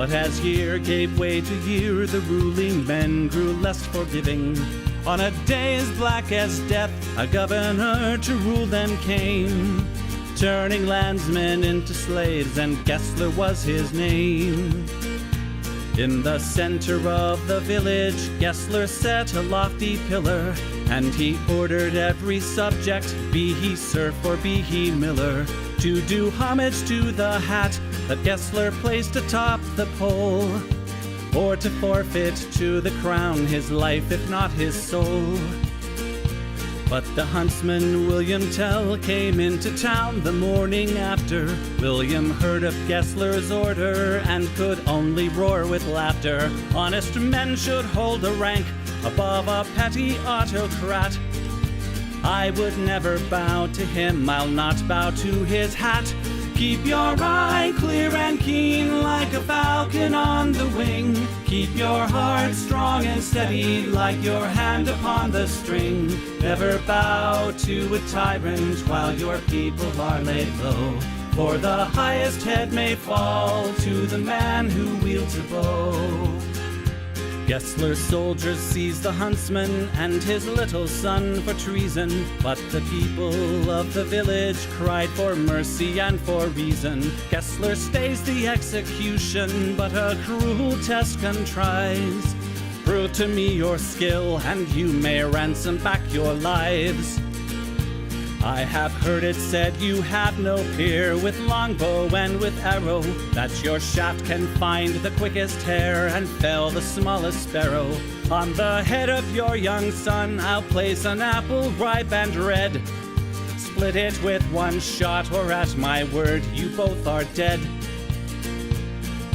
But as year gave way to year, the ruling men grew less forgiving. On a day as black as death, a governor to rule then came, turning landsmen into slaves, and Gessler was his name. In the center of the village, Gessler set a lofty pillar, and he ordered every subject, be he serf or be he miller, to do homage to the hat that Gessler placed atop the pole, or to forfeit to the crown his life, if not his soul. But the huntsman William Tell came into town the morning after. William heard of Gessler's order and could only roar with laughter. Honest men should hold a rank above a petty autocrat. I would never bow to him, I'll not bow to his hat. Keep your eye clear and keen like a falcon on the wing. Keep your heart strong and steady like your hand upon the string. Never bow to a tyrant while your people are laid low, for the highest head may fall to the man who wields a bow. Gessler's soldiers seized the huntsman and his little son for treason, but the people of the village cried for mercy and for reason. Gessler stays the execution, but a cruel test contrives. Prove to me your skill, and you may ransom back your lives. I have heard it said you have no peer with longbow and with arrow, that your shaft can find the quickest hare and fell the smallest sparrow. On the head of your young son I'll place an apple ripe and red. Split it with one shot, or at my word you both are dead.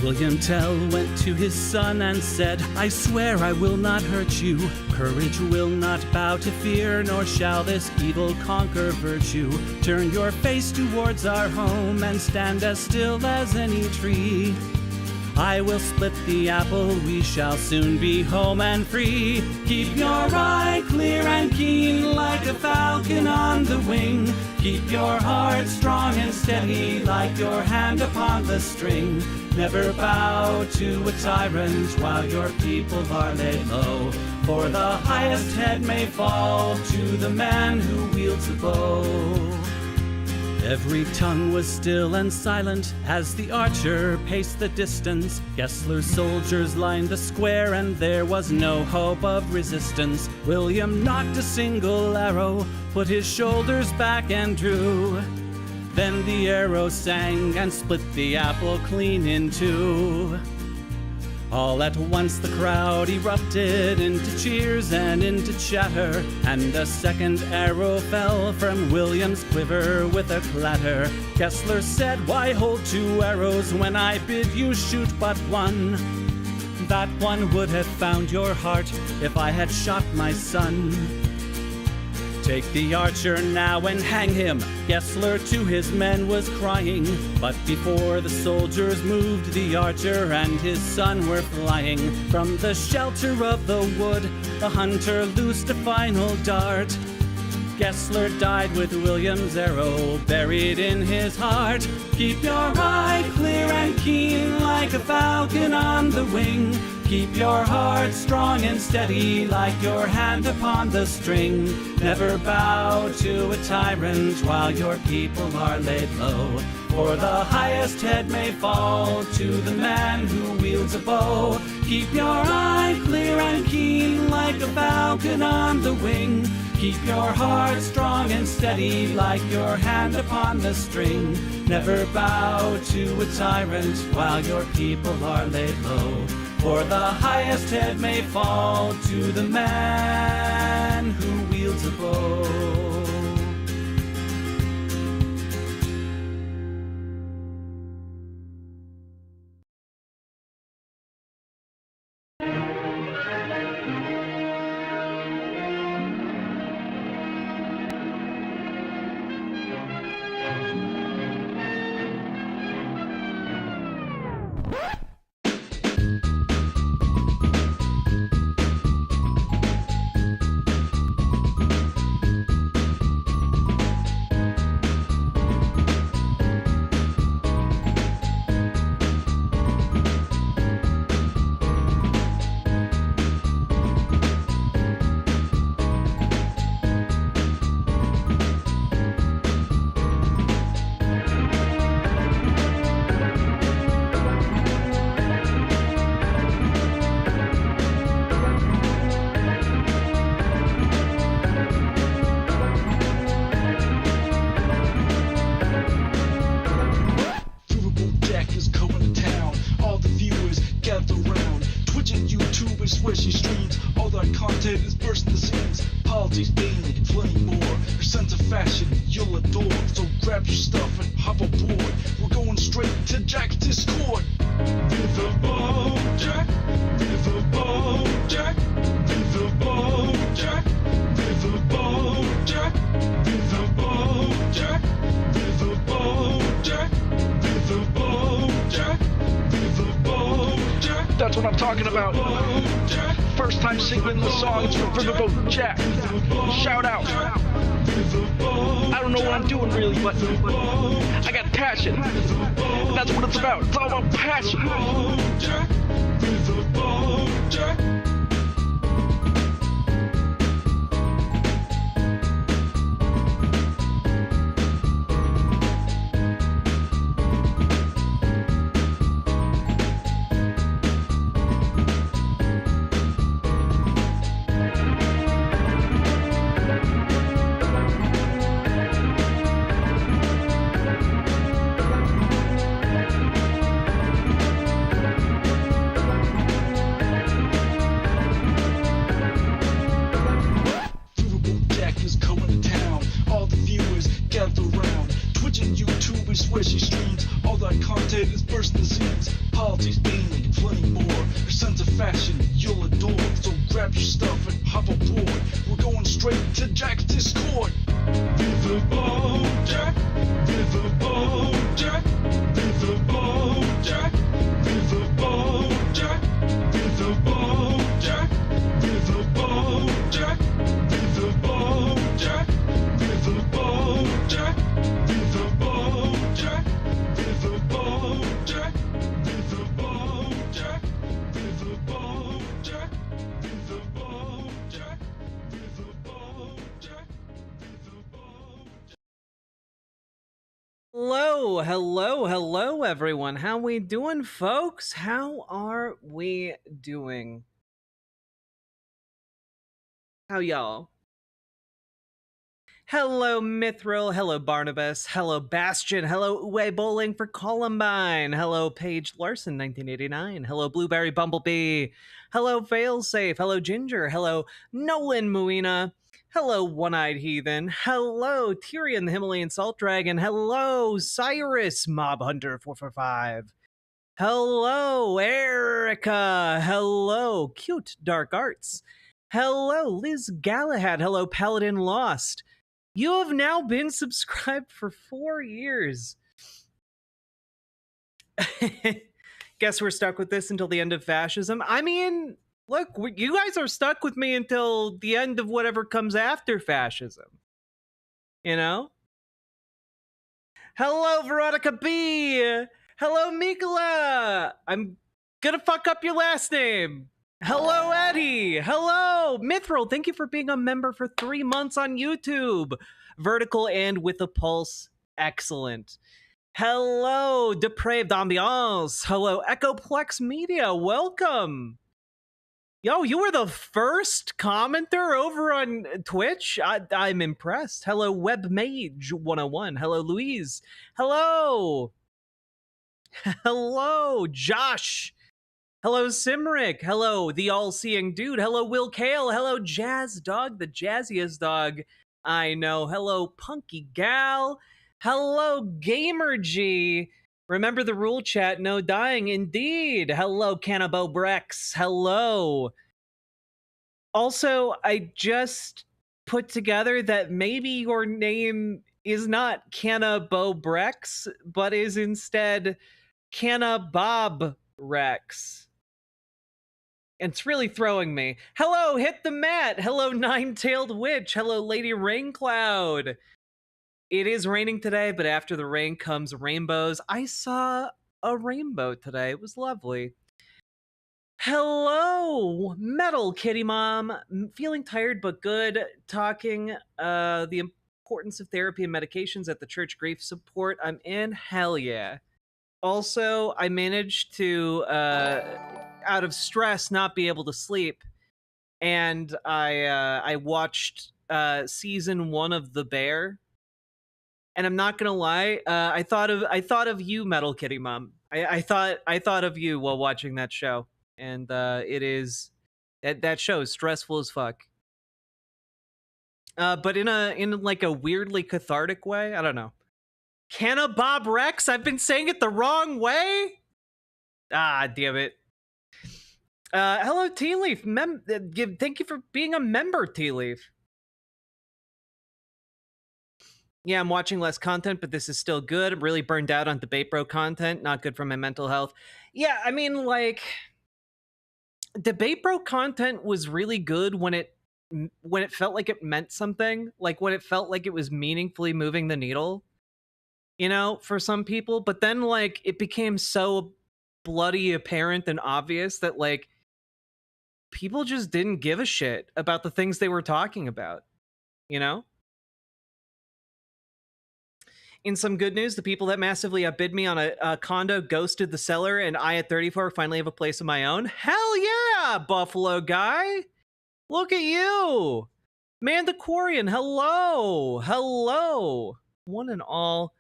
William Tell went to his son and said, I swear I will not hurt you. Courage will not bow to fear, nor shall this evil conquer virtue. Turn your face towards our home and stand as still as any tree. I will split the apple, we shall soon be home and free. Keep your eye clear and keen like a falcon on the wing. Keep your heart strong and steady like your hand upon the string. Never bow to a tyrant while your people are laid low, for the highest head may fall to the man who wields a bow. Every tongue was still and silent as the archer paced the distance. Gessler's soldiers lined the square, and there was no hope of resistance. William knocked a single arrow, put his shoulders back and drew. Then the arrow sang and split the apple clean in two. All at once the crowd erupted into cheers and into chatter, and a second arrow fell from William's quiver with a clatter. Gessler said, why hold two arrows when I bid you shoot but one? That one would have found your heart if I had shot my son. Take the archer now and hang him, Gessler to his men was crying. But before the soldiers moved, the archer and his son were flying. From the shelter of the wood, the hunter loosed a final dart. Gessler died with William's arrow buried in his heart. Keep your eye clear and keen like a falcon on the wing. Keep your heart strong and steady like your hand upon the string. Never bow to a tyrant while your people are laid low, for the highest head may fall to the man who wields a bow. Keep your eye clear and keen like a falcon on the wing. Keep your heart strong and steady like your hand upon the string. Never bow to a tyrant while your people are laid low, for the highest head may fall to the man who wields a bow. swishy streams. All that content is bursting the seams. Politics, daily, and plenty more. Your sense of fashion, you'll adore. So grab your stuff and hop aboard. We're going straight to Jack's Discord. Viva Bojack, Viva Bojack, Viva Bojack, Viva Bojack, Viva Bojack, Viva Bojack, Viva Bojack, Viva Bojack. That's what I'm talking about. First time singing the songs from Viva Bojack. Shout out. I don't know what I'm doing really, but I got passion. That's what it's about. It's all about passion. Swishy streams, all that content is bursting the seams. Politics, daily, and plenty more. Your sense of fashion, you'll adore. So grab your stuff and hop aboard. We're going straight to Jack's Discord. Viva Bojack, Viva Bojack, Viva Bojack, Viva Bojack, Viva Bojack, Viva Bojack, Viva Bojack, Viva Bojack, Viva Bojack, Viva Bojack, Viva Bojack, Viva Bojack, Viva Bojack, Viva Bojack, Viva Bojack. Hello, everyone. How we doing, folks? How are we doing? How y'all? Hello, Mithril. Hello, Barnabas. Hello, Bastion. Hello, Uwe Bowling for Columbine. Hello, Paige Larson, 1989. Hello, Blueberry Bumblebee. Hello, Failsafe. Hello, Ginger. Hello, Nolan Muina. Hello, One-Eyed Heathen. Hello, Tyrion the Himalayan Salt Dragon. Hello, Cyrus Mob Hunter 445. Hello, Erica. Hello, Cute Dark Arts. Hello, Liz Galahad. Hello, Paladin Lost. You have now been subscribed for 4 years. Guess we're stuck with this until the end of fascism. I mean, look, you guys are stuck with me until the end of whatever comes after fascism. You know? Hello, Veronica B. Hello, Mikola. I'm gonna fuck up your last name. Hello, Eddie. Hello, Mithril. Thank you for being a member for 3 months on YouTube. Vertical and with a pulse. Excellent. Hello, Depraved Ambiance. Hello, Echoplex Media. Welcome. Yo, you were the first commenter over on Twitch. I'm impressed. Hello, Webmage 101. Hello, Louise. Hello. Hello, Josh. Hello, Simric. Hello, the all-seeing dude. Hello, Will Kale. Hello, Jazz Dog, the jazziest dog I know. Hello, Punky Gal. Hello, Gamer G. Remember the rule, chat. No dying, indeed. Hello, Cannabo Brex. Hello. Also, I just put together that maybe your name is not Cannabo Brex, but is instead Cannabob Rex. And it's really throwing me. Hello, Hit the Mat. Hello, Nine-Tailed Witch. Hello, Lady Raincloud. It is raining today, but after the rain comes rainbows. I saw a rainbow today. It was lovely. Hello, Metal Kitty Mom. Feeling tired but good. Talking the importance of therapy and medications at the church grief support I'm in. Hell yeah. Also, I managed to, out of stress, not be able to sleep, and I watched season 1 of The Bear. And I'm not gonna lie, I thought of you, Metal Kitty Mom. I thought of you while watching that show, and it is That show is stressful as fuck. But in like a weirdly cathartic way. I don't know. Canna Bob Rex? I've been saying it the wrong way? Ah, damn it. Hello, Tea Leaf. Thank you for being a member, Tea Leaf. Yeah, I'm watching less content, but this is still good. I'm really burned out on Debate Bro content. Not good for my mental health. Yeah, I mean, like, Debate Bro content was really good when it felt like it meant something, like when it felt like it was meaningfully moving the needle, you know, for some people. But then, like, it became so bloody apparent and obvious that, like, people just didn't give a shit about the things they were talking about, you know? In some good news, the people that massively outbid me on a condo ghosted the seller, and I at 34 finally have a place of my own. Hell yeah, Buffalo guy! Look at you! Mandaquarian, hello! Hello! One and all.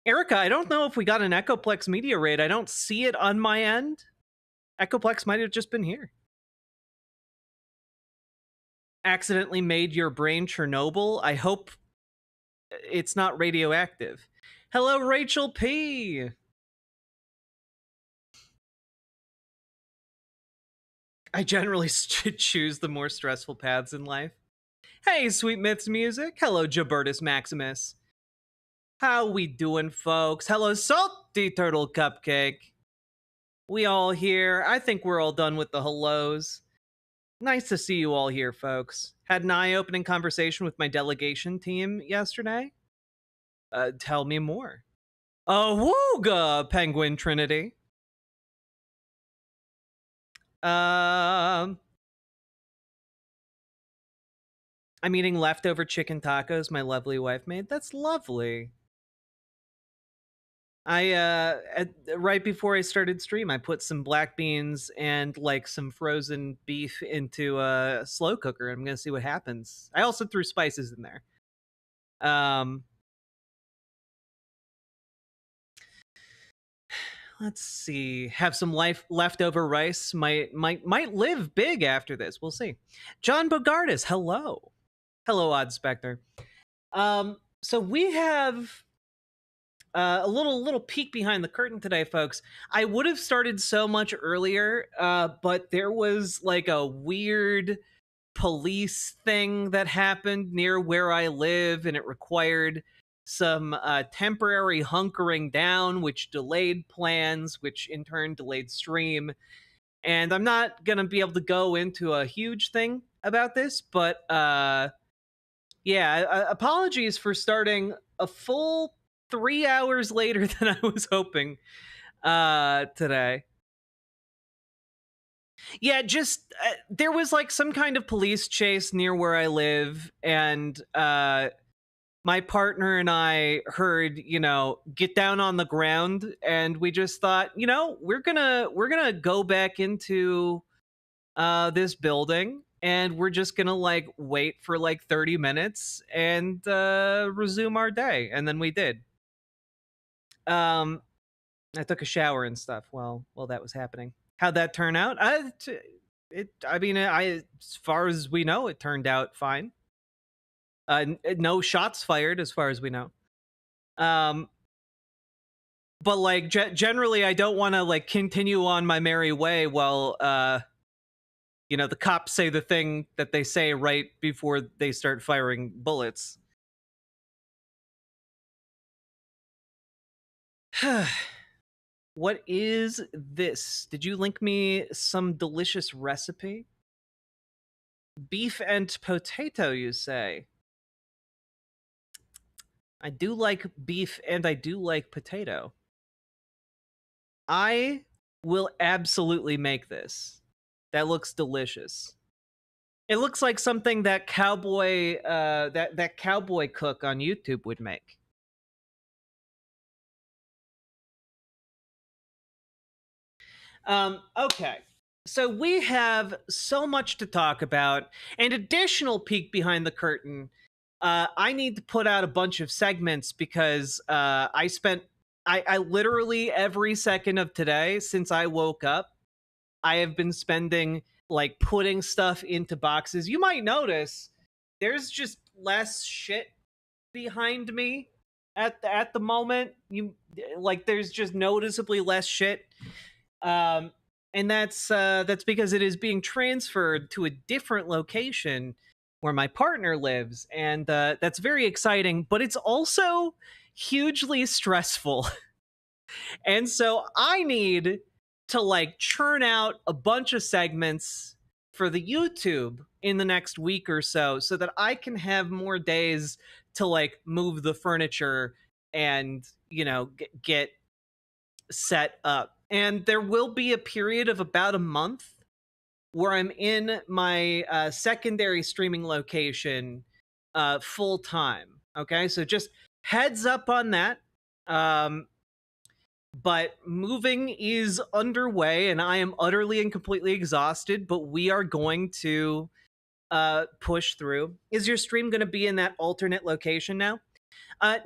Erica, I don't know if we got an Echoplex media raid. I don't see it on my end. Echoplex might have just been here. Accidentally made your brain Chernobyl. I hope it's not radioactive. Hello, Rachel P. I generally choose the more stressful paths in life. Hey, Sweet Myths Music. Hello, Jabertus Maximus. How we doing, folks? Hello, Salty Turtle Cupcake. We all here. I think we're all done with the hellos. Nice to see you all here, folks. Had an eye-opening conversation with my delegation team yesterday. Tell me more. Awooga, Penguin Trinity. I'm eating leftover chicken tacos my lovely wife made. That's lovely. Right before I started stream, I put some black beans and like some frozen beef into a slow cooker. I'm gonna see what happens. I also threw spices in there. Let's see. Have some leftover rice. Might live big after this. We'll see. John Bogardus, hello. Hello, Odd Spectre. So we have a little peek behind the curtain today, folks. I would have started so much earlier, but there was like a weird police thing that happened near where I live, and it required some temporary hunkering down, which delayed plans, which in turn delayed stream. And I'm not gonna be able to go into a huge thing about this, but yeah, apologies for starting a full 3 hours later than I was hoping today. Yeah, just there was like some kind of police chase near where I live, and my partner and I heard, you know, get down on the ground, and we just thought, you know, we're gonna go back into this building, and we're just gonna like wait for like 30 minutes and resume our day. And then we did. I took a shower and stuff while that was happening. How'd that turn out? I mean, as far as we know, it turned out fine. No shots fired, as far as we know. But like generally, I don't want to like continue on my merry way while you know, the cops say the thing that they say right before they start firing bullets. What is this? Did you link me some delicious recipe? Beef and potato, you say? I do like beef and I do like potato. I will absolutely make this. That looks delicious. It looks like something that cowboy that cowboy cook on YouTube would make. Okay. So we have so much to talk about. An additional peek behind the curtain. I need to put out a bunch of segments because I literally every second of today since I woke up, I have been spending like putting stuff into boxes. You might notice there's just less shit behind me at the moment. You like there's just noticeably less shit. Um and that's because it is being transferred to a different location where my partner lives, and that's very exciting, but it's also hugely stressful. And so I need to like churn out a bunch of segments for the YouTube in the next week or so that I can have more days to like move the furniture and, get set up. And there will be a period of about a month where I'm in my secondary streaming location full time. Okay, so just heads up on that. But moving is underway, and I am utterly and completely exhausted, but we are going to push through. Is your stream going to be in that alternate location now?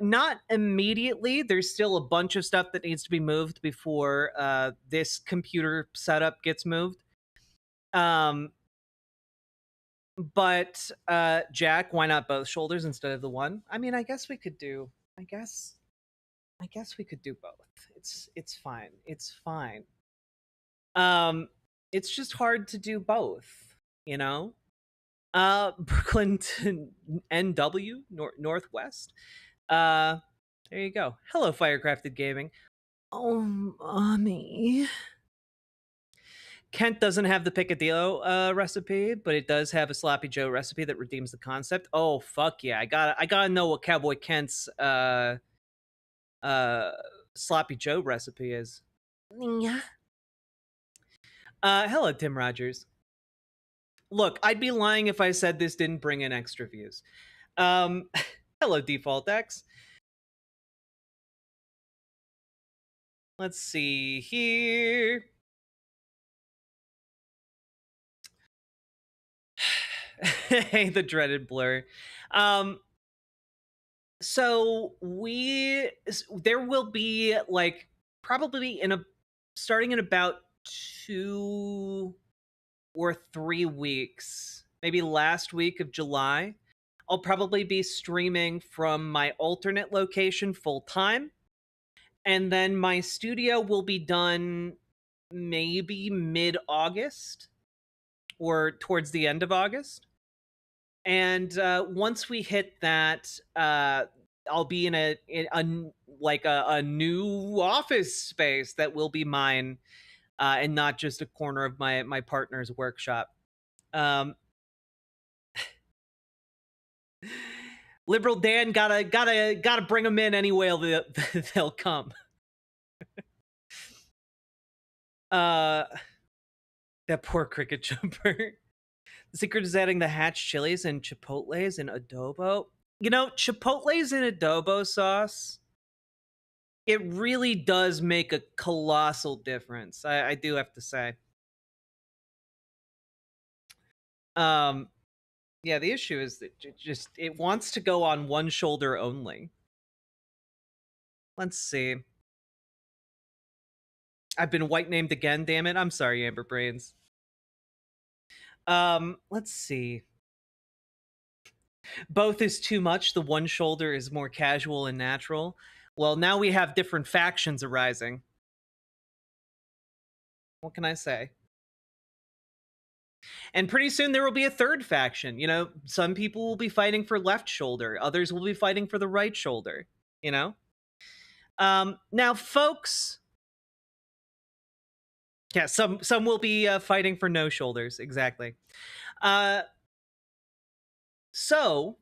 Not immediately. There's still a bunch of stuff that needs to be moved before this computer setup gets moved. But Jack, why not both shoulders instead of the one? I mean, I guess we could do. I guess we could do both. It's fine. It's fine. It's just hard to do both, you know? Brooklyn to NW, Northwest. There you go. Hello, Firecrafted Gaming. Oh, mommy. Kent doesn't have the picadillo recipe, but it does have a sloppy Joe recipe that redeems the concept. Oh, fuck yeah. I gotta know what Cowboy Kent's sloppy Joe recipe is. Yeah. Hello, Tim Rogers. Look, I'd be lying if I said this didn't bring in extra views. Hello, Default X. Let's see here. Hey, the dreaded blur. So there will be like probably starting in about 2 or 3 weeks, maybe last week of July, I'll probably be streaming from my alternate location full time. And then my studio will be done maybe mid-August or towards the end of August. And once we hit that, I'll be in a new office space that will be mine, and not just a corner of my partner's workshop. Liberal Dan gotta bring them in anyway. They'll come. That poor cricket jumper. The secret is adding the hatch chilies and chipotles in adobo. You know, chipotles in adobo sauce, it really does make a colossal difference. I do have to say. Yeah, the issue is that it wants to go on one shoulder only. Let's see. I've been white named again, damn it. I'm sorry, Amber Brains. Let's see. Both is too much. The one shoulder is more casual and natural. Well, now we have different factions arising. What can I say? And pretty soon there will be a third faction. You know, some people will be fighting for left shoulder, others will be fighting for the right shoulder, you know? Now, folks, yeah, some will be fighting for no shoulders, exactly. So,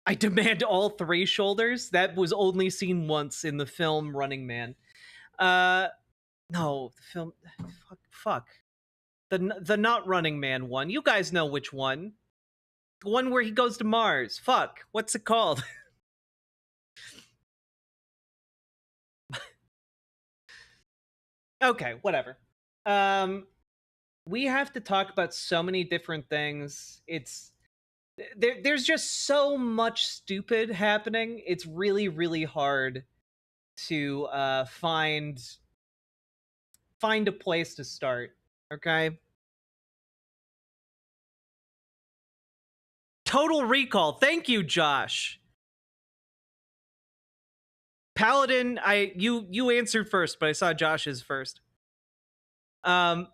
I demand all 3 shoulders. That was only seen once in the film Running Man. No, the film. Fuck. The not Running Man one. You guys know which one. The one where he goes to Mars. Fuck. What's it called? Okay, whatever. We have to talk about so many different things. There's just so much stupid happening. It's really, really hard to find a place to start. Okay. Total Recall. Thank you, Josh. Paladin, you answered first, but I saw Josh's first. God.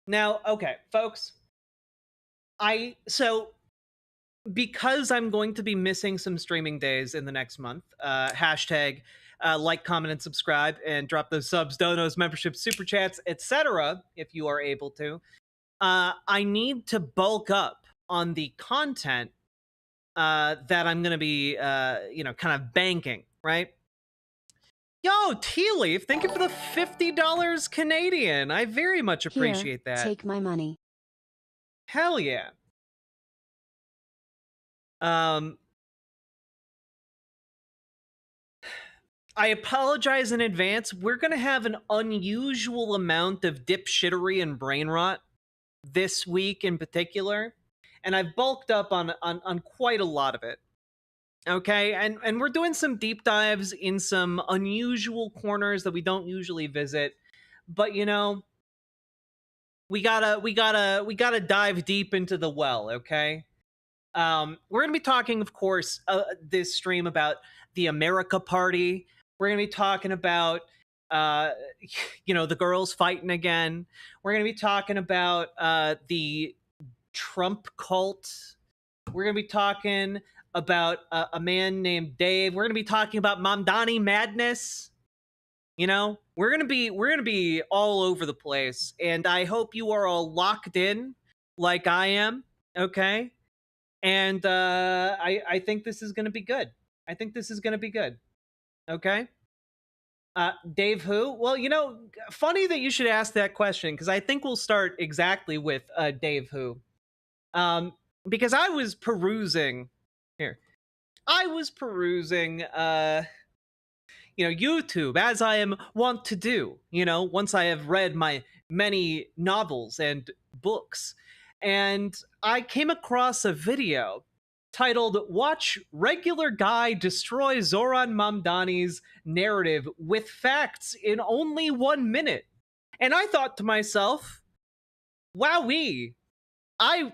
Now, okay, folks. Because I'm going to be missing some streaming days in the next month, hashtag like, comment, and subscribe, and drop those subs, donos, memberships, super chats, etc. if you are able to. I need to bulk up on the content that I'm going to be, kind of banking, right? Yo, Tea Leaf, thank you for the $50 Canadian. I very much appreciate that. Take my money. Hell yeah. I apologize in advance. We're going to have an unusual amount of dipshittery and brain rot this week in particular, and I've bulked up on quite a lot of it. Okay, and we're doing some deep dives in some unusual corners that we don't usually visit, but you know, we gotta dive deep into the well. Okay, we're gonna be talking, of course, this stream about the America Party. We're gonna be talking about the girls fighting again. We're gonna be talking about the Trump cult. We're gonna be talking about a man named Dave. We're gonna be talking about Mamdani madness. You know, we're gonna be all over the place, and I hope you are all locked in like I am. Okay, and I think this is gonna be good. I think this is gonna be good. Okay. Dave who? Well, you know, funny that you should ask that question, because I think we'll start exactly with Dave who. Because I was perusing YouTube, as I am wont to do, once I have read my many novels and books. And I came across a video titled "Watch Regular Guy Destroy Zoran Mamdani's Narrative with Facts in Only 1 Minute." And I thought to myself, wowee, I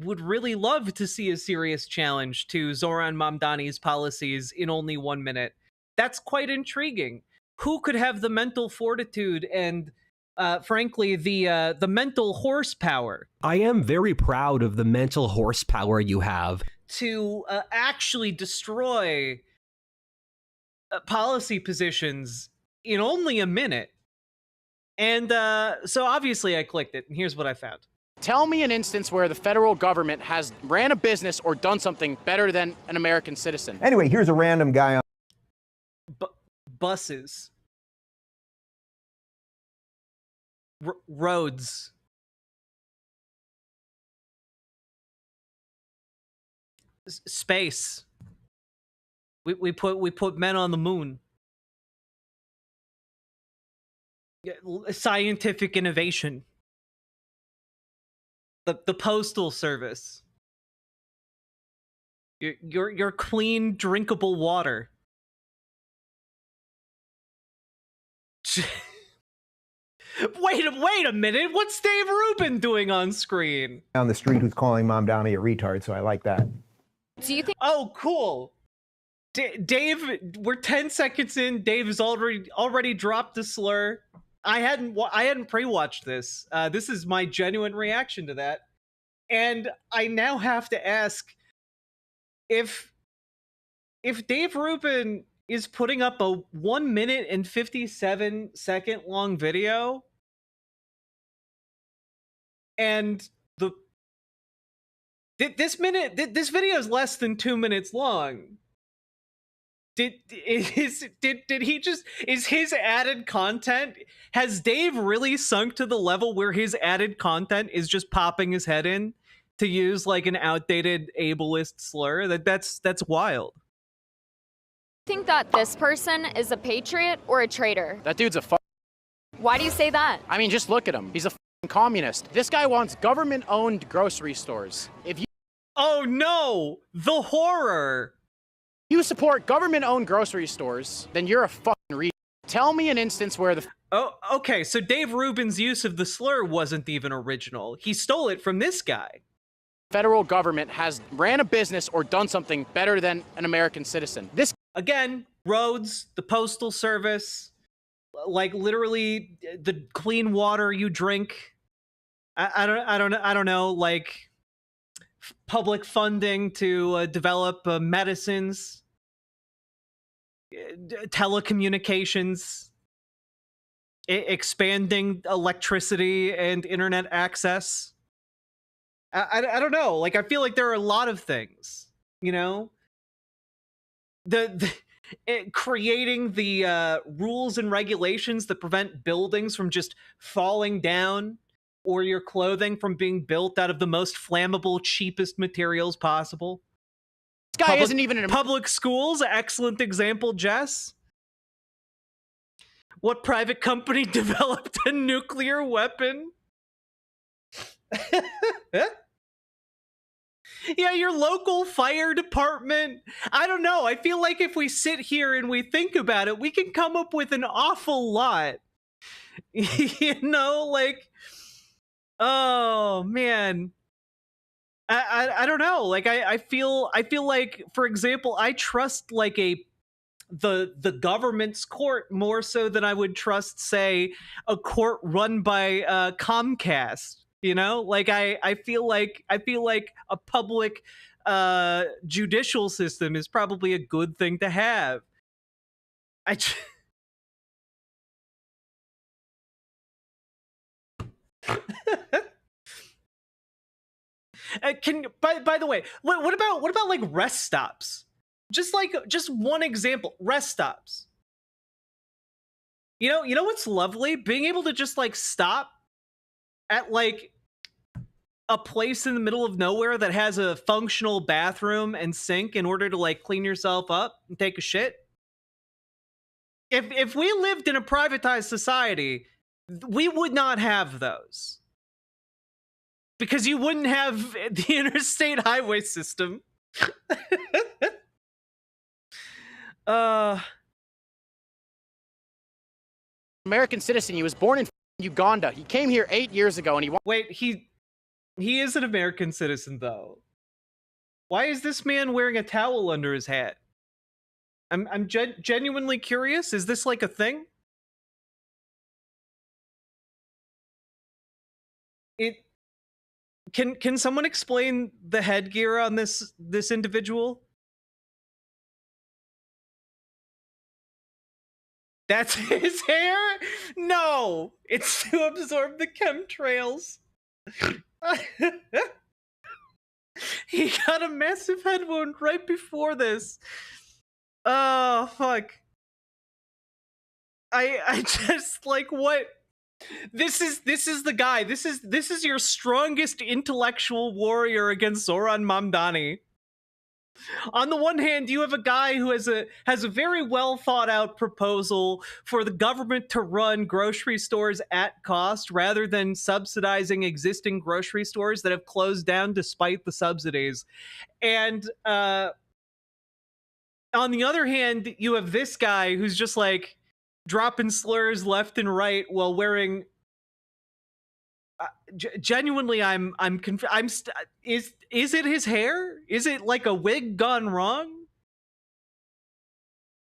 would really love to see a serious challenge to Zoran Mamdani's policies in only 1 minute. That's quite intriguing. Who could have the mental fortitude and, frankly, the mental horsepower? I am very proud of the mental horsepower you have To actually destroy policy positions in only a minute. And so obviously I clicked it, and here's what I found. Tell me an instance where the federal government has ran a business or done something better than an American citizen. Anyway, here's a random guy on buses. Roads. Space. We put men on the moon. Scientific innovation. The postal service. Your clean drinkable water. Wait a minute. What's Dave Rubin doing on screen? the street who's calling Mamdani a retard, so I like that. Do you think? Oh, cool. Dave, we're 10 seconds in. Dave has already dropped the slur. I hadn't pre-watched this. This is my genuine reaction to that. And I now have to ask if Dave Rubin is putting up a 1 minute and 57 second long video, and this video is less than 2 minutes long. Is his added content, has Dave really sunk to the level where his added content is just popping his head in to use like an outdated ableist slur? That's wild. Think that this person is a patriot or a traitor? That dude's a Why do you say that? I mean, just look at him. He's a communist. This guy wants government-owned grocery stores. If Oh no! The horror! you support government-owned grocery stores, then you're a fucking retard. Tell me an instance where the Oh, okay. So Dave Rubin's use of the slur wasn't even original. He stole it from this guy. Federal government has ran a business or done something better than an American citizen. This Again, roads, the postal service, like literally the clean water you drink. I don't know, like public funding to develop medicines, telecommunications, expanding electricity and internet access. I don't know. Like, I feel like there are a lot of things, you know, creating the rules and regulations that prevent buildings from just falling down, or your clothing from being built out of the most flammable, cheapest materials possible. guy isn't even an Public schools, excellent example, Jess. What private company developed a nuclear weapon? Yeah, your local fire department. I don't know. I feel like if we sit here and we think about it, we can come up with an awful lot. You know, like, oh man. I don't know. Like, I feel like, for example, I trust like the government's court more so than I would trust, say, a court run by Comcast. You know, like I feel like a public judicial system is probably a good thing to have. By the way, what about like rest stops? Just one example, rest stops. You know what's lovely? Being able to just like stop at like a place in the middle of nowhere that has a functional bathroom and sink in order to like clean yourself up and take a shit. If we lived in a privatized society, we would not have those. Because you wouldn't have the interstate highway system. American citizen. He was born in Uganda. He came here 8 years ago, and wait, he is an American citizen though. Why is this man wearing a towel under his hat? I'm genuinely curious. Is this like a thing? Can someone explain the headgear on this individual? That's his hair? No, it's to absorb the chemtrails. He got a massive head wound right before this. Oh, fuck. I just like, what? This is the guy. This is your strongest intellectual warrior against Zoran Mamdani. On the one hand, you have a guy who has a very well thought out proposal for the government to run grocery stores at cost rather than subsidizing existing grocery stores that have closed down despite the subsidies. And on the other hand, you have this guy who's just like dropping slurs left and right while wearing genuinely, I'm confused. Is it his hair? Is it like a wig gone wrong?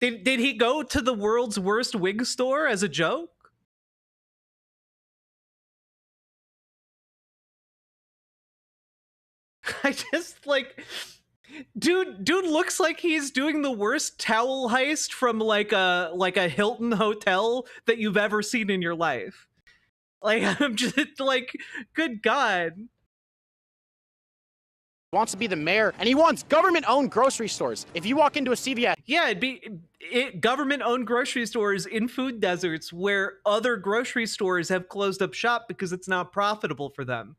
Did he go to the world's worst wig store as a joke? I just like, dude looks like he's doing the worst towel heist from like a Hilton hotel that you've ever seen in your life. Like, I'm just like, good God. Wants to be the mayor, and he wants government-owned grocery stores. If you walk into a CVS, yeah, it'd be government-owned grocery stores in food deserts where other grocery stores have closed up shop because it's not profitable for them.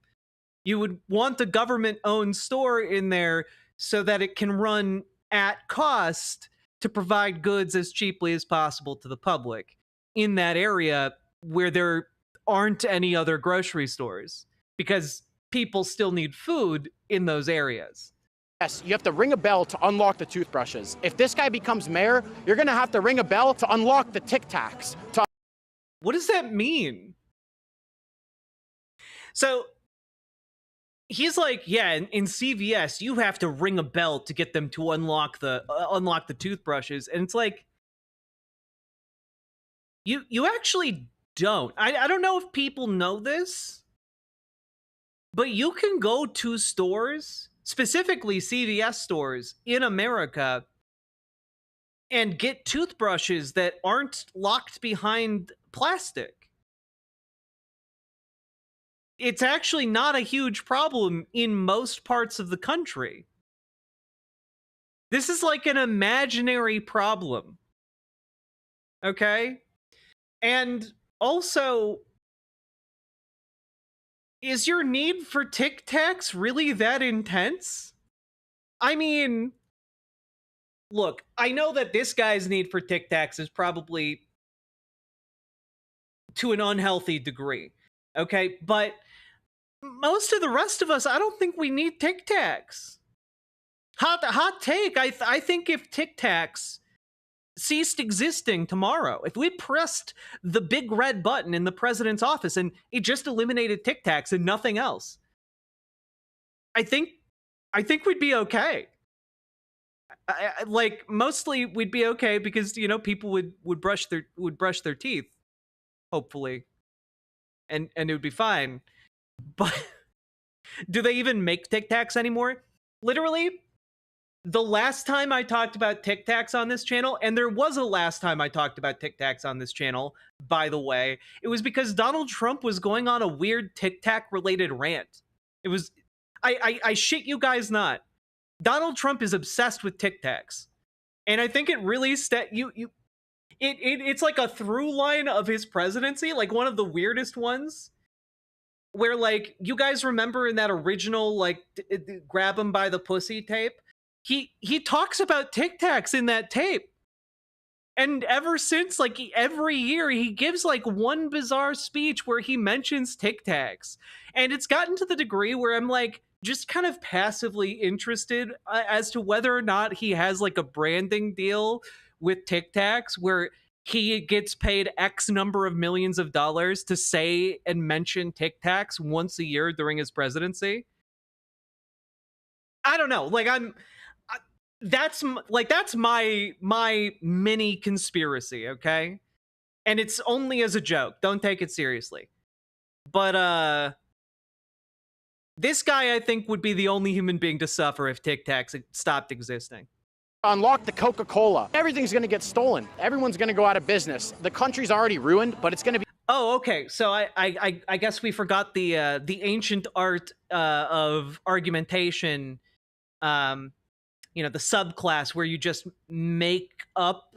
You would want a government-owned store in there so that it can run at cost to provide goods as cheaply as possible to the public in that area where there aren't any other grocery stores, because people still need food in those areas. yes, you have to ring a bell to unlock the toothbrushes. If this guy becomes mayor, you're going to have to ring a bell to unlock the Tic Tacs, to What does that mean? So he's like, yeah, in CVS, you have to ring a bell to get them to unlock the toothbrushes, and it's like, you actually don't. I don't know if people know this, but you can go to stores, specifically CVS stores in America, and get toothbrushes that aren't locked behind plastic. It's actually not a huge problem in most parts of the country. This is like an imaginary problem. Okay? And also, is your need for Tic Tacs really that intense? I mean, look, I know that this guy's need for Tic Tacs is probably to an unhealthy degree. Okay? But most of the rest of us, I don't think we need Tic Tacs. Hot take. I think if Tic Tacs ceased existing tomorrow, if we pressed the big red button in the president's office and it just eliminated Tic Tacs and nothing else, I think we'd be okay. Like, mostly we'd be okay because, you know, people would brush their teeth, hopefully, and it would be fine. But do they even make Tic Tacs anymore? Literally, the last time I talked about Tic Tacs on this channel, and there was a last time I talked about Tic Tacs on this channel, by the way, it was because Donald Trump was going on a weird Tic Tac related rant. It was, I shit you guys not. Donald Trump is obsessed with Tic Tacs, and I think it really it's like a through line of his presidency, like one of the weirdest ones. Where, like, you guys remember in that original, like, grab him by the pussy tape? He talks about Tic Tacs in that tape. And ever since, like, every year, he gives, like, one bizarre speech where he mentions Tic Tacs. And it's gotten to the degree where I'm, like, just kind of passively interested as to whether or not he has, like, a branding deal with Tic Tacs where he gets paid X number of millions of dollars to say and mention Tic Tacs once a year during his presidency. I don't know. Like, that's my mini conspiracy, okay? And it's only as a joke. Don't take it seriously. But this guy, I think, would be the only human being to suffer if Tic Tacs stopped existing. Unlock the Coca-Cola. Everything's going to get stolen. Everyone's going to go out of business. The country's already ruined, but it's going to be. Oh, okay. So I guess we forgot the ancient art of argumentation. You know, the subclass where you just make up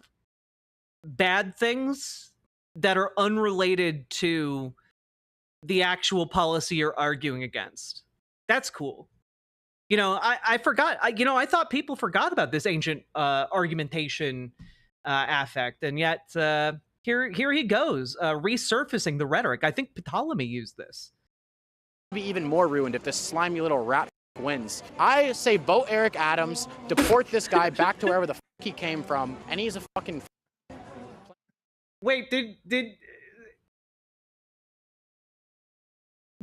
bad things that are unrelated to the actual policy you're arguing against. That's cool. You know, I forgot. I thought people forgot about this ancient argumentation affect, and yet here he goes, resurfacing the rhetoric. I think Ptolemy used this. Be even more ruined if this slimy little rat wins. I say vote Eric Adams, deport this guy back to wherever the he came from, and he's a fucking. Wait, did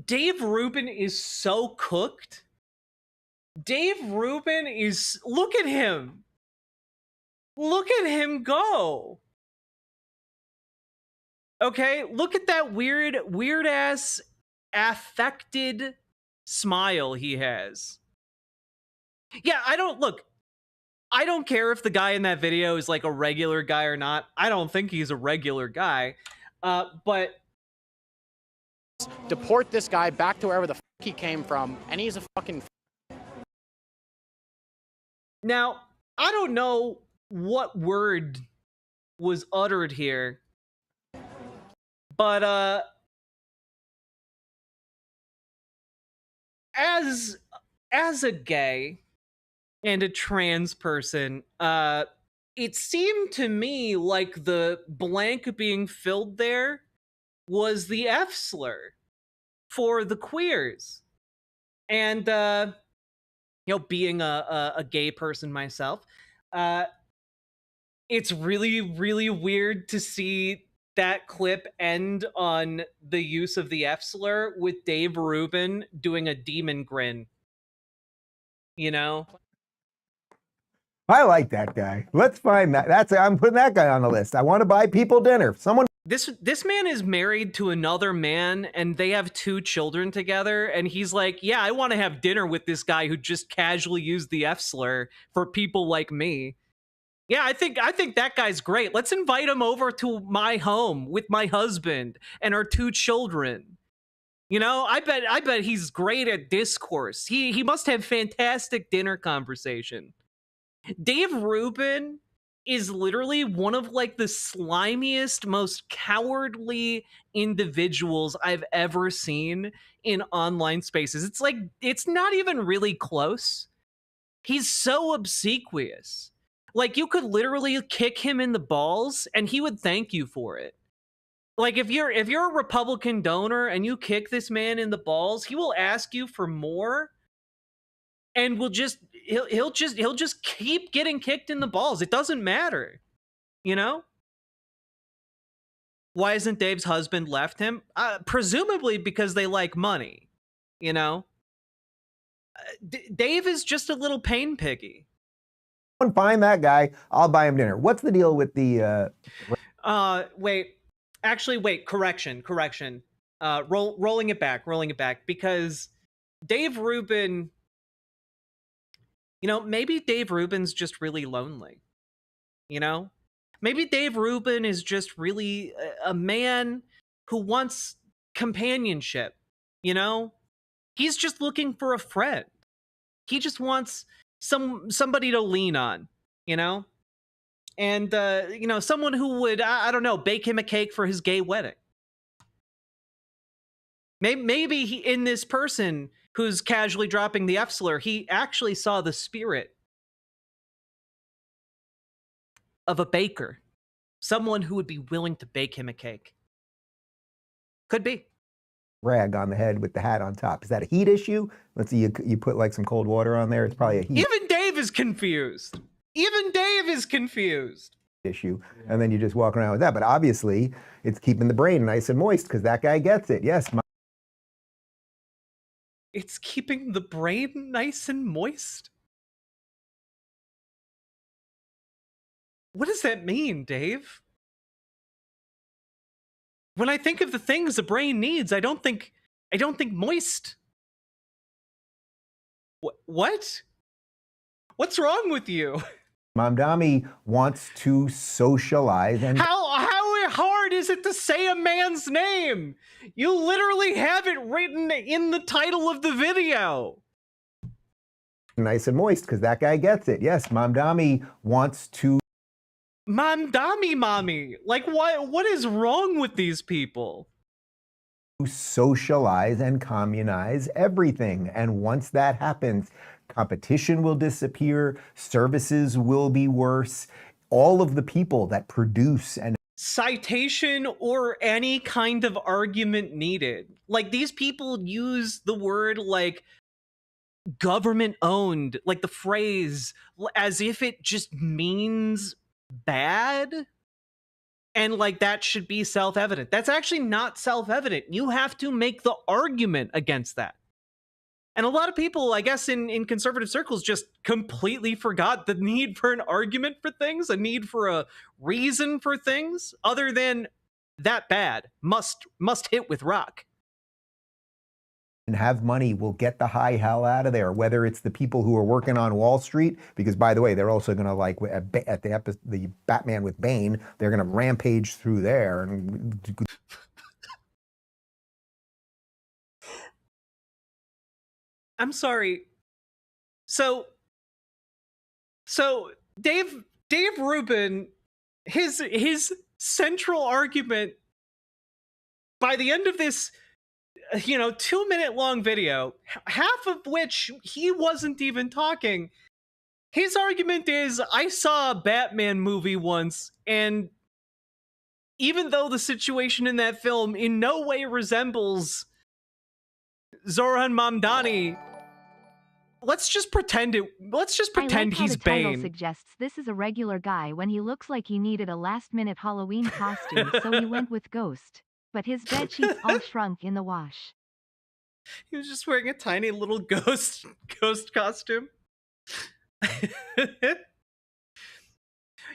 Dave Rubin is so cooked? Dave Rubin is, look at him. Look at him go. Okay, look at that weird ass affected smile he has. Yeah, I don't care if the guy in that video is like a regular guy or not. I don't think he's a regular guy. But deport this guy back to wherever the he came from, and he's a fucking. Now, I don't know what word was uttered here, but as a gay and a trans person, it seemed to me like the blank being filled there was the F slur for the queers. And being a gay person myself, it's really, really weird to see that clip end on the use of the F slur with Dave Rubin doing a demon grin. You know? I like that guy. Let's find that. I'm putting that guy on the list. I want to buy people dinner. Someone. This man is married to another man and they have 2 children together, and he's like, yeah, I want to have dinner with this guy who just casually used the F slur for people like me. Yeah, I think that guy's great. Let's invite him over to my home with my husband and our 2 children. You know, I bet he's great at discourse. He must have fantastic dinner conversation. Dave Rubin is literally one of like the slimiest, most cowardly individuals I've ever seen in online spaces. It's like, it's not even really close. He's so obsequious. Like, you could literally kick him in the balls and he would thank you for it. Like, if you're a Republican donor and you kick this man in the balls, he will ask you for more and will just he'll just keep getting kicked in the balls. It doesn't matter. You know? Why isn't Dave's husband left him? Presumably because they like money. You know? Dave is just a little pain picky. Find that guy. I'll buy him dinner. What's the deal with the? Wait. Correction. Rolling it back because Dave Rubin. You know, maybe Dave Rubin's just really lonely. You know, maybe Dave Rubin is just really a man who wants companionship. You know, he's just looking for a friend. He just wants somebody to lean on, you know? And, you know, someone who would, I don't know, bake him a cake for his gay wedding. Maybe he, in this person who's casually dropping the F slur, he actually saw the spirit of a baker. Someone who would be willing to bake him a cake. Could be. Rag on the head with the hat on top. Is that a heat issue? Let's see, you put like some cold water on there. It's probably a heat Even Dave is confused. issue. And then you just walk around with that. But obviously, it's keeping the brain nice and moist because that guy gets it. Yes. It's keeping the brain nice and moist? What does that mean, Dave? When I think of the things a brain needs, I don't think moist. What? What's wrong with you? Mamdani wants to socialize and How hard is it to say a man's name? You literally have it written in the title of the video. nice and moist because that guy gets it. Yes, Mamdani wants to Mamdami mommy. Like, what is wrong with these people? socialize and communize everything. And once that happens, competition will disappear, services will be worse. All of the people that produce and Citation or any kind of argument needed. Like, these people use the word like government owned, like the phrase, as if it just means bad. And like that should be self-evident. That's actually not self-evident. You have to make the argument against that. And a lot of people, I guess, in conservative circles just completely forgot the need for an argument for things, a need for a reason for things, other than that bad, must hit with rock. have money will get the high hell out of there, whether it's the people who are working on Wall Street, because by the way, they're also going to like at the Batman with Bane, they're going to rampage through there. And I'm sorry. So Dave Rubin, his central argument by the end of this 2-minute long video, half of which he wasn't even talking, his argument is, I saw a Batman movie once, and even though the situation in that film in no way resembles Zoran Mamdani, let's just pretend I like how he's the title Bane. suggests this is a regular guy when he looks like he needed a last-minute Halloween costume, so he went with Ghost. But his bedsheets all shrunk in the wash. He was just wearing a tiny little ghost costume.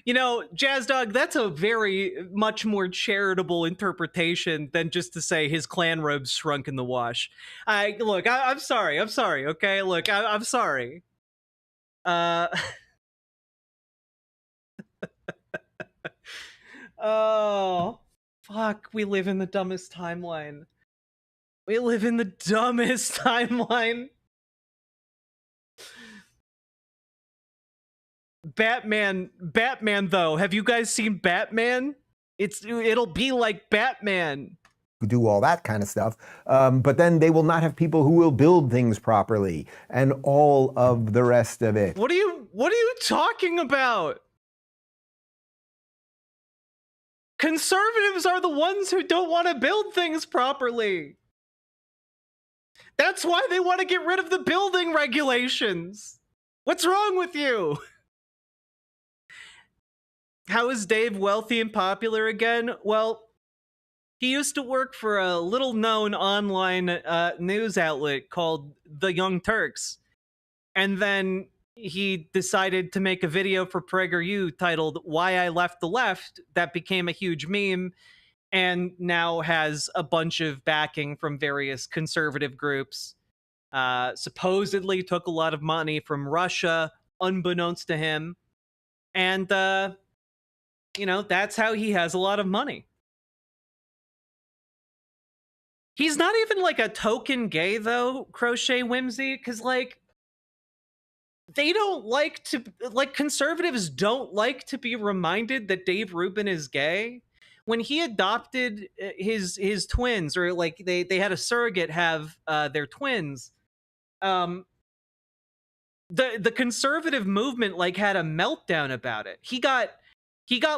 You know, Jazz Dog, that's a very much more charitable interpretation than just to say his clan robes shrunk in the wash. I'm sorry, okay? Look, I'm sorry. Oh, fuck, we live in the dumbest timeline. We live in the dumbest timeline. Batman though. Have you guys seen Batman? It'll be like Batman. Do all that kind of stuff. But then they will not have people who will build things properly and all of the rest of it. What are you talking about? Conservatives are the ones who don't want to build things properly. That's why they want to get rid of the building regulations. What's wrong with you? How is Dave wealthy and popular again? Well, he used to work for a little-known online news outlet called The Young Turks. And then he decided to make a video for PragerU titled Why I Left the Left that became a huge meme and now has a bunch of backing from various conservative groups. Supposedly took a lot of money from Russia, unbeknownst to him. And, you know, that's how he has a lot of money. He's not even like a token gay, though, Crochet Whimsy, because, like, they don't like to, like, conservatives don't like to be reminded that Dave Rubin is gay. When he adopted his twins, or like they had a surrogate have their twins, the conservative movement like had a meltdown about it. He got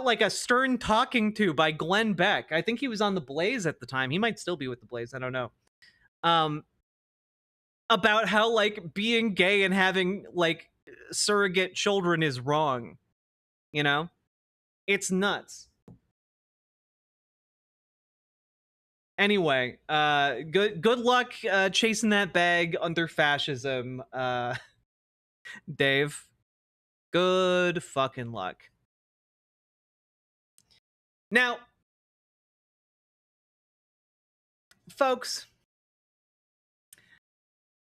like a stern talking to by Glenn Beck. I think he was on the Blaze at the time. He might still be with the Blaze. I don't know. About how like being gay and having like surrogate children is wrong. You know, it's nuts. Anyway, good luck chasing that bag under fascism, Dave. Good fucking luck. Now, folks,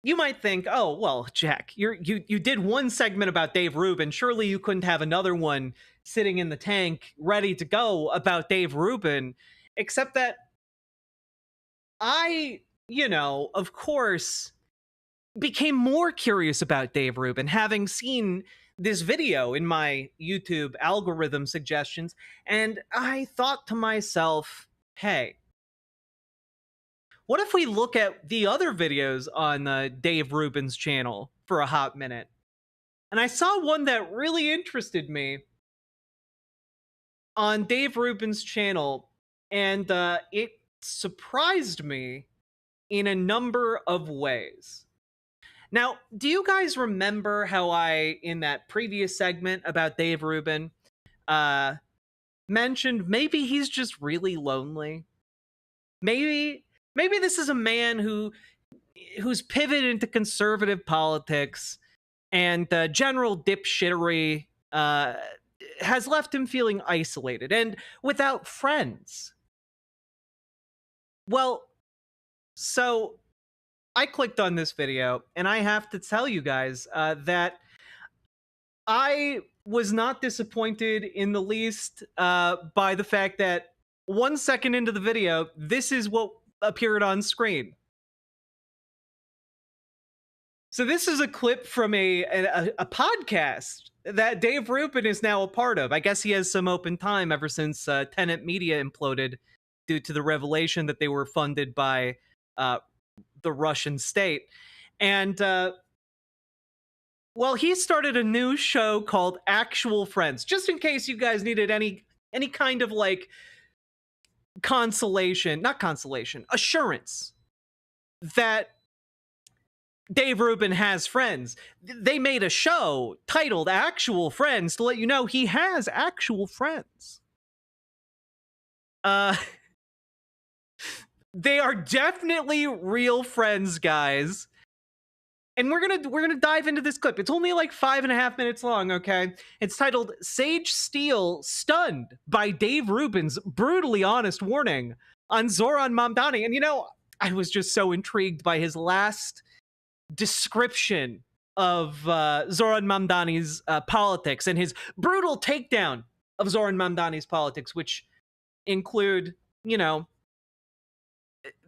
you might think, oh, well, Jack, you did one segment about Dave Rubin. Surely you couldn't have another one sitting in the tank ready to go about Dave Rubin, except that I, you know, of course, became more curious about Dave Rubin, having seen this video in my YouTube algorithm suggestions, and I thought to myself, hey, what if we look at the other videos on Dave Rubin's channel for a hot minute? And I saw one that really interested me on Dave Rubin's channel, and it surprised me in a number of ways. Now, do you guys remember how I, in that previous segment about Dave Rubin, mentioned maybe he's just really lonely? Maybe this is a man who's pivoted into conservative politics, and general dipshittery has left him feeling isolated and without friends. Well, so I clicked on this video, and I have to tell you guys that I was not disappointed in the least by the fact that 1 second into the video, this is what appeared on screen. So this is a clip from a podcast that Dave Rubin is now a part of. I guess he has some open time ever since Tenet Media imploded due to the revelation that they were funded by the Russian state. And well, he started a new show called Actual Friends, just in case you guys needed any kind of like assurance that Dave Rubin has friends. They made a show titled Actual Friends to let you know he has actual friends. They are definitely real friends, guys. And we're gonna dive into this clip. It's only like 5.5 minutes long, okay? It's titled Sage Steele Stunned by Dave Rubin's Brutally Honest Warning on Zoran Mamdani. And I was just so intrigued by his last description of Zoran Mamdani's politics and his brutal takedown of Zoran Mamdani's politics, which include,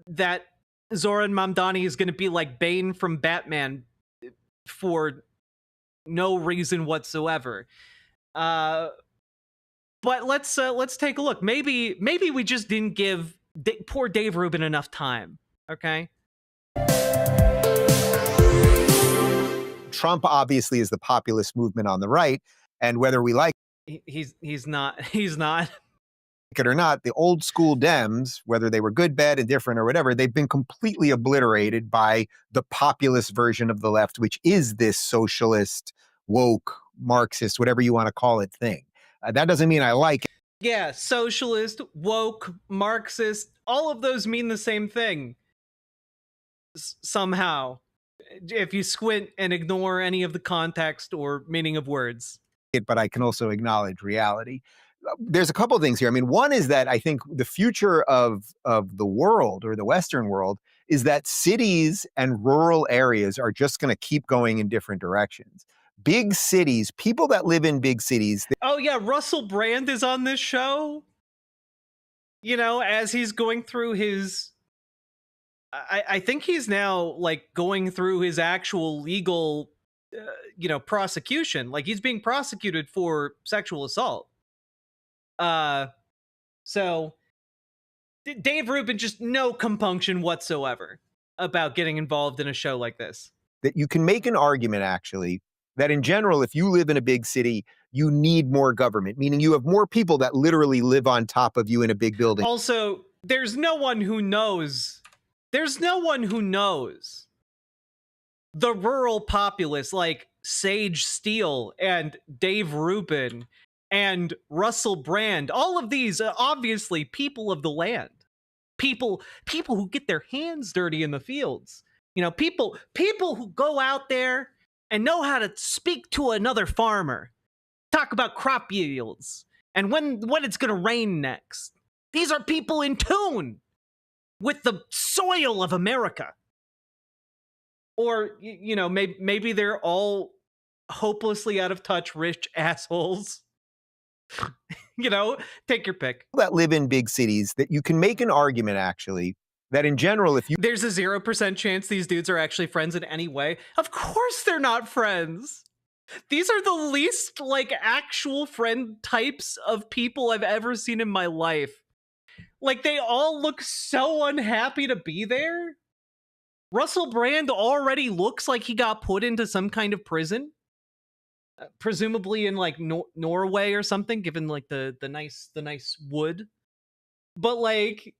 that Zoran Mamdani is going to be like Bane from Batman for no reason whatsoever. But let's take a look. Maybe we just didn't give poor Dave Rubin enough time. Okay. Trump obviously is the populist movement on the right, and whether we like he's not it or not, the old school Dems, whether they were good, bad, indifferent, or whatever, they've been completely obliterated by the populist version of the left, which is this socialist, woke, Marxist, whatever you want to call it thing. That doesn't mean I like it. Yeah, socialist, woke, Marxist, all of those mean the same thing. Somehow, if you squint and ignore any of the context or meaning of words. But I can also acknowledge reality. There's a couple of things here. I mean, one is that I think the future of the world, or the Western world, is that cities and rural areas are just going to keep going in different directions. Big cities, people that live in big cities. Oh yeah, Russell Brand is on this show. As he's going through his, I think he's now like going through his actual legal, prosecution. Like he's being prosecuted for sexual assault. So Dave Rubin, just no compunction whatsoever about getting involved in a show like this. That you can make an argument, actually, that in general, if you live in a big city, you need more government, meaning you have more people that literally live on top of you in a big building. Also, there's no one who knows the rural populace like Sage Steele and Dave Rubin and Russell Brand. All of these are obviously people of the land. People who get their hands dirty in the fields. People who go out there and know how to speak to another farmer, talk about crop yields and when it's going to rain next. These are people in tune with the soil of America. Or maybe they're all hopelessly out of touch rich assholes. Take your pick. That live in big cities, that you can make an argument, actually, that in general, if you... There's a 0% chance these dudes are actually friends in any way. Of course they're not friends. These are the least, like, actual friend types of people I've ever seen in my life. Like, they all look so unhappy to be there. Russell Brand already looks like he got put into some kind of prison. Presumably in like Norway or something, given like the nice wood. But like,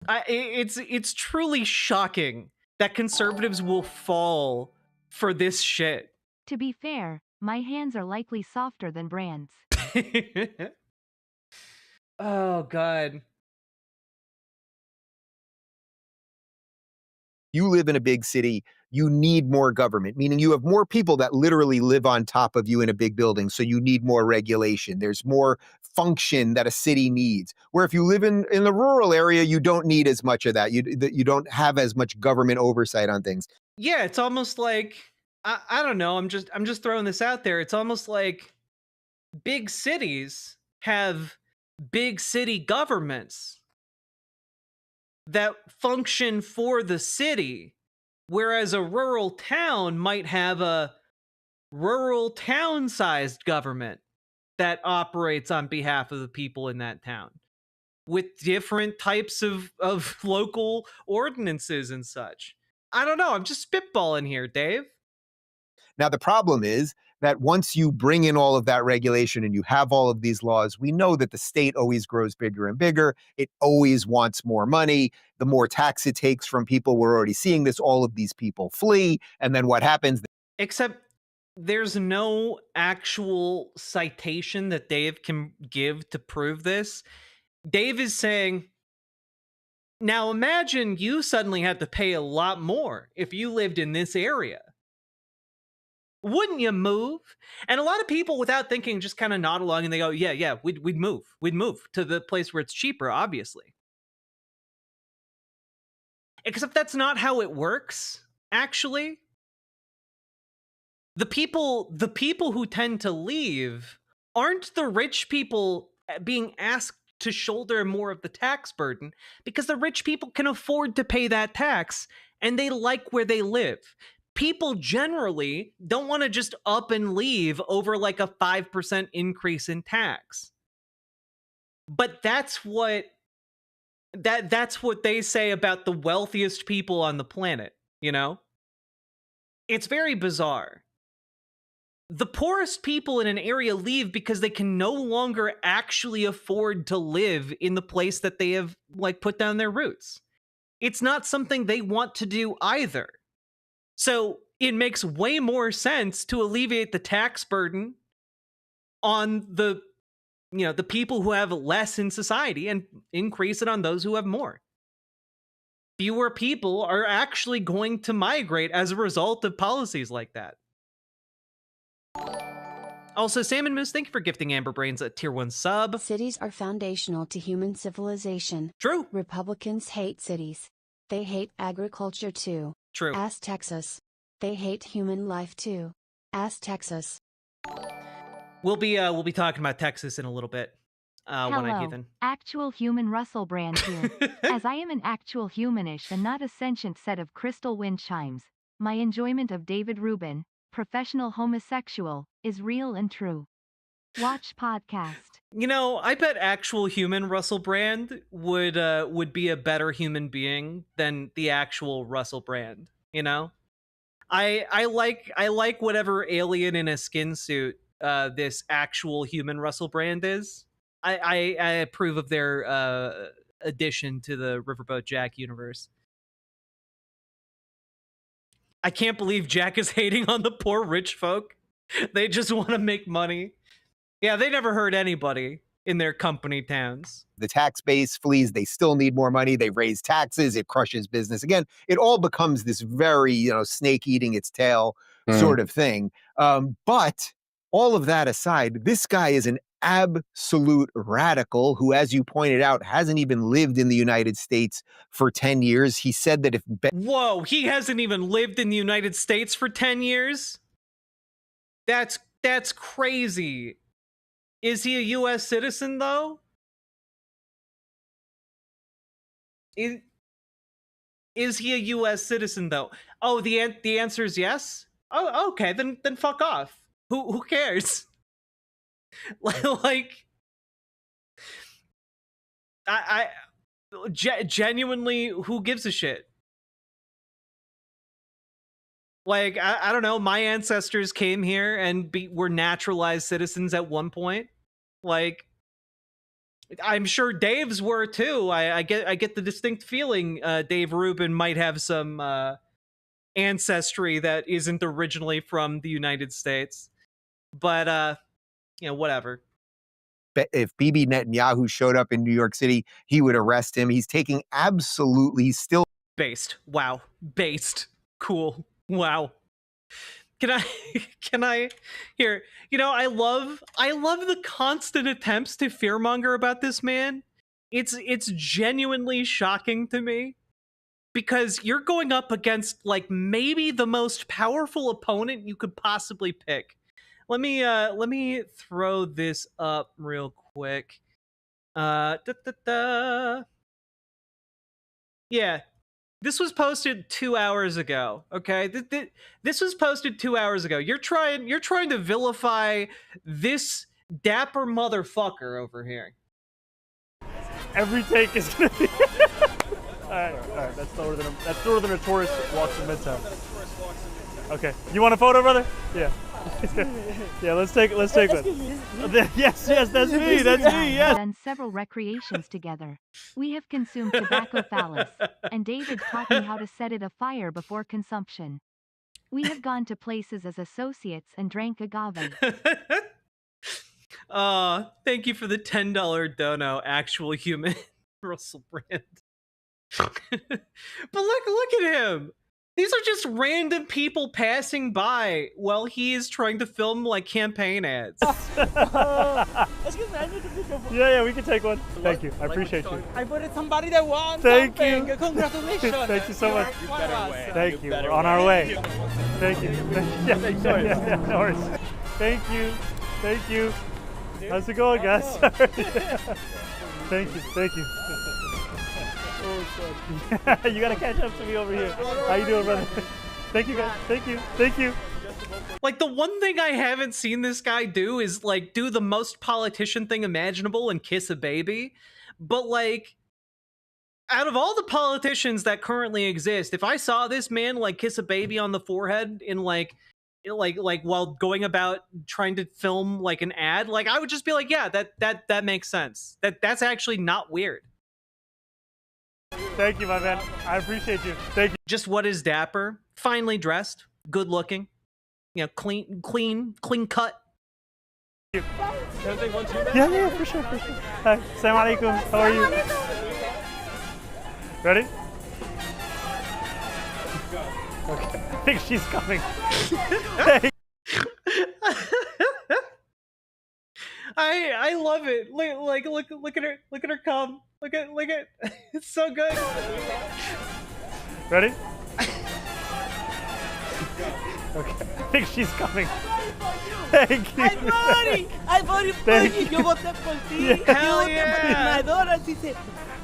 it's truly shocking that conservatives will fall for this shit. To be fair, my hands are likely softer than Brand's. Oh God. You live in a big city, you need more government, meaning you have more people that literally live on top of you in a big building, so you need more regulation. There's more function that a city needs. Where if you live in the rural area, you don't need as much of that. You don't have as much government oversight on things. Yeah, it's almost like, I don't know, I'm just throwing this out there. It's almost like big cities have big city governments that function for the city, whereas a rural town might have a rural town-sized government that operates on behalf of the people in that town with different types of local ordinances and such. I don't know. I'm just spitballing here, Dave. Now, the problem is that once you bring in all of that regulation and you have all of these laws, we know that the state always grows bigger and bigger. It always wants more money. The more tax it takes from people, we're already seeing this, all of these people flee. And then what happens? Except there's no actual citation that Dave can give to prove this. Dave is saying, now imagine you suddenly had to pay a lot more if you lived in this area. Wouldn't you move? And a lot of people, without thinking, just kind of nod along and they go, yeah, we'd move. We'd move to the place where it's cheaper, obviously. Except that's not how it works, actually. The people who tend to leave aren't the rich people being asked to shoulder more of the tax burden, because the rich people can afford to pay that tax and they like where they live. People generally don't want to just up and leave over like a 5% increase in tax. But that's what they say about the wealthiest people on the planet, you know? It's very bizarre. The poorest people in an area leave because they can no longer actually afford to live in the place that they have like put down their roots. It's not something they want to do either. So it makes way more sense to alleviate the tax burden on the people who have less in society and increase it on those who have more. Fewer people are actually going to migrate as a result of policies like that. Also, Salmon Moose, thank you for gifting Amber Brains a tier 1 sub. Cities are foundational to human civilization. True. Republicans hate cities. They hate agriculture too. True. Ask Texas. They hate human life too. Ask Texas. We'll be talking about Texas in a little bit. Hello, actual human Russell Brand here. As I am an actual humanish and not a sentient set of crystal wind chimes, my enjoyment of David Rubin, professional homosexual, is real and true. Watch podcast. You know, I bet actual human Russell Brand would be a better human being than the actual Russell Brand, you know? I like whatever alien in a skin suit this actual human Russell Brand is. I approve of their addition to the Riverboat Jack universe. I can't believe Jack is hating on the poor rich folk. They just want to make money. Yeah, they never hurt anybody in their company towns. The tax base flees. They still need more money. They raise taxes. It crushes business. Again, it all becomes this very, snake eating its tail sort of thing. But all of that aside, this guy is an absolute radical who, as you pointed out, hasn't even lived in the United States for 10 years. He said that if... Whoa, he hasn't even lived in the United States for 10 years? That's crazy. Is he a U.S. citizen, though? Is he a U.S. citizen, though? Oh, the answer is yes? Oh, okay, then fuck off. Who cares? Like, I genuinely, who gives a shit? Like, I don't know, my ancestors came here and were naturalized citizens at one point. Like, I'm sure Dave's were too. I get the distinct feeling Dave Rubin might have some ancestry that isn't originally from the United States. But, whatever. If Bibi Netanyahu showed up in New York City, he would arrest him. He's taking absolutely still... Based. Wow. Based. Cool. Wow. Can I here, I love the constant attempts to fearmonger about this man. It's genuinely shocking to me because you're going up against like maybe the most powerful opponent you could possibly pick. Let me throw this up real quick. Yeah. This was posted 2 hours ago. Okay, this was posted 2 hours ago. You're trying to vilify this dapper motherfucker over here. Every take is gonna be. all right. That's slower than a tourist walks in Midtown. Okay, you want a photo, brother? Yeah. Yeah, let's take one. Yes, that's me. That's me. Yes. Done several recreations together. We have consumed tobacco phallus, and David taught me how to set it afire before consumption. We have gone to places as associates and drank agave. Thank you for the $10 dono, actual human Russell Brand. But look at him. These are just random people passing by while he is trying to film like campaign ads. Yeah, we can take one. Thank you. I appreciate you. I voted somebody that won. Thank something. you. Congratulations. Thank you so much. Thank you. We're on our way. Thank you. Yeah, no worries. Thank you. How's it going, guys? Thank you. You gotta catch up to me over here. How you doing, brother? Thank you, guys. Thank you. Like, the one thing I haven't seen this guy do is like do the most politician thing imaginable and kiss a baby. But like, out of all the politicians that currently exist, if I saw this man like kiss a baby on the forehead in like while going about trying to film like an ad, like I would just be like, yeah, that makes sense. That's actually not weird. Thank you, my man. I appreciate you. Thank you. Just what is dapper, finely dressed, good looking, you know, clean cut. Yeah, for sure. Hi, Assalamu alaikum. How are you? Ready? Okay. I think she's coming. Hey. I love it. Look at her come. Look at it's so good. Ready? Okay. I think she's coming. Thank you. I voted for you. Yo voté por ti. Hell yeah. Madonna dice,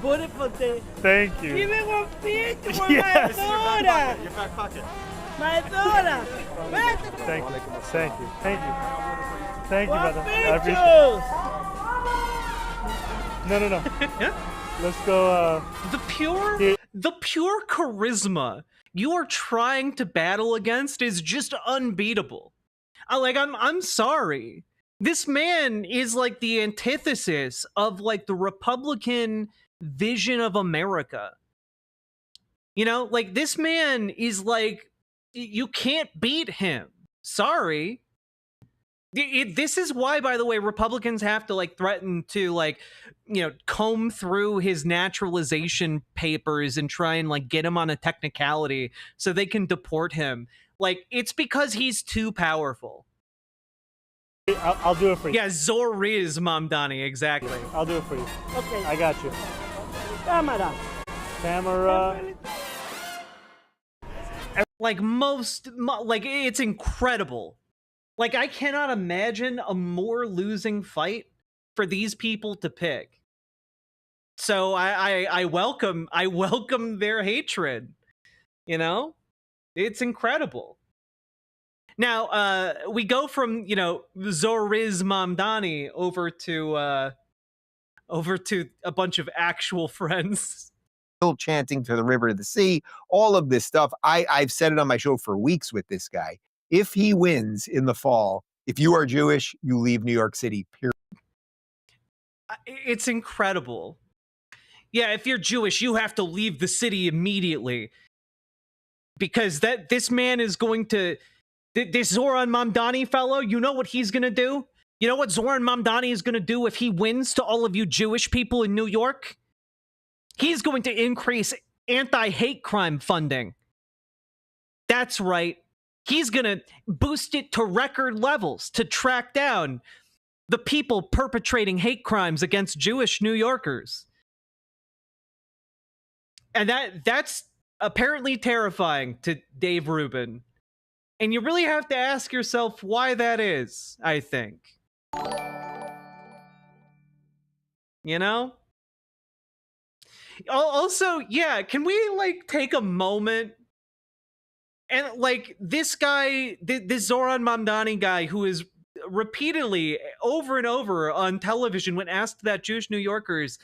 voted por ti. Thank you. Give me one picture for Madonna. Your back pocket. Madonna. Thank you. Thank you, brother. I appreciate it. No. Let's go. The pure charisma you are trying to battle against is just unbeatable. I'm sorry. This man is like the antithesis of like the Republican vision of America. You know, like this man is like, you can't beat him. Sorry. This is why, by the way, Republicans have to like threaten to like, you know, comb through his naturalization papers and try and like get him on a technicality so they can deport him. Like, it's because he's too powerful. I'll do it for you. Yeah, Zoriz Mamdani, exactly. I'll do it for you. Okay. I got you. Camera. Like it's incredible. Like, I cannot imagine a more losing fight for these people to pick. So I welcome their hatred. You know? It's incredible. Now, we go from, you know, Zoriz Mamdani over to a bunch of actual friends. Still chanting to the river to the sea, all of this stuff. I've said it on my show for weeks with this guy. If he wins in the fall, if you are Jewish, you leave New York City, period. It's incredible. Yeah, if you're Jewish, you have to leave the city immediately. Because this man is going to... This Zoran Mamdani fellow, you know what he's going to do? You know what Zoran Mamdani is going to do if he wins to all of you Jewish people in New York? He's going to increase anti-hate crime funding. That's right. He's going to boost it to record levels to track down the people perpetrating hate crimes against Jewish New Yorkers. And that's apparently terrifying to Dave Rubin. And you really have to ask yourself why that is, I think. You know? Also, yeah, can we, like, take a moment and, like, this guy, this Zoran Mamdani guy who is repeatedly, over and over on television when asked about Jewish New Yorkers,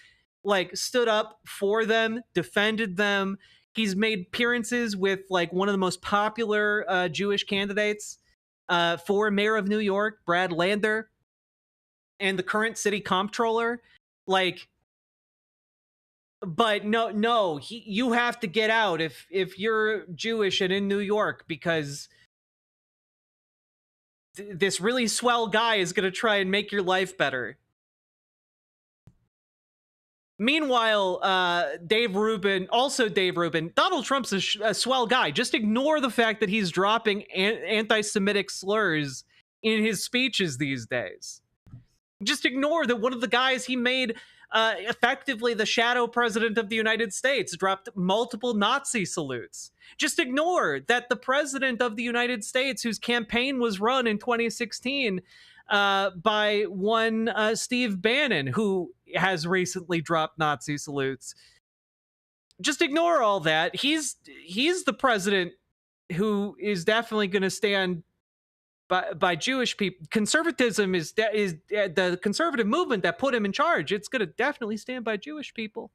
like, stood up for them, defended them. He's made appearances with, like, one of the most popular Jewish candidates. for mayor of New York, Brad Lander, and the current city comptroller. Like, but no, you have to get out if you're Jewish and in New York, because this really swell guy is going to try and make your life better. Meanwhile, Dave Rubin, Donald Trump's a swell guy. Just ignore the fact that he's dropping anti-Semitic slurs in his speeches these days. Just ignore that one of the guys he made effectively the shadow president of the United States dropped multiple Nazi salutes. Just ignore that the president of the United States, whose campaign was run in 2016 by one Steve Bannon, who has recently dropped Nazi salutes. Just ignore all that. He's the president who is definitely going to stand by Jewish people. Conservatism is the conservative movement that put him in charge. It's going to definitely stand by Jewish people.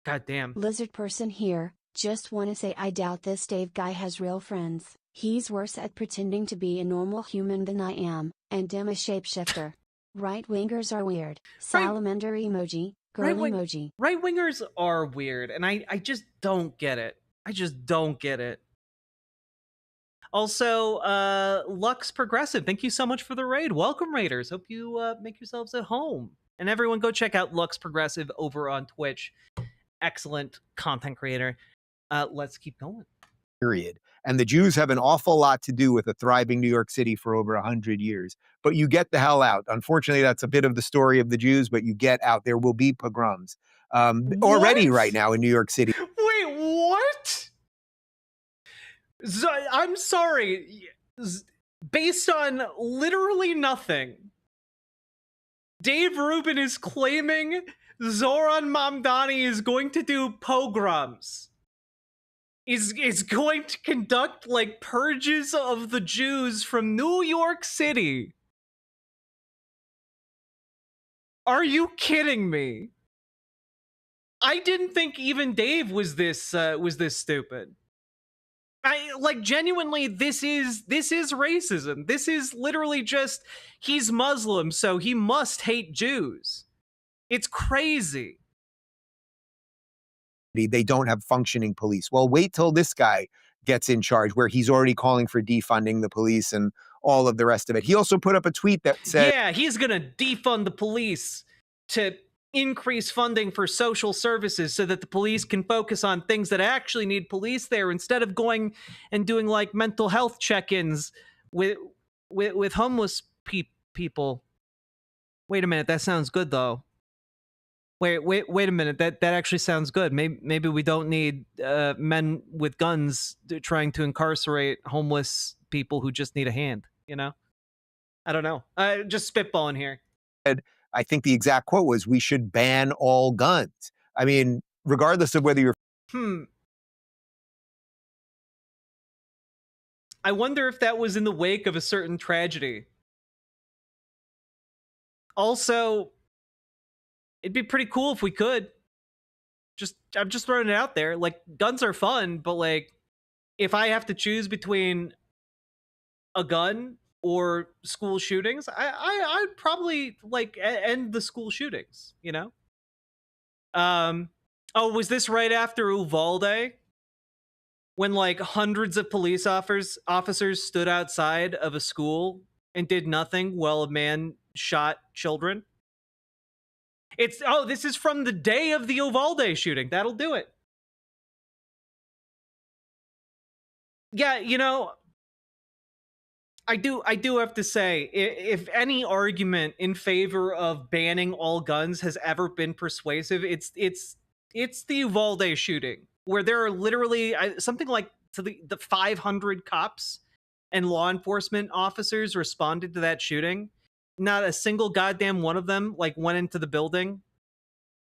God damn. Lizard person here. Just want to say I doubt this Dave guy has real friends. He's worse at pretending to be a normal human than I am, and am a shapeshifter. Right-wingers are weird. Salamander emoji, girl emoji. Right-wingers are weird, and I just don't get it. I just don't get it. Also, Lux Progressive, thank you so much for the raid. Welcome, Raiders. Hope you make yourselves at home. And everyone go check out Lux Progressive over on Twitch. Excellent content creator. Let's keep going. Period. And the Jews have an awful lot to do with a thriving New York City for over 100 years. But you get the hell out. Unfortunately, that's a bit of the story of the Jews, but you get out. There will be pogroms already right now in New York City. Wait, what? I'm sorry. Based on literally nothing, Dave Rubin is claiming Zoran Mamdani is going to do pogroms. Is going to conduct like purges of the Jews from New York City. Are you kidding me? I didn't think even Dave was this stupid. I like genuinely this is racism. This is literally just he's Muslim, so he must hate Jews. It's crazy. They don't have functioning police. Well, wait till this guy gets in charge, where he's already calling for defunding the police and all of the rest of it. He also put up a tweet that said, yeah, he's gonna defund the police to increase funding for social services so that the police can focus on things that actually need police there, instead of going and doing like mental health check-ins with homeless people. Wait a minute, that sounds good though. Wait a minute. That actually sounds good. Maybe we don't need men with guns trying to incarcerate homeless people who just need a hand, you know? I don't know. Just spitballing here. I think the exact quote was, "We should ban all guns." I mean, regardless of whether you're... I wonder if that was in the wake of a certain tragedy. Also, it'd be pretty cool if we could. I'm just throwing it out there. Like, guns are fun, but like, if I have to choose between a gun or school shootings, I'd probably like end the school shootings, you know? Oh, was this right after Uvalde? When like hundreds of police officers stood outside of a school and did nothing while a man shot children? This is from the day of the Uvalde shooting. That'll do it. Yeah, you know, I do have to say, if any argument in favor of banning all guns has ever been persuasive, it's the Uvalde shooting, where there are literally something like the 500 cops and law enforcement officers responded to that shooting. Not a single goddamn one of them like went into the building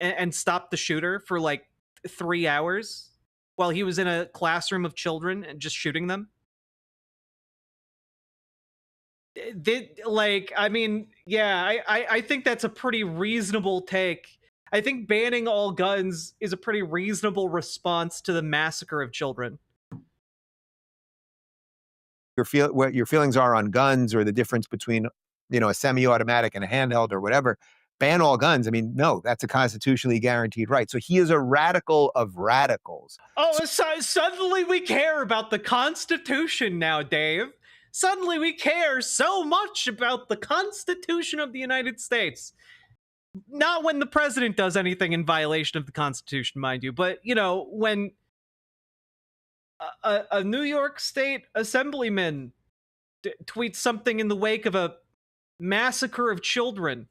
and stopped the shooter for like 3 hours while he was in a classroom of children and just shooting them. I think that's a pretty reasonable take. I think banning all guns is a pretty reasonable response to the massacre of children. what your feelings are on guns or the difference between, a semi-automatic and a handheld or whatever. Ban all guns. I mean, no, that's a constitutionally guaranteed right. So he is a radical of radicals. Oh, so suddenly we care about the Constitution now, Dave. Suddenly we care so much about the Constitution of the United States. Not when the president does anything in violation of the Constitution, mind you, but, when a New York State assemblyman tweets something in the wake of a massacre of children,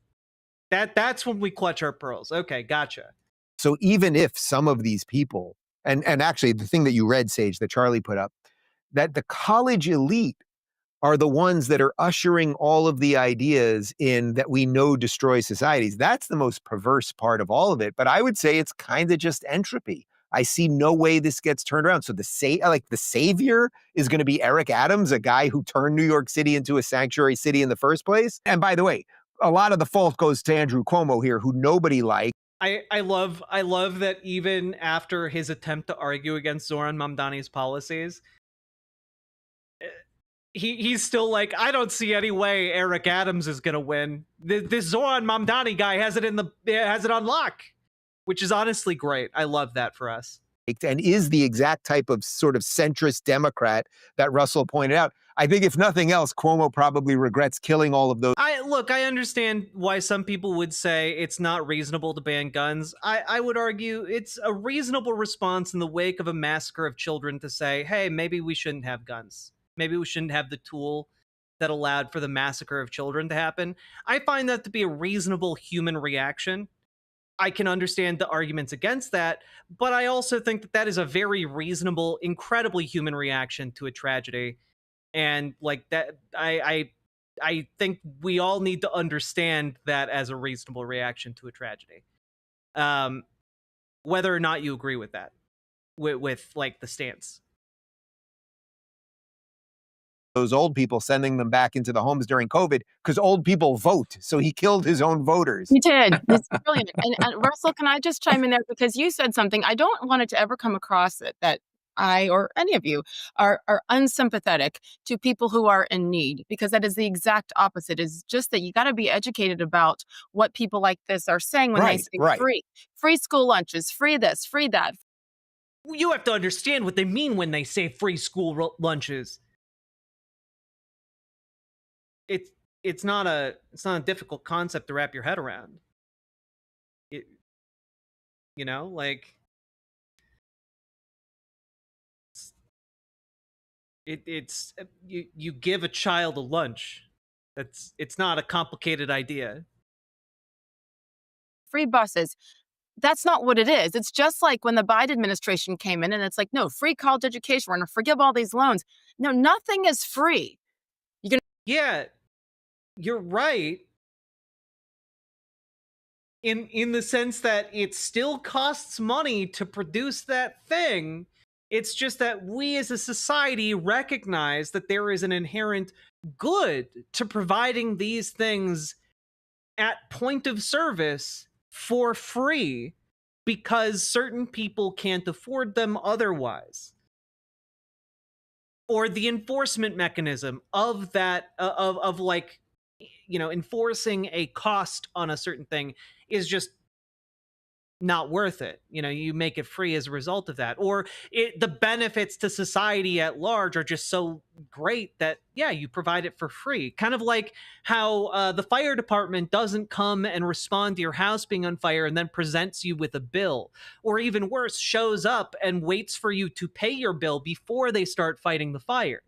that's when we clutch our pearls. Okay, gotcha. So even if some of these people, and actually the thing that you read, Sage, that Charlie put up, that the college elite are the ones that are ushering all of the ideas in that we know destroy societies. That's the most perverse part of all of it. But I would say it's kind of just entropy. I see no way this gets turned around. So the savior is going to be Eric Adams, a guy who turned New York City into a sanctuary city in the first place. And by the way, a lot of the fault goes to Andrew Cuomo here, who nobody likes. I love that even after his attempt to argue against Zoran Mamdani's policies, he's still like, I don't see any way Eric Adams is gonna win. This Zoran Mamdani guy has it on lock, which is honestly great. I love that for us. And is the exact type of sort of centrist Democrat that Russell pointed out. I think if nothing else, Cuomo probably regrets killing all of those. I understand why some people would say it's not reasonable to ban guns. I would argue it's a reasonable response in the wake of a massacre of children to say, hey, maybe we shouldn't have guns. Maybe we shouldn't have the tool that allowed for the massacre of children to happen. I find that to be a reasonable human reaction. I can understand the arguments against that, but I also think that that is a very reasonable, incredibly human reaction to a tragedy. And like that, I think we all need to understand that as a reasonable reaction to a tragedy. Whether or not you agree with that, with like the stance. Those old people, sending them back into the homes during COVID because old people vote. So he killed his own voters. He did. It's brilliant. And Russell, can I just chime in there? Because you said something. I don't want it to ever come across that I or any of you are unsympathetic to people who are in need, because that is the exact opposite. Is just that you got to be educated about what people like this are saying when they say free school lunches, free this, free that. You have to understand what they mean when they say free school lunches. It's not a difficult concept to wrap your head around. It's you give a child a lunch. It's not a complicated idea. Free buses. That's not what it is. It's just like when the Biden administration came in and it's like, no, free college education. We're going to forgive all these loans. No, nothing is free. Yeah, you're right. In the sense that it still costs money to produce that thing. It's just that we as a society recognize that there is an inherent good to providing these things at point of service for free because certain people can't afford them otherwise. Or the enforcement mechanism of that, of like, enforcing a cost on a certain thing is just not worth it. You make it free as a result of that. Or the benefits to society at large are just so great that, yeah, you provide it for free. Kind of like how the fire department doesn't come and respond to your house being on fire and then presents you with a bill. Or even worse, shows up and waits for you to pay your bill before they start fighting the fire.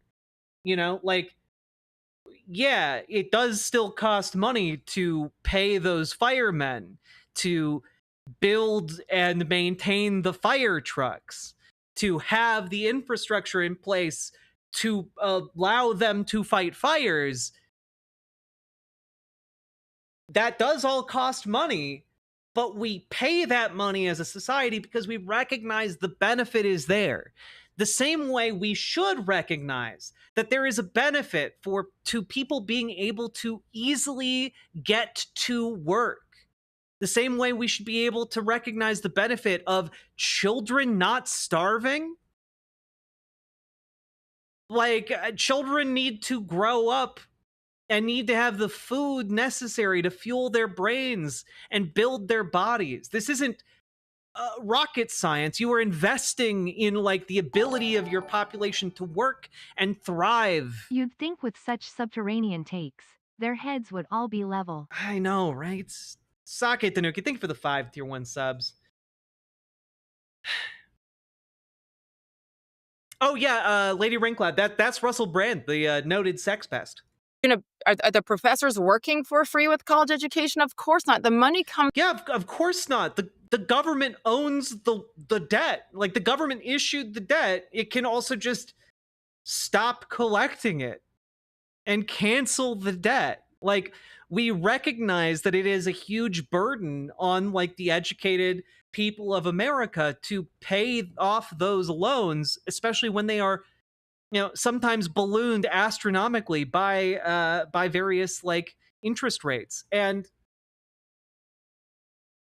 Yeah, it does still cost money to pay those firemen, to build and maintain the fire trucks, to have the infrastructure in place to allow them to fight fires. That does all cost money, but we pay that money as a society because we recognize the benefit is there. The same way we should recognize that there is a benefit to people being able to easily get to work. The same way we should be able to recognize the benefit of children not starving. Like, children need to grow up and need to have the food necessary to fuel their brains and build their bodies. This isn't rocket science. You are investing in like the ability of your population to work and thrive. You'd think with such subterranean takes, their heads would all be level. I know, right? Sake Tanuki, thank you for the 5 tier 1 subs. Oh yeah, Lady Raincloud, that's Russell Brand, the noted sex pest. Are the professors working for free with college education? Of course not. The money comes. Yeah, of course not. The government owns the debt. Like, the government issued the debt. It can also just stop collecting it and cancel the debt. Like, we recognize that it is a huge burden on like the educated people of America to pay off those loans, especially when they are, you know, sometimes ballooned astronomically by various like interest rates. And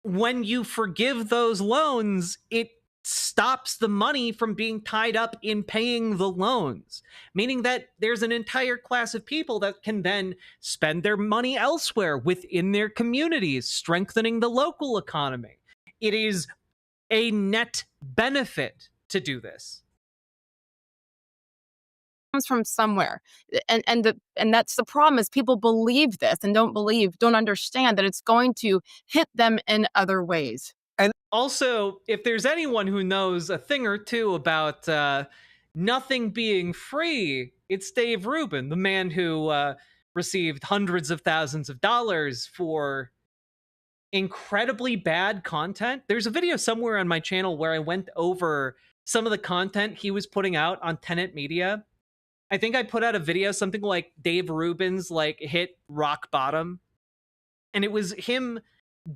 when you forgive those loans, it stops the money from being tied up in paying the loans, meaning that there's an entire class of people that can then spend their money elsewhere within their communities, strengthening the local economy. It is a net benefit to do this. Comes from somewhere, and that's the problem, is people believe this and don't understand that it's going to hit them in other ways. And also, if there's anyone who knows a thing or two about nothing being free, it's Dave Rubin, the man who received hundreds of thousands of dollars for incredibly bad content. There's a video somewhere on my channel where I went over some of the content he was putting out on Tenet Media. I think I put out a video, something like Dave Rubin's like hit rock bottom. And it was him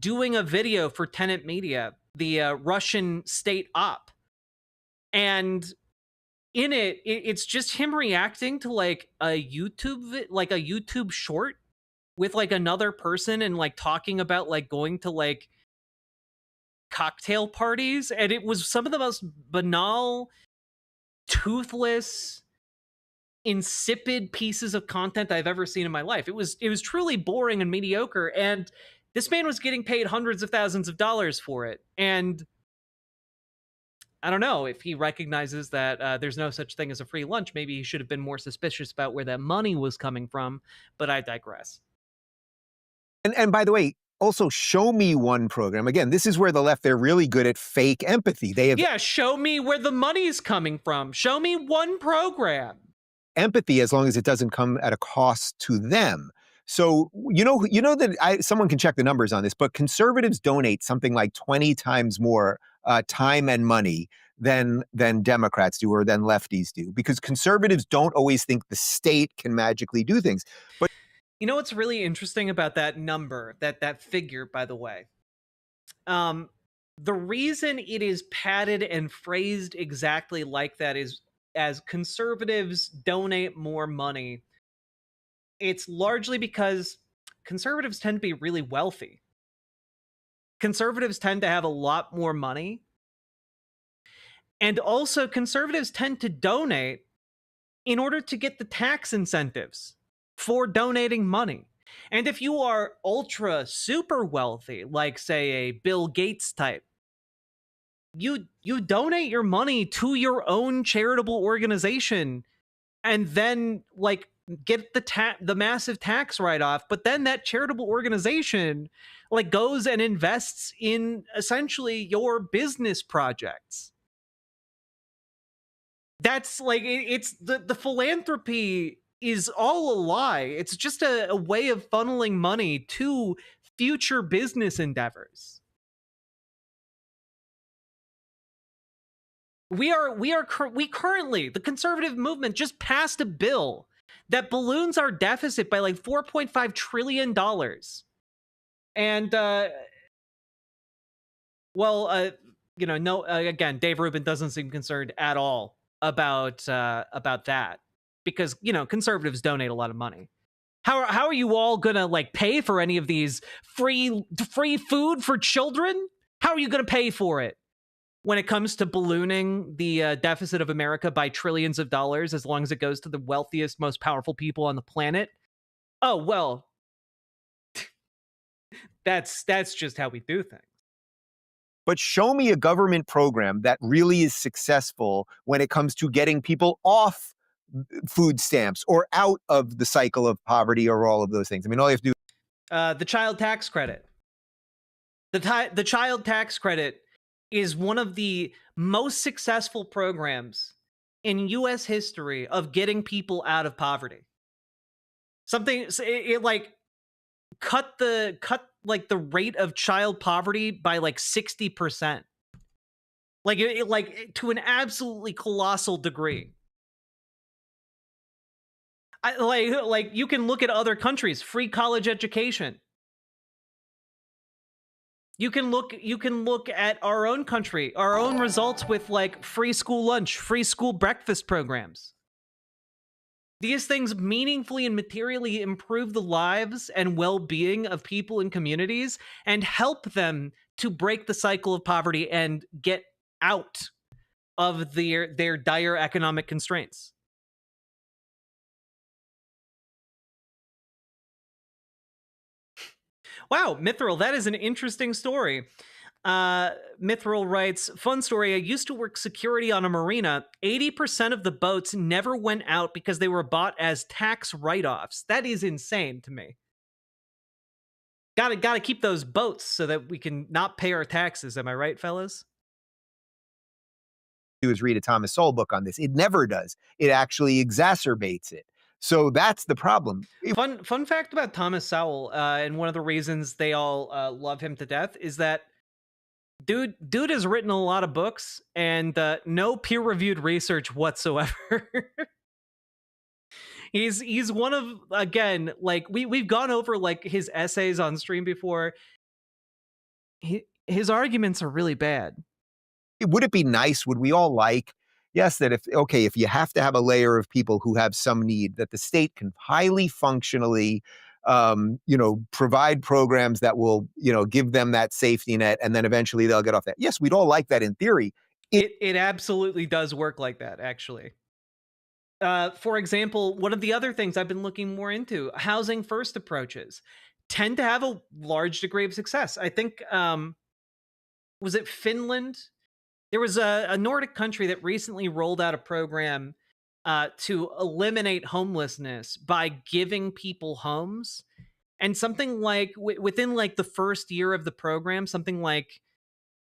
doing a video for Tenet Media, the Russian state op. And in it's just him reacting to like a YouTube short with like another person and like talking about like going to like cocktail parties. And it was some of the most banal, toothless, insipid pieces of content I've ever seen in my life. It was truly boring and mediocre, and this man was getting paid hundreds of thousands of dollars for it. And I don't know if he recognizes that there's no such thing as a free lunch. Maybe he should have been more suspicious about where that money was coming from, but I digress. And by the way, also show me one program. Again, this is where the left, they're really good at fake empathy. They have show me where the money's coming from. Show me one program. Empathy, as long as it doesn't come at a cost to them. So you know that someone can check the numbers on this, but conservatives donate something like 20 times more time and money than Democrats do or than lefties do, because conservatives don't always think the state can magically do things. But you know what's really interesting about that number, that figure, by the way? The reason it is padded and phrased exactly like that is, as conservatives donate more money, it's largely because conservatives tend to be really wealthy. Conservatives tend to have a lot more money. And also, conservatives tend to donate in order to get the tax incentives for donating money. And if you are ultra super wealthy, like say a Bill Gates type, you donate your money to your own charitable organization and then like get the massive tax write-off, but then that charitable organization like goes and invests in essentially your business projects. That's like, it's the philanthropy is all a lie. It's just a way of funneling money to future business endeavors. We currently, the conservative movement just passed a bill that balloons our deficit by like $4.5 trillion. And, again, Dave Rubin doesn't seem concerned at all about that, because, conservatives donate a lot of money. How are you all gonna like pay for any of these free food for children? How are you gonna pay for it? when it comes to ballooning the deficit of America by trillions of dollars, as long as it goes to the wealthiest, most powerful people on the planet. Oh, well, that's just how we do things. But show me a government program that really is successful when it comes to getting people off food stamps or out of the cycle of poverty or all of those things. I mean, all you have to do. The child tax credit. The child tax credit is one of the most successful programs in U.S. history of getting people out of poverty. Something it like cut like the rate of child poverty by like 60%. Like like to an absolutely colossal degree. Like you can look at other countries, free college education. You can look at our own country, our own results with like free school lunch, free school breakfast programs. These things meaningfully and materially improve the lives and well-being of people in communities and help them to break the cycle of poverty and get out of their dire economic constraints. Wow, Mithril, that is an interesting story. Mithril writes, fun story, I used to work security on a marina. 80% of the boats never went out because they were bought as tax write-offs. That is insane to me. Gotta keep those boats so that we can not pay our taxes. Am I right, fellas? Do is read a Thomas Sowell book on this. It never does. It actually exacerbates it. So that's the problem. Fun fact about Thomas Sowell, and one of the reasons they all love him to death is that dude has written a lot of books and no peer-reviewed research whatsoever. He's one of, again, like we've gone over like his essays on stream before. His arguments are really bad. Would it be nice? Would we all like, yes, that if you have to have a layer of people who have some need, that the state can highly functionally, provide programs that will, give them that safety net, and then eventually they'll get off that. Yes, we'd all like that in theory. It absolutely does work like that, actually. For example, one of the other things I've been looking more into, housing first approaches, tend to have a large degree of success. I think, was it Finland? There was a Nordic country that recently rolled out a program to eliminate homelessness by giving people homes. And something like within like the first year of the program, something like,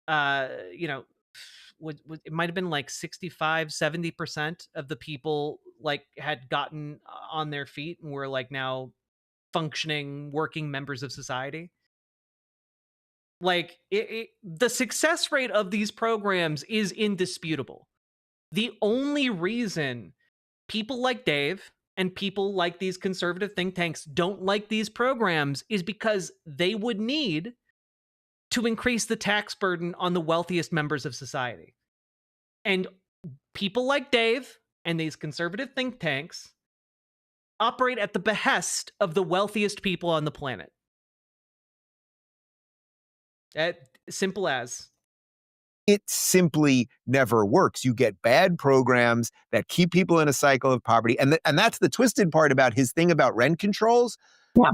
it might have been like 65-70% of the people like had gotten on their feet and were like now functioning, working members of society. Like the success rate of these programs is indisputable. The only reason people like Dave and people like these conservative think tanks don't like these programs is because they would need to increase the tax burden on the wealthiest members of society. And people like Dave and these conservative think tanks operate at the behest of the wealthiest people on the planet. Simple as. It simply never works. You get bad programs that keep people in a cycle of poverty. And that's the twisted part about his thing about rent controls. Yeah.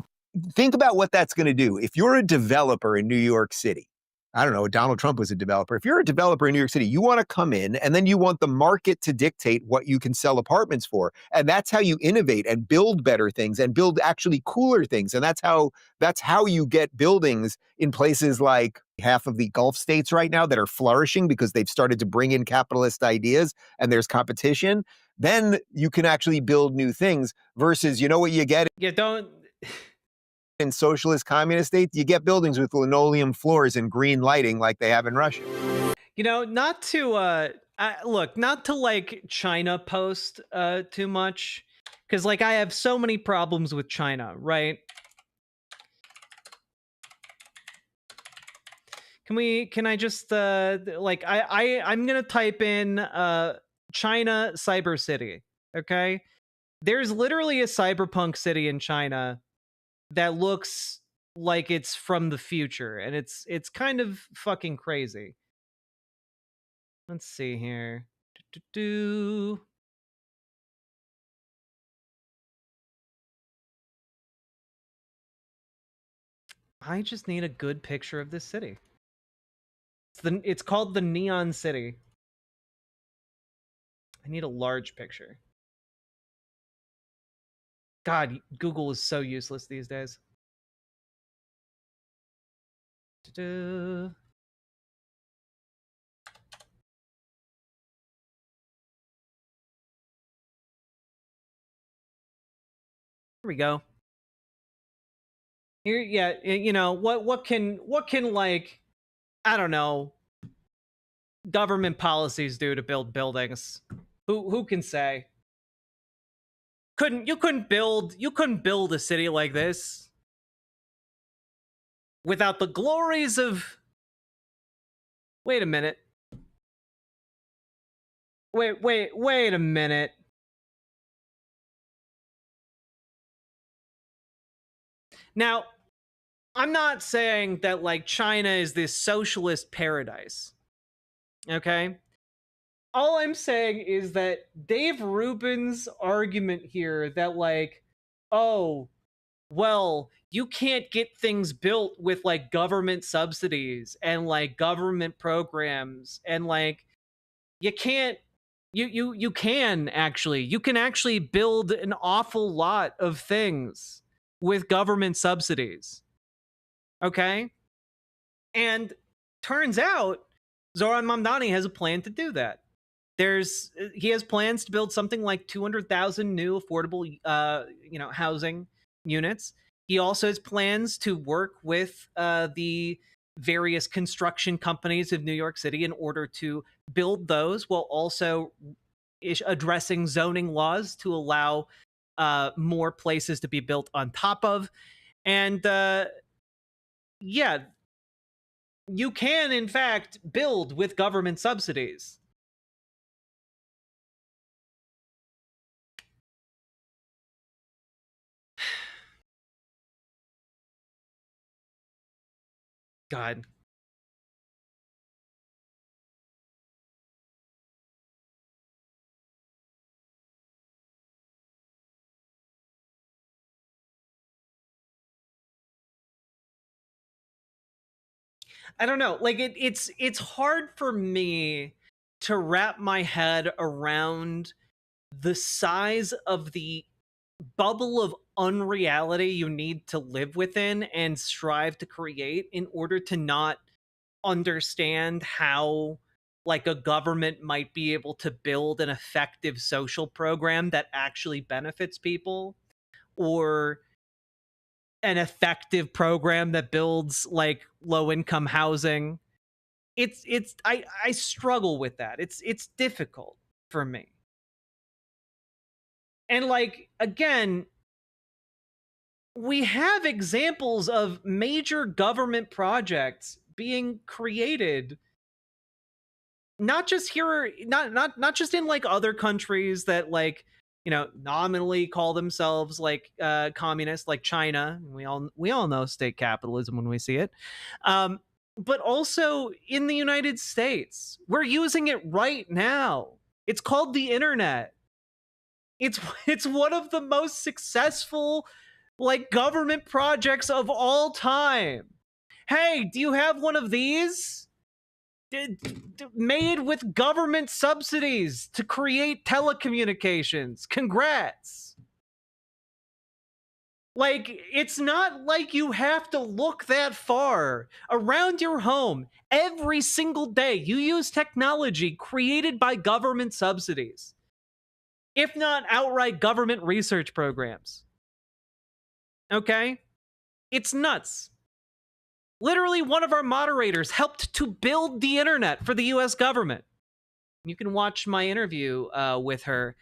Think about what that's going to do. If you're a developer in New York City, I don't know, Donald Trump was a developer. If you're a developer in New York City, you want to come in and then you want the market to dictate what you can sell apartments for. And that's how you innovate and build better things and build actually cooler things. And that's how you get buildings in places like half of the Gulf states right now that are flourishing because they've started to bring in capitalist ideas and there's competition. Then you can actually build new things versus, you know what you get? Yeah, don't... In socialist communist states, you get buildings with linoleum floors and green lighting like they have in Russia. Not to not to like China post too much, because like I have so many problems with China, right? Can I just I'm gonna type in China Cyber City, okay? There's literally a cyberpunk city in China that looks like it's from the future, and it's kind of fucking crazy. Let's see here. Do. I just need a good picture of this city. It's called the Neon City. I need a large picture. God, Google is so useless these days. Here we go. Here, yeah, you know, what can like, I don't know, government policies do to build buildings? Who can say? You couldn't build a city like this without the glories of. Wait a minute. Wait a minute. Now, I'm not saying that like China is this socialist paradise. Okay? All I'm saying is that Dave Rubin's argument here that like, oh, well, you can't get things built with like government subsidies and like government programs and like you can't you can actually build an awful lot of things with government subsidies. Okay? And turns out Zoran Mamdani has a plan to do that. He has plans to build something like 200,000 new affordable housing units. He also has plans to work with the various construction companies of New York City in order to build those, while also addressing zoning laws to allow more places to be built on top of. And yeah, you can in fact build with government subsidies. God. I don't know. Like it's hard for me to wrap my head around the size of the bubble of unreality you need to live within and strive to create in order to not understand how like a government might be able to build an effective social program that actually benefits people, or an effective program that builds like low income housing. I struggle with that. It's difficult for me. And like again, we have examples of major government projects being created not just here, not just in like other countries that like, you know, nominally call themselves like communist, like China. We all know state capitalism when we see it. But also in the United States. We're using it right now. It's called the internet. It's one of the most successful like government projects of all time. Hey, do you have one of these? Made with government subsidies to create telecommunications. Congrats. Like, it's not like you have to look that far. Around your home, every single day, you use technology created by government subsidies, if not outright government research programs. Okay? It's nuts. Literally, one of our moderators helped to build the internet for the US government. You can watch my interview with her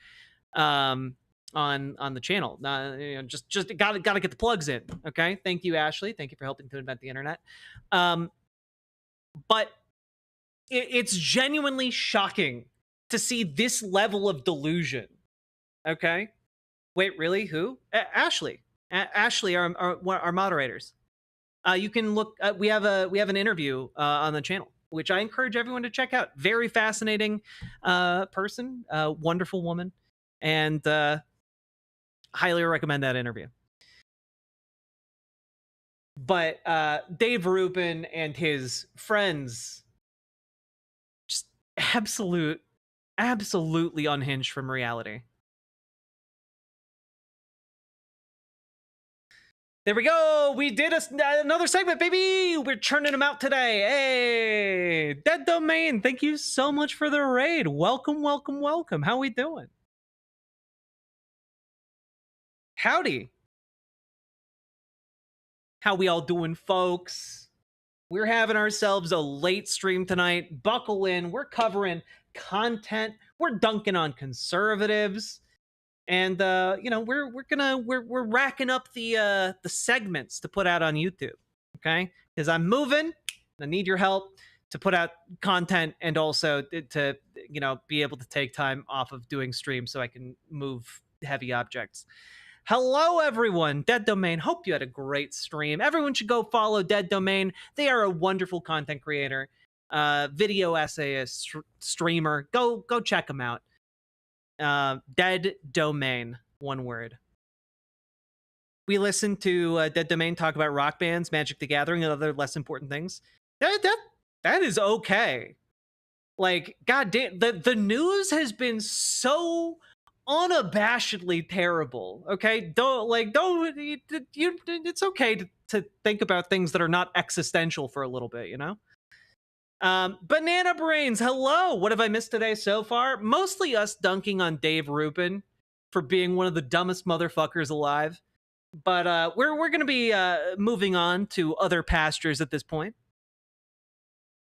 on the channel. You know, just gotta get the plugs in. Okay, thank you, Ashley. Thank you for helping to invent the internet. But it's genuinely shocking to see this level of delusion. Okay, wait, really? Who? Ashley. Ashley, our moderators. You can look. We have an interview on the channel which I encourage everyone to check out. Very fascinating person, wonderful woman, and highly recommend that interview. But Dave Rubin and his friends, just absolutely unhinged from reality. There we go. We did another segment, baby. We're churning them out today. Hey, Dead Domain, thank you so much for the raid. Welcome, welcome, welcome. How we doing? Howdy. How we all doing, folks? We're having ourselves a late stream tonight. Buckle in. We're covering content. We're dunking on conservatives. And we're racking up the segments to put out on YouTube, okay? Because I'm moving, I need your help to put out content and also to be able to take time off of doing streams so I can move heavy objects. Hello, everyone. Dead Domain. Hope you had a great stream. Everyone should go follow Dead Domain. They are a wonderful content creator, video essayist, streamer. Go check them out. Dead Domain, one word. We listened to Dead Domain talk about rock bands, Magic the Gathering, and other less important things. That is okay. Like, goddamn, the news has been so unabashedly terrible. Okay, it's okay to think about things that are not existential for a little bit, you know. Banana Brains, hello. What have I missed today so far? Mostly us dunking on Dave Rubin for being one of the dumbest motherfuckers alive. But we're gonna be moving on to other pastures at this point.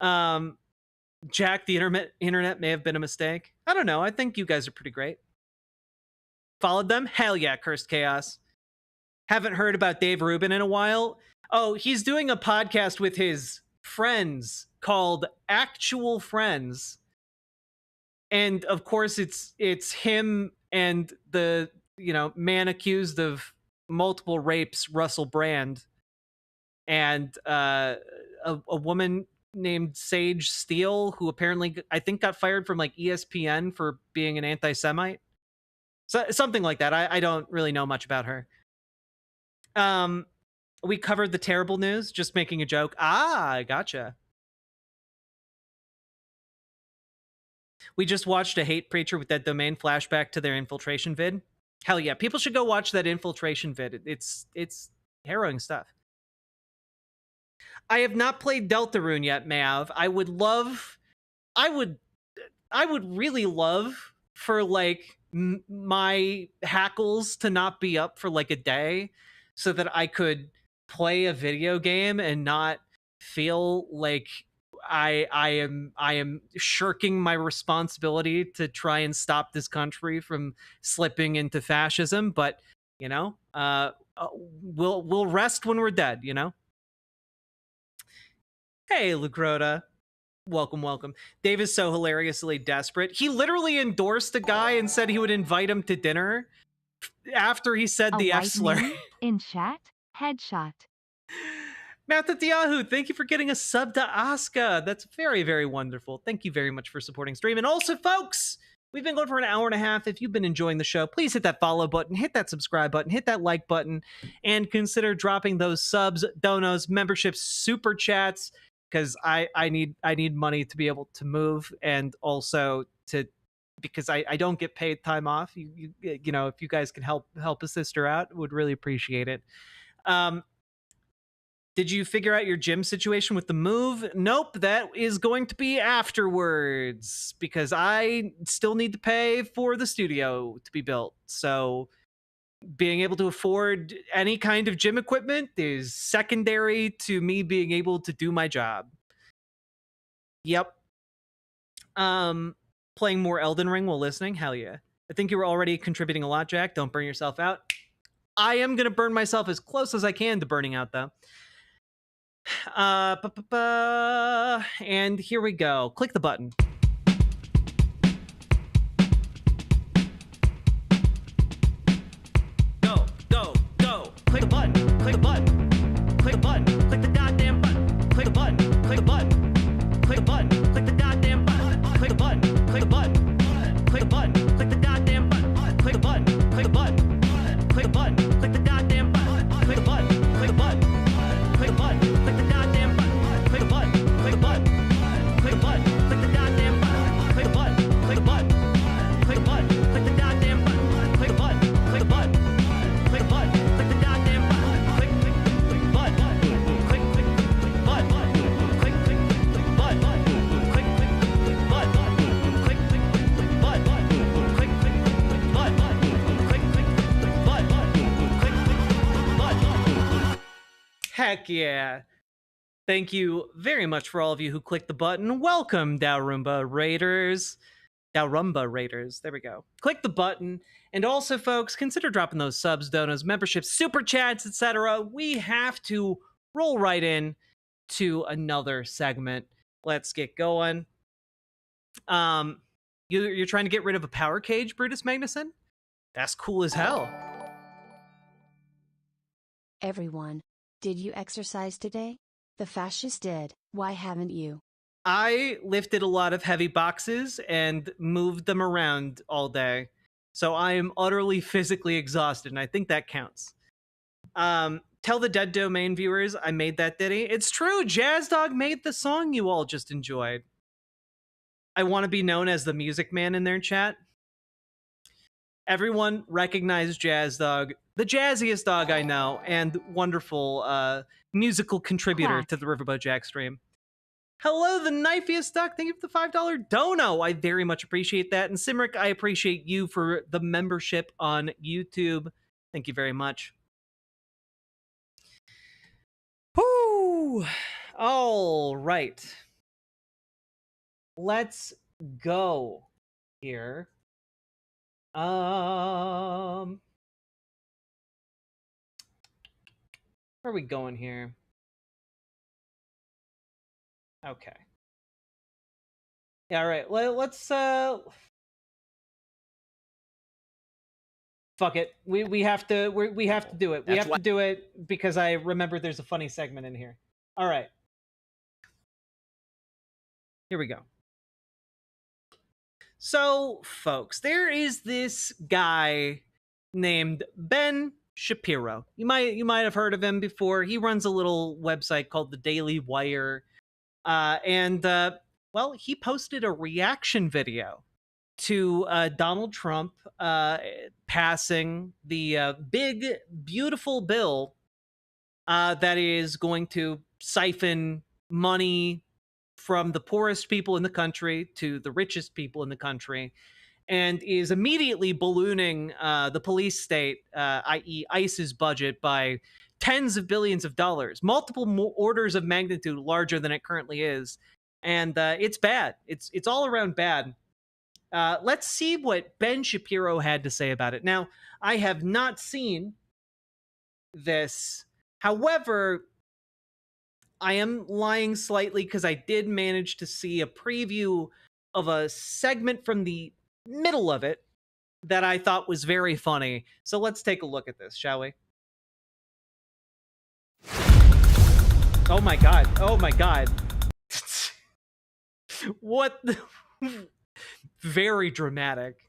Jack, the internet may have been a mistake. I don't know. I think you guys are pretty great. Followed them? Hell yeah, Cursed Chaos. Haven't heard about Dave Rubin in a while. Oh, he's doing a podcast with his friends called Actual Friends. And of course it's him and the man accused of multiple rapes, Russell Brand, and a woman named Sage Steele, who apparently I think got fired from like ESPN for being an anti-Semite. So something like that. I don't really know much about her. We covered the terrible news, just making a joke. Ah, gotcha. We just watched a hate preacher with Dead Domain flashback to their infiltration vid. Hell yeah, people should go watch that infiltration vid. It's harrowing stuff. I have not played Deltarune yet, Mav. I would really love for like my hackles to not be up for like a day so that I could play a video game and not feel like I am shirking my responsibility to try and stop this country from slipping into fascism. But we'll rest when we're dead. Hey, Lucrota. Welcome. Dave is so hilariously desperate. He literally endorsed a guy and said he would invite him to dinner after he said the F slur. In chat, headshot. Matatiahu, thank you for getting a sub to Asuka. That's very, very wonderful. Thank you very much for supporting stream. And also, folks, we've been going for an hour and a half. If you've been enjoying the show, please hit that follow button, hit that subscribe button, hit that like button, and consider dropping those subs, donos, memberships, super chats, because I need money to be able to move, and also because I don't get paid time off. If you guys can help a sister out, would really appreciate it. Did you figure out your gym situation with the move? Nope, that is going to be afterwards because I still need to pay for the studio to be built. So being able to afford any kind of gym equipment is secondary to me being able to do my job. Yep. Playing more Elden Ring while listening? Hell yeah. I think you were already contributing a lot, Jack. Don't burn yourself out. I am going to burn myself as close as I can to burning out, though. And here we go. Click the button. Go. Click the button. Click the button. Click the button. Click the goddamn button. Click the button. Click the button. Click the button. Heck yeah. Thank you very much for all of you who clicked the button. Welcome, Dowrumba Raiders. Dowrumba Raiders. There we go. Click the button. And also, folks, consider dropping those subs, donos, memberships, super chats, etc. We have to roll right in to another segment. Let's get going. You're trying to get rid of a power cage, Brutus Magnuson? That's cool as hell. Everyone, did you exercise today? The fascists did. Why haven't you? I lifted a lot of heavy boxes and moved them around all day. So I am utterly physically exhausted, and I think that counts. Tell the Dead Domain viewers I made that ditty. It's true, Jazz Dog made the song you all just enjoyed. I want to be known as the music man in their chat. Everyone recognize Jazz Dog, the jazziest dog I know, and wonderful musical contributor to the Riverboat Jack stream. Hello, the knifiest duck. Thank you for the $5 dono. I very much appreciate that. And Simric, I appreciate you for the membership on YouTube. Thank you very much. Whoo! All right. Let's go here. Where are we going here? Okay. Yeah, all right. Let's fuck it. We have to we have to do it. We have to do it because I remember there's a funny segment in here. All right. Here we go. So, folks, there is this guy named Ben Shapiro. You might have heard of him before. He runs a little website called the Daily Wire. Well, he posted a reaction video to Donald Trump passing the big, beautiful bill that is going to siphon money from the poorest people in the country to the richest people in the country, and is immediately ballooning the police state, i.e. ICE's budget, by tens of billions of dollars, multiple orders of magnitude larger than it currently is. And it's bad. It's all around bad. Let's see what Ben Shapiro had to say about it. Now, I have not seen this. However, I am lying slightly because I did manage to see a preview of a segment from the middle of it that I thought was very funny. So let's take a look at this, shall we? Oh my god. Oh my god. What the... Very dramatic.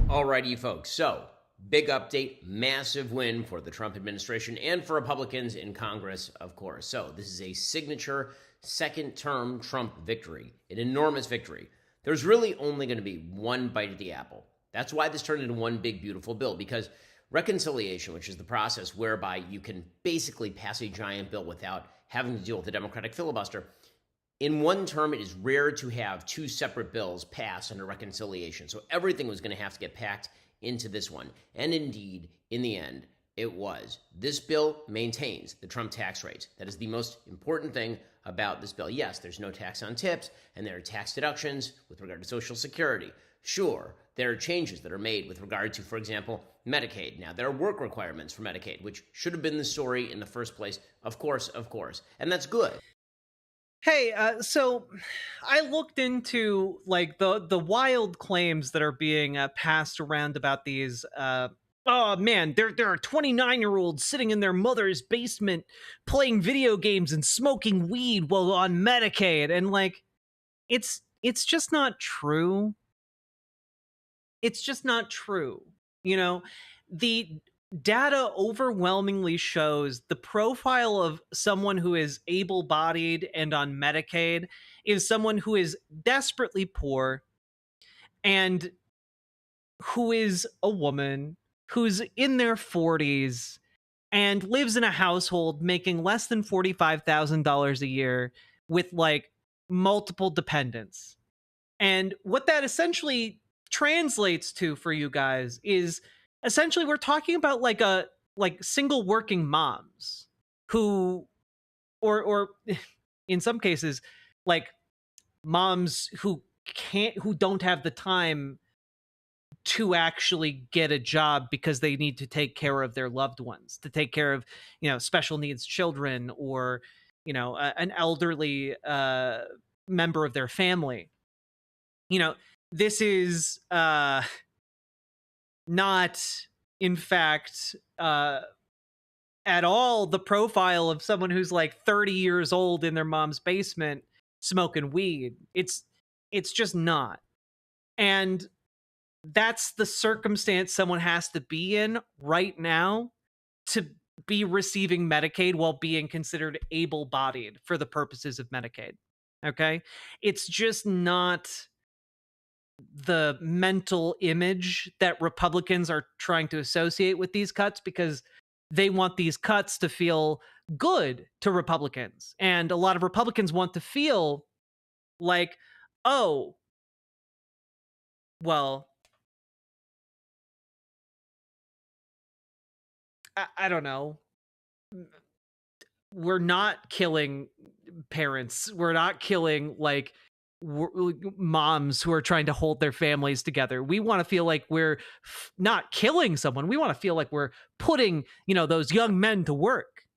Alrighty, folks. So, big update, massive win for the Trump administration and for Republicans in Congress, of course. So, this is a signature second-term Trump victory, an enormous victory. There's really only going to be one bite at the apple. That's why this turned into one big, beautiful bill, because reconciliation, which is the process whereby you can basically pass a giant bill without having to deal with the Democratic filibuster, in one term, it is rare to have two separate bills pass under reconciliation. So everything was going to have to get packed into this one. And indeed, in the end, it was. This bill maintains the Trump tax rates. That is the most important thing about this bill. Yes, there's no tax on tips, and there are tax deductions with regard to Social Security. Sure, there are changes that are made with regard to, for example, Medicaid. Now, there are work requirements for Medicaid, which should have been the story in the first place. Of course. And that's good. Hey, so I looked into like the wild claims that are being passed around about these. Oh man, there are 29-year-olds sitting in their mother's basement playing video games and smoking weed while on Medicaid, and like, it's just not true. It's just not true. You know, the data overwhelmingly shows the profile of someone who is able-bodied and on Medicaid is someone who is desperately poor and who is a woman who's in their 40s and lives in a household making less than $45,000 a year with like multiple dependents. And what that essentially translates to for you guys is essentially we're talking about like single working moms who or in some cases, like moms who don't have the time to actually get a job because they need to take care of their loved ones, to take care of, special needs children, or, an elderly member of their family. This is not, in fact, at all the profile of someone who's like 30 years old in their mom's basement smoking weed. It's just not. And that's the circumstance someone has to be in right now to be receiving Medicaid while being considered able-bodied for the purposes of Medicaid. Okay? It's just not the mental image that Republicans are trying to associate with these cuts, because they want these cuts to feel good to Republicans. And a lot of Republicans want to feel like, oh, well, I don't know. We're not killing parents. We're not killing moms who are trying to hold their families together. We want to feel like we're not killing someone. We want to feel like we're putting, those young men to work.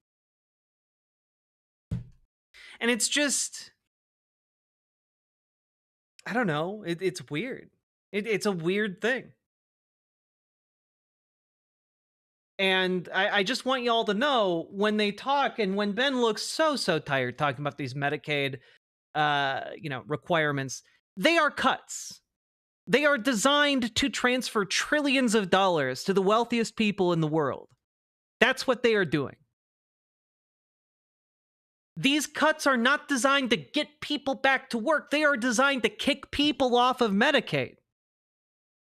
And it's just, I don't know. It's weird. It's a weird thing. And I just want y'all to know, when they talk, and when Ben looks so tired talking about these Medicaid, requirements, they are cuts. They are designed to transfer trillions of dollars to the wealthiest people in the world. That's what they are doing. These cuts are not designed to get people back to work. They are designed to kick people off of Medicaid.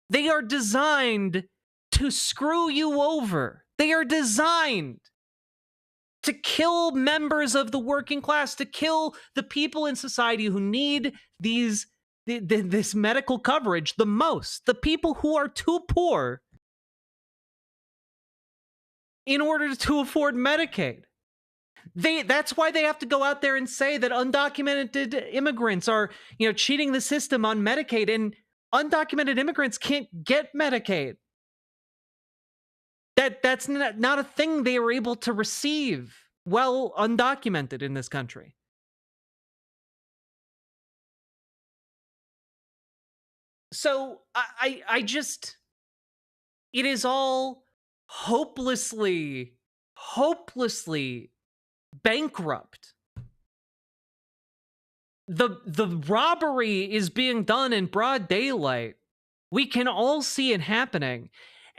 They are designed to screw you over. They are designed to kill members of the working class, to kill the people in society who need this medical coverage the most, the people who are too poor in order to afford Medicaid. That's why they have to go out there and say that undocumented immigrants are, cheating the system on Medicaid, and undocumented immigrants can't get Medicaid. That's not a thing they were able to receive well undocumented in this country. So I just, it is all hopelessly bankrupt. The robbery is being done in broad daylight. We can all see it happening.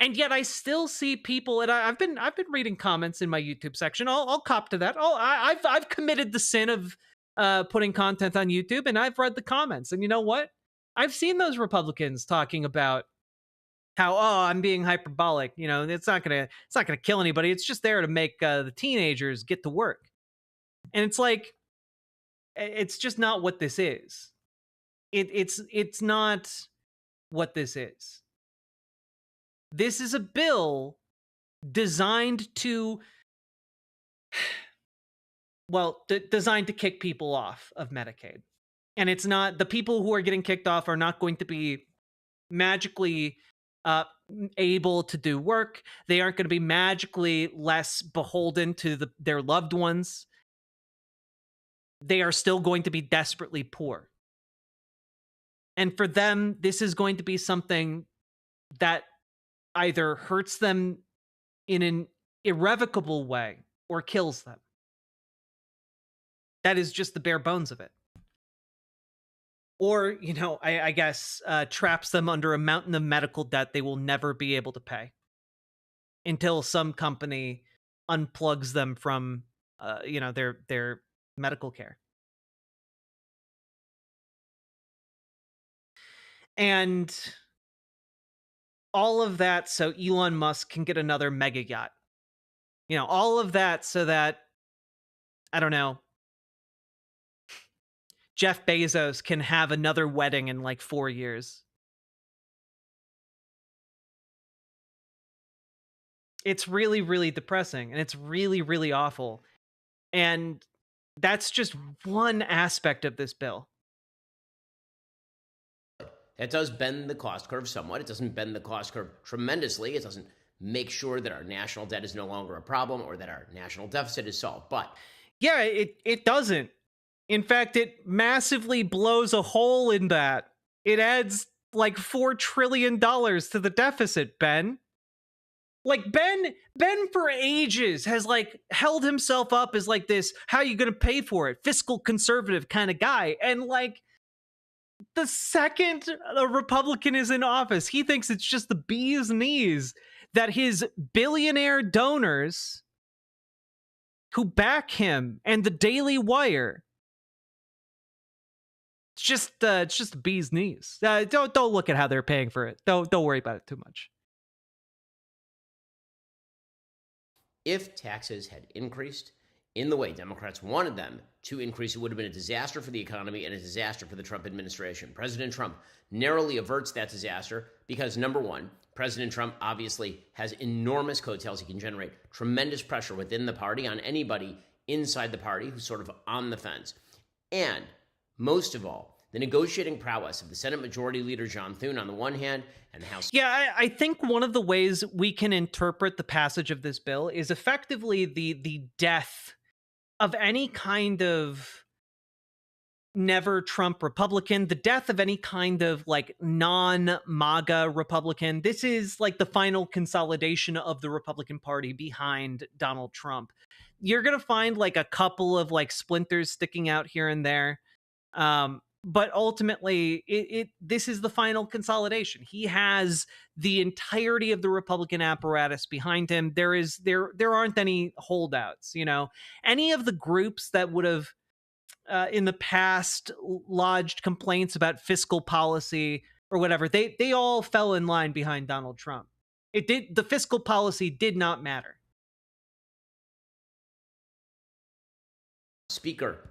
And yet I still see people, and I've been reading comments in my YouTube section. I'll cop to that. I've committed the sin of putting content on YouTube, and I've read the comments. And you know what? I've seen those Republicans talking about how, I'm being hyperbolic. It's not gonna kill anybody. It's just there to make the teenagers get to work. And it's like, it's just not what this is. It's not what this is. This is a bill designed to, designed to kick people off of Medicaid. And it's not, the people who are getting kicked off are not going to be magically able to do work. They aren't going to be magically less beholden to their loved ones. They are still going to be desperately poor. And for them, this is going to be something that either hurts them in an irrevocable way or kills them. That is just the bare bones of it. Or, I guess, traps them under a mountain of medical debt they will never be able to pay until some company unplugs them from, their medical care. And all of that so Elon Musk can get another mega yacht. All of that so that, I don't know, Jeff Bezos can have another wedding in like 4 years. It's really, really depressing, and it's really, really awful. And That's just one aspect of this bill. It does bend the cost curve somewhat. It doesn't bend the cost curve tremendously. It doesn't make sure that our national debt is no longer a problem or that our national deficit is solved. But yeah, it doesn't. In fact, it massively blows a hole in that. It adds like $4 trillion to the deficit, Ben. Like Ben for ages has like held himself up as like this, how are you going to pay for it? Fiscal conservative kind of guy. And like, the second a Republican is in office, he thinks it's just the bee's knees that his billionaire donors who back him and the Daily Wire, it's just the bee's knees. Don't look at how they're paying for it. Don't worry about it too much. If taxes had increased in the way Democrats wanted them to increase, it would have been a disaster for the economy and a disaster for the Trump administration. President Trump narrowly averts that disaster because, number one, President Trump obviously has enormous coattails. He can generate tremendous pressure within the party on anybody inside the party who's sort of on the fence. And most of all, the negotiating prowess of the Senate Majority Leader John Thune on the one hand and the House. Yeah, I think one of the ways we can interpret the passage of this bill is effectively the death of any kind of never Trump Republican, the death of any kind of like non-MAGA Republican. This is like the final consolidation of the Republican Party behind Donald Trump. You're going to find like a couple of like splinters sticking out here and there. But ultimately, this is the final consolidation. He has the entirety of the Republican apparatus behind him. There aren't any holdouts. You know, any of the groups that would have in the past lodged complaints about fiscal policy or whatever, they all fell in line behind Donald Trump. The fiscal policy did not matter. Speaker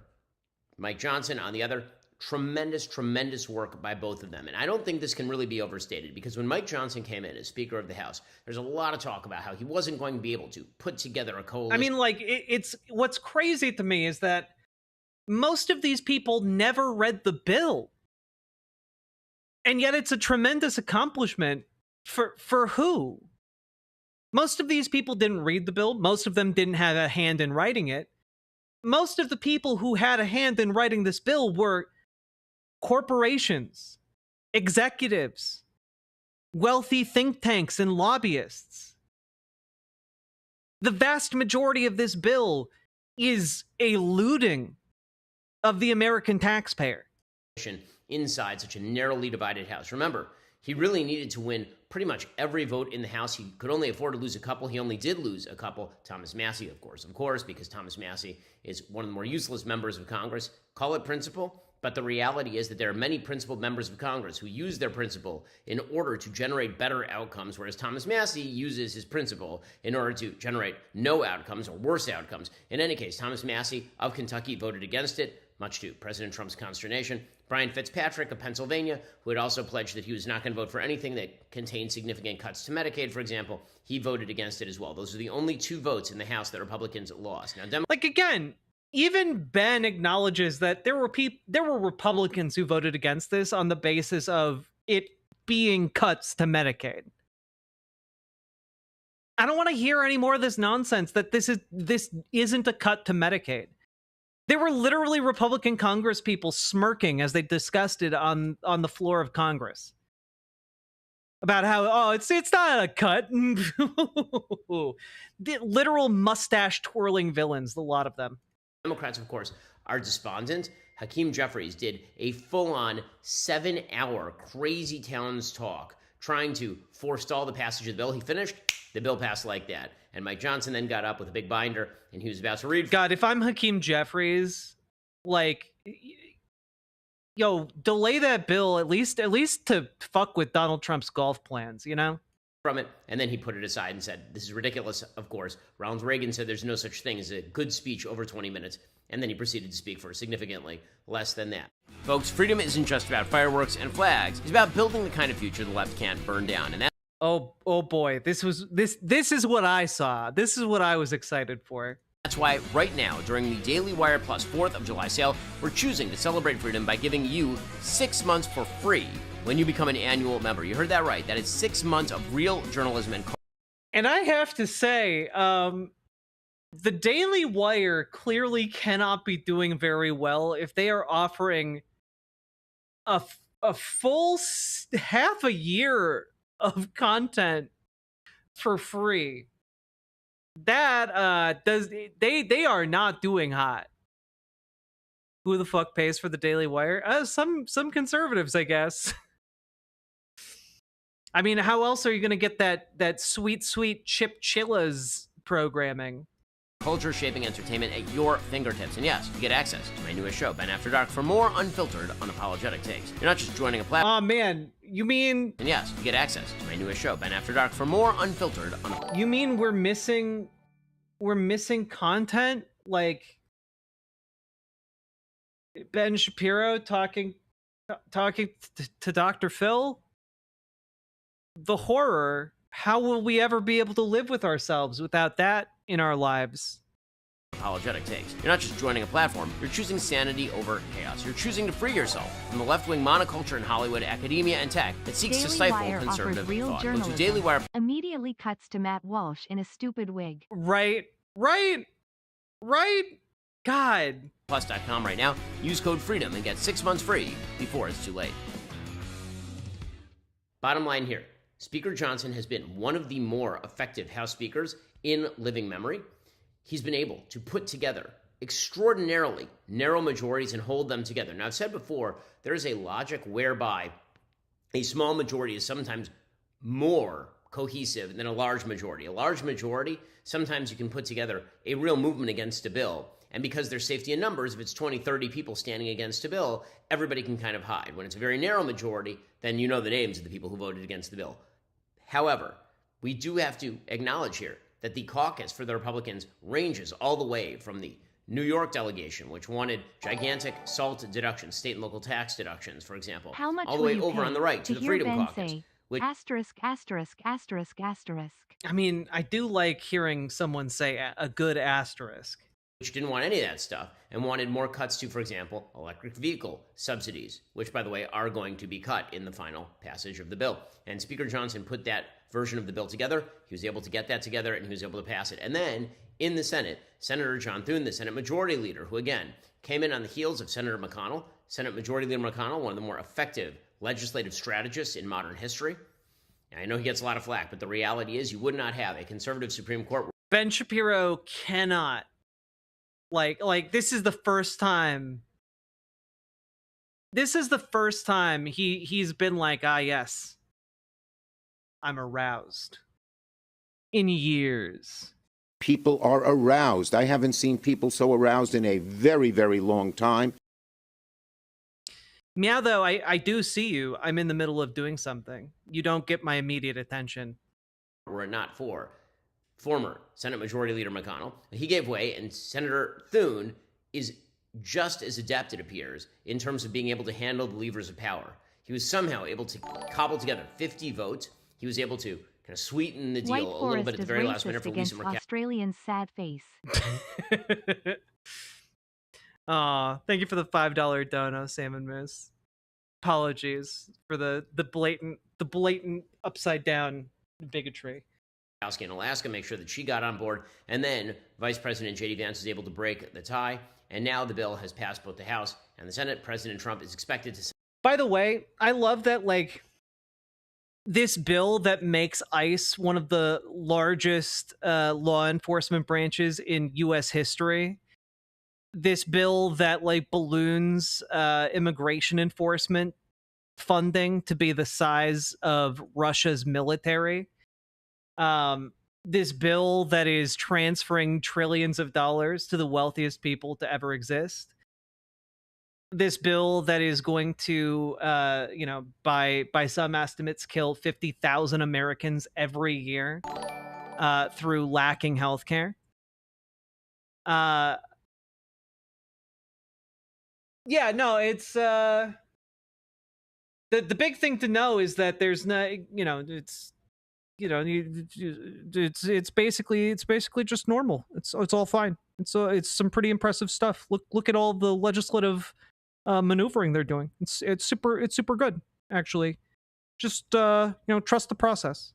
Mike Johnson on the other. Tremendous work by both of them. And I don't think this can really be overstated because when Mike Johnson came in as Speaker of the House, there's a lot of talk about how he wasn't going to be able to put together a coalition. I mean, like, it's what's crazy to me is that most of these people never read the bill. And yet it's a tremendous accomplishment for who? Most of these people didn't read the bill. Most of them didn't have a hand in writing it. Most of the people who had a hand in writing this bill were corporations, executives, wealthy think tanks, and lobbyists. The vast majority of this bill is a looting of the American taxpayer. Inside such a narrowly divided House. Remember, he really needed to win pretty much every vote in the House. He could only afford to lose a couple. He only did lose a couple. Thomas Massie, of course, because Thomas Massie is one of the more useless members of Congress. Call it principle, but the reality is that there are many principled members of Congress who use their principle in order to generate better outcomes, whereas Thomas Massie uses his principle in order to generate no outcomes or worse outcomes. In any case, Thomas Massie of Kentucky voted against it, much to President Trump's consternation. Brian Fitzpatrick of Pennsylvania, who had also pledged that he was not going to vote for anything that contained significant cuts to Medicaid, for example, he voted against it as well. Those are the only two votes in the House that Republicans lost. Now, again, even Ben acknowledges that there were Republicans who voted against this on the basis of it being cuts to Medicaid. I don't want to hear any more of this nonsense that this isn't a cut to Medicaid. There were literally Republican Congress people smirking as they discussed it on the floor of Congress about how, it's not a cut. The literal mustache twirling villains, a lot of them. Democrats, of course, are despondent. Hakeem Jeffries did a full-on 7-hour crazy town's talk trying to forestall the passage of the bill. He finished. The bill passed like that. And Mike Johnson then got up with a big binder, and he was about to read. God, if I'm Hakeem Jeffries, like, delay that bill at least to fuck with Donald Trump's golf plans, you know? From it, and then he put it aside and said, this is ridiculous, of course. Ronald Reagan said there's no such thing as a good speech over 20 minutes, and then he proceeded to speak for significantly less than that. Folks, freedom isn't just about fireworks and flags. It's about building the kind of future the left can't burn down, and that. Oh boy, this is what I saw. This is what I was excited for. That's why right now, during the Daily Wire Plus 4th of July sale, we're choosing to celebrate freedom by giving you 6 months for free when you become an annual member. You heard that right. That is 6 months of real journalism and I have to say, the Daily Wire clearly cannot be doing very well if they are offering a full half a year of content for free. That they are not doing hot. Who the fuck pays for the Daily Wire? Some conservatives, I guess. I mean, how else are you going to get that sweet Chip Chilla's programming? Culture shaping entertainment at your fingertips. And yes, you get access to my newest show, Ben After Dark, for more unfiltered, unapologetic takes. You're not just joining a platform. Oh man, you mean? And yes, you get access to my newest show, Ben After Dark, for more unfiltered, You mean we're missing content like Ben Shapiro talking to Dr. Phil? The horror. How will we ever be able to live with ourselves without that in our lives? Apologetic takes. You're not just joining a platform, you're choosing sanity over chaos. You're choosing to free yourself from the left-wing monoculture in Hollywood, academia, and tech that seeks Daily to stifle Wire conservative offers real thought. Go to journalism. Daily Wire. Immediately cuts to Matt Walsh in a stupid wig. Right. God. Plus.com right now. Use code FREEDOM and get 6 months free before it's too late. Bottom line here, Speaker Johnson has been one of the more effective House speakers in living memory. He's been able to put together extraordinarily narrow majorities and hold them together. Now, I've said before, there is a logic whereby a small majority is sometimes more cohesive than a large majority. A large majority, sometimes you can put together a real movement against a bill. And because there's safety in numbers, if it's 20, 30 people standing against a bill, everybody can kind of hide. When it's a very narrow majority, then you know the names of the people who voted against the bill. However, we do have to acknowledge here that the caucus for the Republicans ranges all the way from the New York delegation, which wanted gigantic SALT deductions, state and local tax deductions, for example, How much all the way over on the right to the Freedom Ben Caucus. Say, Which, asterisk. I mean, I do like hearing someone say a good asterisk. Which didn't want any of that stuff and wanted more cuts to, for example, electric vehicle subsidies, which, by the way, are going to be cut in the final passage of the bill. And Speaker Johnson put that version of the bill together. He was able to get that together, and he was able to pass it. And then in the Senate, Senator John Thune, the Senate Majority Leader, who, again, came in on the heels of Senator McConnell, Senate Majority Leader McConnell, one of the more effective legislative strategists in modern history. Now, I know he gets a lot of flack, but the reality is you would not have a conservative Supreme Court. Ben Shapiro cannot. Like this is the first time. This is the first time he's been like, yes, I'm aroused. In years. People are aroused. I haven't seen people so aroused in a very, very long time. Meow, though, I do see you. I'm in the middle of doing something. You don't get my immediate attention. Were it not for former Senate Majority Leader McConnell, he gave way, and Senator Thune is just as adept, it appears, in terms of being able to handle the levers of power. He was somehow able to cobble together 50 votes. He was able to kind of sweeten the deal White a little bit at the very last minute for Lisa Murkowski. Australian sad face. Thank you for the $5 dono, Salmon Moose. Apologies for the blatant upside down bigotry. In Alaska, make sure that she got on board, and then Vice President J.D. Vance was able to break the tie, and now the bill has passed both the House and the Senate. President Trump is expected to. By the way, I love that, like, this bill that makes ICE one of the largest law enforcement branches in U.S. history. This bill that, like, balloons immigration enforcement funding to be the size of Russia's military. This bill that is transferring trillions of dollars to the wealthiest people to ever exist. This bill that is going to, by some estimates, kill 50,000 Americans every year through lacking healthcare. Yeah, no, it's the big thing to know is that there's no, it's basically just normal. It's all fine. It's some pretty impressive stuff. Look at all the legislative maneuvering they're doing. It's super good, actually. Just trust the process.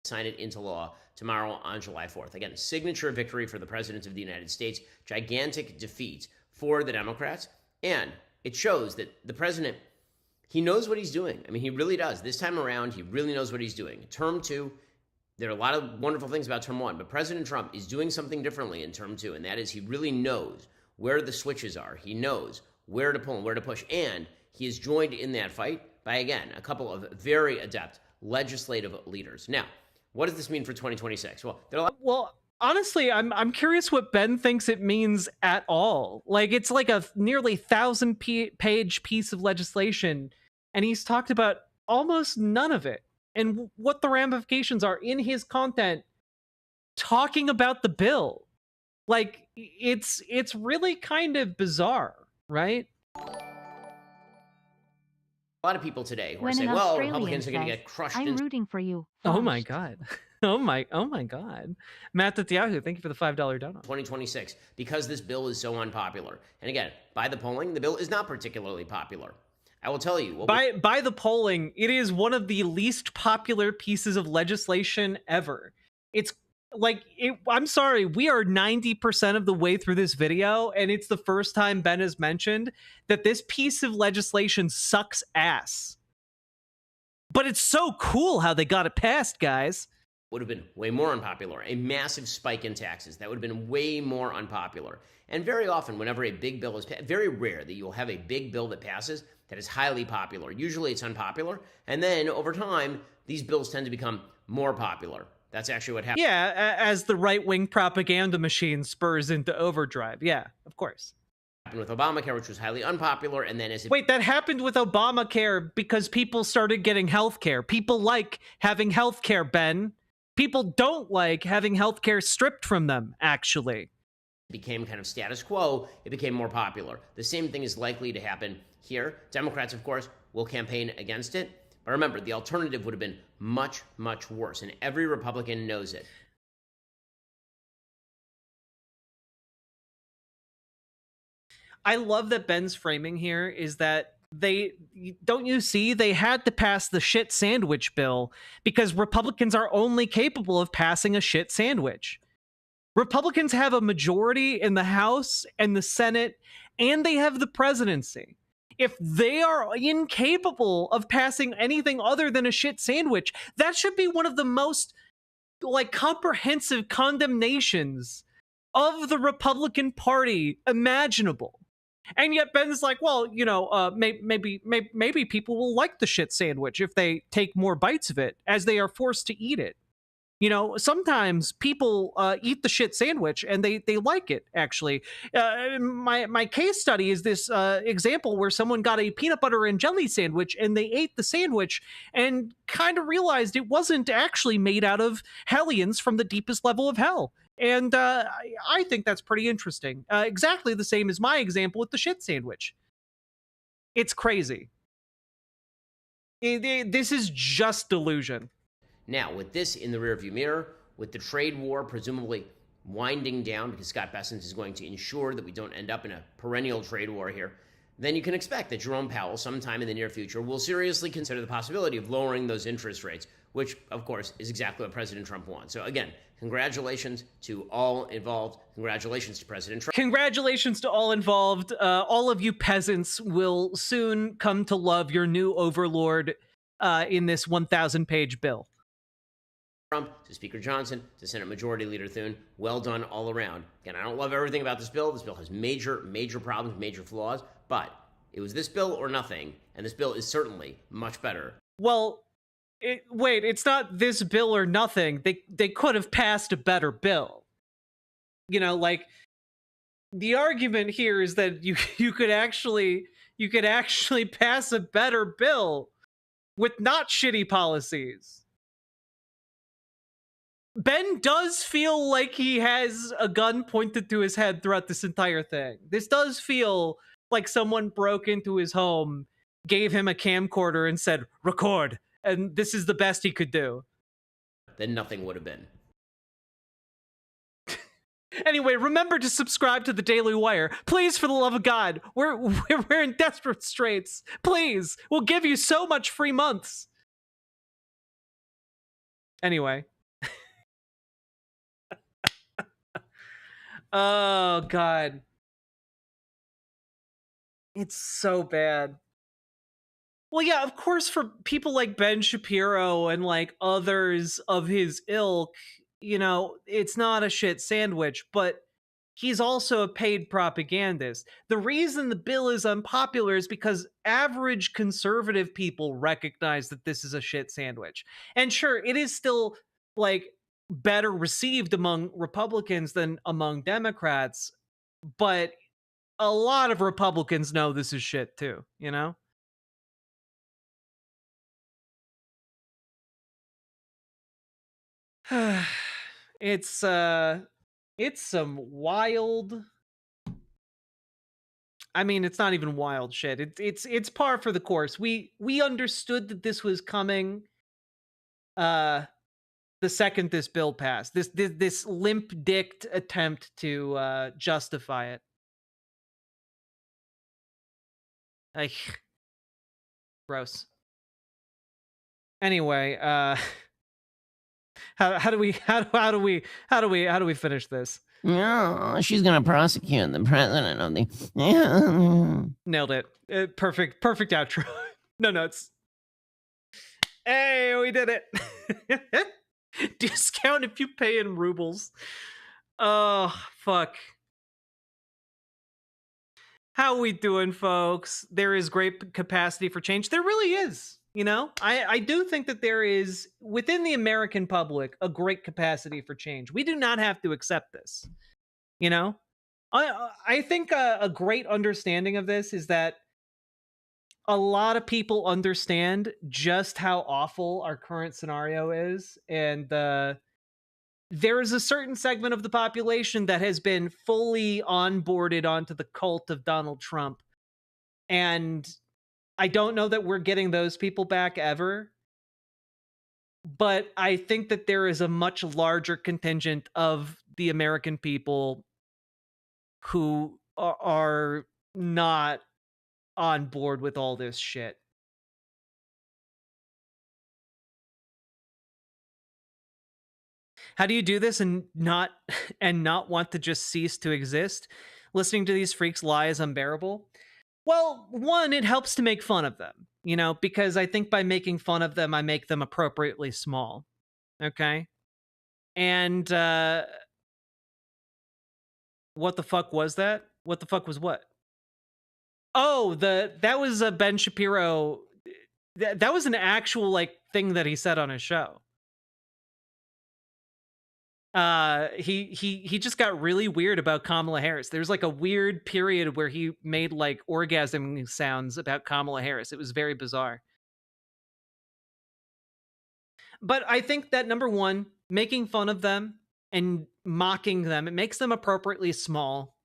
Sign it into law tomorrow on July 4th. Again, signature victory for the President of the United States, gigantic defeat for the Democrats, and it shows that the president, he knows what he's doing. I mean, he really does. This time around, he really knows what he's doing. Term 2, there are a lot of wonderful things about Term 1, but President Trump is doing something differently in Term 2, and that is he really knows where the switches are. He knows where to pull and where to push, and he is joined in that fight by, again, a couple of very adept legislative leaders. Now, what does this mean for 2026? Well, honestly, I'm curious what Ben thinks it means at all. Like, it's like a nearly 1,000-page piece of legislation, and he's talked about almost none of it and what the ramifications are in his content talking about the bill. Like, it's really kind of bizarre, right? A lot of people today who are saying, well, Republicans are going to get crushed. I'm rooting for you. Oh my God. Oh my God. Matt at Yahoo, thank you for the $5 donut. 2026, because this bill is so unpopular. And again, by the polling, the bill is not particularly popular. I will tell you. By the polling, it is one of the least popular pieces of legislation ever. It's like, I'm sorry, we are 90% of the way through this video, and it's the first time Ben has mentioned that this piece of legislation sucks ass. But it's so cool how they got it passed, guys. Would have been way more unpopular. A massive spike in taxes. That would have been way more unpopular. And very often, whenever a big bill is passed, very rare that you'll have a big bill that passes that is highly popular. Usually it's unpopular. And then over time, these bills tend to become more popular. That's actually what happened. Yeah, as the right-wing propaganda machine spurs into overdrive. Yeah, of course. Happened with Obamacare, which was highly unpopular, and then as it... Wait, that happened with Obamacare because people started getting health care. People like having health care, Ben. People don't like having health care stripped from them, actually. Became kind of status quo, it became more popular. The same thing is likely to happen here. Democrats, of course, will campaign against it. But remember, the alternative would have been much, much worse, and every Republican knows it. I love that Ben's framing here is that don't you see, they had to pass the shit sandwich bill because Republicans are only capable of passing a shit sandwich. Republicans have a majority in the House and the Senate, and they have the presidency. If they are incapable of passing anything other than a shit sandwich, that should be one of the most comprehensive condemnations of the Republican Party imaginable. And yet Ben's like, well, maybe people will like the shit sandwich if they take more bites of it as they are forced to eat it. Sometimes people eat the shit sandwich and they like it, actually. My case study is this example where someone got a peanut butter and jelly sandwich and they ate the sandwich and kind of realized it wasn't actually made out of hellions from the deepest level of hell. And I think that's pretty interesting. Exactly the same as my example with the shit sandwich. It's crazy. This is just delusion. Now, with this in the rearview mirror, with the trade war presumably winding down because Scott Bessent is going to ensure that we don't end up in a perennial trade war here, then you can expect that Jerome Powell sometime in the near future will seriously consider the possibility of lowering those interest rates, which, of course, is exactly what President Trump wants. So again, congratulations to all involved. Congratulations to President Trump. Congratulations to all involved. All of you peasants will soon come to love your new overlord in this 1,000-page bill. Trump, to Speaker Johnson, to Senate Majority Leader Thune, well done all around. Again, I don't love everything about this bill. This bill has major problems, major flaws, but it was this bill or nothing, and this bill is certainly much better. Well, wait, it's not this bill or nothing. They could have passed a better bill. The argument here is that you could actually pass a better bill with not shitty policies. Ben does feel like he has a gun pointed to his head throughout this entire thing. This does feel like someone broke into his home, gave him a camcorder, and said, record, and this is the best he could do. Then nothing would have been. Anyway, remember to subscribe to the Daily Wire. Please, for the love of God. We're in desperate straits. Please. We'll give you so much free months. Anyway. Oh, God. It's so bad. Well, yeah, of course, for people like Ben Shapiro and like others of his ilk, you know, it's not a shit sandwich, but he's also a paid propagandist. The reason the bill is unpopular is because average conservative people recognize that this is a shit sandwich. And sure, it is still like better received among Republicans than among Democrats, but a lot of Republicans know this is shit too, you know? It's some wild, I mean, it's not even wild shit. It's par for the course. We understood that this was coming the second this bill passed. This limp-dicked attempt to justify it. Like, gross. Anyway, how do we finish this? No, she's gonna prosecute the president of the. Nailed it. Perfect outro. No notes. Hey, we did it. Discount if you pay in rubles. Oh, fuck. How we doing, folks? There is great capacity for change. There really is. You know, I do think that there is, within the American public, a great capacity for change. We do not have to accept this. You know, I think a great understanding of this is that a lot of people understand just how awful our current scenario is. And there is a certain segment of the population that has been fully onboarded onto the cult of Donald Trump. And I don't know that we're getting those people back ever. But I think that there is a much larger contingent of the American people who are not on board with all this shit. How do you do this and not want to just cease to exist? Listening to these freaks lie is unbearable. Well, one, it helps to make fun of them, you know, because I think by making fun of them, I make them appropriately small. Okay? And what the fuck was that? What the fuck was what? Oh, that was a Ben Shapiro. That was an actual like thing that he said on his show. He just got really weird about Kamala Harris. There's like a weird period where he made like orgasm sounds about Kamala Harris. It was very bizarre. But I think that number one, making fun of them and mocking them, it makes them appropriately small.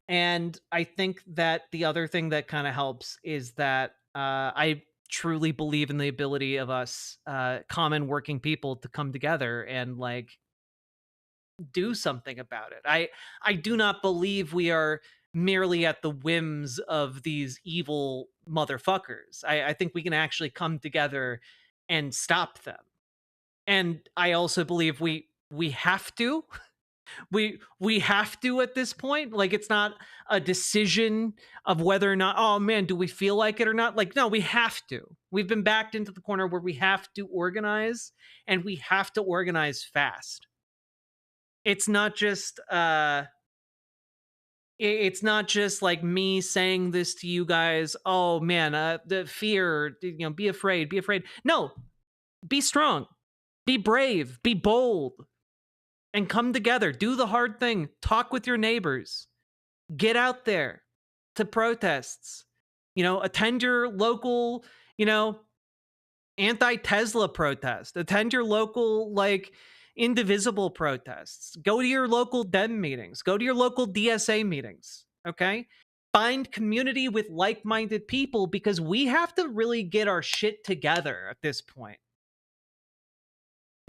And I think that the other thing that kind of helps is that I truly believe in the ability of us common working people to come together and like do something about it. I do not believe we are merely at the whims of these evil motherfuckers. I think we can actually come together and stop them. And I also believe we have to. We have to at this point. Like, it's not a decision of whether or not, oh man, do we feel like it or not? Like, no, we have to. We've been backed into the corner where we have to organize, and we have to organize fast. It's not just it's not just like me saying this to you guys, oh man, the fear, you know, be afraid. No, be strong, be brave, be bold, and come together. Do the hard thing. Talk with your neighbors. Get out there to protests. You know, attend your local, you know, anti-Tesla protest. Attend your local, like, indivisible protests. Go to your local Dem meetings. Go to your local DSA meetings. Okay? Find community with like-minded people, because we have to really get our shit together at this point.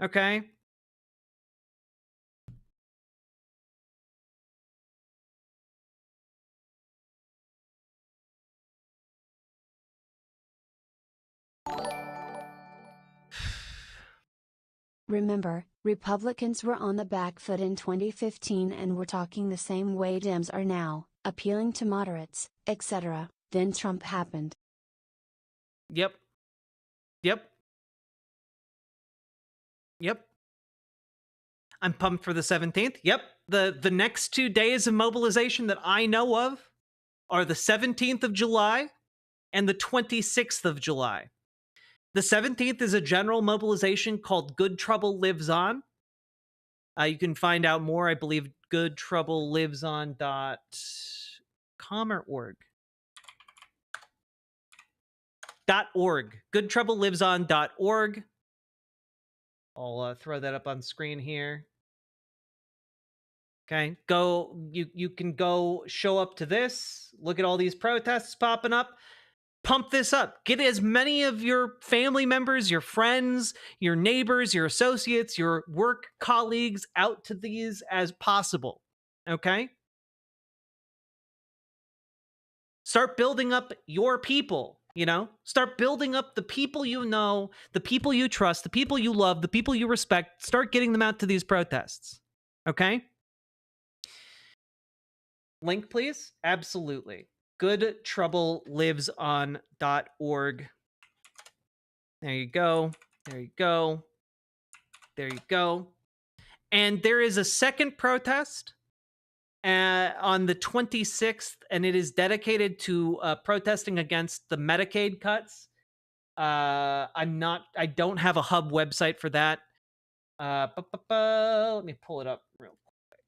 Okay? Remember, Republicans were on the back foot in 2015 and were talking the same way Dems are now, appealing to moderates, etc. Then Trump happened. Yep. Yep. Yep. I'm pumped for the 17th. Yep. The next 2 days of mobilization that I know of are the 17th of July and the 26th of July. The 17th is a general mobilization called Good Trouble Lives On. You can find out more, I believe, goodtroubleliveson.com or org. .org. goodtroubleliveson.org. I'll throw that up on screen here. Okay, you can go show up to this, look at all these protests popping up, pump this up. Get as many of your family members, your friends, your neighbors, your associates, your work colleagues out to these as possible. Okay? Start building up your people, Start building up the people you know, the people you trust, the people you love, the people you respect. Start getting them out to these protests. Okay? Link, please? Absolutely. goodtroubleliveson.org. There you go. There you go. There you go. And there is a second protest on the 26th, and it is dedicated to protesting against the Medicaid cuts. I don't have a hub website for that. Let me pull it up real quick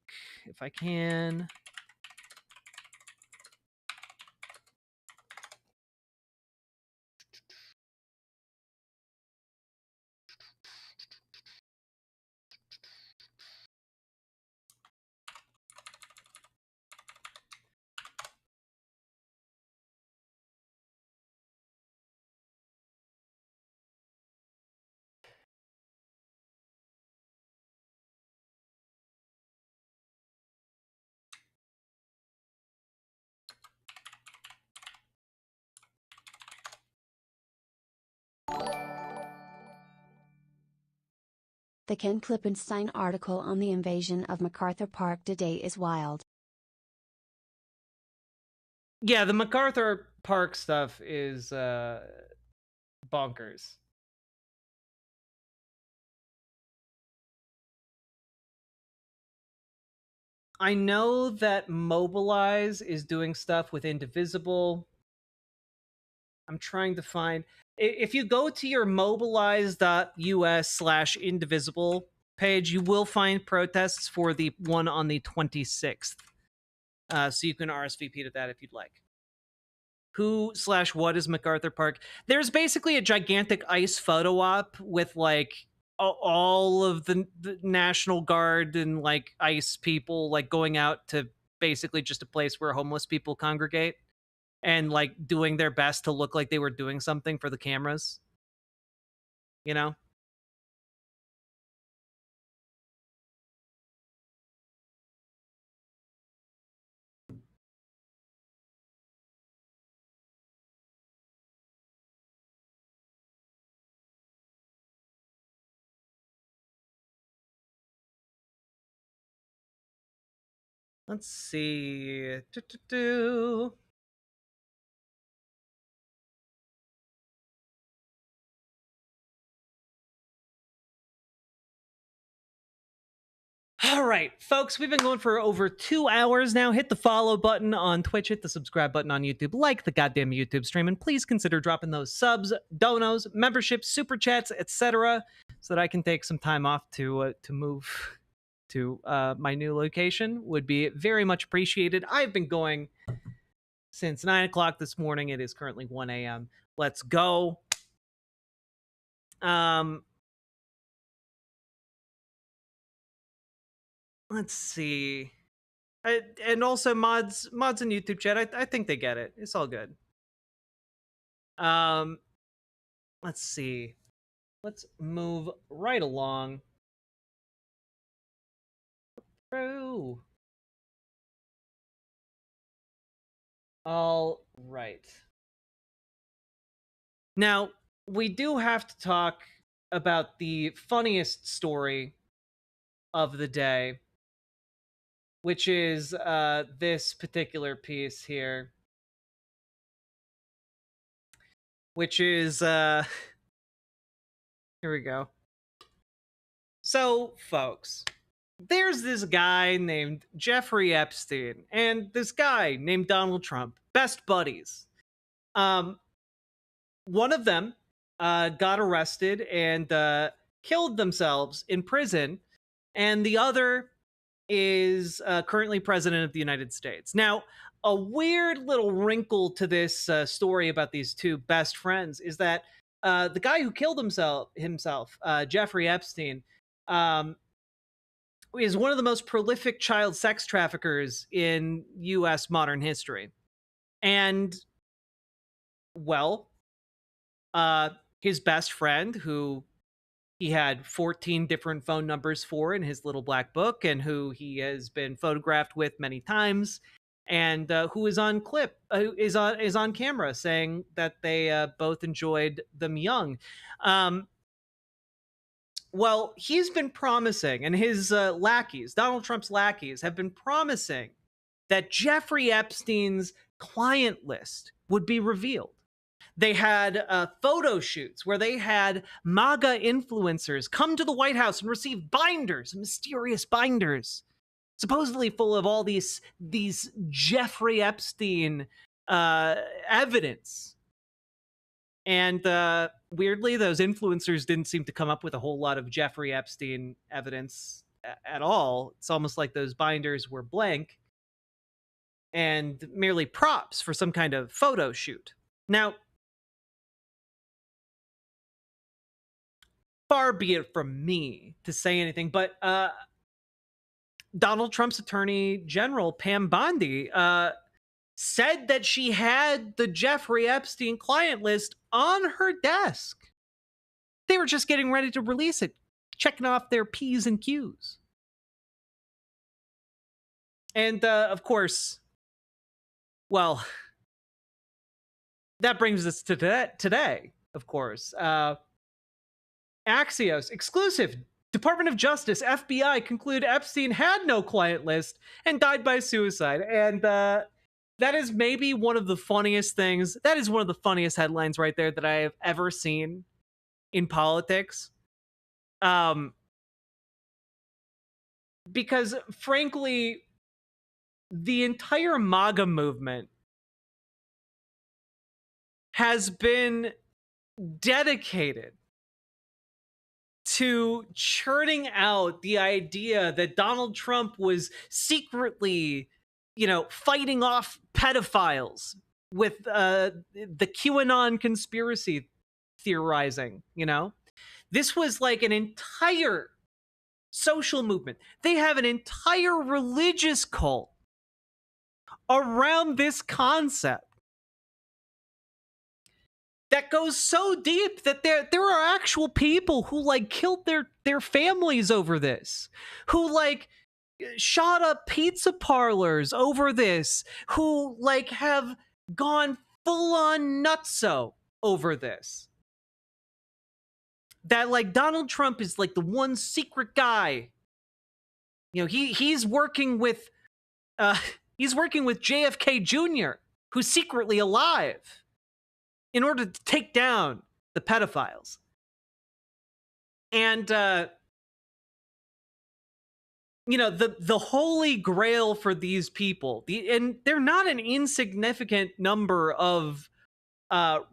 if I can. The Ken Klippenstein article on the invasion of MacArthur Park today is wild. Yeah, the MacArthur Park stuff is bonkers. I know that Mobilize is doing stuff with Indivisible. I'm trying to find... If you go to your mobilize.us/indivisible page, you will find protests for the one on the 26th. So you can RSVP to that if you'd like. Who/what is MacArthur Park? There's basically a gigantic ice photo op with like all of the National Guard and like ICE people like going out to basically just a place where homeless people congregate and like doing their best to look like they were doing something for the cameras. Let's see. All right, folks, we've been going for over 2 hours now. Hit the follow button on Twitch, hit the subscribe button on YouTube, like the goddamn YouTube stream, and please consider dropping those subs, donos, memberships, super chats, etc., so that I can take some time off to move to my new location. Would be very much appreciated. I've been going since 9 o'clock this morning. It is currently 1 a.m. Let's go. Let's see. And also mods in YouTube chat. I think they get it. It's all good. Let's see. Let's move right along. Through. All right. Now, we do have to talk about the funniest story of the day, which is this particular piece here, which is here we go. So, folks, there's this guy named Jeffrey Epstein and this guy named Donald Trump, best buddies. One of them got arrested and killed themselves in prison, and the other is currently president of the United States. Now, a weird little wrinkle to this story about these two best friends is that the guy who killed himself, Jeffrey Epstein, is one of the most prolific child sex traffickers in U.S. modern history. And, well, his best friend, who he had 14 different phone numbers for in his little black book, and who he has been photographed with many times, and who is on is on camera saying that they both enjoyed them young. Well, he's been promising, and his lackeys, Donald Trump's lackeys, have been promising that Jeffrey Epstein's client list would be revealed. They had photo shoots where they had MAGA influencers come to the White House and receive binders, mysterious binders, supposedly full of all these Jeffrey Epstein evidence. And weirdly, those influencers didn't seem to come up with a whole lot of Jeffrey Epstein evidence at all. It's almost like those binders were blank and merely props for some kind of photo shoot. Now, far be it from me to say anything, but Donald Trump's attorney general, Pam Bondi, said that she had the Jeffrey Epstein client list on her desk. They were just getting ready to release it, checking off their P's and Q's. And, of course, well, that brings us to today, of course. Axios, exclusive. Department of Justice, FBI conclude Epstein had no client list and died by suicide. And that is maybe one of the funniest things. That is one of the funniest headlines right there that I have ever seen in politics. Because, frankly, the entire MAGA movement has been dedicated to churning out the idea that Donald Trump was secretly, fighting off pedophiles with the QAnon conspiracy theorizing, This was like an entire social movement. They have an entire religious cult around this concept that goes so deep that there are actual people who killed their families over this, who shot up pizza parlors over this, who have gone full on nutso over this. That Donald Trump is the one secret guy. He's working with JFK Jr., who's secretly alive, in order to take down the pedophiles. And, the holy grail for these people, and they're not an insignificant number of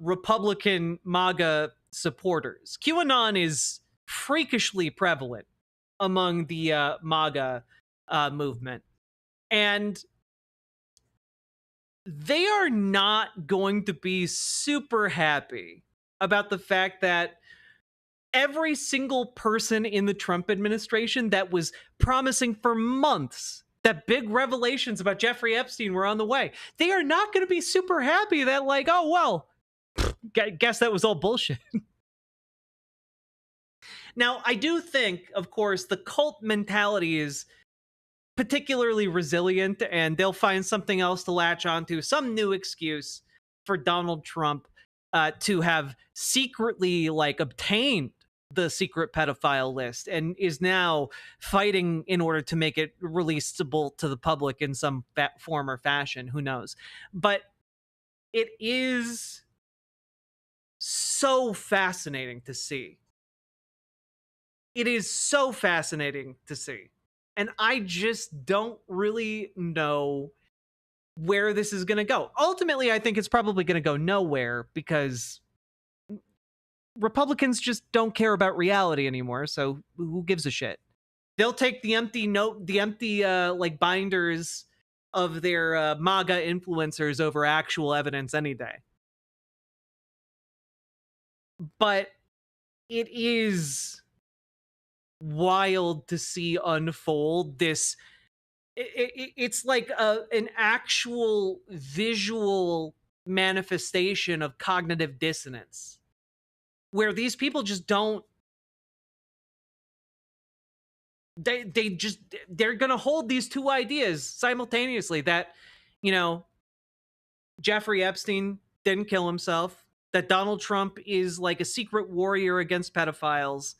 Republican MAGA supporters. QAnon is freakishly prevalent among the MAGA movement. And they are not going to be super happy about the fact that every single person in the Trump administration that was promising for months that big revelations about Jeffrey Epstein were on the way, they are not going to be super happy that oh, well, guess that was all bullshit. Now, I do think, of course, the cult mentality is particularly resilient, and they'll find something else to latch onto, some new excuse for Donald Trump to have secretly like obtained the secret pedophile list and is now fighting in order to make it releasable to the public in some form or fashion. Who knows? But it is so fascinating to see. It is so fascinating to see. And I just don't really know where this is going to go. Ultimately, I think it's probably going to go nowhere because Republicans just don't care about reality anymore. So who gives a shit? They'll take the empty like binders of their MAGA influencers over actual evidence any day. But it is wild to see unfold this. It's like an actual visual manifestation of cognitive dissonance where these people just don't, they're gonna hold these two ideas simultaneously, that, you know, Jeffrey Epstein didn't kill himself, that Donald Trump is like a secret warrior against pedophiles,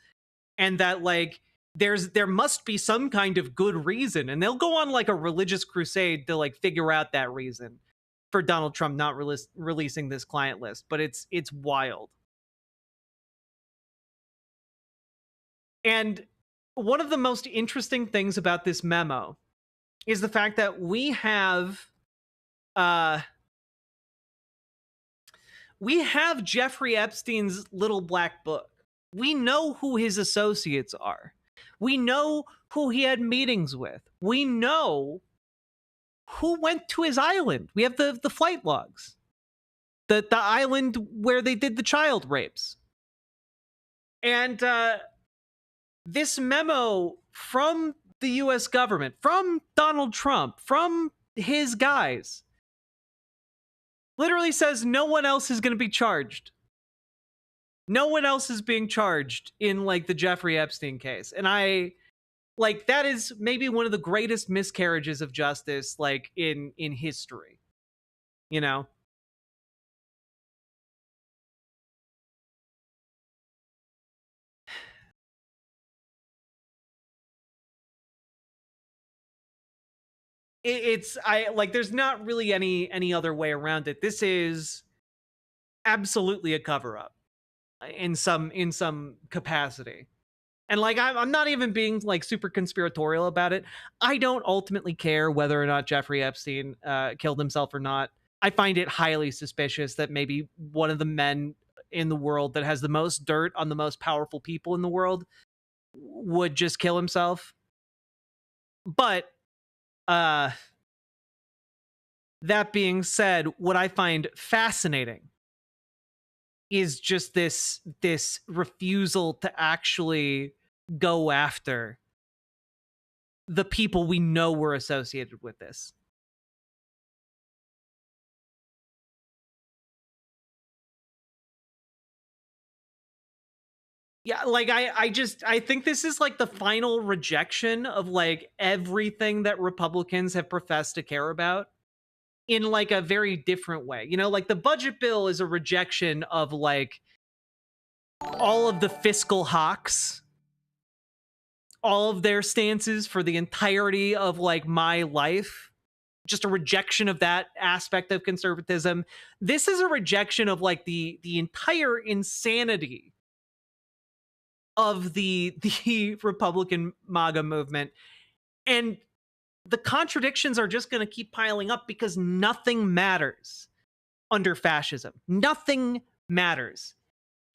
and that like there must be some kind of good reason, and they'll go on like a religious crusade to like figure out that reason for Donald Trump not releasing this client list. But it's wild. And one of the most interesting things about this memo is the fact that we have Jeffrey Epstein's little black book. We know who his associates are. We know who he had meetings with. We know who went to his island. We have the flight logs. The island where they did the child rapes. And this memo from the US government, from Donald Trump, from his guys, literally says no one else is going to be charged. No one else is being charged in like the Jeffrey Epstein case. And I like, that is maybe one of the greatest miscarriages of justice like in history. You know? It's I like there's not really any other way around it. This is absolutely a cover up in some capacity. And like I'm not even being like super conspiratorial about it. I don't ultimately care whether or not Jeffrey Epstein killed himself or not. I find it highly suspicious that maybe one of the men in the world that has the most dirt on the most powerful people in the world would just kill himself. But that being said, what I find fascinating is just this refusal to actually go after the people we know were associated with this. Yeah, like I think this is like the final rejection of like everything that Republicans have professed to care about in like a very different way. You know, like the budget bill is a rejection of like all of the fiscal hawks, all of their stances for the entirety of like my life. Just a rejection of that aspect of conservatism. This is a rejection of like the entire insanity of the Republican MAGA movement. And the contradictions are just going to keep piling up because nothing matters under fascism. Nothing matters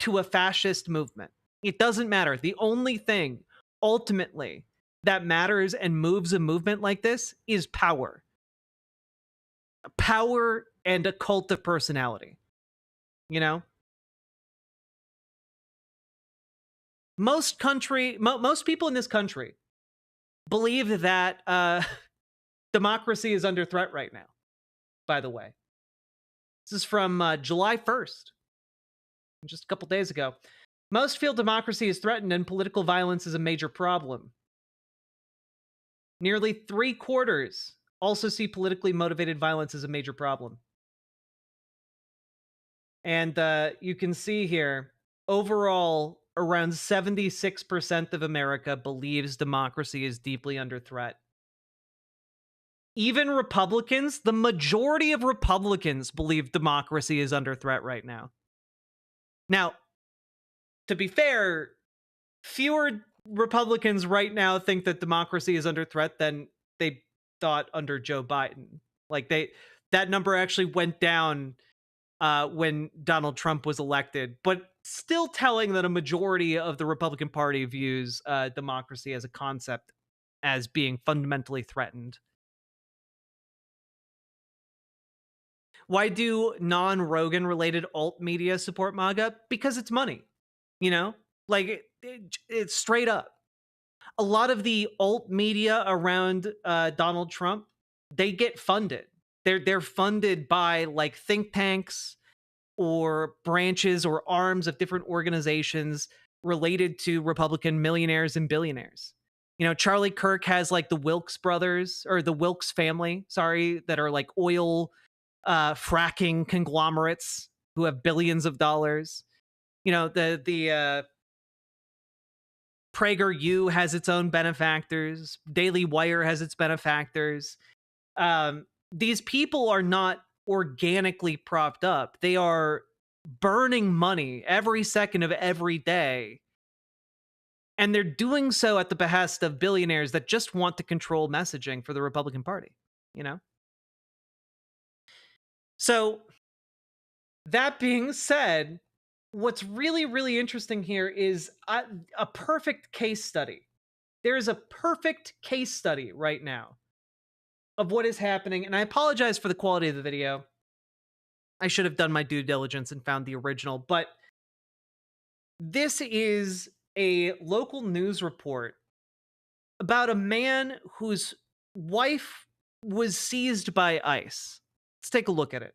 to a fascist movement. It doesn't matter. The only thing ultimately that matters and moves a movement like this is power. Power and a cult of personality. You know? Most people in this country believe that democracy is under threat right now, by the way. This is from July 1st, just a couple days ago. Most feel democracy is threatened and political violence is a major problem. Nearly 3/4 also see politically motivated violence as a major problem. And you can see here, overall, around 76% of America believes democracy is deeply under threat. Even Republicans, the majority of Republicans believe democracy is under threat right now. Now, to be fair, fewer Republicans right now think that democracy is under threat than they thought under Joe Biden. Like that number actually went down when Donald Trump was elected, but still telling that a majority of the Republican Party views democracy as a concept as being fundamentally threatened. Why do non-Rogan related alt media support MAGA? Because it's money, you know, like it's straight up. A lot of the alt media around Donald Trump, they get funded. They're funded by like think tanks or branches or arms of different organizations related to Republican millionaires and billionaires. You know, Charlie Kirk has like the Wilkes brothers, or the Wilkes family, sorry, that are like oil fracking conglomerates who have billions of dollars. You know, the PragerU has its own benefactors. Daily Wire has its benefactors. These people are not organically propped up. They are burning money every second of every day. And they're doing so at the behest of billionaires that just want to control messaging for the Republican Party, you know? So, that being said, what's really, really interesting here is a perfect case study. There is a perfect case study right now of what is happening. And I apologize for the quality of the video. I should have done my due diligence and found the original. But this is a local news report about a man whose wife was seized by ICE. Let's take a look at it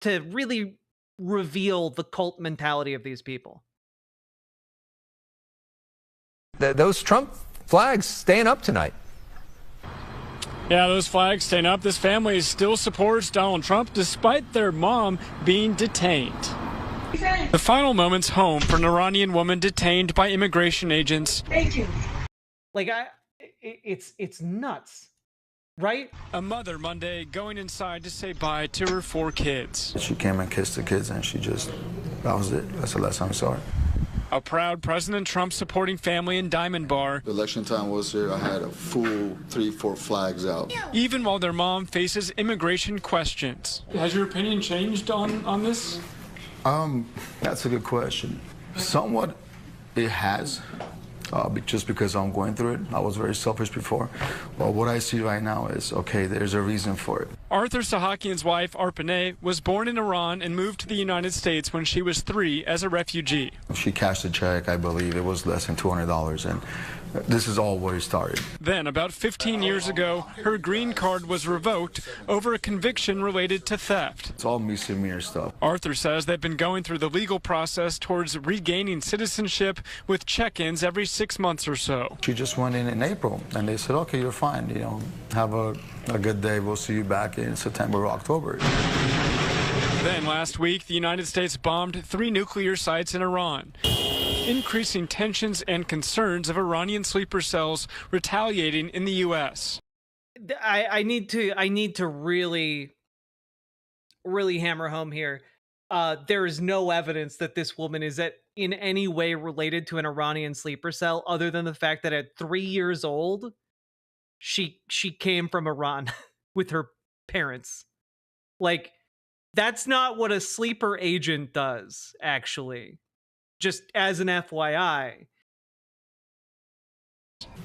to really reveal the cult mentality of these people. Those Trump flags staying up tonight. Yeah, those flags staying up. This family still supports Donald Trump despite their mom being detained. The final moments home for an Iranian woman detained by immigration agents. Thank you. Like, it's nuts. Right? A mother Monday going inside to say bye to her 4 kids. She came and kissed the kids and that was it. That's the last time I saw her. A proud President Trump supporting family in Diamond Bar. The election time was here. I had a full 3-4 flags out. Even while their mom faces immigration questions. Has your opinion changed on this? That's a good question. Somewhat it has. Just because I'm going through it. I was very selfish before. But what I see right now is, okay, there's a reason for it. Arthur Sahakian's wife, Arpaneh, was born in Iran and moved to the United States when she was 3 as a refugee. She cashed a check, I believe it was less than $200, and this is all where it started. Then, about 15 years ago, her green card was revoked over a conviction related to theft. It's all misdemeanor stuff. Arthur says they've been going through the legal process towards regaining citizenship with check-ins every 6 months or so. She just went in April, and they said, okay, you're fine. You know, have a good day. We'll see you back in September or October. Then last week, the United States bombed 3 nuclear sites in Iran, increasing tensions and concerns of Iranian sleeper cells retaliating in the U.S. I need to really hammer home here. There is no evidence that this woman is in any way related to an Iranian sleeper cell, other than the fact that at 3 years old, she came from Iran with her parents. Like, that's not what a sleeper agent does, actually. Just as an FYI.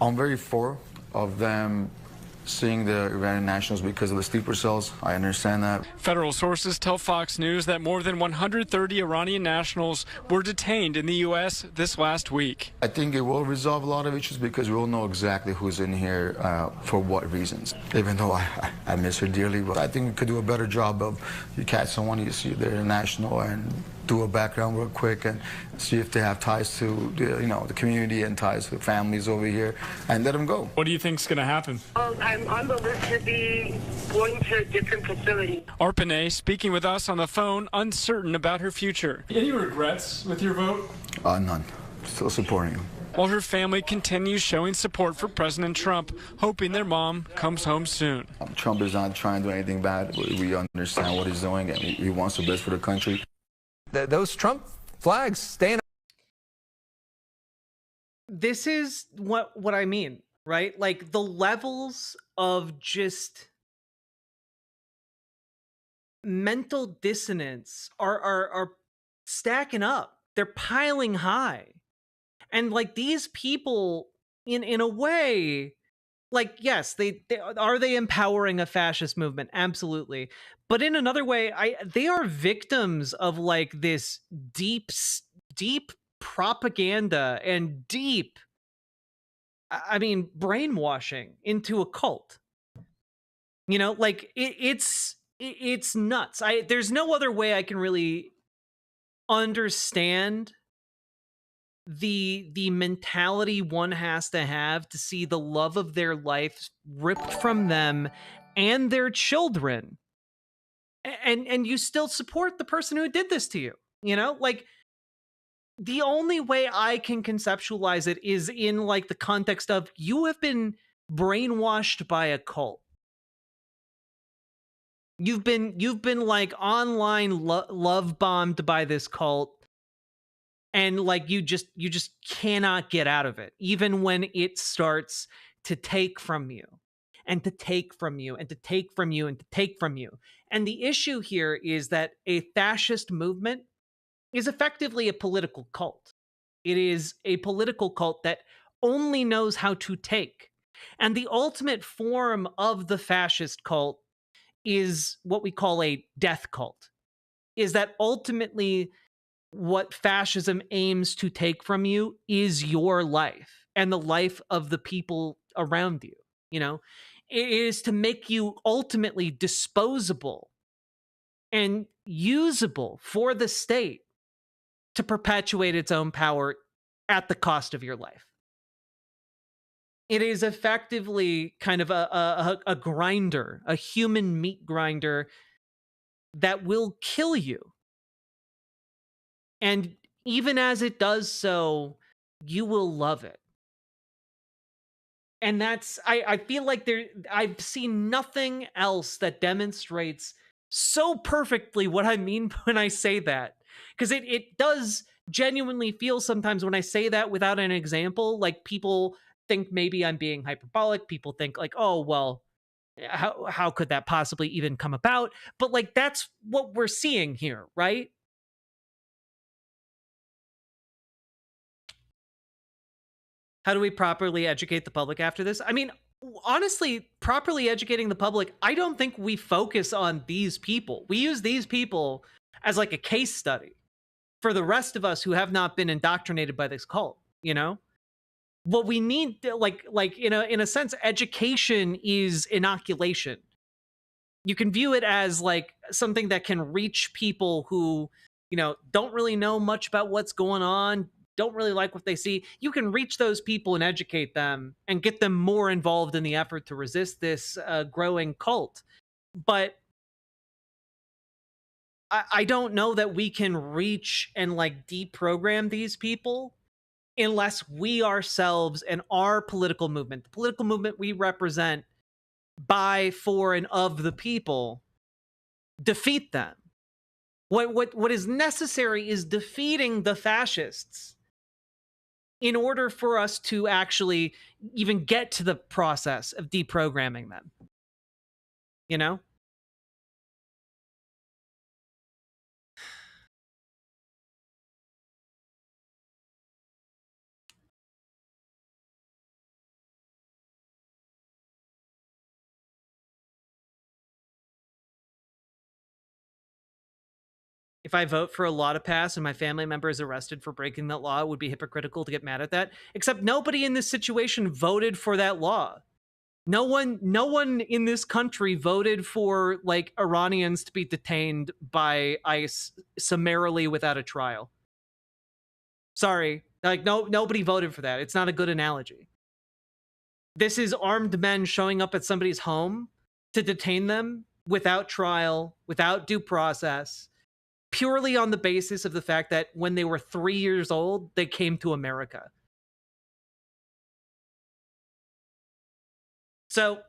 I'm very for of them seeing the Iranian nationals because of the sleeper cells. I understand that. Federal sources tell Fox News that more than 130 Iranian nationals were detained in the U.S. this last week. I think it will resolve a lot of issues because we will know exactly who's in here for what reasons. Even though I miss her dearly, but I think we could do a better job of you catch someone, you see they're a national, and do a background real quick and see if they have ties to the community and ties to families over here, and let them go. What do you think's going to happen? I'm on the list to be going to a different facility. Arpanay speaking with us on the phone, uncertain about her future. Any regrets with your vote? None. Still supporting him. While her family continues showing support for President Trump, hoping their mom comes home soon. Trump is not trying to do anything bad. We understand what he's doing, and he wants the best for the country. Those Trump flags staying. This is what I mean, right? Like the levels of just mental dissonance are stacking up. They're piling high. And like these people in a way, like, yes, they are they empowering a fascist movement? Absolutely. But in another way, they are victims of like this deep propaganda and deep, I mean, brainwashing into a cult. You know, like it's nuts. There's no other way I can really understand the mentality one has to have to see the love of their life ripped from them and their children, and you still support the person who did this to you. You know, like the only way I can conceptualize it is in like the context of you have been brainwashed by a cult. You've been like online love bombed by this cult. And like you just cannot get out of it, even when it starts to take from you and to take from you and to take from you and to take from you. And the issue here is that a fascist movement is effectively a political cult. It is a political cult that only knows how to take. And the ultimate form of the fascist cult is what we call a death cult. Is that ultimately what fascism aims to take from you is your life and the life of the people around you. You know, it is to make you ultimately disposable and usable for the state to perpetuate its own power at the cost of your life. It is effectively kind of a grinder, a human meat grinder that will kill you. And even as it does so, you will love it. And that's, I feel like I've seen nothing else that demonstrates so perfectly what I mean when I say that. Because it does genuinely feel sometimes when I say that without an example, like people think maybe I'm being hyperbolic. People think like, oh, well, how could that possibly even come about? But like, that's what we're seeing here, right? How do we properly educate the public after this? I mean, honestly, properly educating the public, I don't think we focus on these people. We use these people as like a case study for the rest of us who have not been indoctrinated by this cult, you know? What we need, like in a sense, education is inoculation. You can view it as like something that can reach people who, you know, don't really know much about what's going on, don't really like what they see. You can reach those people and educate them and get them more involved in the effort to resist this growing cult. But I don't know that we can reach and like deprogram these people unless we ourselves and our political movement, the political movement we represent by, for, and of the people, defeat them. What is necessary is defeating the fascists in order for us to actually even get to the process of deprogramming them. You know? If I vote for a law to pass and my family member is arrested for breaking that law, it would be hypocritical to get mad at that. Except nobody in this situation voted for that law. No one in this country voted for like Iranians to be detained by ICE summarily without a trial. Sorry, like nobody voted for that. It's not a good analogy. This is armed men showing up at somebody's home to detain them without trial, without due process, purely on the basis of the fact that when they were 3 years old, they came to America. So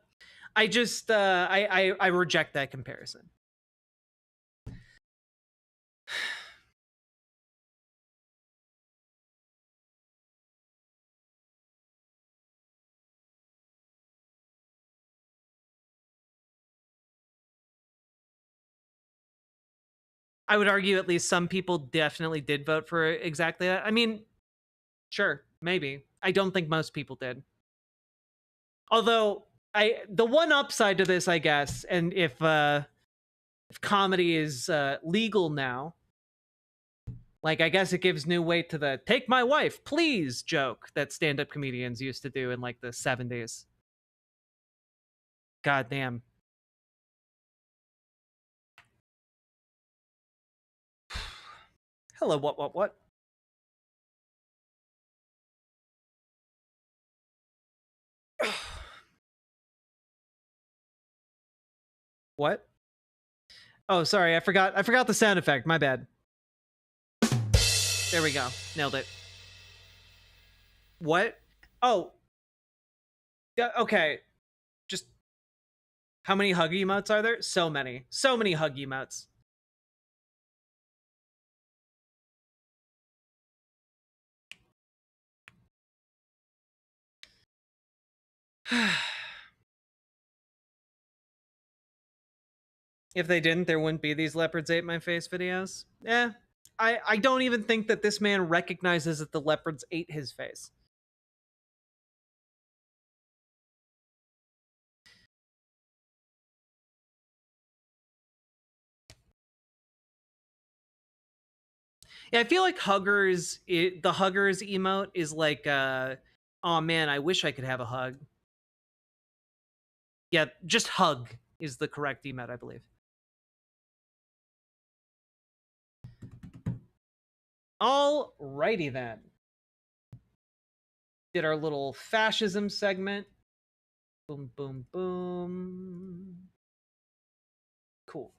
I just I reject that comparison. I would argue at least some people definitely did vote for exactly that. I mean, sure, maybe. I don't think most people did. Although the one upside to this, I guess, and if comedy is legal now, like I guess it gives new weight to the "take my wife, please" joke that stand-up comedians used to do in like the 70s. God damn. Hello, what? What? Oh, sorry, I forgot the sound effect. My bad. There we go. Nailed it. What? Oh. Yeah, okay. Just how many hug emotes are there? So many. So many hug emotes. If they didn't, there wouldn't be these leopards ate my face videos. I don't even think that this man recognizes that the leopards ate his face. Yeah, I feel like huggers, the huggers emote is like, oh man, I wish I could have a hug. Yeah, just hug is the correct emote, I believe. Alrighty then. Did our little fascism segment. Boom, boom, boom. Cool.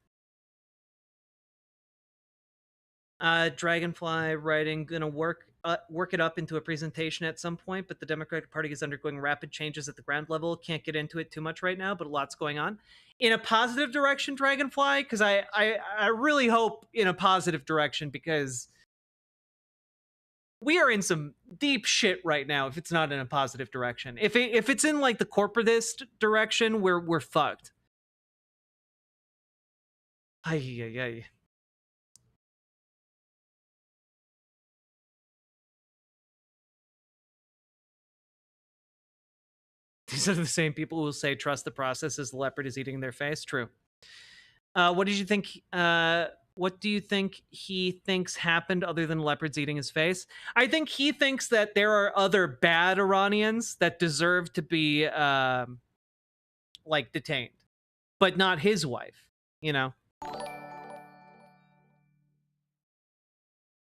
Dragonfly writing, gonna work it up into a presentation at some point, but the Democratic Party is undergoing rapid changes at the ground level. Can't get into it too much right now, but a lot's going on. In a positive direction, Dragonfly, because I really hope in a positive direction, because we are in some deep shit right now if it's not in a positive direction. If it's in like the corporatist direction, we're fucked. Ay. These are the same people who will say trust the process as the leopard is eating their face. True. What did you think? What do you think he thinks happened other than leopards eating his face? I think he thinks that there are other bad Iranians that deserve to be like detained, but not his wife, you know?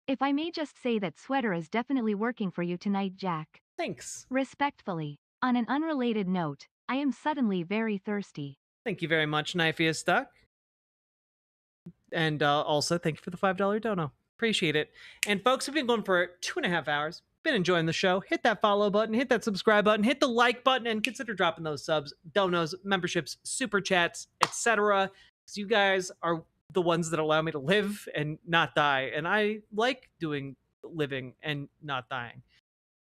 If I may just say that sweater is definitely working for you tonight, Jack. Thanks. Respectfully. On an unrelated note, I am suddenly very thirsty. Thank you very much, Knifey is stuck. And also, thank you for the $5 dono. Appreciate it. And folks, we've been going for 2.5 hours. Been enjoying the show. Hit that follow button, hit that subscribe button, hit the like button, and consider dropping those subs, donos, memberships, super chats, etc. Because you guys are the ones that allow me to live and not die. And I like doing living and not dying.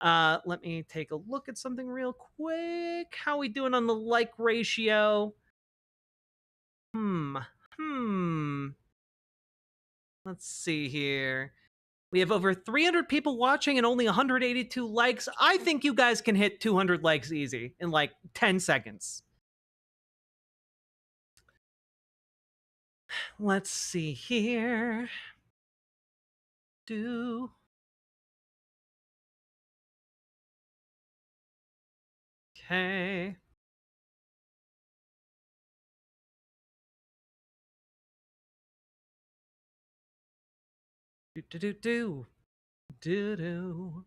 Let me take a look at something real quick. How we doing on the like ratio? Let's see here. We have over 300 people watching and only 182 likes. I think you guys can hit 200 likes easy in like 10 seconds. Let's see here. Okay. Do.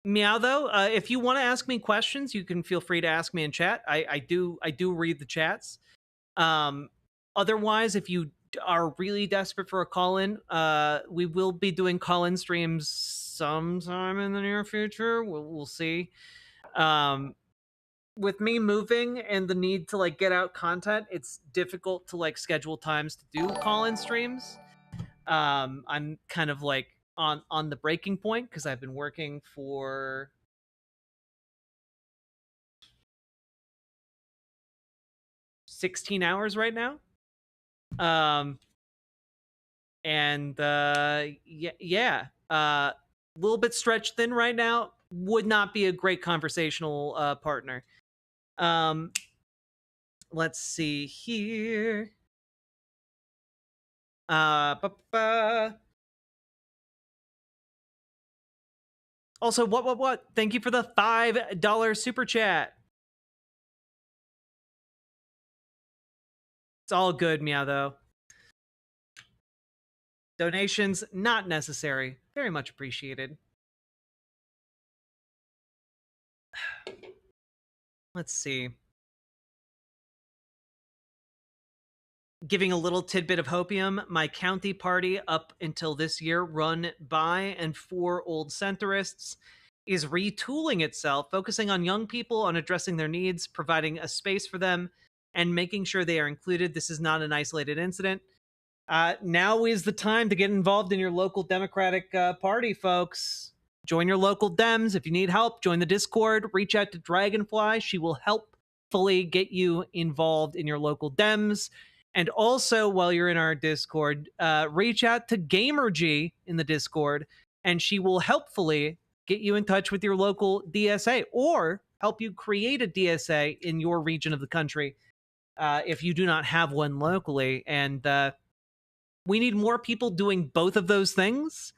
Meow though, if you want to ask me questions, you can feel free to ask me in chat. I do read the chats. Otherwise, if you are really desperate for a call-in, we will be doing call-in streams sometime in the near future. We'll see. With me moving and the need to like get out content, it's difficult to like schedule times to do call-in streams. I'm kind of like on the breaking point because I've been working for 16 hours right now. Yeah, a little bit stretched thin right now. Would not be a great conversational partner. Let's see here. Also, what? Thank you for the $5 super chat. It's all good, Meow, though. Donations, not necessary. Very much appreciated. Let's see. Giving a little tidbit of hopium, my county party up until this year, run by and for old centrists, is retooling itself, focusing on young people, on addressing their needs, providing a space for them, and making sure they are included. This is not an isolated incident. Now is the time to get involved in your local Democratic Party, folks. Join your local Dems. If you need help, join the Discord. Reach out to Dragonfly. She will helpfully get you involved in your local Dems. And also, while you're in our Discord, reach out to Gamergy in the Discord, and she will helpfully get you in touch with your local DSA or help you create a DSA in your region of the country if you do not have one locally. And we need more people doing both of those things.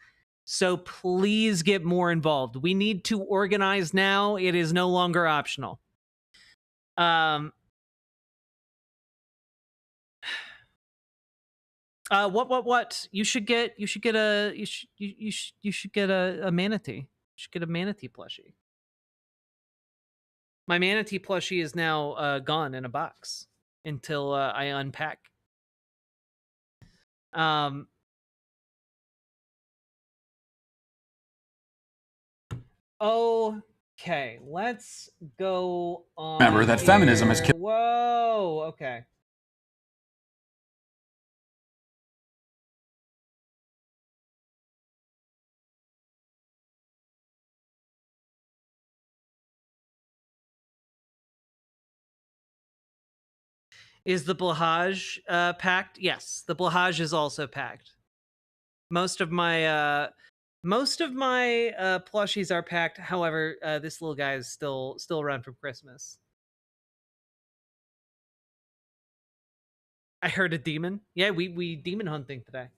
So please get more involved. We need to organize now. It is no longer optional. What? You should get a manatee. You should get a manatee plushie. My manatee plushie is now gone in a box until I unpack. Okay, let's go on. Remember that feminism is. Whoa. Okay. Is the Blahaj packed? Yes, the Blahaj is also packed. Most of my plushies are packed. However, this little guy is still around from Christmas. I heard a demon. Yeah, we demon hunting today.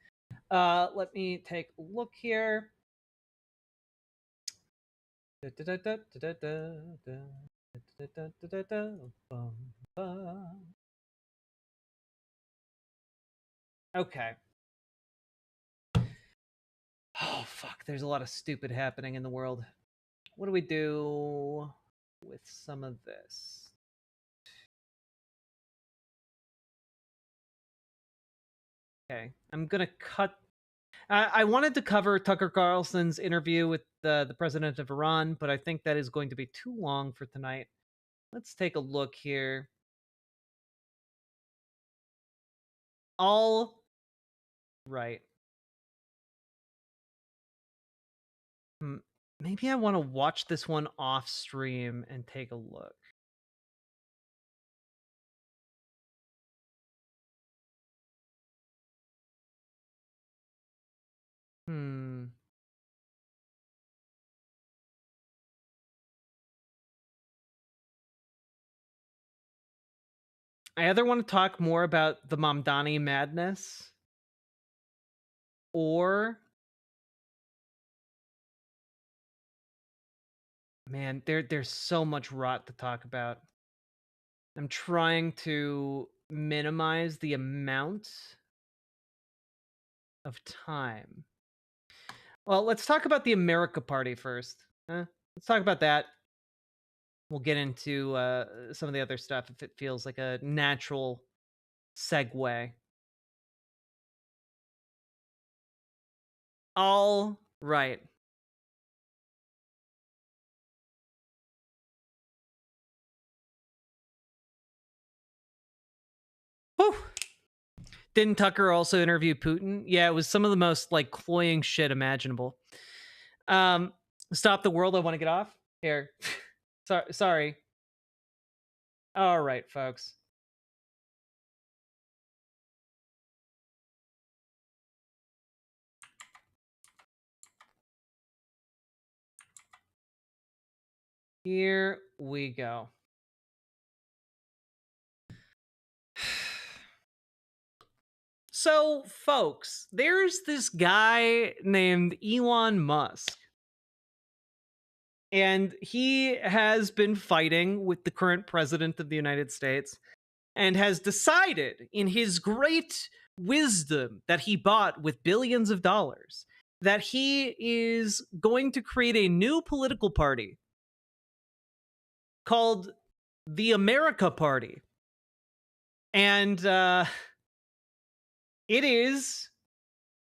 Let me take a look here. Okay. Oh, fuck. There's a lot of stupid happening in the world. What do we do with some of this? Okay. I'm going to cut. I wanted to cover Tucker Carlson's interview with the president of Iran, but I think that is going to be too long for tonight. Let's take a look here. All right. Maybe I want to watch this one off stream and take a look. I either want to talk more about the Mamdani madness or Man, there's so much rot to talk about. I'm trying to minimize the amount of time. Well, let's talk about the America Party first. Let's talk about that. We'll get into some of the other stuff if it feels like a natural segue. All right. Whew. Didn't Tucker also interview Putin? Yeah, it was some of the most like cloying shit imaginable. Stop the world. I want to get off here. Sorry. All right, folks. Here we go. So, folks, there's this guy named Elon Musk. And he has been fighting with the current president of the United States and has decided, in his great wisdom that he bought with billions of dollars, that he is going to create a new political party called the America Party. And it is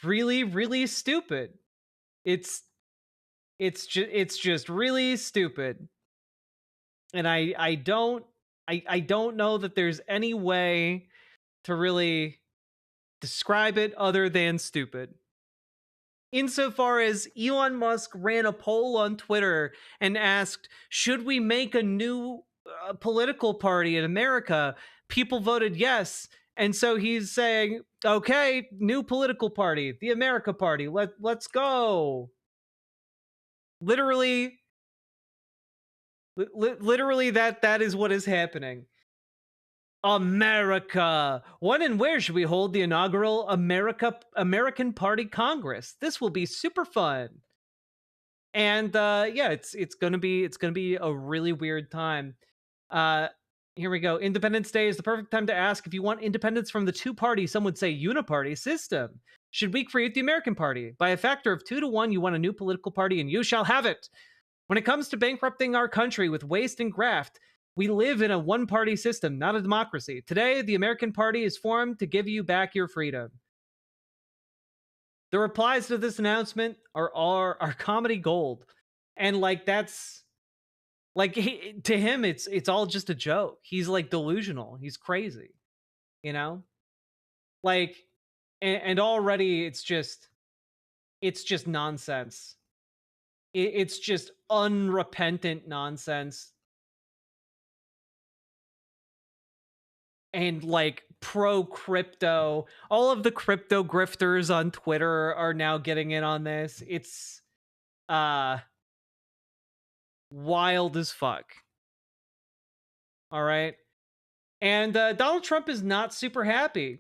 really, really stupid. It's just really stupid. And I don't know that there's any way to really describe it other than stupid. Insofar as Elon Musk ran a poll on Twitter and asked, should we make a new political party in America? People voted yes. And so he's saying, okay, new political party, the America Party, let's go. Literally, that is what is happening. America. When and where should we hold the inaugural American Party Congress? This will be super fun. And yeah, it's gonna be a really weird time. Here we go. Independence Day is the perfect time to ask if you want independence from the two party, some would say uniparty system. Should we create the American Party? By a factor of 2 to 1, you want a new political party and you shall have it. When it comes to bankrupting our country with waste and graft, we live in a one-party system, not a democracy. Today, the American Party is formed to give you back your freedom. The replies to this announcement are comedy gold. And like that's like to him it's all just a joke. He's like delusional. He's crazy. You know? Like and already it's just nonsense. It's just unrepentant nonsense. And like pro crypto, all of the crypto grifters on Twitter are now getting in on this. It's wild as fuck. All right. And Donald Trump is not super happy.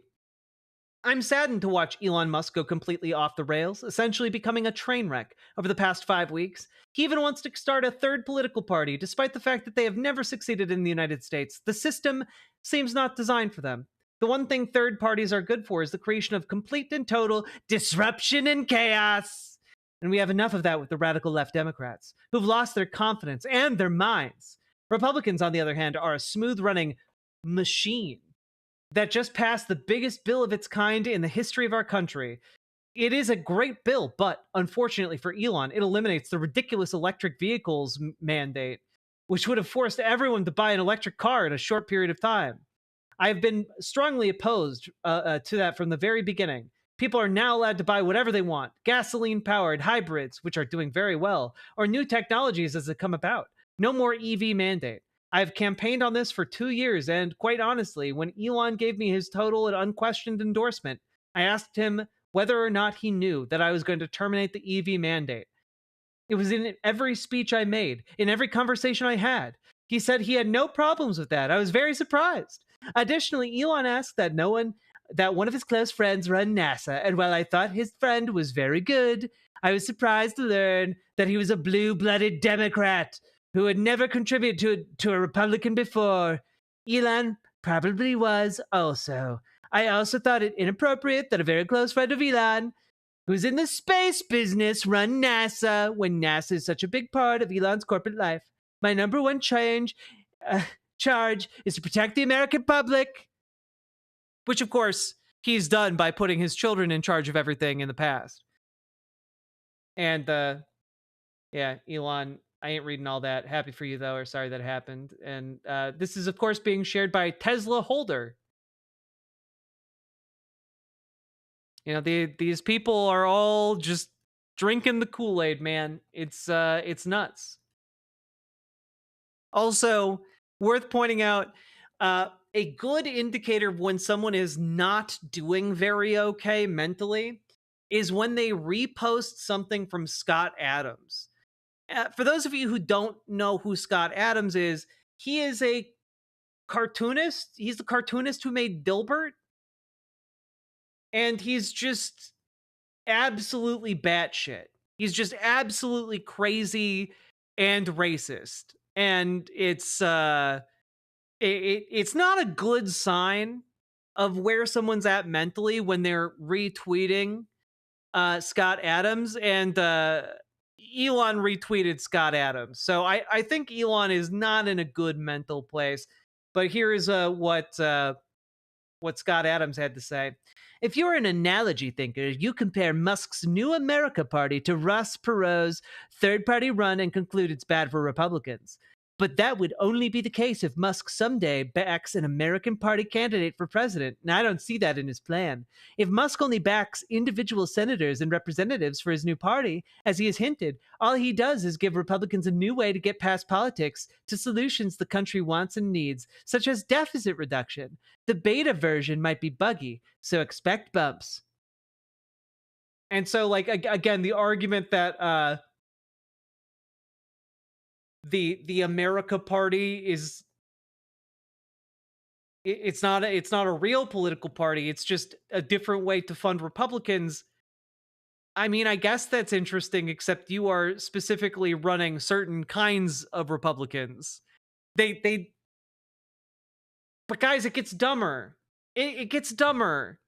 I'm saddened to watch Elon Musk go completely off the rails, essentially becoming a train wreck over the past 5 weeks. He even wants to start a third political party, despite the fact that they have never succeeded in the United States. The system seems not designed for them. The one thing third parties are good for is the creation of complete and total disruption and chaos. And we have enough of that with the radical left Democrats, who've lost their confidence and their minds. Republicans, on the other hand, are a smooth-running machine that just passed the biggest bill of its kind in the history of our country. It is a great bill, but unfortunately for Elon, it eliminates the ridiculous electric vehicles mandate, which would have forced everyone to buy an electric car in a short period of time. I have been strongly opposed to that from the very beginning. People are now allowed to buy whatever they want, gasoline-powered hybrids, which are doing very well, or new technologies as they come about. No more EV mandate. I've campaigned on this for 2 years, and quite honestly, when Elon gave me his total and unquestioned endorsement, I asked him whether or not he knew that I was going to terminate the EV mandate. It was in every speech I made, in every conversation I had. He said he had no problems with that. I was very surprised. Additionally, Elon asked that one of his close friends run NASA, and while I thought his friend was very good, I was surprised to learn that he was a blue-blooded Democrat. who had never contributed to a Republican before. Elon probably was also. I also thought it inappropriate that a very close friend of Elon, who's in the space business, run NASA when NASA is such a big part of Elon's corporate life. My number one charge is to protect the American public, which, of course, he's done by putting his children in charge of everything in the past. And, yeah, Elon, I ain't reading all that. Happy for you, though, or sorry that happened. And this is, of course, being shared by Tesla Holder. You know, these people are all just drinking the Kool-Aid, man. It's nuts. Also, worth pointing out, a good indicator of when someone is not doing very okay mentally is when they repost something from Scott Adams. For those of you who don't know who Scott Adams is, he is a cartoonist. He's the cartoonist who made Dilbert. And he's just absolutely batshit. He's just absolutely crazy and racist. And it's not a good sign of where someone's at mentally when they're retweeting Scott Adams. And Elon retweeted Scott Adams. So I think Elon is not in a good mental place. But here is what Scott Adams had to say. If you're an analogy thinker, you compare Musk's New America Party to Ross Perot's third-party run and conclude it's bad for Republicans. But that would only be the case if Musk someday backs an American Party candidate for president, and I don't see that in his plan. If Musk only backs individual senators and representatives for his new party, as he has hinted, all he does is give Republicans a new way to get past politics to solutions the country wants and needs, such as deficit reduction. The beta version might be buggy, so expect bumps. And so, like, again, the argument that the America Party is it's not a real political party. It's just a different way to fund Republicans. I mean, I guess that's interesting, except you are specifically running certain kinds of Republicans. But guys, it gets dumber. It gets dumber.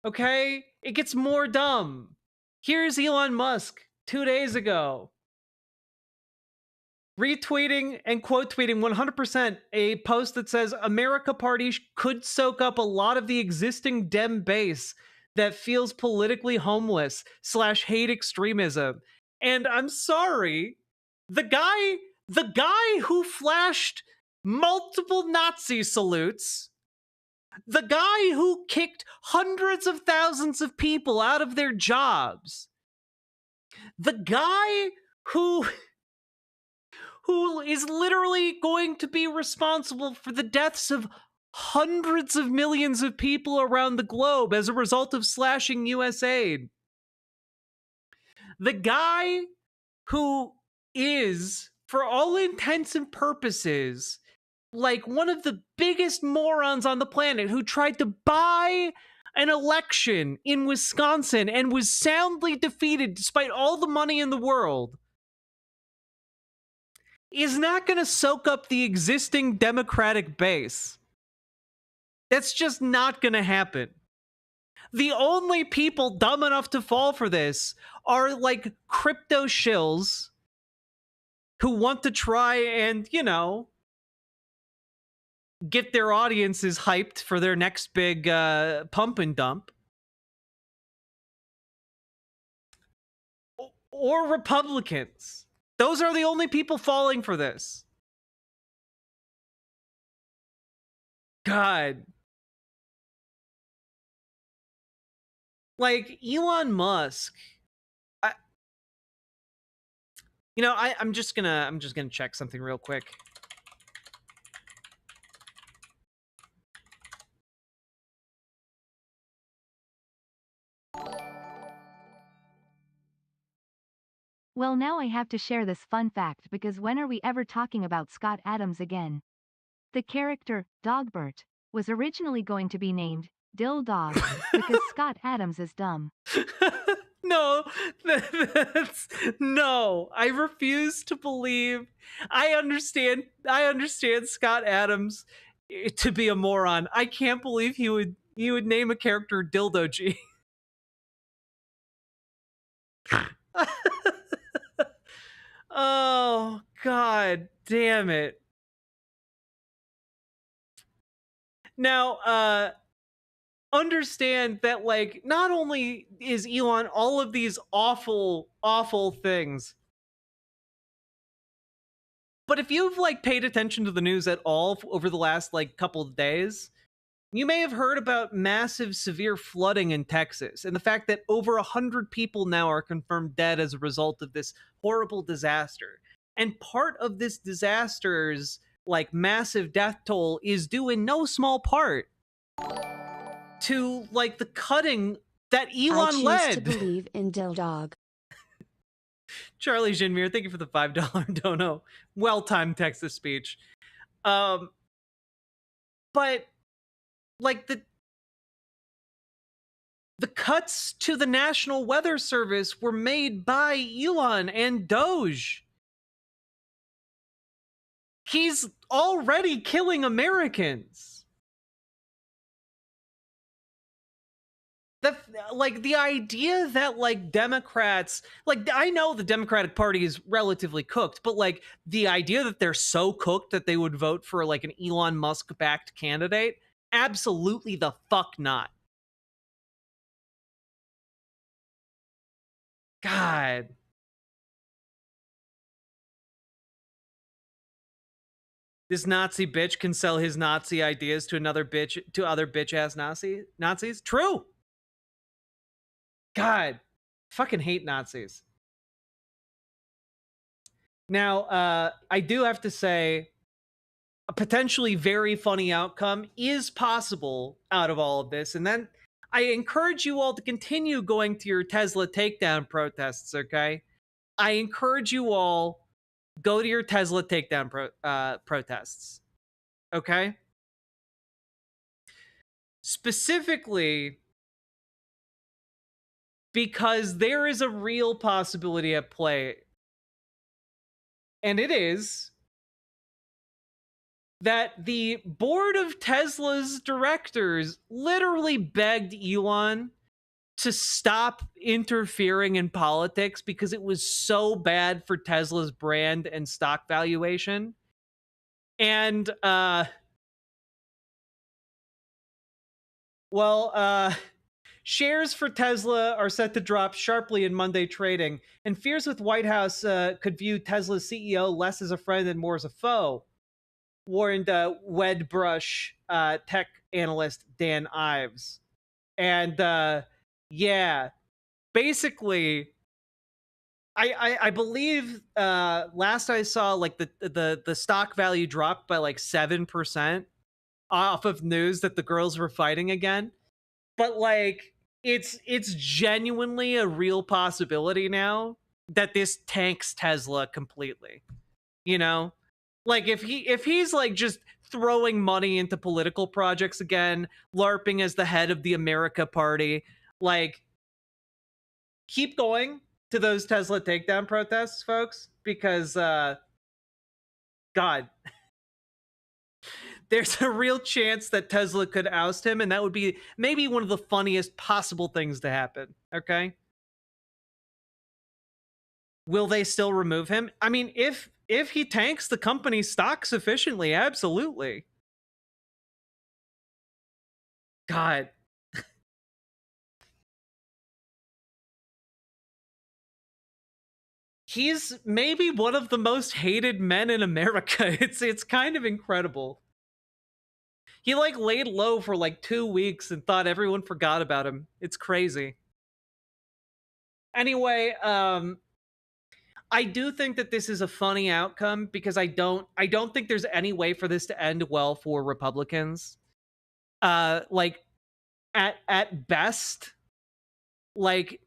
Okay? It gets more dumb. Here's Elon Musk 2 days ago retweeting and quote tweeting 100% a post that says America Party could soak up a lot of the existing Dem base that feels politically homeless / hate extremism. And I'm sorry, the guy who flashed multiple Nazi salutes, the guy who kicked hundreds of thousands of people out of their jobs, the guy who is literally going to be responsible for the deaths of hundreds of millions of people around the globe as a result of slashing U.S. aid. The guy who is, for all intents and purposes, like one of the biggest morons on the planet who tried to buy an election in Wisconsin and was soundly defeated despite all the money in the world, is not going to soak up the existing Democratic base. That's just not going to happen. The only people dumb enough to fall for this are like crypto shills who want to try and, you know, get their audiences hyped for their next big pump and dump. Or Republicans. Those are the only people falling for this. God. Like, Elon Musk. I'm just gonna check something real quick. Well, now I have to share this fun fact because when are we ever talking about Scott Adams again? The character, Dogbert, was originally going to be named Dill Dog because Scott Adams is dumb. No, no, I refuse to believe. I understand Scott Adams to be a moron. I can't believe he would name a character Dildo G. Oh, god damn it. Now, understand that, like, not only is Elon all of these awful, awful things, but if you've, like, paid attention to the news at all over the last, like, couple of days, you may have heard about massive, severe flooding in Texas and the fact that over 100 people now are confirmed dead as a result of this horrible disaster. And part of this disaster's, like, massive death toll is due in no small part to, like, the cutting that Elon I choose to led. believe in Dildog. Charlie Jinmir, thank you for the $5 dono. Well-timed Texas speech. But like the cuts to the National Weather Service were made by Elon and Doge. He's already killing Americans. The idea that, like, Democrats, like, I know the Democratic Party is relatively cooked, but, like, the idea that they're so cooked that they would vote for, like, an Elon Musk-backed candidate, absolutely the fuck not. God. This Nazi bitch can sell his Nazi ideas to other bitch-ass Nazis? True. God, fucking hate Nazis. Now, I do have to say, a potentially very funny outcome is possible out of all of this, and then I encourage you all to continue going to your Tesla takedown protests, okay? I encourage you all, go to your Tesla takedown protests, okay? Specifically, because there is a real possibility at play. And it is that the board of Tesla's directors literally begged Elon to stop interfering in politics because it was so bad for Tesla's brand and stock valuation. And, shares for Tesla are set to drop sharply in Monday trading, and fears with White House could view Tesla's CEO less as a friend and more as a foe, warned Wedbush tech analyst Dan Ives. And yeah, basically, I believe last I saw, like, the stock value dropped by like 7% off of news that the girls were fighting again. But, like, it's genuinely a real possibility now that this tanks Tesla completely. You know? Like, if he's like just throwing money into political projects again, LARPing as the head of the America Party, like, keep going to those Tesla takedown protests, folks, because God, there's a real chance that Tesla could oust him, and that would be maybe one of the funniest possible things to happen, okay? Will they still remove him? I mean, if he tanks the company's stock sufficiently, absolutely. God. He's maybe one of the most hated men in America. It's kind of incredible. He, like, laid low for like 2 weeks and thought everyone forgot about him. It's crazy. Anyway, I do think that this is a funny outcome because I don't think there's any way for this to end well for Republicans. Like, at best, like,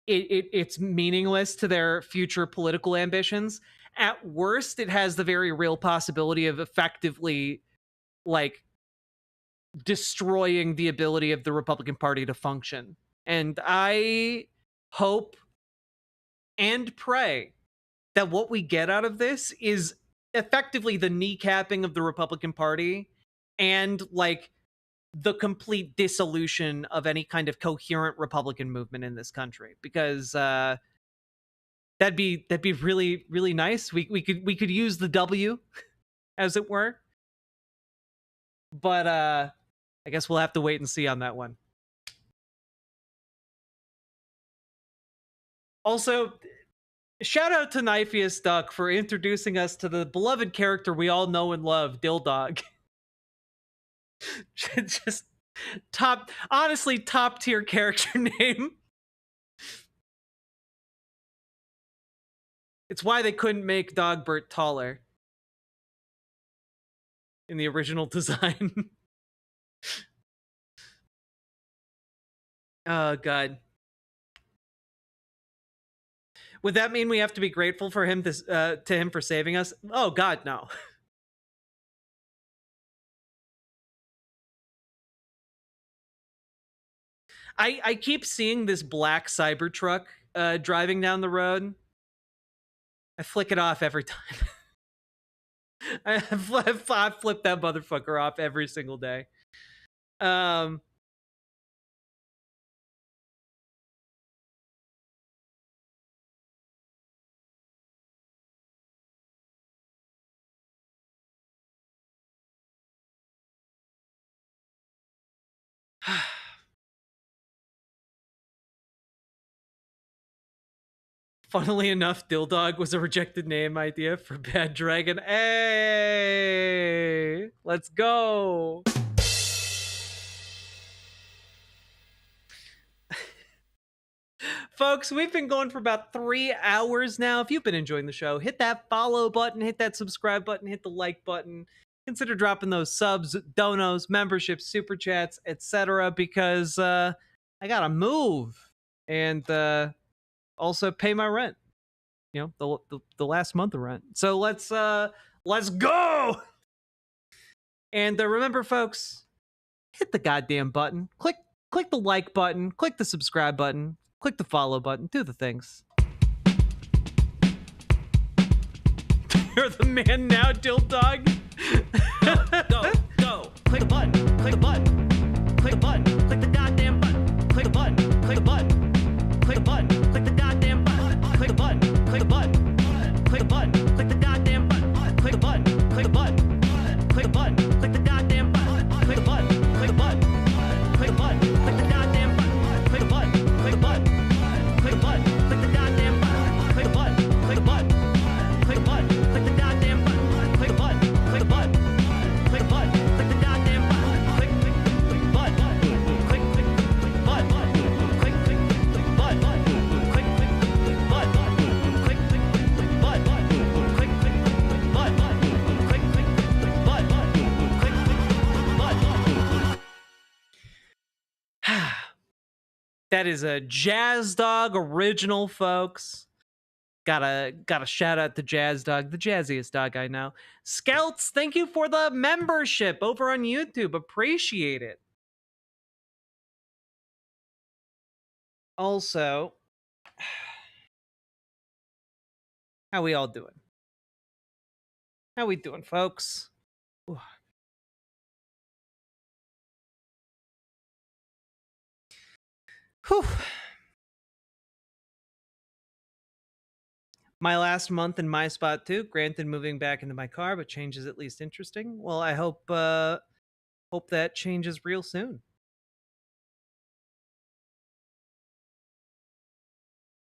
it's meaningless to their future political ambitions. At worst, it has the very real possibility of effectively, like, destroying the ability of the Republican Party to function. And I hope, and pray that what we get out of this is effectively the kneecapping of the Republican Party and like the complete dissolution of any kind of coherent Republican movement in this country, because that'd be really, really nice. We could use the W, as it were. But I guess we'll have to wait and see on that one. Also, shout out to Knifeiest Duck for introducing us to the beloved character we all know and love, Dildog. Just honestly, top tier character name. It's why they couldn't make Dogbert taller in the original design. Oh, God. Would that mean we have to be grateful for him to him for saving us? Oh, God, no. I keep seeing this black Cybertruck driving down the road. I flick it off every time. I flip that motherfucker off every single day. Funnily enough, Dildog was a rejected name idea for Bad Dragon. Hey, let's go. Folks, we've been going for about 3 hours now. If you've been enjoying the show, hit that follow button, hit that subscribe button, hit the like button. Consider dropping those subs, donos, memberships, super chats, etc. because I gotta move and also pay my rent. You know, the last month of rent. So let's go. And remember, folks, hit the goddamn button. Click the like button. Click the subscribe button. Click the follow button. Do the things. You're the man now, Dildog. Go. Click the button. Click the button. Click the button. Click the goddamn button. Click the button. Click the button. Click the button. Click the goddamn button. Click the button. Click the button. Click the button. Click the goddamn button. Click the button. Click the button. Click the button. Click the goddamn button. Click the button. Click the button. Click the button. Click the goddamn button. Click the button. Click the button. Click the button. Click the goddamn button. Click the button. Click the button. Click the button. Click the goddamn button. Click the button. Click the button. Click the button. Click the goddamn button. Click button. Click button. Click button. Click That is a Jazz Dog original, folks. Gotta shout out to Jazz Dog, the jazziest dog I know. Scouts, thank you for the membership over on YouTube. Appreciate it. Also, how we all doing? How we doing, folks? Ooh. Whew. My last month in my spot too. Granted, moving back into my car, but change is at least interesting. Well, I hope that changes real soon.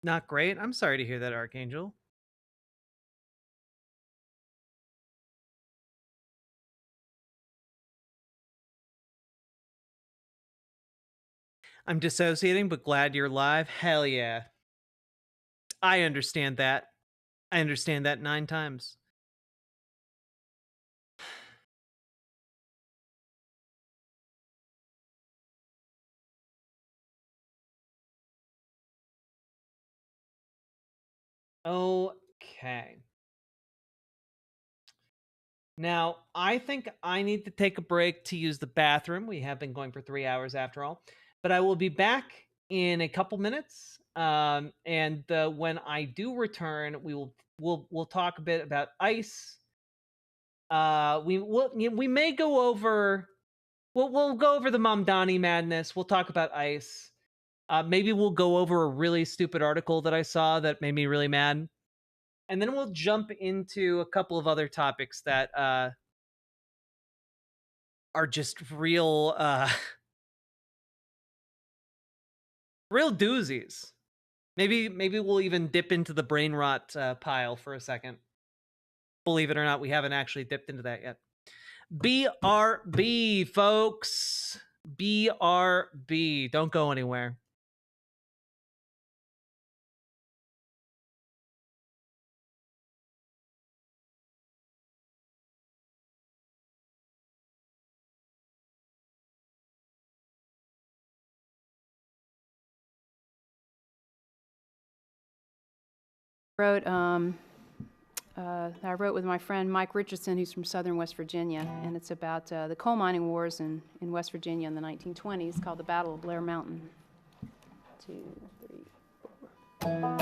Not great. I'm sorry to hear that, Archangel. I'm dissociating, but glad you're live. Hell yeah. I understand that. I understand that 9 times. Okay. Now, I think I need to take a break to use the bathroom. We have been going for 3 hours after all. But I will be back in a couple minutes And when I do return, we'll talk a bit about ICE. We may go over. We'll go over the Mamdani madness. We'll talk about ICE. Maybe we'll go over a really stupid article that I saw that made me really mad. And then we'll jump into a couple of other topics that are just real real doozies. Maybe we'll even dip into the brain rot pile for a second. Believe it or not, we haven't actually dipped into that yet. BRB, folks. BRB. Don't go anywhere. I wrote with my friend Mike Richardson, who's from southern West Virginia, and it's about the coal mining wars in West Virginia in the 1920s, called the Battle of Blair Mountain. 2, 3, 4.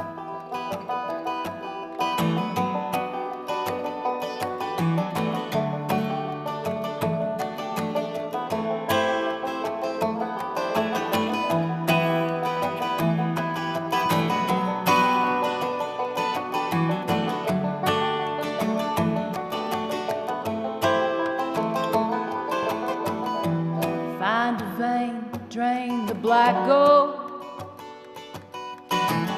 Drain the black gold,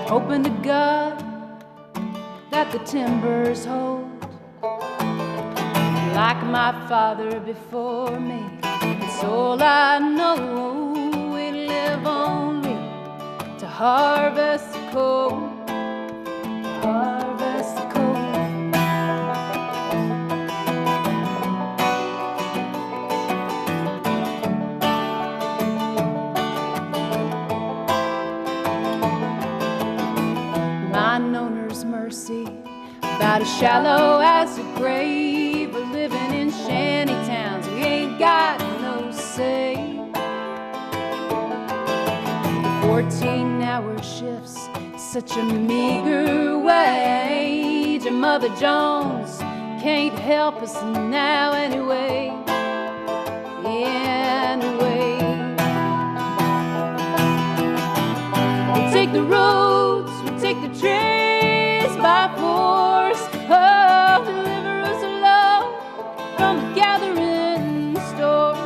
hoping to God that the timbers hold. Like my father before me, it's all I know. We live only to harvest the coal, harvest the coal. Mercy, about as shallow as a grave. We're living in shanty towns, we ain't got no say. 14-hour shifts, such a meager wage. And Mother Jones can't help us now anyway. Anyway, we'll take the roads, we'll take the trains by force. Oh, deliver us alone from the gathering stores.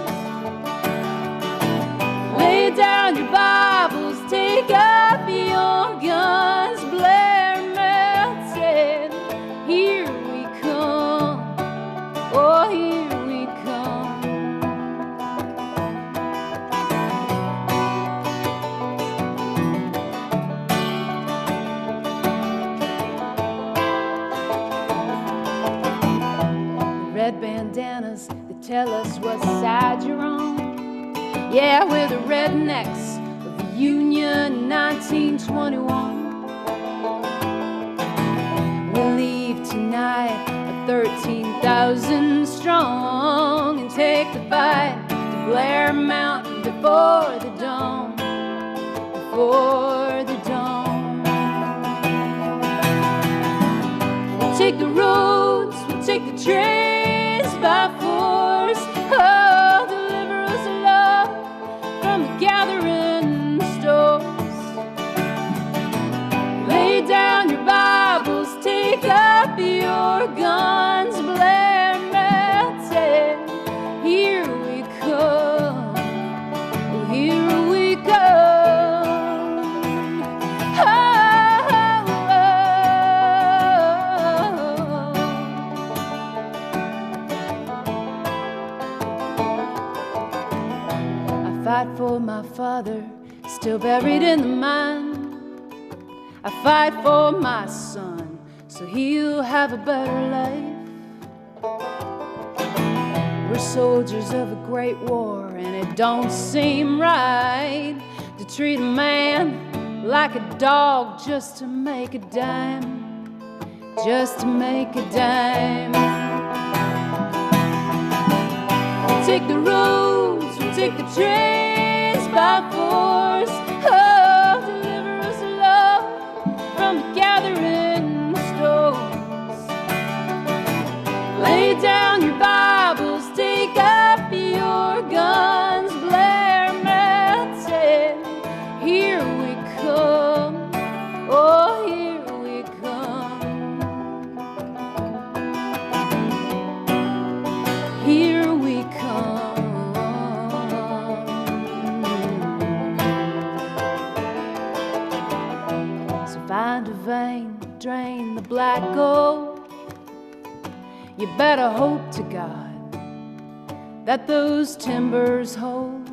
Lay down your Bibles, take up your guns. Blair Mountain, here we come. Oh, here we come. Red bandanas that tell us what side you're on. Yeah, we're the rednecks of the Union 1921. We'll leave tonight at 13,000 strong and take the fight to Blair Mountain before the dawn, before the dawn. We'll take the roads, we'll take the trains by force. Oh, deliver us alone from the gathering stores. Lay down your Bibles, take up your guns. Blair Mountain, here we come. Oh, here we come. Oh. Fight for my father, still buried in the mine. I fight for my son, so he'll have a better life. We're soldiers of a great war, and it don't seem right to treat a man like a dog just to make a dime, just to make a dime. We'll take the roads, we'll take the trains by force. Oh, deliver us alone I go, you better hope to God that those timbers hold.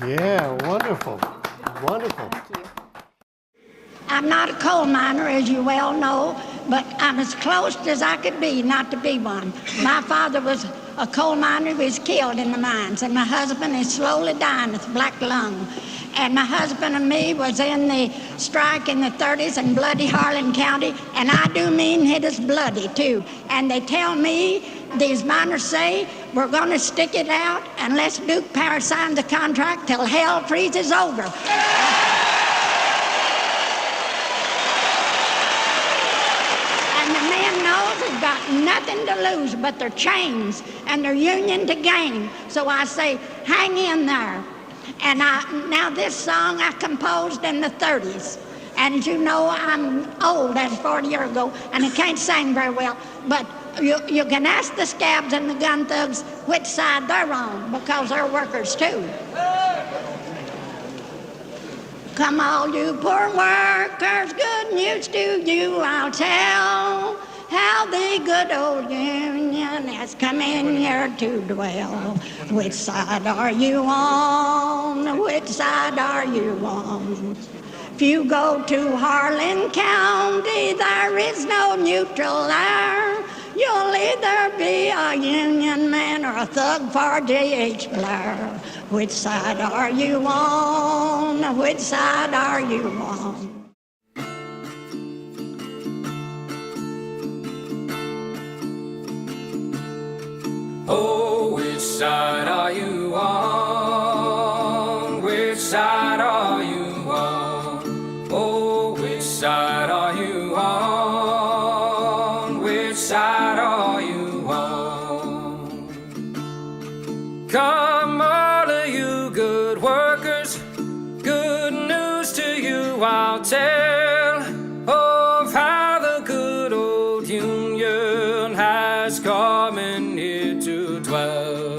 Yeah, wonderful. Wonderful. I'm not a coal miner, as you well know, but I'm as close as I could be not to be one. My father was a coal miner who was killed in the mines, and my husband is slowly dying with black lung. And my husband and me was in the strike in the 30s in bloody Harlan County, and I do mean it is bloody too. And they tell me, these miners say, we're going to stick it out unless Duke Power signs a contract till hell freezes over. And the men knows they've got nothing to lose but their chains and their union to gain. So I say, hang in there. And now this song I composed in the 30s. And as you know, I'm old, as 40 years ago, and I can't sing very well. But you can ask the scabs and the gun thugs which side they're on, because they're workers too. Come all you poor workers, good news to you I'll tell, how the good old Union has come in here to dwell. Which side are you on? Which side are you on? If you go to Harlan County, there is no neutral there. You'll either be a Union man or a thug for J.H. Blair. Which side are you on? Which side are you on? Oh, which side are you on? Which side are you on? Oh, which side are you on? Which side are you on? Come all of you good workers, good news to you I'll tell of how the good old Union has come in here to dwell.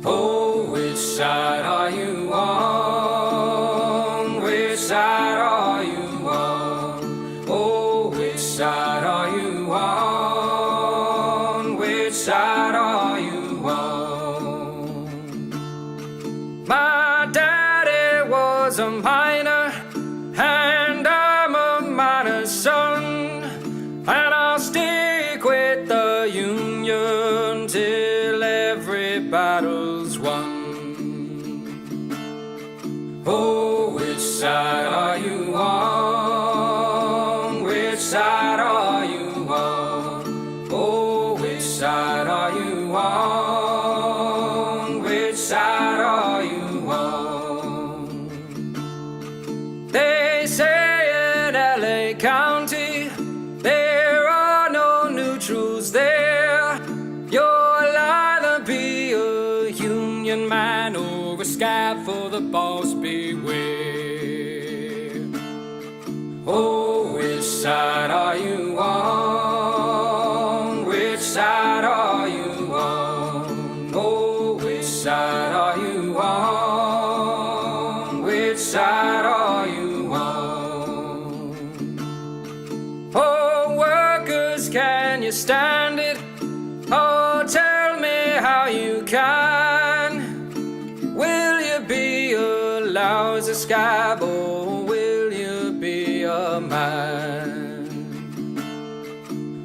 Oh, which side are you on? Which side are you on? Oh, which side are you on? Which side are you on? My daddy was a miner, and I'm a miner's son, and I'll stick with the Union till every battle's won. Oh, which side are you on? Which side are you on? Oh, which side are you on? Which side are you on? They say in LA County there are no neutrals there. You'll either be a Union man or a scab for the boss, beware. Oh, which side are you on? Which side are you on? Oh, which side are you on? Which side are you on? Oh, workers, can you stand it? Oh, tell me how you can. Will you be a lousy scab, or will you be a man?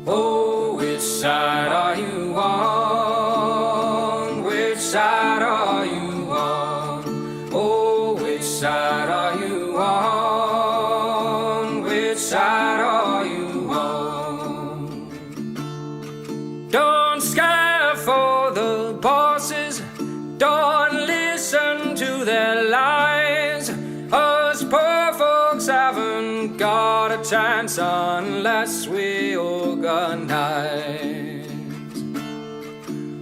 Oh, which side are you on? Which side are you on? Oh, which side are you on? Which side are you on? Don't scare for the bosses, don't listen to their lies. Us poor folks haven't got a chance unless we organize.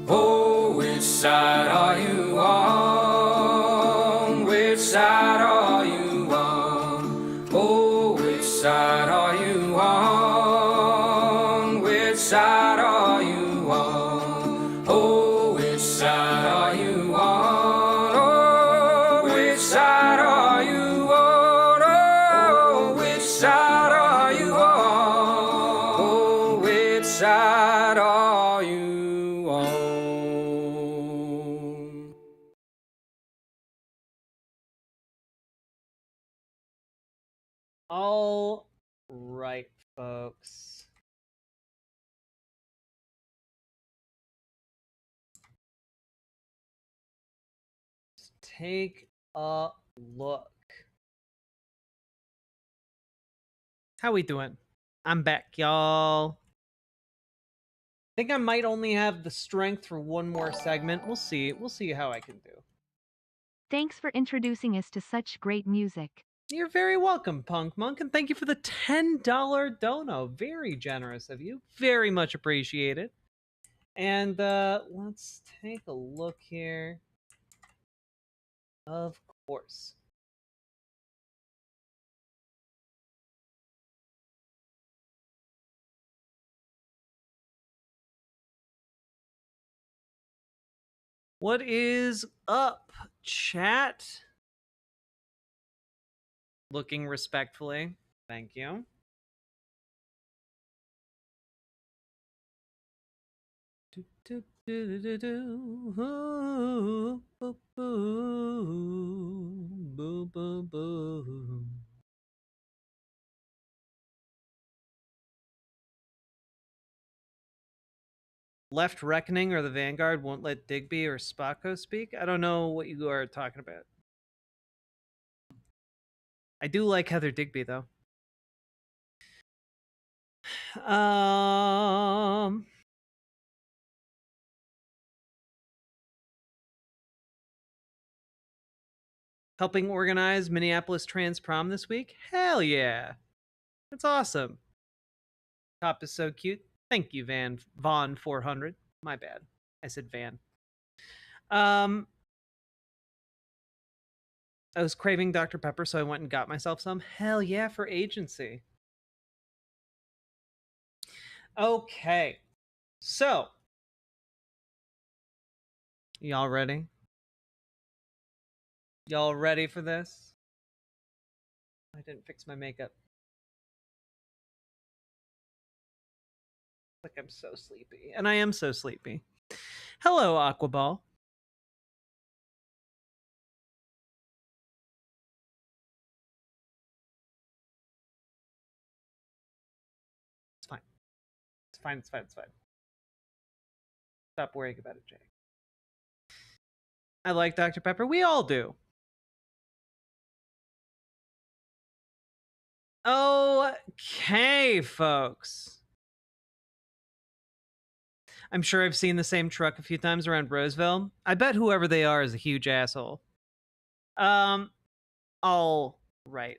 Oh, which side are you on? Which side are you on? Oh, which side are you on? Which side are you on? Oh, which side are you on? Oh, which side right, folks. Let's take a look. How we doing? I'm back, y'all. I think I might only have the strength for one more segment. We'll see. We'll see how I can do. Thanks for introducing us to such great music. You're very welcome, Punk Monk, and thank you for the $10 dono. Very generous of you. Very much appreciated. And let's take a look here. Of course. What is up, chat? Looking respectfully. Thank you. Left Reckoning or the Vanguard won't let Digby or Spacco speak? I don't know what you are talking about. I do like Heather Digby, though. Helping organize Minneapolis Trans Prom this week? Hell yeah. That's awesome. Top is so cute. Thank you, Vaughn 400. My bad. I said Van. I was craving Dr. Pepper, so I went and got myself some. Hell yeah, for agency. Okay. So, y'all ready? Y'all ready for this? I didn't fix my makeup. Like I'm so sleepy. And I am so sleepy. Hello, Aquaball. It's fine. It's fine, it's fine, it's fine. Stop worrying about it, Jay. I like Dr. Pepper. We all do. Okay, folks. I'm sure I've seen the same truck a few times around Roseville. I bet whoever they are is a huge asshole. All right.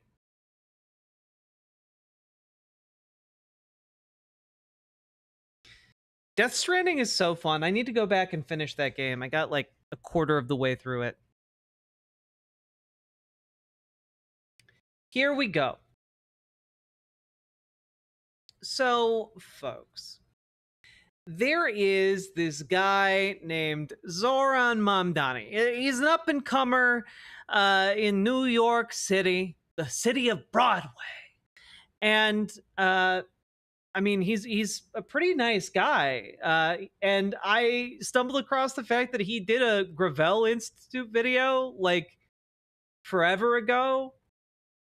Death Stranding is so fun. I need to go back and finish that game. I got like a quarter of the way through it. Here we go. So, folks, there is this guy named Zoran Mamdani. He's an up-and-comer in New York City, the city of Broadway. And, I mean, he's a pretty nice guy. And I stumbled across the fact that he did a Gravel Institute video, like, forever ago.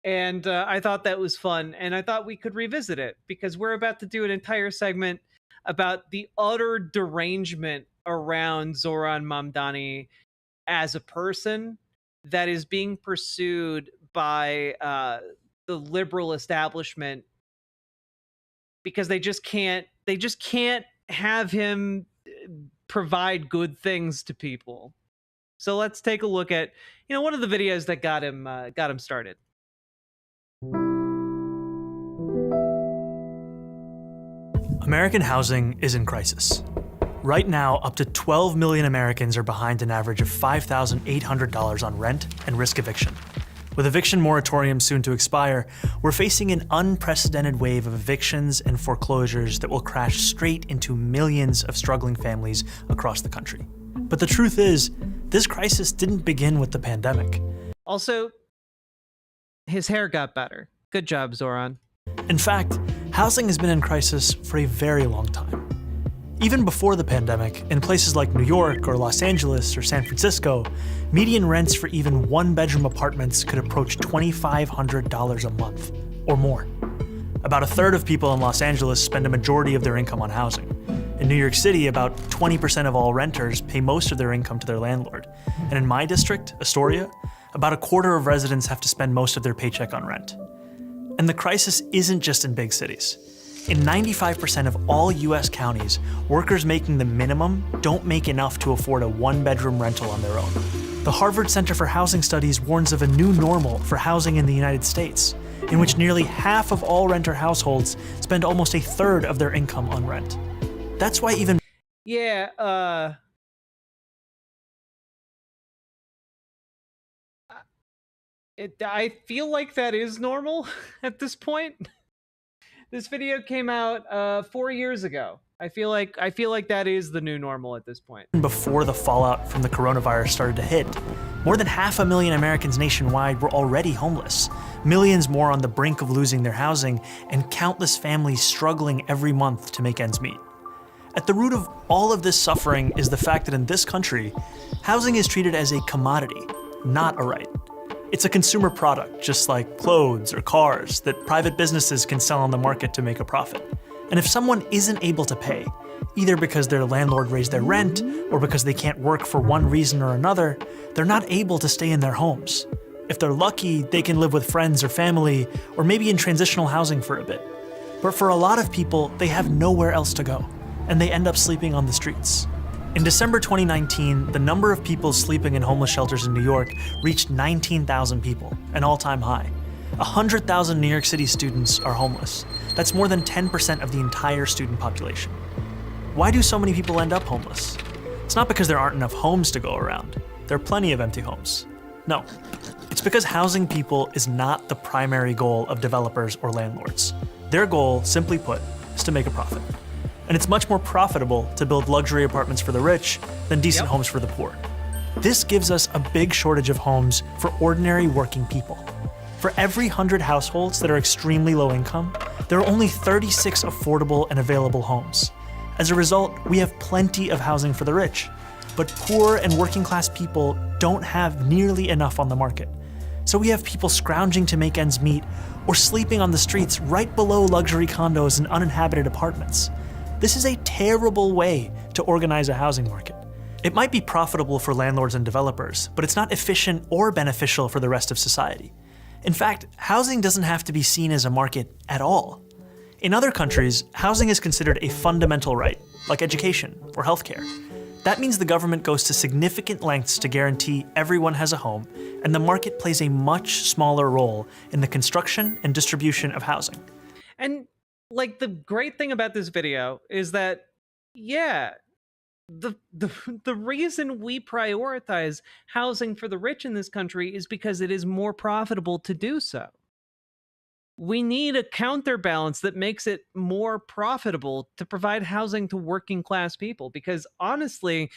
And I thought that was fun, and I thought we could revisit it, because we're about to do an entire segment about the utter derangement around Zoran Mamdani as a person that is being pursued by the liberal establishment, because they just can't have him provide good things to people. So let's take a look at, one of the videos that got him started. American housing is in crisis. Right now, up to 12 million Americans are behind an average of $5,800 on rent and risk eviction. With eviction moratoriums soon to expire, we're facing an unprecedented wave of evictions and foreclosures that will crash straight into millions of struggling families across the country. But the truth is, this crisis didn't begin with the pandemic. Also, his hair got better. Good job, Zoran. In fact, housing has been in crisis for a very long time. Even before the pandemic, in places like New York or Los Angeles or San Francisco, median rents for even one-bedroom apartments could approach $2,500 a month or more. About a third of people in Los Angeles spend a majority of their income on housing. In New York City, about 20% of all renters pay most of their income to their landlord. And in my district, Astoria, about a quarter of residents have to spend most of their paycheck on rent. And the crisis isn't just in big cities. In 95% of all US counties, workers making the minimum don't make enough to afford a one-bedroom rental on their own. The Harvard Center for Housing Studies warns of a new normal for housing in the United States, in which nearly half of all renter households spend almost a third of their income on rent. That's why even... Yeah, I feel like that is normal at this point. This video came out 4 years ago. I feel like that is the new normal at this point. Before the fallout from the coronavirus started to hit, more than 500,000 Americans nationwide were already homeless, millions more on the brink of losing their housing, and countless families struggling every month to make ends meet. At the root of all of this suffering is the fact that in this country, housing is treated as a commodity, not a right. It's a consumer product, just like clothes or cars, that private businesses can sell on the market to make a profit. And if someone isn't able to pay, either because their landlord raised their rent or because they can't work for one reason or another, they're not able to stay in their homes. If they're lucky, they can live with friends or family, or maybe in transitional housing for a bit. But for a lot of people, they have nowhere else to go, and they end up sleeping on the streets. In December 2019, the number of people sleeping in homeless shelters in New York reached 19,000 people, an all-time high. 100,000 New York City students are homeless. That's more than 10% of the entire student population. Why do so many people end up homeless? It's not because there aren't enough homes to go around. There are plenty of empty homes. No, it's because housing people is not the primary goal of developers or landlords. Their goal, simply put, is to make a profit. And it's much more profitable to build luxury apartments for the rich than decent homes for the poor. This gives us a big shortage of homes for ordinary working people. For every 100 households that are extremely low income, there are only 36 affordable and available homes. As a result, we have plenty of housing for the rich, but poor and working class people don't have nearly enough on the market. So we have people scrounging to make ends meet or sleeping on the streets right below luxury condos and uninhabited apartments. This is a terrible way to organize a housing market. It might be profitable for landlords and developers, but it's not efficient or beneficial for the rest of society. In fact, housing doesn't have to be seen as a market at all. In other countries, housing is considered a fundamental right, like education or healthcare. That means the government goes to significant lengths to guarantee everyone has a home, and the market plays a much smaller role in the construction and distribution of housing. And like the great thing about this video is that, yeah, the reason we prioritize housing for the rich in this country is because it is more profitable to do so. We need a counterbalance that makes it more profitable to provide housing to working class people, because honestly,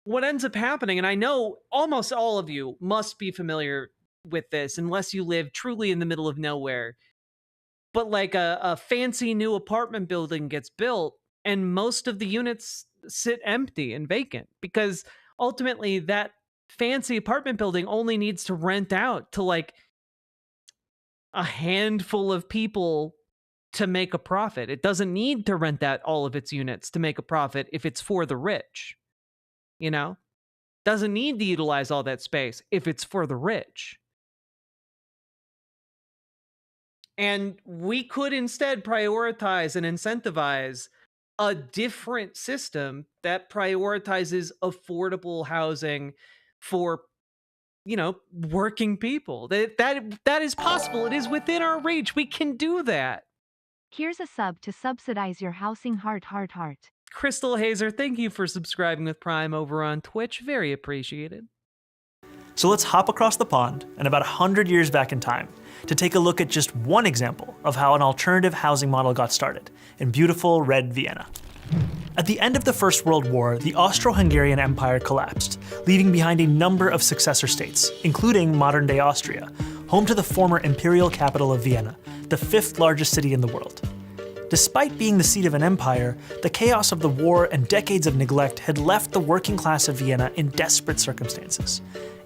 what ends up happening, and I know almost all of you must be familiar with this unless you live truly in the middle of nowhere, but like a fancy new apartment building gets built and most of the units sit empty and vacant because ultimately that fancy apartment building only needs to rent out to like a handful of people to make a profit. It doesn't need to rent out all of its units to make a profit if it's for the rich. You know? Doesn't need to utilize all that space if it's for the rich. And we could instead prioritize and incentivize a different system that prioritizes affordable housing for, you know, working people. That is possible. It is within our reach. We can do that. Here's a sub to subsidize your housing heart. Crystal Hazer, thank you for subscribing with Prime over on Twitch. Very appreciated. So let's hop across the pond and about 100 years back in time to take a look at just one example of how an alternative housing model got started in beautiful red Vienna. At the end of the First World War, the Austro-Hungarian Empire collapsed, leaving behind a number of successor states, including modern-day Austria, home to the former imperial capital of Vienna, the 5th largest city in the world. Despite being the seat of an empire, the chaos of the war and decades of neglect had left the working class of Vienna in desperate circumstances.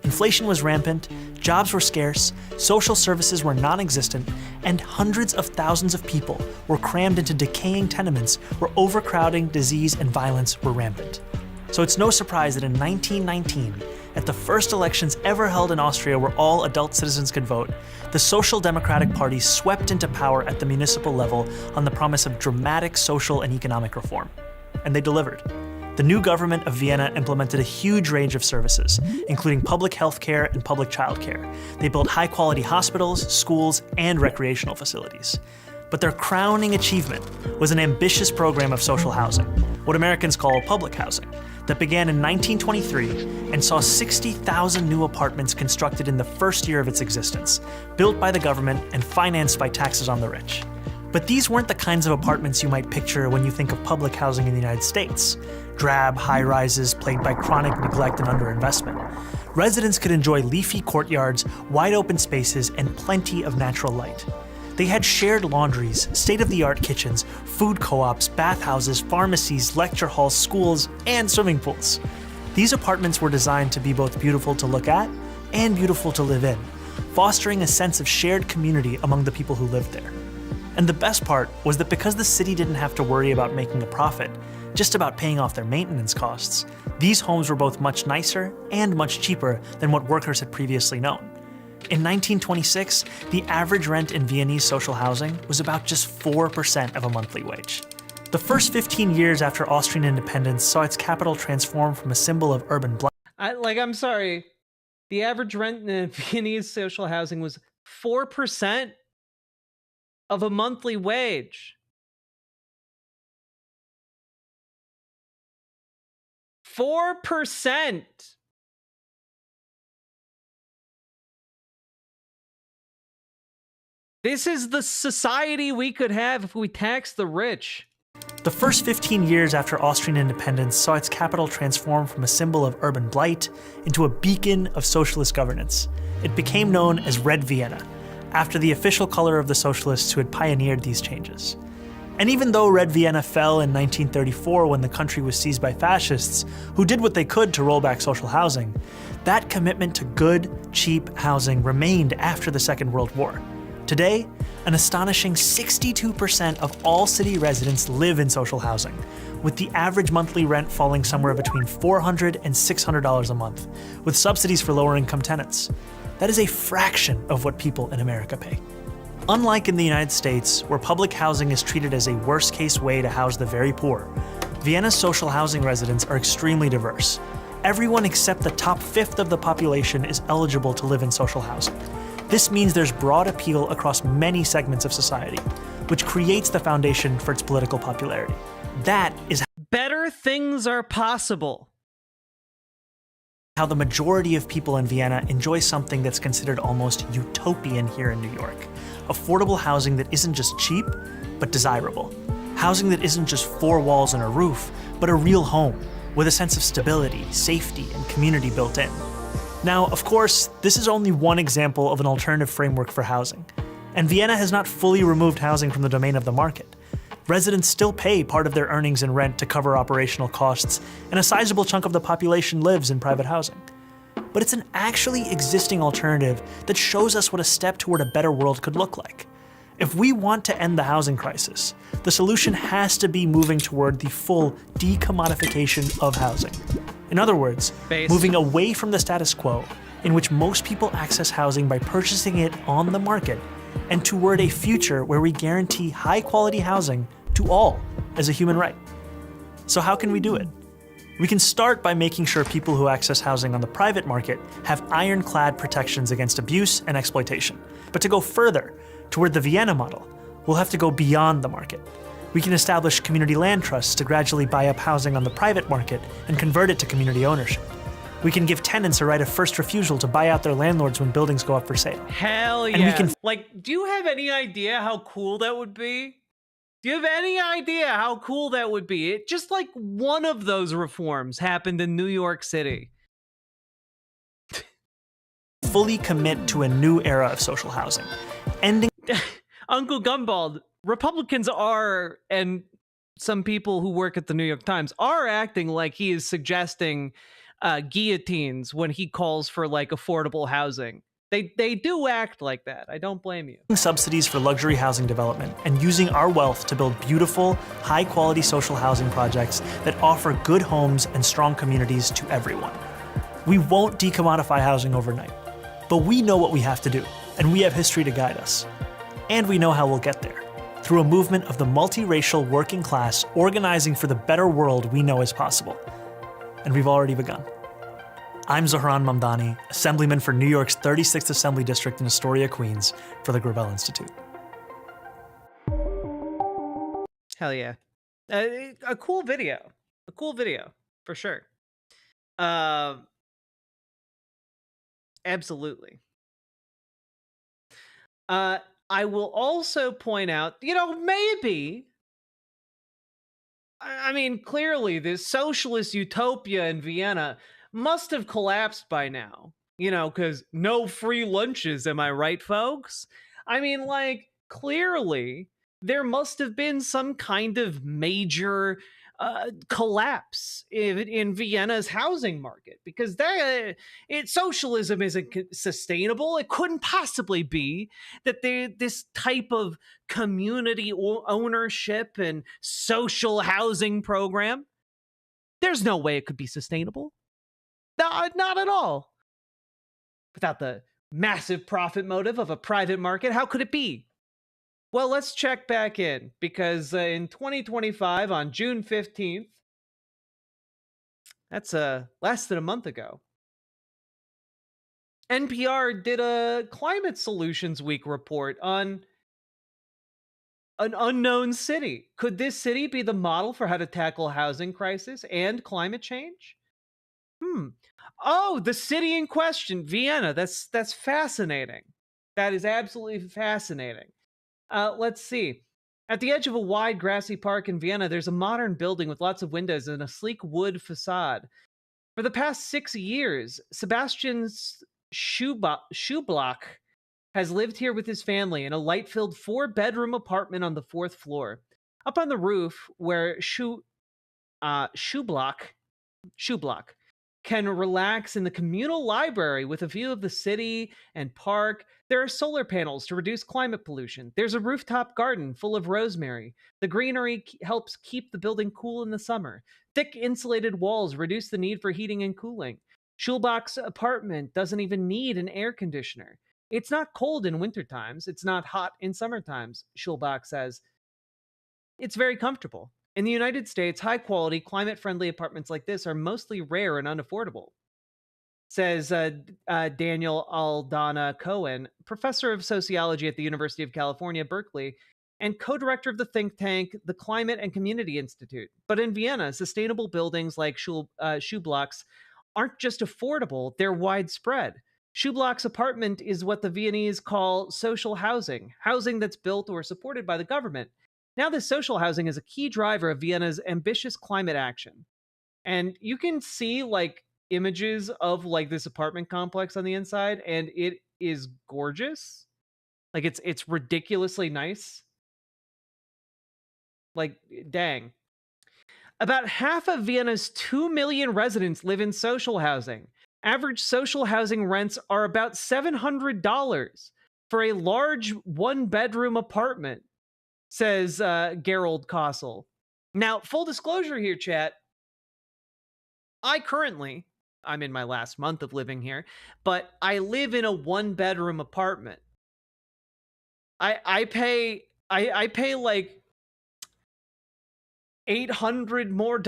Inflation was rampant, jobs were scarce, social services were non-existent, and hundreds of thousands of people were crammed into decaying tenements where overcrowding, disease, and violence were rampant. So it's no surprise that in 1919, at the first elections ever held in Austria where all adult citizens could vote, the Social Democratic Party swept into power at the municipal level on the promise of dramatic social and economic reform. And they delivered. The new government of Vienna implemented a huge range of services, including public health care and public child care. They built high-quality hospitals, schools, and recreational facilities. But their crowning achievement was an ambitious program of social housing, what Americans call public housing, that began in 1923 and saw 60,000 new apartments constructed in the first year of its existence, built by the government and financed by taxes on the rich. But these weren't the kinds of apartments you might picture when you think of public housing in the United States. Drab high-rises plagued by chronic neglect and underinvestment. Residents could enjoy leafy courtyards, wide-open spaces, and plenty of natural light. They had shared laundries, state-of-the-art kitchens, food co-ops, bathhouses, pharmacies, lecture halls, schools, and swimming pools. These apartments were designed to be both beautiful to look at and beautiful to live in, fostering a sense of shared community among the people who lived there. And the best part was that because the city didn't have to worry about making a profit, just about paying off their maintenance costs, these homes were both much nicer and much cheaper than what workers had previously known. In 1926, the average rent in Viennese social housing was about just 4% of a monthly wage. The first 15 years after Austrian independence saw its capital transform from a symbol of urban blight. I'm sorry. The average rent in Viennese social housing was 4% of a monthly wage. 4%. This is the society we could have if we taxed the rich. The first 15 years after Austrian independence saw its capital transform from a symbol of urban blight into a beacon of socialist governance. It became known as Red Vienna, after the official color of the socialists who had pioneered these changes. And even though Red Vienna fell in 1934 when the country was seized by fascists, who did what they could to roll back social housing, that commitment to good, cheap housing remained after the Second World War. Today, an astonishing 62% of all city residents live in social housing, with the average monthly rent falling somewhere between $400 and $600 a month, with subsidies for lower-income tenants. That is a fraction of what people in America pay. Unlike in the United States, where public housing is treated as a worst-case way to house the very poor, Vienna's social housing residents are extremely diverse. Everyone except the top fifth of the population is eligible to live in social housing. This means there's broad appeal across many segments of society, which creates the foundation for its political popularity. That is better things are possible. How the majority of people in Vienna enjoy something that's considered almost utopian here in New York. Affordable housing that isn't just cheap, but desirable. Housing that isn't just four walls and a roof, but a real home, with a sense of stability, safety, and community built in. Now, of course, this is only one example of an alternative framework for housing, and Vienna has not fully removed housing from the domain of the market. Residents still pay part of their earnings in rent to cover operational costs, and a sizable chunk of the population lives in private housing. But it's an actually existing alternative that shows us what a step toward a better world could look like. If we want to end the housing crisis, the solution has to be moving toward the full decommodification of housing. In other words, moving away from the status quo, in which most people access housing by purchasing it on the market, and toward a future where we guarantee high-quality housing to all as a human right. So how can we do it? We can start by making sure people who access housing on the private market have ironclad protections against abuse and exploitation. But to go further, toward the Vienna model, we'll have to go beyond the market. We can establish community land trusts to gradually buy up housing on the private market and convert it to community ownership. We can give tenants a right of first refusal to buy out their landlords when buildings go up for sale. Hell yeah. And we can do you have any idea how cool that would be? Do you have any idea how cool that would be? It just like one of those reforms happened in New York City. fully commit to a new era of social housing, ending Uncle Gumbald, Republicans are, and some people who work at the New York Times are acting like he is suggesting guillotines when he calls for like affordable housing. They do act like that. I don't blame you. Subsidies for luxury housing development and using our wealth to build beautiful, high-quality social housing projects that offer good homes and strong communities to everyone. We won't decommodify housing overnight, but we know what we have to do, and we have history to guide us. And we know how we'll get there, through a movement of the multiracial working class organizing for the better world we know is possible. And we've already begun. I'm Zohran Mamdani, Assemblyman for New York's 36th Assembly District in Astoria, Queens, for the Gravel Institute. Hell yeah. A cool video. A cool video, for sure. Absolutely. I will also point out, maybe, I mean, clearly this socialist utopia in Vienna must have collapsed by now, because no free lunches, am I right, folks? I mean, like, clearly there must have been some kind of major collapse in Vienna's housing market, because socialism isn't sustainable. It couldn't possibly be that this type of community ownership and social housing program, there's no way it could be sustainable. Not at all. Without the massive profit motive of a private market, how could it be? Well, let's check back in, because in 2025, on June 15th, that's less than a month ago, NPR did a Climate Solutions Week report on an unknown city. Could this city be the model for how to tackle housing crisis and climate change? Oh, the city in question, Vienna. That's fascinating. That is absolutely fascinating. Let's see. At the edge of a wide grassy park in Vienna, there's a modern building with lots of windows and a sleek wood facade. For the past 6 years, Sebastian Schublock has lived here with his family in a light-filled 4-bedroom apartment on the 4th floor. Up on the roof, where Schublock can relax in the communal library with a view of the city and park, there are solar panels to reduce climate pollution. There's a rooftop garden full of rosemary. The greenery helps keep the building cool in the summer. Thick insulated walls reduce the need for heating and cooling. Schulbach's apartment doesn't even need an air conditioner. It's not cold in winter times. It's not hot in summer times, Schulbach says. It's very comfortable. In the United States, high-quality, climate-friendly apartments like this are mostly rare and unaffordable, says Daniel Aldana Cohen, professor of sociology at the University of California, Berkeley, and co-director of the think tank, the Climate and Community Institute. But in Vienna, sustainable buildings like Schublock's aren't just affordable, they're widespread. Schublock's apartment is what the Viennese call social housing that's built or supported by the government. Now, this social housing is a key driver of Vienna's ambitious climate action. And you can see images of this apartment complex on the inside, and it is gorgeous. It's ridiculously nice. Dang. About half of Vienna's 2 million residents live in social housing. Average social housing rents are about $700 for a large 1-bedroom apartment, says Gerald Kossel. Now, full disclosure here, chat. I'm in my last month of living here, but I live in a 1-bedroom apartment. I pay like $800 more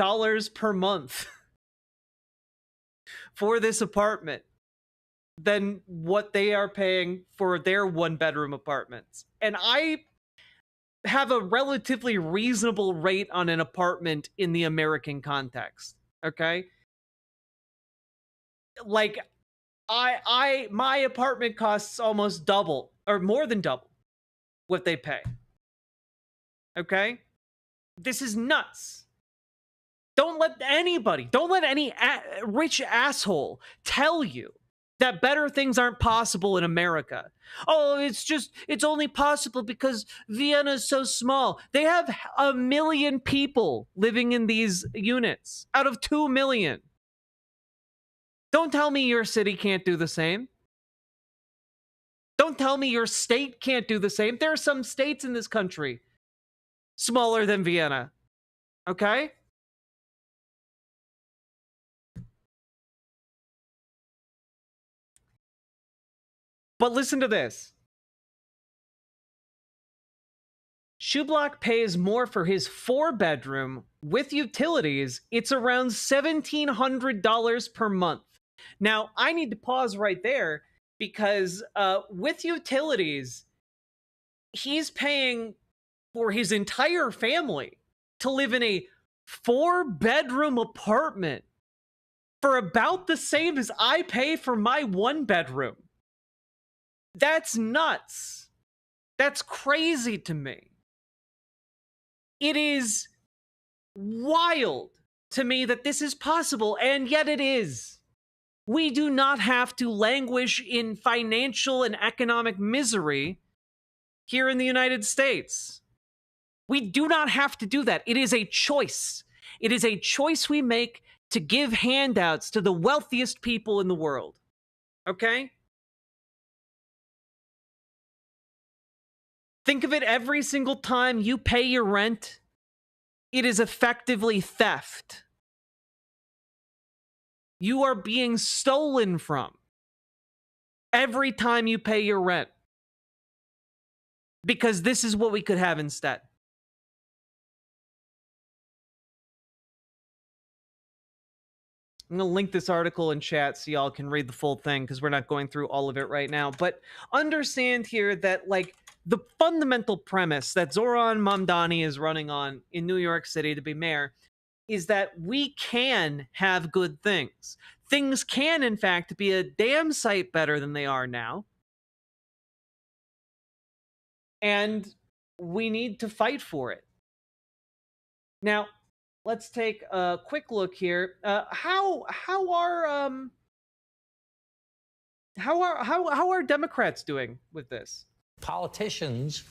per month for this apartment than what they are paying for their 1-bedroom apartments. And I have a relatively reasonable rate on an apartment in the American context. Okay? My apartment costs almost double or more than double what they pay. Okay? This is nuts. Don't let any rich asshole tell you that better things aren't possible in America. Oh, it's only possible because Vienna is so small. They have 1 million people living in these units out of 2 million. Don't tell me your city can't do the same. Don't tell me your state can't do the same. There are some states in this country smaller than Vienna. Okay? But listen to this. Shoeblock pays more for his 4-bedroom with utilities. It's around $1,700 per month. Now, I need to pause right there because with utilities, he's paying for his entire family to live in a 4-bedroom apartment for about the same as I pay for my 1-bedroom. That's nuts. That's crazy to me. It is wild to me that this is possible, and yet it is. We do not have to languish in financial and economic misery here in the United States. We do not have to do that. It is a choice. It is a choice we make to give handouts to the wealthiest people in the world. Okay? Think of it every single time you pay your rent, it is effectively theft. You are being stolen from every time you pay your rent. Because this is what we could have instead. I'm going to link this article in chat so y'all can read the full thing because we're not going through all of it right now. But understand here that, like, the fundamental premise that Zoran Mamdani is running on in New York City to be mayor is that we can have good things. Things can, in fact, be a damn sight better than they are now. And we need to fight for it. Now, let's take a quick look here. How are Democrats doing with this? Politicians,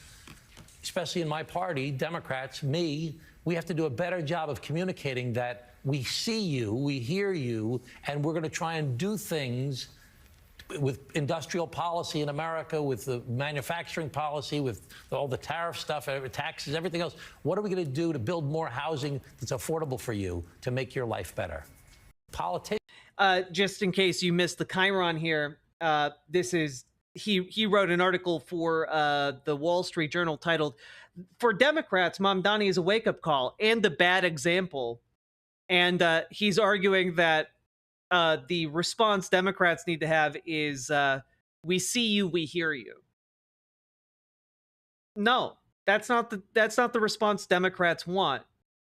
especially in my party, Democrats, me, we have to do a better job of communicating that we see you, we hear you, and we're going to try and do things with industrial policy in America, with the manufacturing policy, with all the tariff stuff, taxes, everything else. What are we going to do to build more housing that's affordable for you to make your life better? Politics. Just in case you missed the chyron here, this is he wrote an article for the Wall Street Journal titled, "For Democrats, Mamdani is a wake-up call and a bad example." And he's arguing that the response Democrats need to have is, we see you, we hear you. No, that's not the response Democrats want.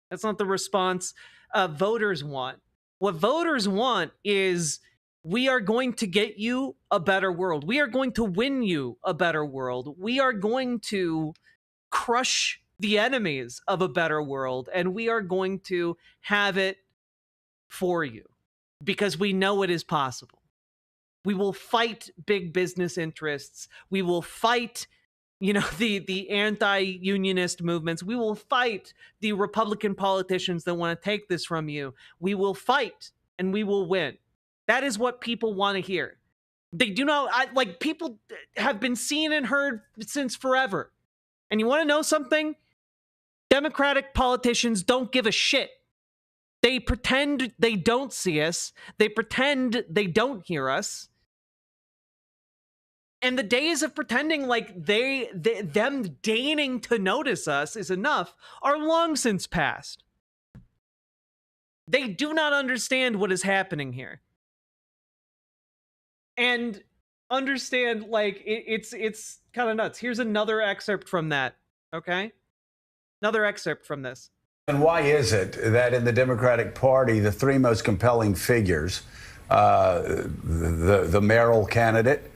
That's not the response voters want. What voters want is, we are going to get you a better world. We are going to win you a better world. We are going to crush the enemies of a better world, and we are going to have it for you. Because we know it is possible. We will fight big business interests. We will fight, the anti-unionist movements. We will fight the Republican politicians that want to take this from you. We will fight and we will win. That is what people want to hear. They do not, people have been seen and heard since forever. And you want to know something? Democratic politicians don't give a shit. They pretend they don't see us. They pretend they don't hear us. And the days of pretending like them deigning to notice us is enough are long since past. They do not understand what is happening here. And understand, it's kind of nuts. Here's another excerpt from that, okay? Another excerpt from this. And why is it that in the Democratic Party, the three most compelling figures, the mayoral candidate,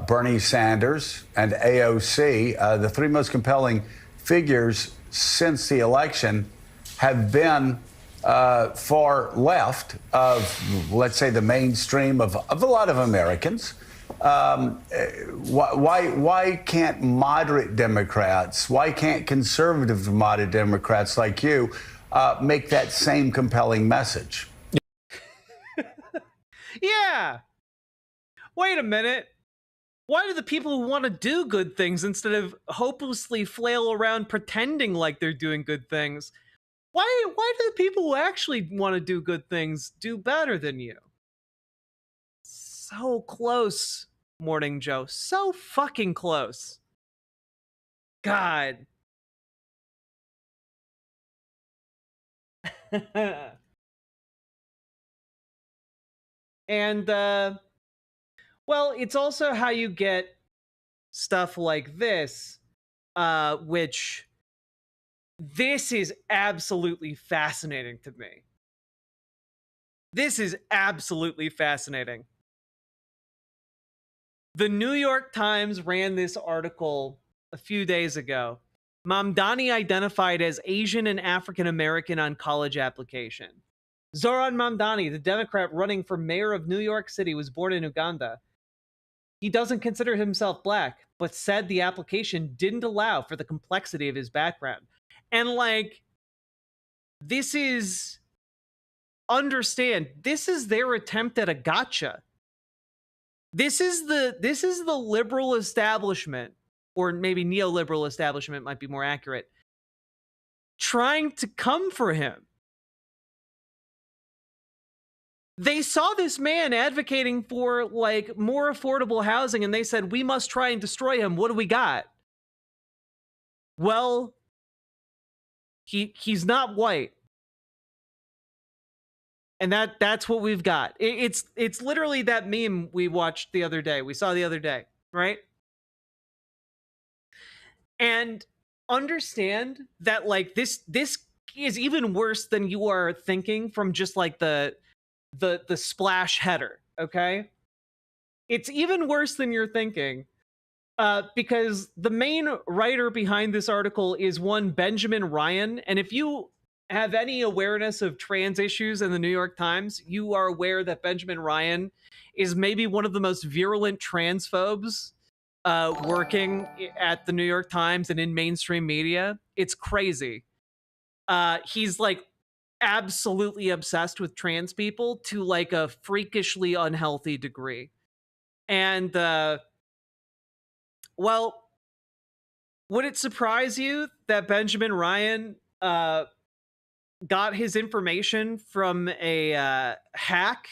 Bernie Sanders, and AOC, the three most compelling figures since the election have been far left of, let's say, the mainstream of a lot of Americans? Why can't moderate Democrats, why can't conservative moderate Democrats like you make that same compelling message? Yeah. Wait a minute. Why do the people who want to do good things instead of hopelessly flail around pretending like they're doing good things? Why do the people who actually want to do good things do better than you? So close, Morning Joe. So fucking close. God. And well, it's also how you get stuff like this, which this is absolutely fascinating to me. This is absolutely fascinating. The New York Times ran this article a few days ago. Mamdani identified as Asian and African American on college application. Zoran Mamdani, the Democrat running for mayor of New York City, was born in Uganda. He doesn't consider himself black, but said the application didn't allow for the complexity of his background. And like, this is, understand, this is their attempt at a gotcha. This is the liberal establishment, or maybe neoliberal establishment might be more accurate, trying to come for him. They saw this man advocating for like more affordable housing and they said, we must try and destroy him. What do we got? Well, he's not white. And that's what we've got. It's literally that meme we watched the other day. We saw the other day, right? And understand that like this is even worse than you are thinking from just like the splash header, okay? It's even worse than you're thinking. Because the main writer behind this article is one Benjamin Ryan, and if you have any awareness of trans issues in the New York Times, you are aware that Benjamin Ryan is maybe one of the most virulent transphobes working at the New York Times and in mainstream media. It's crazy. He's like absolutely obsessed with trans people to like a freakishly unhealthy degree. And well, would it surprise you that Benjamin Ryan got his information from a hack?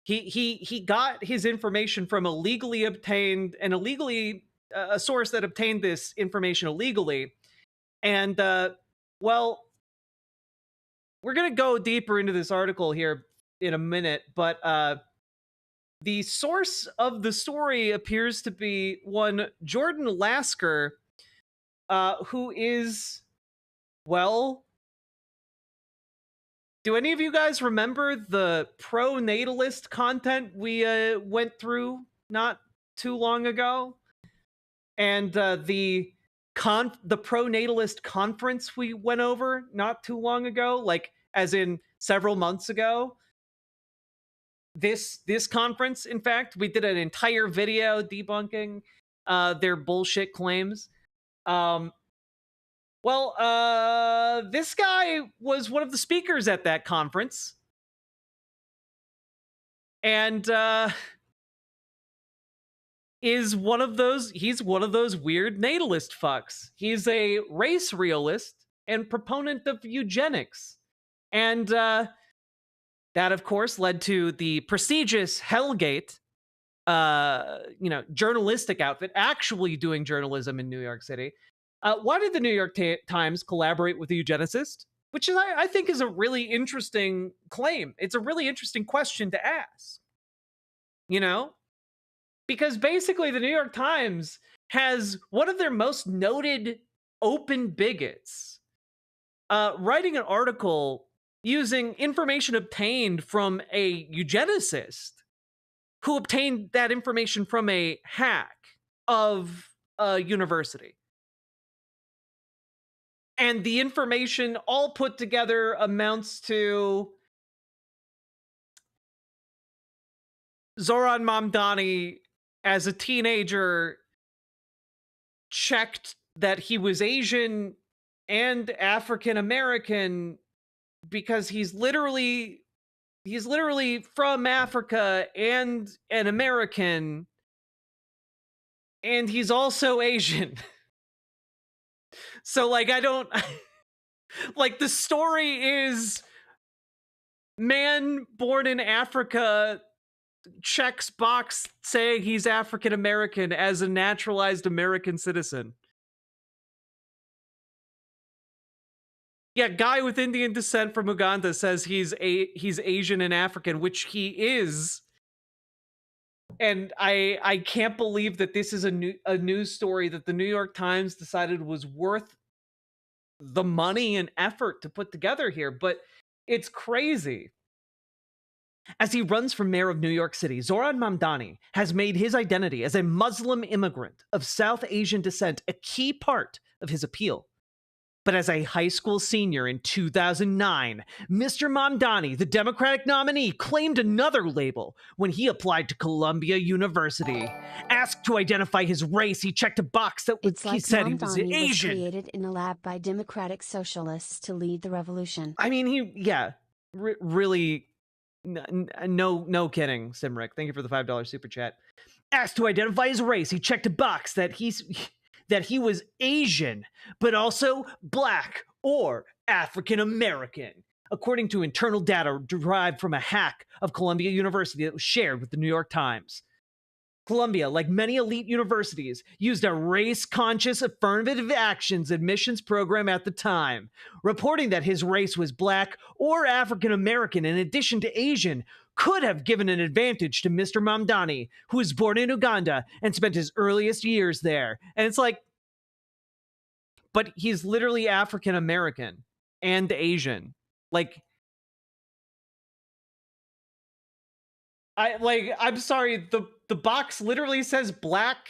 He got his information from a source that obtained this information illegally. And well, we're gonna go deeper into this article here in a minute, but the source of the story appears to be one Jordan Lasker, who is, well, do any of you guys remember the pro-natalist content we went through not too long ago? And the pro-natalist conference we went over not too long ago, like as in several months ago? This conference, in fact, we did an entire video debunking their bullshit claims. Well, this guy was one of the speakers at that conference. And he's one of those weird natalist fucks. He's a race realist and proponent of eugenics. And that, of course, led to the prestigious Hellgate, journalistic outfit, actually doing journalism in New York City. Why did the New York Times collaborate with a eugenicist? Which is, I think, is a really interesting claim. It's a really interesting question to ask. You know? Because basically the New York Times has one of their most noted open bigots writing an article using information obtained from a eugenicist who obtained that information from a hack of a university. And the information all put together amounts to Zoran Mamdani, as a teenager, checked that he was Asian and African American because he's literally He's literally from Africa and an American, and he's also Asian. So, like, I don't... like, the story is man born in Africa checks box saying he's African American as a naturalized American citizen. Yeah, guy with Indian descent from Uganda says he's Asian and African, which he is. And I can't believe that this is a news story that the New York Times decided was worth the money and effort to put together here, but it's crazy. As he runs for mayor of New York City, Zohran Mamdani has made his identity as a Muslim immigrant of South Asian descent a key part of his appeal. But as a high school senior in 2009, Mr. Mamdani, the Democratic nominee, claimed another label when he applied to Columbia University. Asked to identify his race, he checked a box that he said he was Asian. Was created in a lab by Democratic socialists to lead the revolution. I mean, really, no kidding, Simric. Thank you for the $5 super chat. Asked to identify his race, he checked a box that he was Asian, but also Black or African American, according to internal data derived from a hack of Columbia University that was shared with the New York Times. Columbia, like many elite universities, used a race-conscious affirmative actions admissions program at the time, reporting that his race was Black or African American in addition to Asian could have given an advantage to Mr. Mamdani, who was born in Uganda and spent his earliest years there. And it's like, but he's literally African American and Asian. Like, I'm sorry, the box literally says Black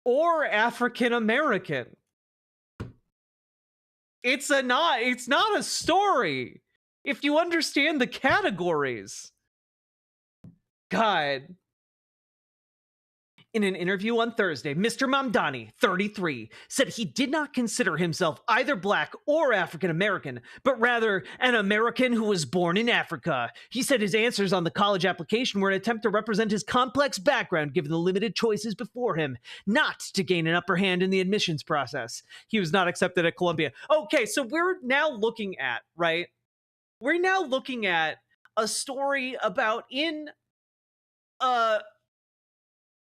or African American. It's not a story if you understand the categories. God. In an interview on Thursday, Mr. Mamdani, 33, said he did not consider himself either Black or African American, but rather an American who was born in Africa. He said his answers on the college application were an attempt to represent his complex background given the limited choices before him, not to gain an upper hand in the admissions process. He was not accepted at Columbia. Okay, so we're now looking at, right? We're now looking at a story about in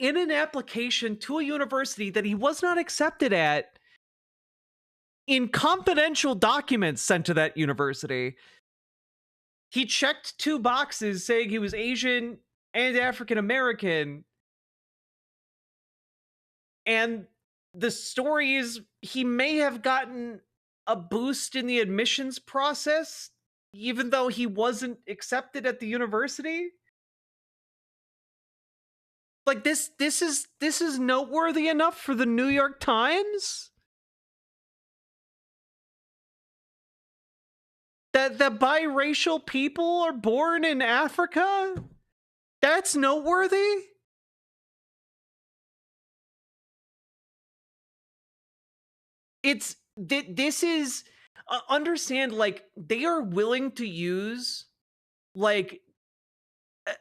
an application to a university that he was not accepted at, in confidential documents sent to that university, he checked 2 boxes saying he was Asian and African American. And the story is he may have gotten a boost in the admissions process, even though he wasn't accepted at the university. Like, this is noteworthy enough for the New York Times? That biracial people are born in Africa? That's noteworthy? This is, understand, like, they are willing to use, like,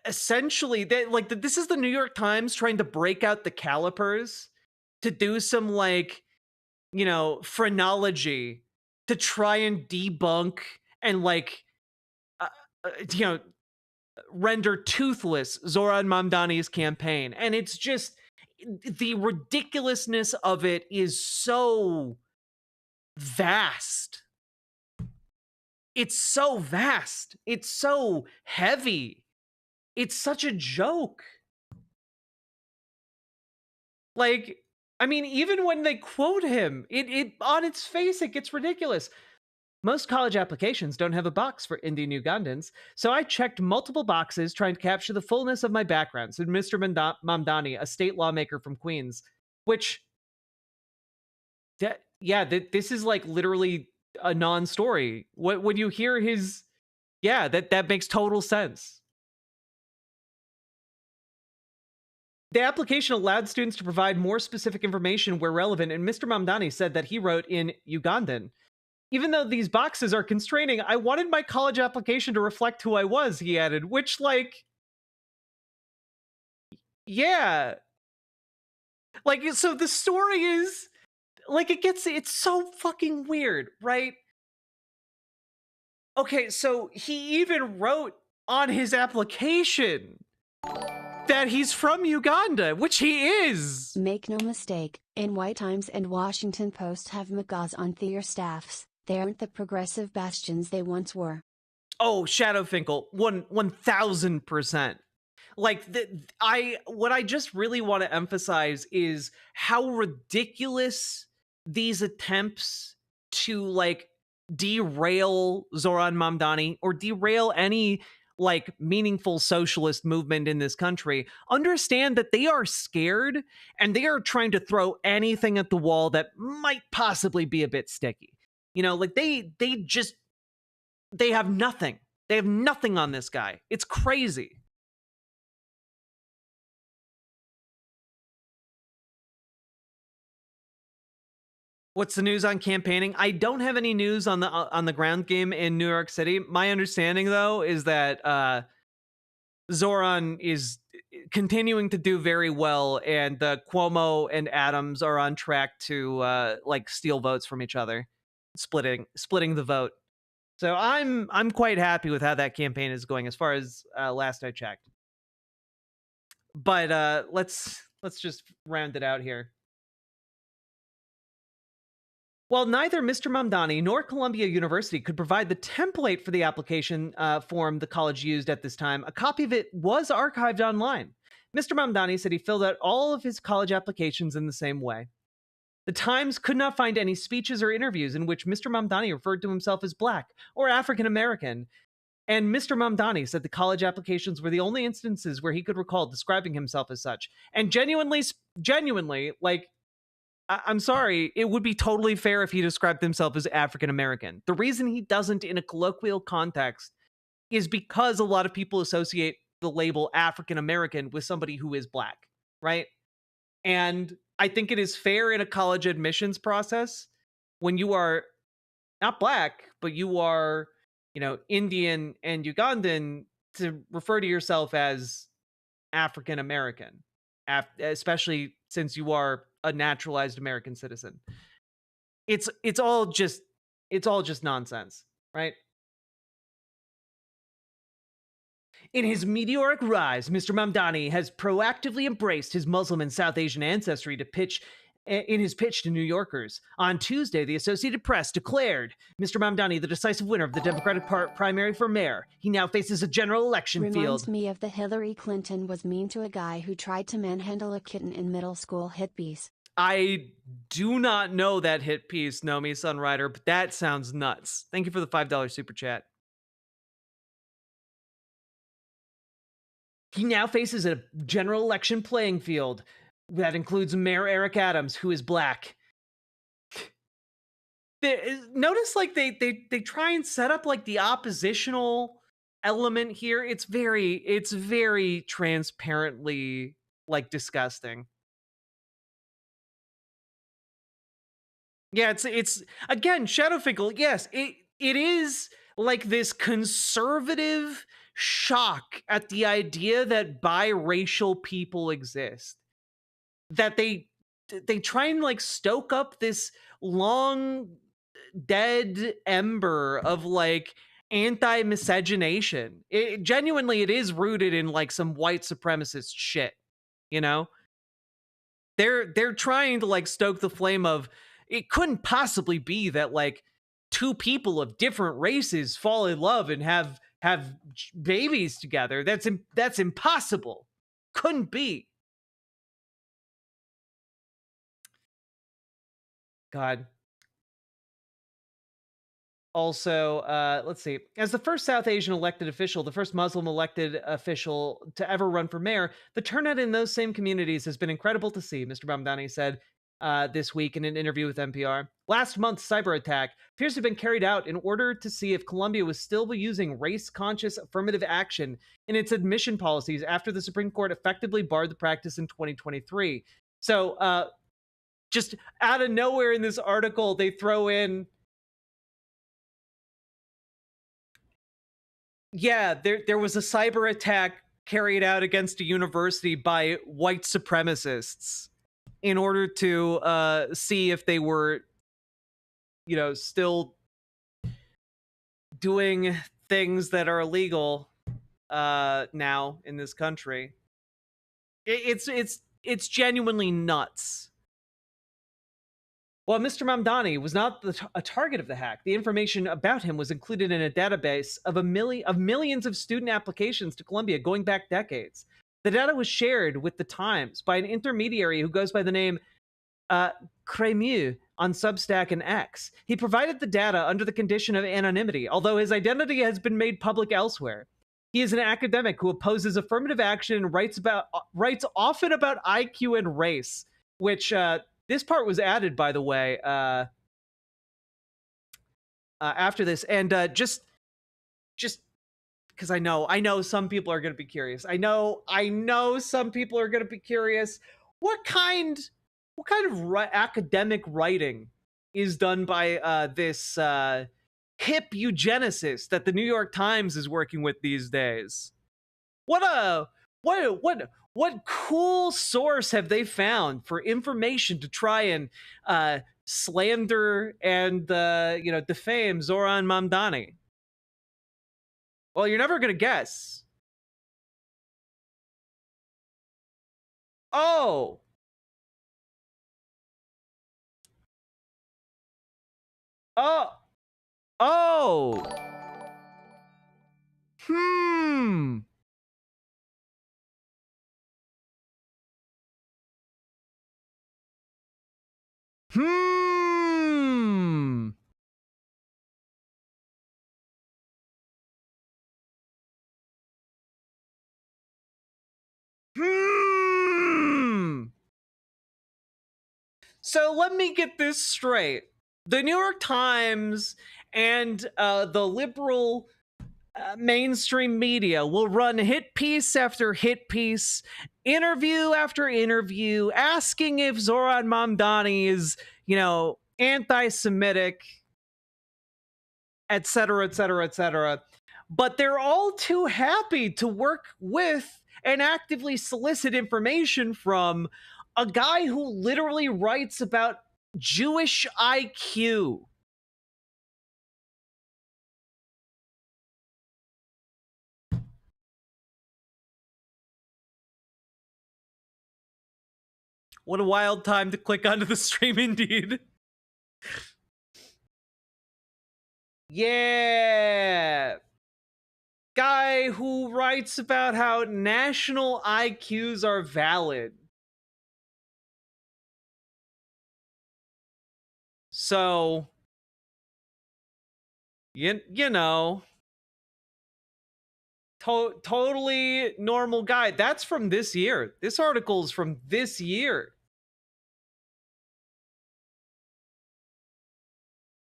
essentially, this is the New York Times trying to break out the calipers to do some, like, you know, phrenology to try and debunk and, like, you know, render toothless Zohran Mamdani's campaign. And it's just, the ridiculousness of it is so vast. It's so vast. It's so heavy. It's such a joke. Like, I mean, even when they quote him, it on its face, it gets ridiculous. Most college applications don't have a box for Indian Ugandans, so I checked multiple boxes trying to capture the fullness of my background, said Mr. Mamdani, a state lawmaker from Queens. Which, this is like literally a non-story. When you hear his, that makes total sense. The application allowed students to provide more specific information where relevant, and Mr. Mamdani said that he wrote in Ugandan. Even though these boxes are constraining, I wanted my college application to reflect who I was, he added, which, like, yeah. Like, so the story is, like, it's so fucking weird, right? Okay, so he even wrote on his application that he's from Uganda, which he is. Make no mistake, NY Times and Washington Post have McGaws on their staffs. They aren't the progressive bastions they once were. Oh, Shadowfinkel, 1000%. Like, what I just really want to emphasize is how ridiculous these attempts to, like, derail Zoran Mamdani or derail any, like, meaningful socialist movement in this country. Understand that they are scared and they are trying to throw anything at the wall that might possibly be a bit sticky. You know, like, they have nothing. They have nothing on this guy. It's crazy. What's the news on campaigning? I don't have any news on the ground game in New York City. My understanding, though, is that Zoran is continuing to do very well, and Cuomo and Adams are on track to like steal votes from each other, splitting the vote. So I'm quite happy with how that campaign is going, as far as last I checked. But let's just round it out here. While neither Mr. Mamdani nor Columbia University could provide the template for the application form the college used at this time, a copy of it was archived online. Mr. Mamdani said he filled out all of his college applications in the same way. The Times could not find any speeches or interviews in which Mr. Mamdani referred to himself as Black or African American, and Mr. Mamdani said the college applications were the only instances where he could recall describing himself as such. And genuinely, like, I'm sorry, it would be totally fair if he described himself as African American. The reason he doesn't in a colloquial context is because a lot of people associate the label African American with somebody who is Black, right? And I think it is fair in a college admissions process when you are not Black, but you are, you know, Indian and Ugandan, to refer to yourself as African American, especially since you are a naturalized American citizen. It's all just nonsense, right? In his meteoric rise, Mr. Mamdani has proactively embraced his Muslim and South Asian ancestry to pitch to New Yorkers. On Tuesday, the Associated Press declared Mr. Mamdani the decisive winner of the Democratic primary for mayor. He now faces a general election field. Reminds me of the Hillary Clinton was mean to a guy who tried to manhandle a kitten in middle school hit piece. I do not know that hit piece, Nomi Sunrider, but that sounds nuts. Thank you for the $5 super chat. He now faces a general election playing field that includes Mayor Eric Adams, who is Black. Notice, like, they try and set up, like, the oppositional element here. It's very transparently, like, disgusting. Yeah, it's again, Shadowfinkel. Yes, it is like this conservative shock at the idea that biracial people exist. That they try and, like, stoke up this long dead ember of, like, anti-miscegenation. It is rooted in, like, some white supremacist shit, you know? They're trying to, like, stoke the flame of, it couldn't possibly be that, like, two people of different races fall in love and have babies together. That's impossible. Couldn't be. God. Also, let's see. As the first South Asian elected official, the first Muslim elected official to ever run for mayor, the turnout in those same communities has been incredible to see, Mr. Mamdani said this week in an interview with NPR. Last month's cyber attack appears to have been carried out in order to see if Columbia was still using race-conscious affirmative action in its admission policies after the Supreme Court effectively barred the practice in 2023. So, just out of nowhere in this article, they throw in Yeah, there was a cyber attack carried out against a university by white supremacists in order to see if they were, still doing things that are illegal now in this country. It's genuinely nuts. While Mr. Mamdani was not a target of the hack, the information about him was included in a database of millions of student applications to Columbia going back decades. The data was shared with the Times by an intermediary who goes by the name Cremieux on Substack and X. He provided the data under the condition of anonymity, although his identity has been made public elsewhere. He is an academic who opposes affirmative action and writes often about IQ and race, which this part was added, by the way, after this. And just because I know some people are going to be curious. I know some people are going to be curious. What kind of academic writing is done by this hip eugenicist that the New York Times is working with these days? What cool source have they found for information to try and slander and defame Zoran Mamdani? Well, you're never gonna guess. Oh. Hmm. So let me get this straight. The New York Times and the liberal mainstream media will run hit piece after hit piece, interview after interview, asking if Zoran Mamdani is, anti-Semitic, etc., etc., etc. But they're all too happy to work with and actively solicit information from a guy who literally writes about Jewish IQ. What a wild time to click onto the stream indeed. Yeah. Guy who writes about how national IQs are valid. So, you know, totally normal guy. That's from this year. This article is from this year.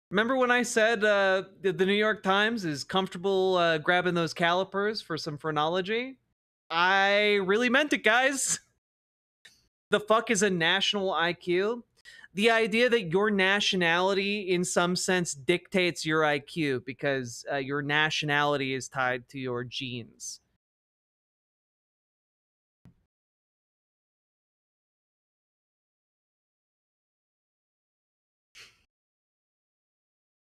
Remember when I said the New York Times is comfortable grabbing those calipers for some phrenology? I really meant it, guys. The fuck is a national IQ? The idea that your nationality, in some sense, dictates your IQ because your nationality is tied to your genes.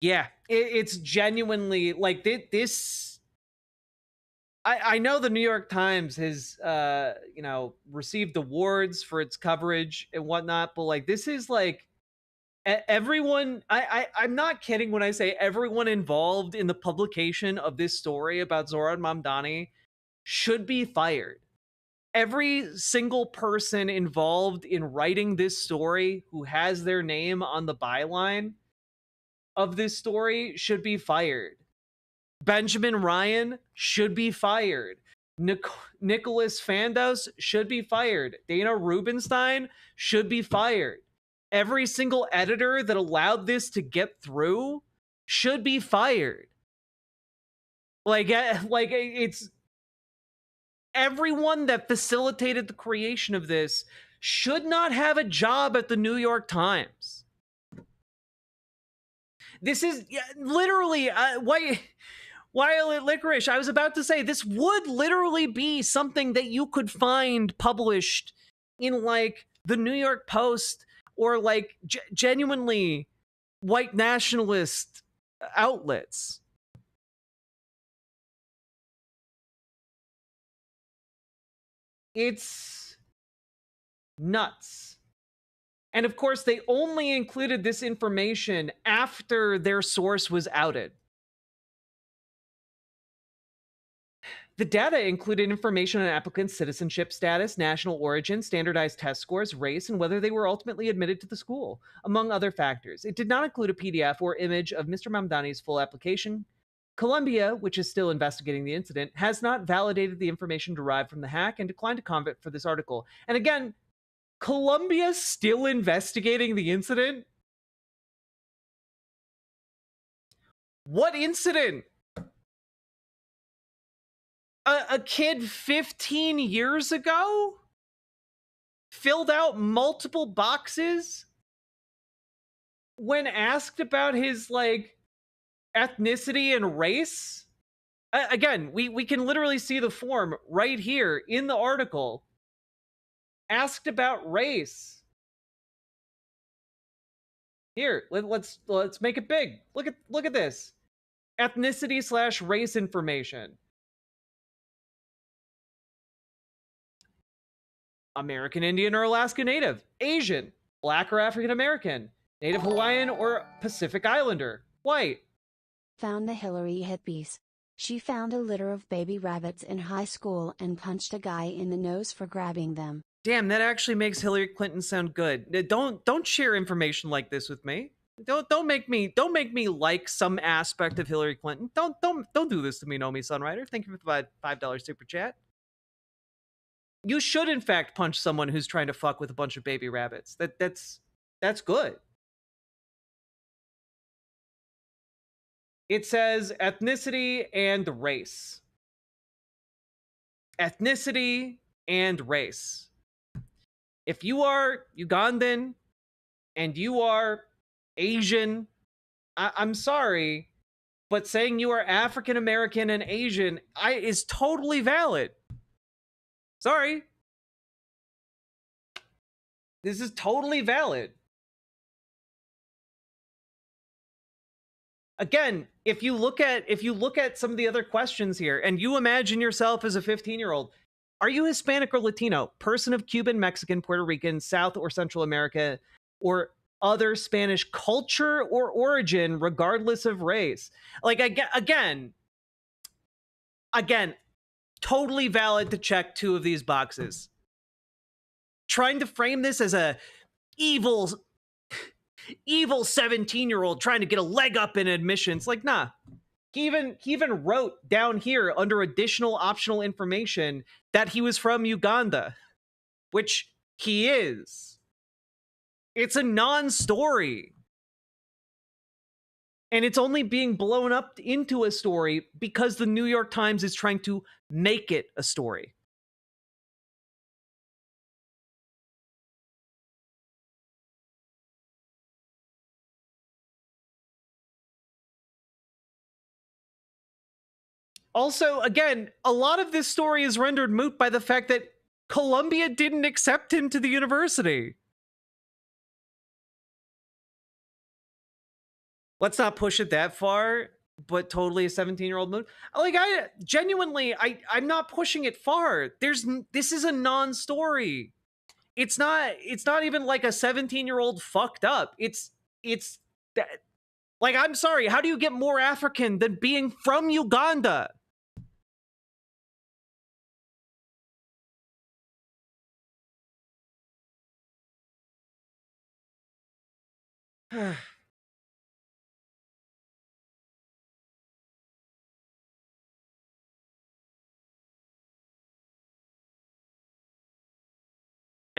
Yeah, it's genuinely like this. I know the New York Times has received awards for its coverage and whatnot, but like this is like everyone. I'm not kidding when I say everyone involved in the publication of this story about Zoran Mamdani should be fired. Every single person involved in writing this story who has their name on the byline of this story should be fired. Benjamin Ryan should be fired. Nicholas Fandos should be fired. Dana Rubenstein should be fired. Every single editor that allowed this to get through should be fired. Like it's everyone that facilitated the creation of this should not have a job at the New York Times. This is literally Violet Licorice, I was about to say, this would literally be something that you could find published in, like, the New York Post or, like, genuinely white nationalist outlets. It's nuts. And of course, they only included this information after their source was outed. The data included information on applicants' citizenship status, national origin, standardized test scores, race, and whether they were ultimately admitted to the school, among other factors. It did not include a PDF or image of Mr. Mamdani's full application. Columbia, which is still investigating the incident, has not validated the information derived from the hack and declined to comment for this article. And again, Columbia's still investigating the incident? What incident? A kid 15 years ago filled out multiple boxes when asked about his, like, ethnicity and race? Again, we can literally see the form right here in the article. Asked about race. Here, let's make it big. Look at this. Ethnicity / race information. American Indian or Alaska Native, Asian, Black or African American, Native Hawaiian or Pacific Islander, white. Found the Hillary hippies. She found a litter of baby rabbits in high school and punched a guy in the nose for grabbing them. Damn, that actually makes Hillary Clinton sound good. Don't share information like this with me. Don't make me like some aspect of Hillary Clinton. Don't do this to me, Nomi Sunrider. Thank you for the $5 super chat. You should, in fact, punch someone who's trying to fuck with a bunch of baby rabbits. That's good. It says ethnicity and race. Ethnicity and race. If you are Ugandan and you are Asian, I'm sorry, but saying you are African American and Asian is totally valid. Sorry. This is totally valid. Again, if you look at some of the other questions here and you imagine yourself as a 15-year-old, are you Hispanic or Latino, person of Cuban, Mexican, Puerto Rican, South or Central America, or other Spanish culture or origin, regardless of race? Like, again, totally valid to check two of these boxes. Trying to frame this as a evil 17-year-old trying to get a leg up in admissions, like, nah. He even wrote down here under additional optional information that he was from Uganda, which he is. It's a non-story. And it's only being blown up into a story because the New York Times is trying to make it a story. Also, again, a lot of this story is rendered moot by the fact that Columbia didn't accept him to the university. Let's not push it that far, but totally a 17-year-old mood. Like, I'm not pushing it far. This is a non-story. It's not even like a 17-year-old fucked up. It's that, like, I'm sorry, how do you get more African than being from Uganda? I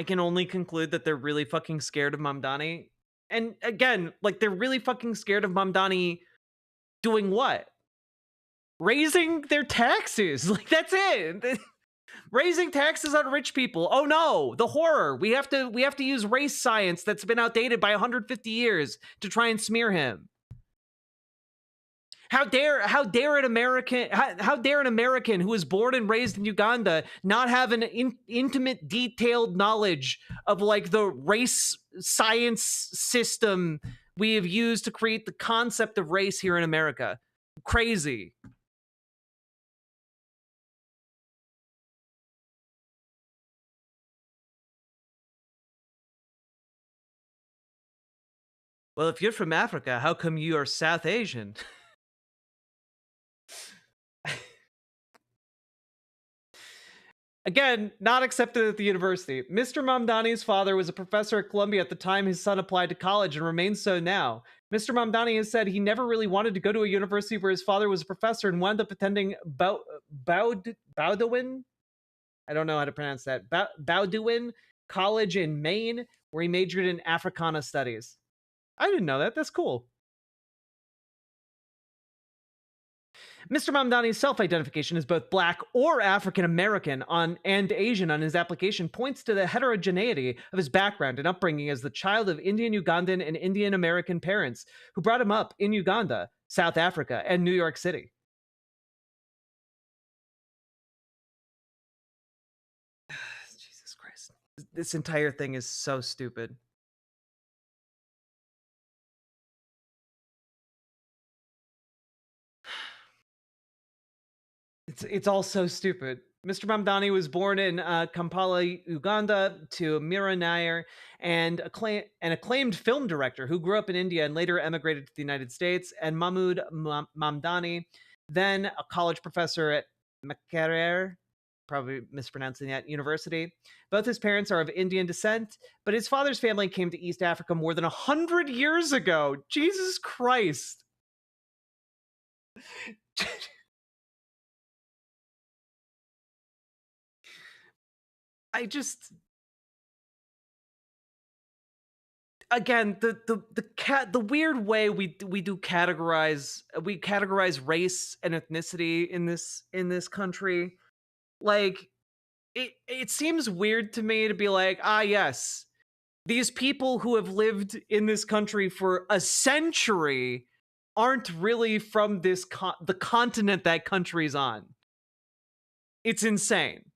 can only conclude that they're really fucking scared of Mamdani. And again, like, they're really fucking scared of Mamdani doing what? Raising their taxes. Like, that's it. Raising taxes on rich people. Oh no, the horror. We have to use race science that's been outdated by 150 years to try and smear him. How dare an American who was born and raised in Uganda not have an intimate, detailed knowledge of like the race science system we have used to create the concept of race here in America? Crazy. Well, if you're from Africa, how come you are South Asian? Again, not accepted at the university. Mr. Mamdani's father was a professor at Columbia at the time his son applied to college and remains so now. Mr. Mamdani has said he never really wanted to go to a university where his father was a professor and wound up attending Bowdoin? I don't know how to pronounce that. Bowdoin College in Maine, where he majored in Africana studies. I didn't know that. That's cool. Mr. Mamdani's self-identification as both Black or African American and Asian on his application points to the heterogeneity of his background and upbringing as the child of Indian Ugandan and Indian American parents who brought him up in Uganda, South Africa, and New York City. Jesus Christ. This entire thing is so stupid. It's all so stupid. Mr. Mamdani was born in Kampala, Uganda, to Mira Nair, and an acclaimed film director who grew up in India and later emigrated to the United States, and Mahmoud Mamdani, then a college professor at Makerere, probably mispronouncing that, university. Both his parents are of Indian descent, but his father's family came to East Africa more than 100 years ago. Jesus Christ. I just, again, the weird way we categorize race and ethnicity in this country, like it seems weird to me to be like, yes, these people who have lived in this country for a century aren't really from the continent that country's on. It's insane.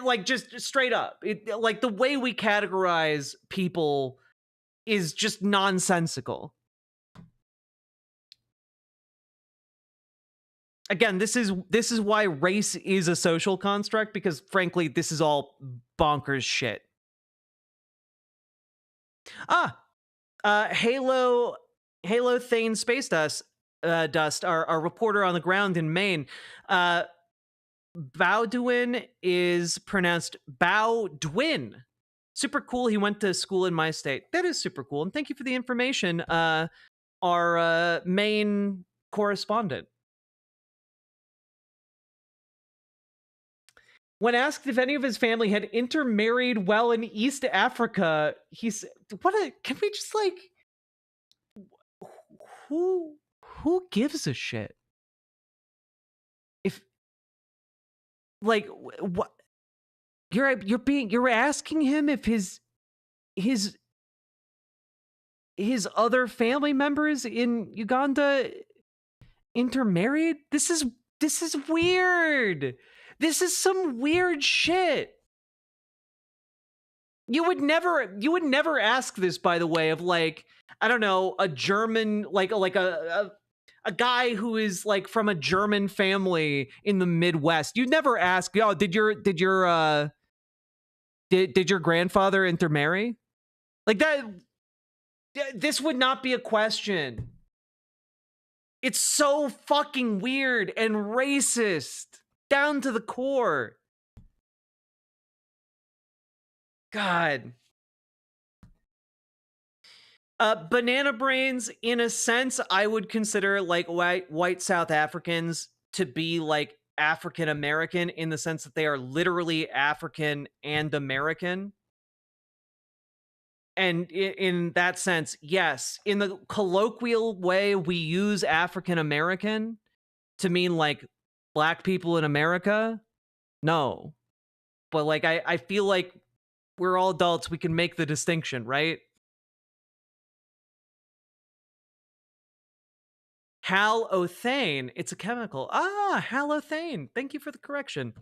Like, just straight up, like the way we categorize people is just nonsensical. Again, this is why race is a social construct, because frankly, this is all bonkers shit. Halo Thane Space Dust, our reporter on the ground in Maine. Bowdoin is pronounced Bowdwin. Super cool. He went to school in my state. That is super cool. And thank you for the information, our Maine correspondent. When asked if any of his family had intermarried while in East Africa, he said, can we just like, who gives a shit? Like, what you're asking him if his other family members in Uganda intermarried? This is weird. This is some weird shit. You would never ask this, by the way, of like, I don't know, a German, like a guy who is like from a German family in the Midwest. You'd never ask, did your grandfather intermarry? Like that, this would not be a question. It's so fucking weird and racist down to the core. God. Banana brains, in a sense, I would consider like white South Africans to be like African American, in the sense that they are literally African and American. And in that sense, yes, in the colloquial way we use African American to mean like Black people in America, no. But like, I feel like we're all adults, we can make the distinction, right? halothane. It's a chemical. Ah, halothane. Thank you for the correction.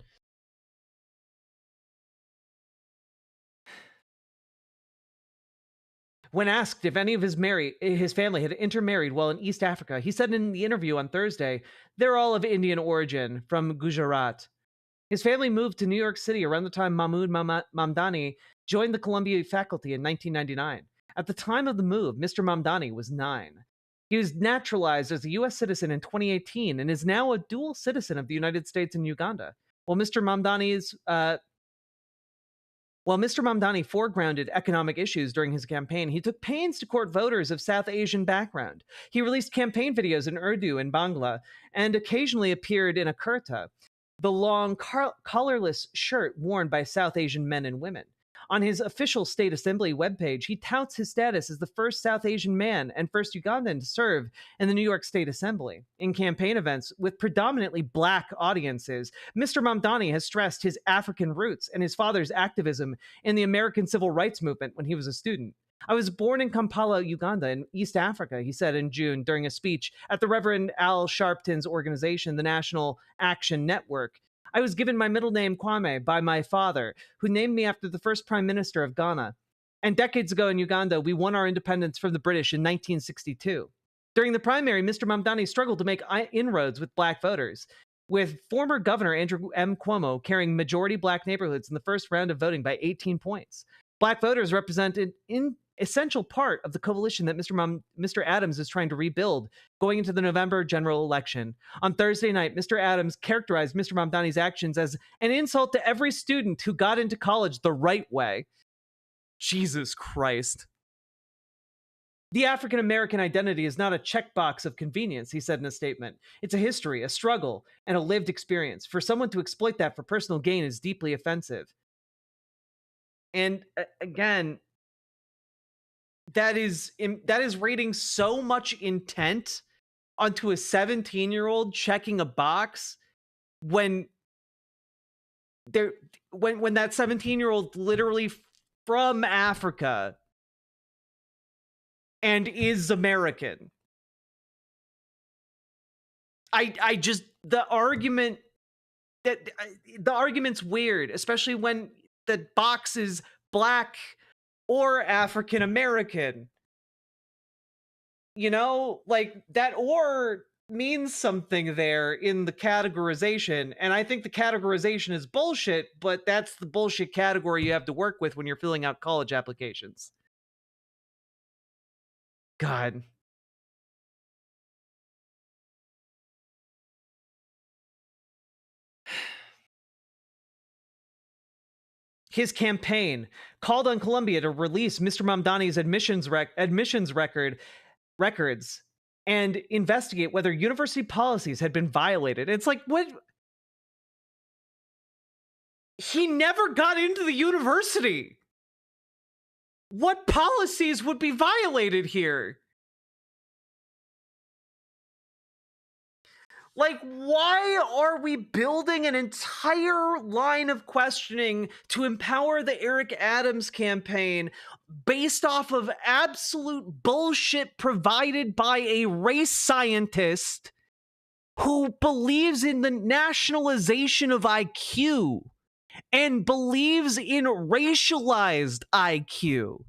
When asked if any of his family had intermarried while in East Africa, he said in the interview on Thursday, they're all of Indian origin, from Gujarat. His family moved to New York City around the time Mahmoud Mamdani joined the Columbia faculty in 1999. At the time of the move, Mr. Mamdani was 9. He was naturalized as a U.S. citizen in 2018 and is now a dual citizen of the United States and Uganda. While Mr. Mamdani foregrounded economic issues during his campaign, he took pains to court voters of South Asian background. He released campaign videos in Urdu and Bangla and occasionally appeared in a kurta, the long collarless shirt worn by South Asian men and women. On his official State Assembly webpage, he touts his status as the first South Asian man and first Ugandan to serve in the New York State Assembly. In campaign events with predominantly black audiences, Mr. Mamdani has stressed his African roots and his father's activism in the American Civil Rights Movement when he was a student. I was born in Kampala, Uganda, in East Africa, he said in June during a speech at the Reverend Al Sharpton's organization, the National Action Network. I was given my middle name Kwame by my father, who named me after the first prime minister of Ghana. And decades ago in Uganda, we won our independence from the British in 1962. During the primary, Mr. Mamdani struggled to make inroads with black voters, with former Governor Andrew M. Cuomo carrying majority black neighborhoods in the first round of voting by 18 points. Black voters represented an essential part of the coalition that Mr. Adams is trying to rebuild going into the November general election. On Thursday night, Mr. Adams characterized Mr. Mamdani's actions as an insult to every student who got into college the right way. Jesus Christ. The African American identity is not a checkbox of convenience, he said in a statement. It's a history, a struggle, and a lived experience. For someone to exploit that for personal gain is deeply offensive. And again, that is rating so much intent onto a 17-year-old checking a box when that 17-year-old literally from Africa and is American. The argument's weird, especially when the box is black or African American. You know, like that or means something there in the categorization, and I think the categorization is bullshit, but that's the bullshit category you have to work with when you're filling out college applications. God. His campaign called on Columbia to release Mr. Mamdani's admissions records and investigate whether university policies had been violated. It's like, what? He never got into the university. What policies would be violated here? Like, why are we building an entire line of questioning to empower the Eric Adams campaign based off of absolute bullshit provided by a race scientist who believes in the nationalization of IQ and believes in racialized IQ?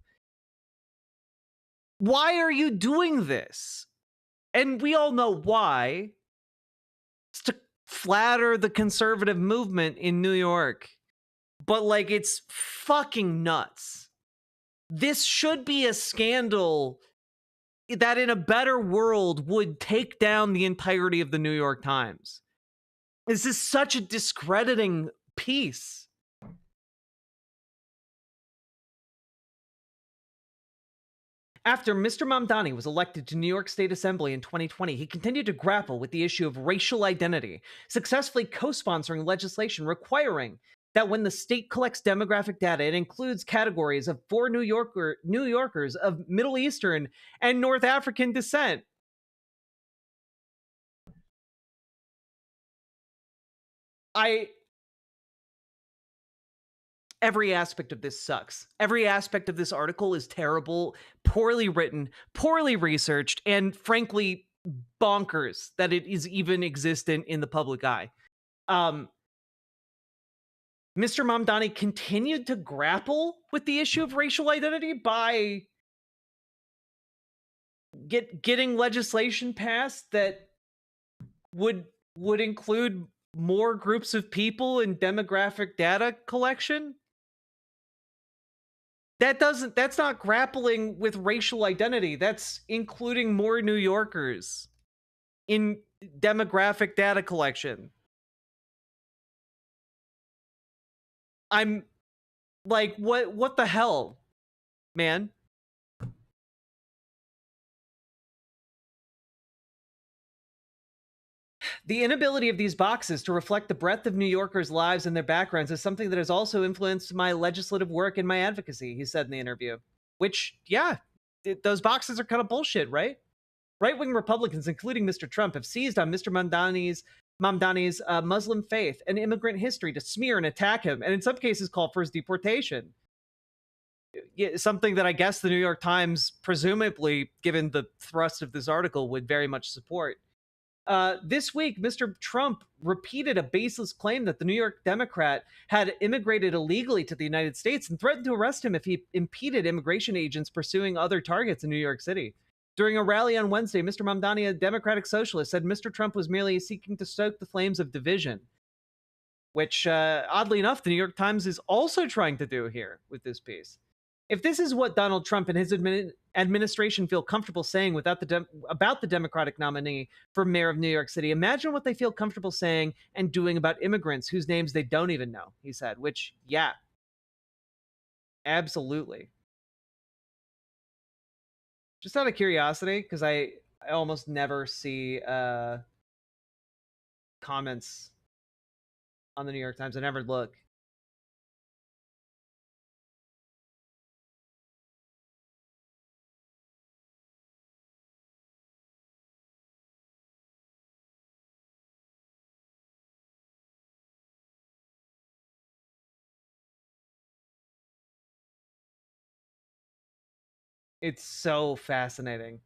Why are you doing this? And we all know why. It's to flatter the conservative movement in New York. But, like, it's fucking nuts. This should be a scandal that in a better world would take down the entirety of the New York Times. This is such a discrediting piece. After Mr. Mamdani was elected to New York State Assembly in 2020, he continued to grapple with the issue of racial identity, successfully co-sponsoring legislation requiring that when the state collects demographic data, it includes categories of for New Yorkers of Middle Eastern and North African descent. Every aspect of this sucks. Every aspect of this article is terrible, poorly written, poorly researched, and frankly, bonkers that it is even existent in the public eye. Mr. Mamdani continued to grapple with the issue of racial identity by getting legislation passed that would include more groups of people in demographic data collection. That's not grappling with racial identity. That's including more New Yorkers in demographic data collection. I'm like, what the hell, man? The inability of these boxes to reflect the breadth of New Yorkers' lives and their backgrounds is something that has also influenced my legislative work and my advocacy, he said in the interview. Which, yeah, those boxes are kind of bullshit, right? Right-wing Republicans, including Mr. Trump, have seized on Mr. Mamdani's Muslim faith and immigrant history to smear and attack him, and in some cases call for his deportation. Something that I guess the New York Times, presumably, given the thrust of this article, would very much support. This week, Mr. Trump repeated a baseless claim that the New York Democrat had immigrated illegally to the United States and threatened to arrest him if he impeded immigration agents pursuing other targets in New York City. During a rally on Wednesday, Mr. Mamdani, a Democratic socialist, said Mr. Trump was merely seeking to stoke the flames of division, which, oddly enough, the New York Times is also trying to do here with this piece. If this is what Donald Trump and his administration feel comfortable saying about the Democratic nominee for mayor of New York City, imagine what they feel comfortable saying and doing about immigrants whose names they don't even know, he said, which, yeah, absolutely. Just out of curiosity, because I almost never see comments on the New York Times. I never look. It's so fascinating.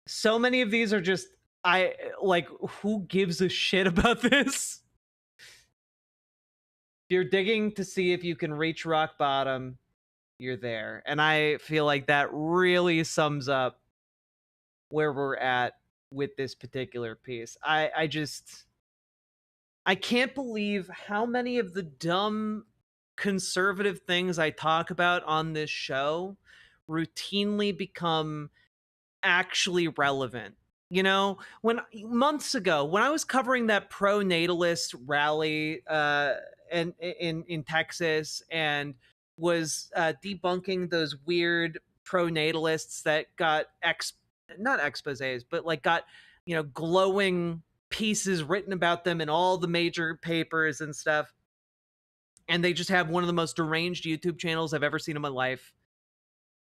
So many of these are just, who gives a shit about this? If you're digging to see if you can reach rock bottom, you're there. And I feel like that really sums up where we're at with this particular piece. I can't believe how many of the dumb conservative things I talk about on this show routinely become actually relevant. You know, when months ago, when I was covering that pro-natalist rally in Texas and was debunking those weird pro-natalists that got not exposés, but like got, you know, glowing pieces written about them in all the major papers and stuff, and they just have one of the most deranged YouTube channels I've ever seen in my life.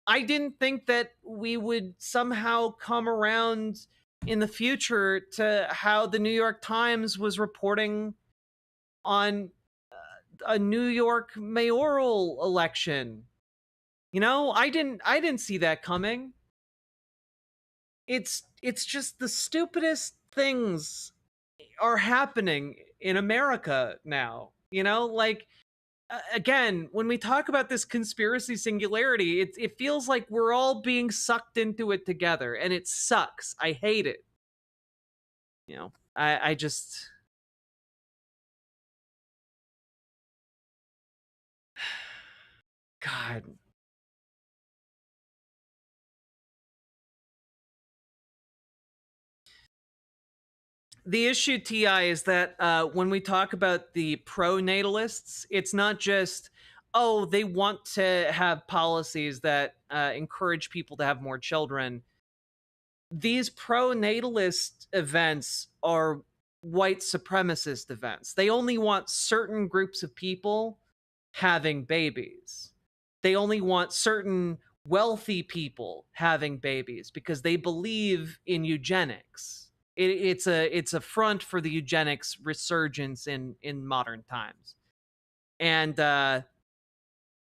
I didn't think that we would somehow come around in the future to how the New York Times was reporting on a New York mayoral election. You know, I didn't see that coming. It's just the stupidest things are happening in America now. You know, like, again, when we talk about this conspiracy singularity, it feels like we're all being sucked into it together, and it sucks. I hate it. You know, I just... God. The issue, TI, is that when we talk about the pro-natalists, it's not just, oh, they want to have policies that encourage people to have more children. These pro-natalist events are white supremacist events. They only want certain groups of people having babies. They only want certain wealthy people having babies because they believe in eugenics. It's a front for the eugenics resurgence in modern times. And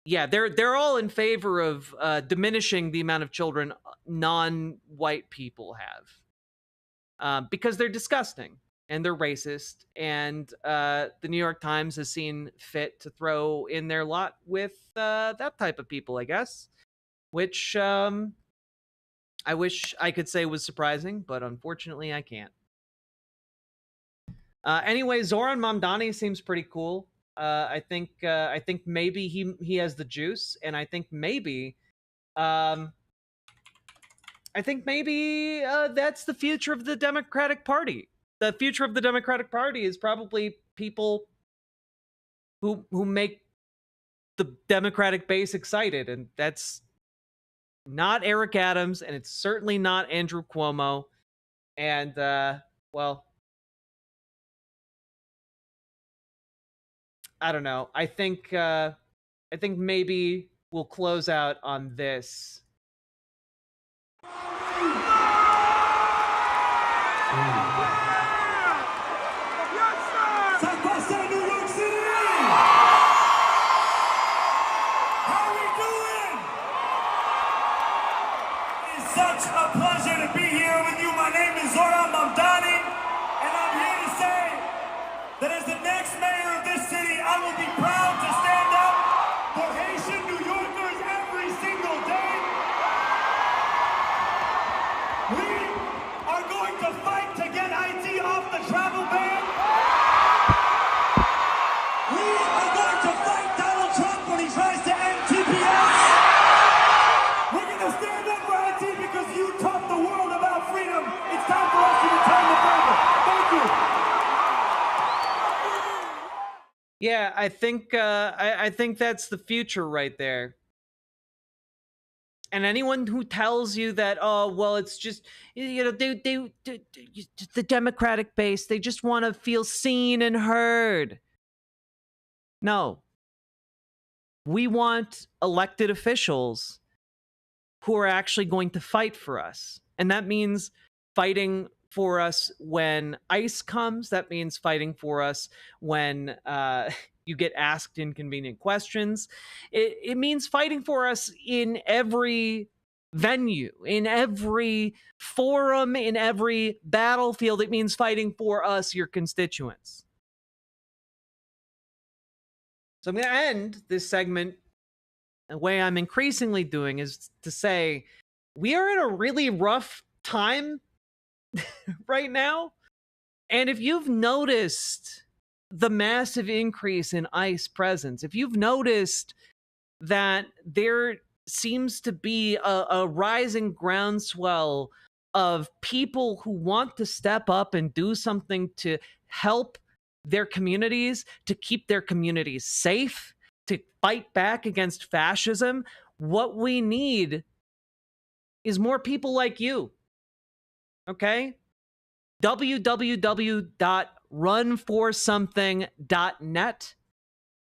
yeah, they're all in favor of diminishing the amount of children non-white people have, because they're disgusting and they're racist. And the New York Times has seen fit to throw in their lot with that type of people, I guess, which I wish I could say was surprising, but unfortunately I can't. Anyway, Zoran Mamdani seems pretty cool. I think maybe he has the juice, and I think maybe that's the future of the Democratic Party. The future of the Democratic Party is probably people who make the Democratic base excited, and that's not Eric Adams, and it's certainly not Andrew Cuomo. And well, I don't know. I think maybe we'll close out on this. New York City! How we doing? It's such a pleasure to be here with you. My name is Zoran Mamdani, and I'm here to say that as the next mayor of this city, I will be proud to stand up for Haitian New Yorkers every single day. We are going to fight to get IT off the travel ban. We are going to fight Donald Trump when he tries to end TPS. We're going to stand up for IT because you taught the world about freedom. It's time for us to return the favor. Thank you. Yeah, I think that's the future right there. And anyone who tells you that, oh, well, it's just, you know, they the Democratic base, they just want to feel seen and heard. No. We want elected officials who are actually going to fight for us. And that means fighting for us when ICE comes. That means fighting for us when you get asked inconvenient questions. It means fighting for us in every venue, in every forum, in every battlefield. It means fighting for us, your constituents. So I'm going to end this segment the way I'm increasingly doing is to say we are in a really rough time right now. And if you've noticed the massive increase in ICE presence, if you've noticed that there seems to be a rising groundswell of people who want to step up and do something to help their communities, to keep their communities safe, to fight back against fascism, what we need is more people like you. Okay? www.runforsomething.net.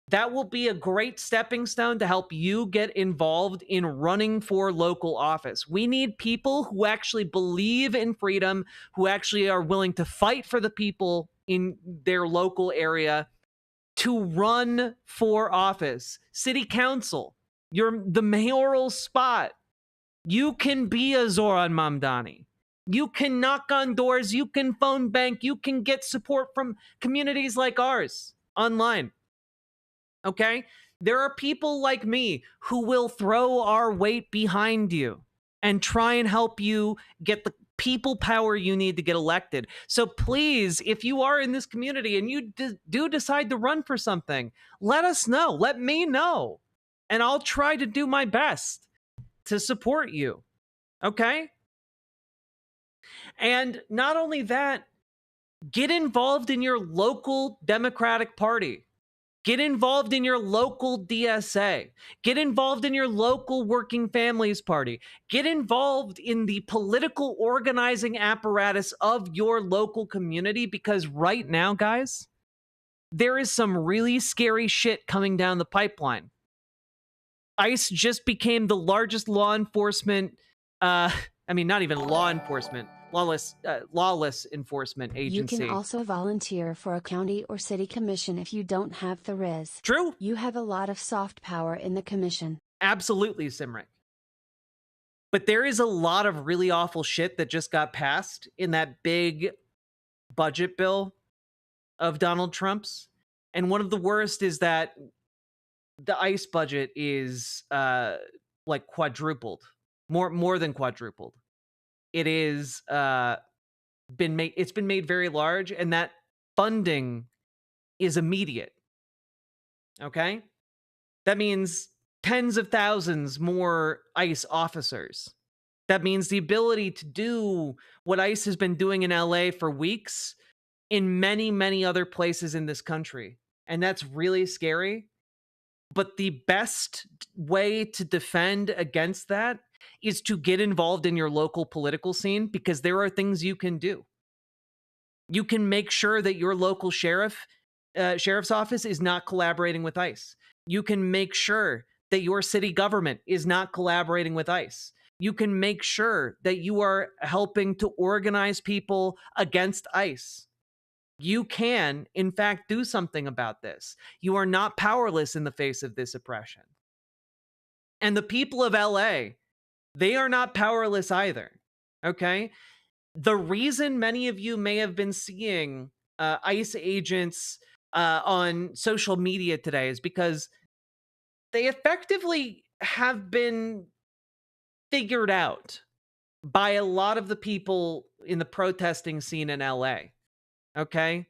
That will be a great stepping stone to help you get involved in running for local office. We need people who actually believe in freedom, who actually are willing to fight for the people in their local area to run for office. City council, the mayoral spot. You can be a Zoran Mamdani. You can knock on doors. You can phone bank. You can get support from communities like ours online. Okay? There are people like me who will throw our weight behind you and try and help you get the people power you need to get elected. So please, if you are in this community and you do decide to run for something, let us know. Let me know. And I'll try to do my best to support you. Okay? And not only that, get involved in your local Democratic Party. Get involved in your local DSA. Get involved in your local Working Families Party. Get involved in the political organizing apparatus of your local community, because right now, guys, there is some really scary shit coming down the pipeline. ICE just became the largest law enforcement, not even law enforcement, lawless enforcement agency. You can also volunteer for a county or city commission if you don't have the Riz. True. You have a lot of soft power in the commission. Absolutely, Simric. But there is a lot of really awful shit that just got passed in that big budget bill of Donald Trump's. And one of the worst is that the ICE budget is like quadrupled, more than quadrupled. It is it's been made very large, and that funding is immediate. Okay? That means tens of thousands more ICE officers. That means the ability to do what ICE has been doing in LA for weeks in many, many other places in this country. And that's really scary. But the best way to defend against that is to get involved in your local political scene, because there are things you can do. You can make sure that your local sheriff's office is not collaborating with ICE. You can make sure that your city government is not collaborating with ICE. You can make sure that you are helping to organize people against ICE. You can, in fact, do something about this. You are not powerless in the face of this oppression. And the people of LA, they are not powerless either. Okay? The reason many of you may have been seeing ICE agents on social media today is because they effectively have been figured out by a lot of the people in the protesting scene in LA. Okay?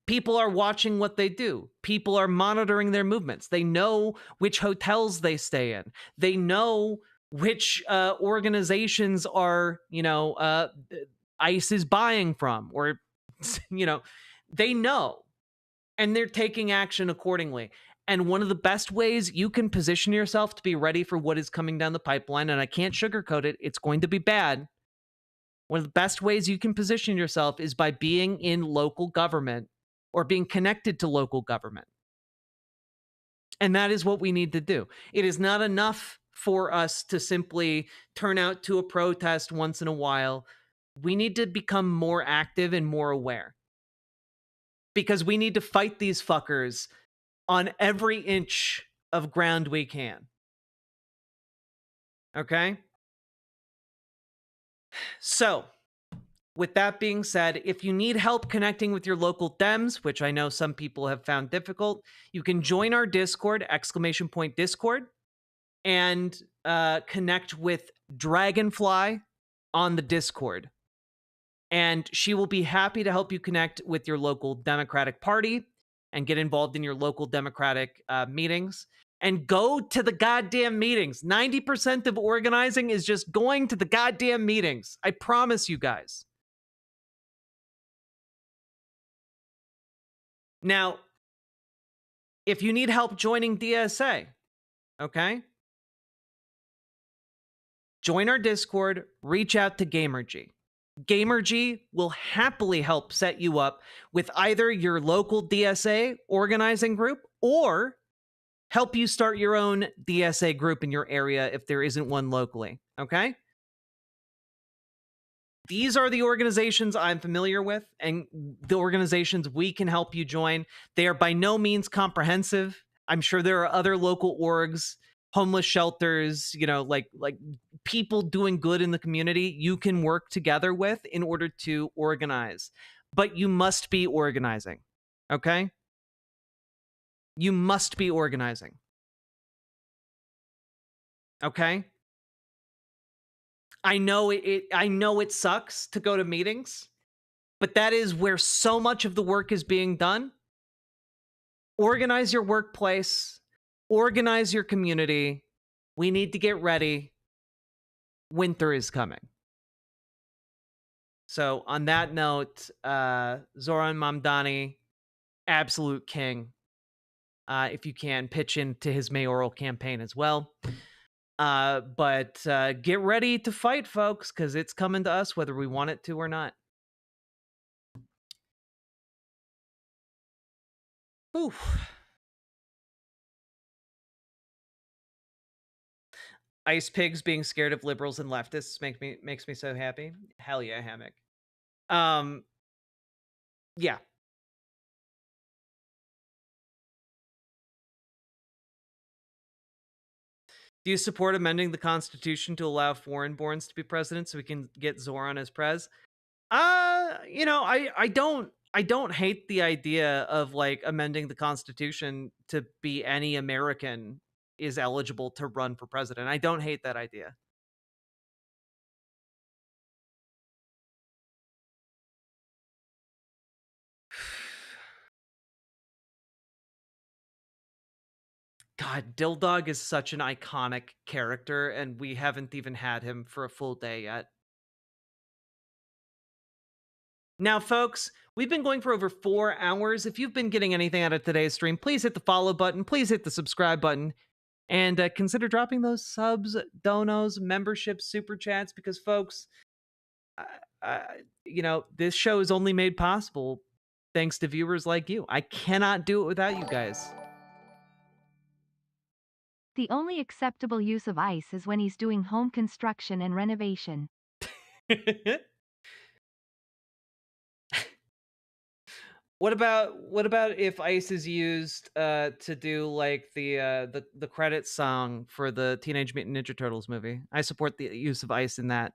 People are watching what they do. People are monitoring their movements. They know which hotels they stay in. They know which organizations are, ICE is buying from, or, they know, and they're taking action accordingly. And one of the best ways you can position yourself to be ready for what is coming down the pipeline, and I can't sugarcoat it, it's going to be bad. One of the best ways you can position yourself is by being in local government or being connected to local government. And that is what we need to do. It is not enough for us to simply turn out to a protest once in a while. We need to become more active and more aware, because we need to fight these fuckers on every inch of ground we can. Okay? So, with that being said, if you need help connecting with your local Dems, which I know some people have found difficult, you can join our Discord, !Discord, and connect with Dragonfly on the Discord. And she will be happy to help you connect with your local Democratic Party and get involved in your local Democratic meetings. And go to the goddamn meetings. 90% of organizing is just going to the goddamn meetings. I promise you guys. Now, if you need help joining DSA, okay? Join our Discord, reach out to GamerG. GamerG will happily help set you up with either your local DSA organizing group or help you start your own DSA group in your area if there isn't one locally, okay? These are the organizations I'm familiar with, and the organizations we can help you join. They are by no means comprehensive. I'm sure there are other local orgs, homeless shelters, like people doing good in the community you can work together with in order to organize. But you must be organizing, okay? You must be organizing. Okay? I know it sucks to go to meetings, but that is where so much of the work is being done. Organize your workplace, organize your community. We need to get ready. Winter is coming. So on that note, Zoran Mamdani, absolute king. If you can, pitch into his mayoral campaign as well. But get ready to fight, folks, because it's coming to us whether we want it to or not. Oof. Ice pigs being scared of liberals and leftists makes me so happy. Hell yeah, Hammock. Yeah. Do you support amending the Constitution to allow foreign-borns to be president so we can get Zoran as prez? You know, I don't hate the idea of like amending the Constitution to be any American is eligible to run for president. I don't hate that idea. God, Dildog is such an iconic character, and we haven't even had him for a full day yet. Now, folks, we've been going for over 4 hours. If you've been getting anything out of today's stream, please hit the follow button. Please hit the subscribe button. And consider dropping those subs, donos, memberships, super chats, because, folks, you know, this show is only made possible thanks to viewers like you. I cannot do it without you guys. The only acceptable use of ice is when he's doing home construction and renovation. What about if ice is used to do like the credits song for the Teenage Mutant Ninja Turtles movie? I support the use of ice in that.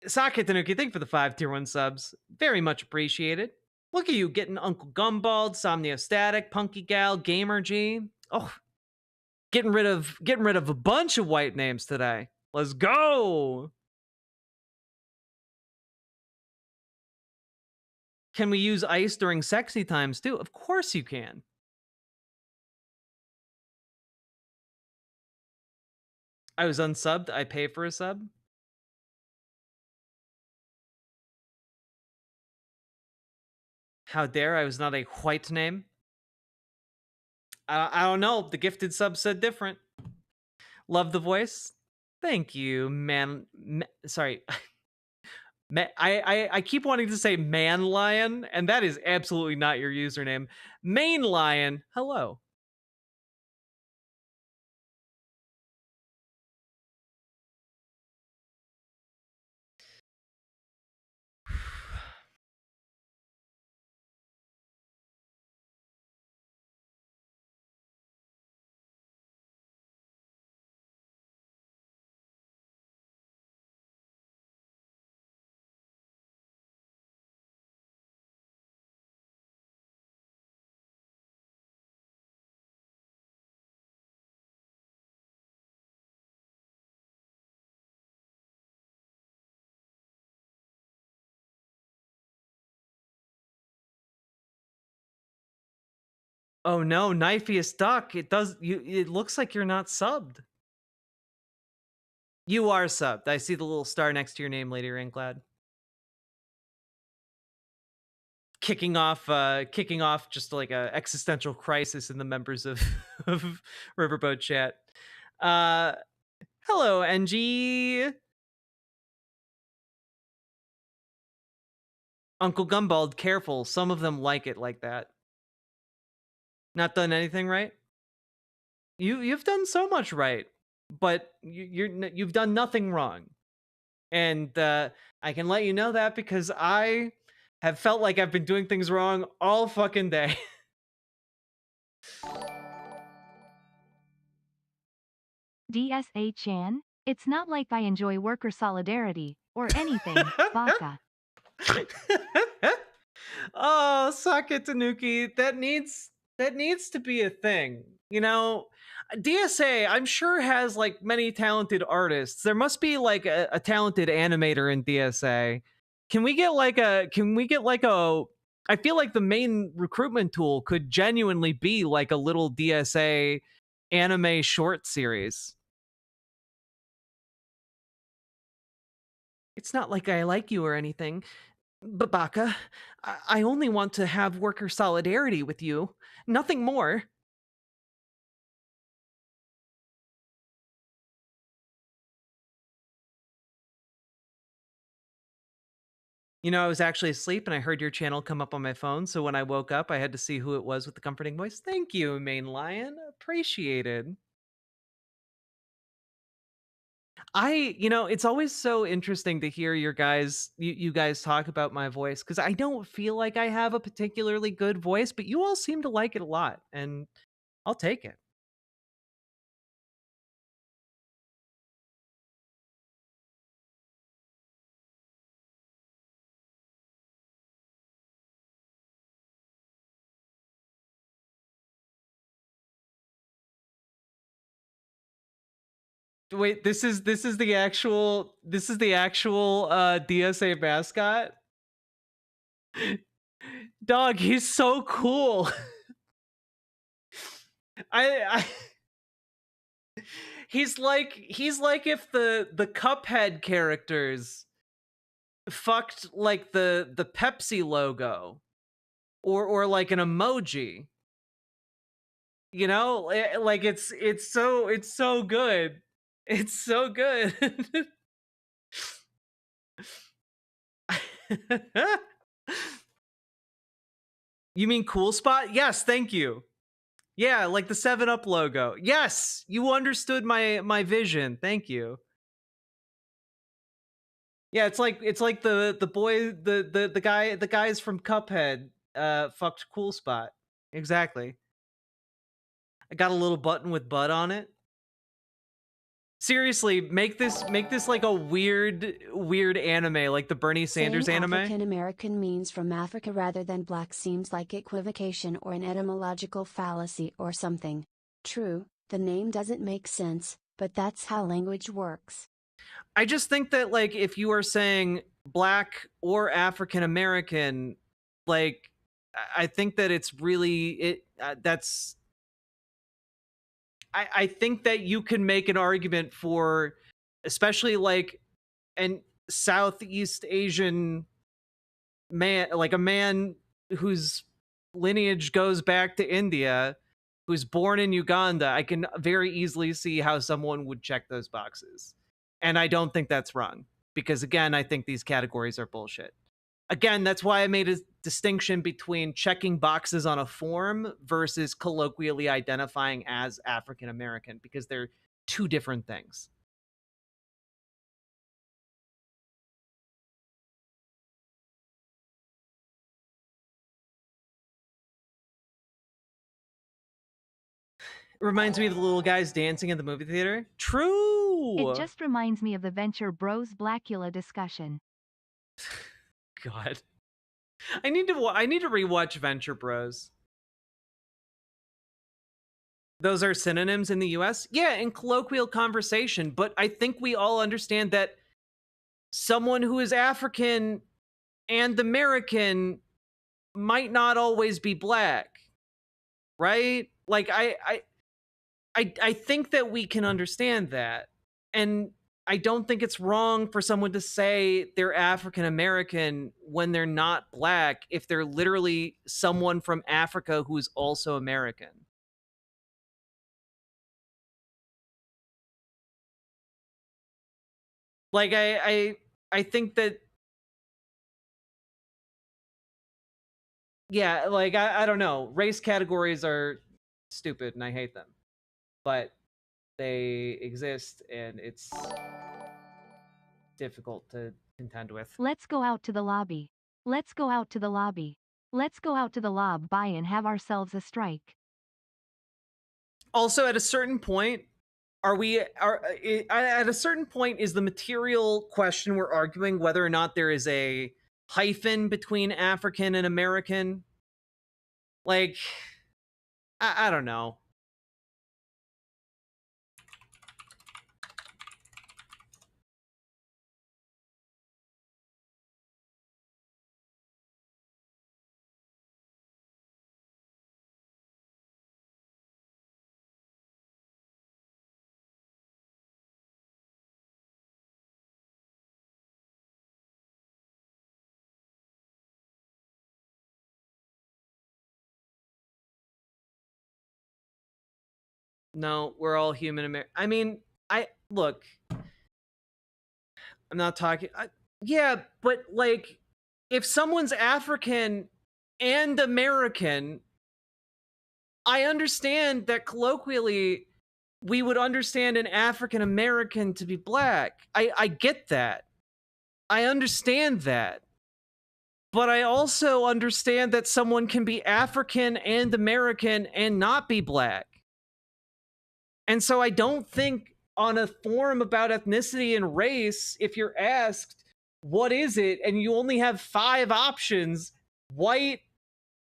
Socket Tanuki, thank you for the 5 tier 1 subs. Very much appreciated. Look at you getting Uncle Gumbald, Somniostatic, Punky Gal, Gamer G. Oh, getting rid of a bunch of white names today. Let's go. Can we use ice during sexy times too? Of course you can. I was unsubbed. I pay for a sub. How dare I was not a white name. I don't know. The gifted sub said different. Love the voice. Thank you, man. Sorry. I keep wanting to say Man Lion, and that is absolutely not your username. Main Lion, hello. Oh no, Knifeiest Duck. It looks like you're not subbed. You are subbed. I see the little star next to your name, Lady Raincloud. Kicking off just like a existential crisis in the members of, of Riverboat Chat. Hello, NG. Uncle Gumbald, careful. Some of them like it like that. Not done anything right? You've done so much right, but you've done nothing wrong. And I can let you know that because I have felt like I've been doing things wrong all fucking day. DSA Chan, it's not like I enjoy worker solidarity or anything, Baka. Oh, Sake Tanuki, that needs to be a thing. You know, DSA, I'm sure has like many talented artists. There must be like a talented animator in DSA. Can we get like a I feel like the main recruitment tool could genuinely be like a little DSA anime short series. It's not like I like you or anything. But Baka, I only want to have worker solidarity with you. Nothing more. You know, I was actually asleep and I heard your channel come up on my phone. So when I woke up, I had to see who it was with the comforting voice. Thank you, Main Lion. Appreciated. It's always so interesting to hear you guys talk about my voice, because I don't feel like I have a particularly good voice, but you all seem to like it a lot, and I'll take it. Wait, this is the actual DSA mascot? Dog, he's so cool. I he's like if the Cuphead characters fucked like the Pepsi logo or like an emoji. You know, like it's so good. It's so good. You mean Cool Spot? Yes, thank you. Yeah, like the 7-Up logo. Yes, you understood my vision. Thank you. Yeah, it's like the boy the guys from Cuphead fucked Cool Spot. Exactly. I got a little button with Bud on it. Seriously, make this like a weird anime, like the Bernie Sanders Saying anime. African American means from Africa rather than black seems like equivocation or an etymological fallacy or something. True, the name doesn't make sense, but that's how language works. I just think that, like, if you are saying black or African American, like, I think that it's really that's. I think that you can make an argument for, especially like an Southeast Asian man, like a man whose lineage goes back to India, who's born in Uganda. I can very easily see how someone would check those boxes. And I don't think that's wrong, because again, I think these categories are bullshit. Again, that's why I made a distinction between checking boxes on a form versus colloquially identifying as African American, because they're two different things. It reminds me of the little guys dancing in the movie theater. True! It just reminds me of the Venture Bros Blackula discussion. God. I need to rewatch Venture Bros. Those are synonyms in the US? Yeah, in colloquial conversation, but I think we all understand that someone who is African and American might not always be black. Right? Like I think that we can understand that. And I don't think it's wrong for someone to say they're African American when they're not black if they're literally someone from Africa who is also American. Like I think that, yeah, like I don't know. Race categories are stupid and I hate them. But they exist and it's difficult to contend with. Let's go out to the lobby. Let's go out to the lobby. Let's go out to the lobby and have ourselves a strike. Also, at a certain point, at a certain point is the material question we're arguing whether or not there is a hyphen between African and American. Like, I don't know. No, we're all human. I mean, look. I'm not talking. Yeah, but like, if someone's African and American, I understand that colloquially we would understand an African American to be black. I get that. I understand that. But I also understand that someone can be African and American and not be black. And so I don't think on a forum about ethnicity and race, if you're asked, what is it? And you only have 5 options: white,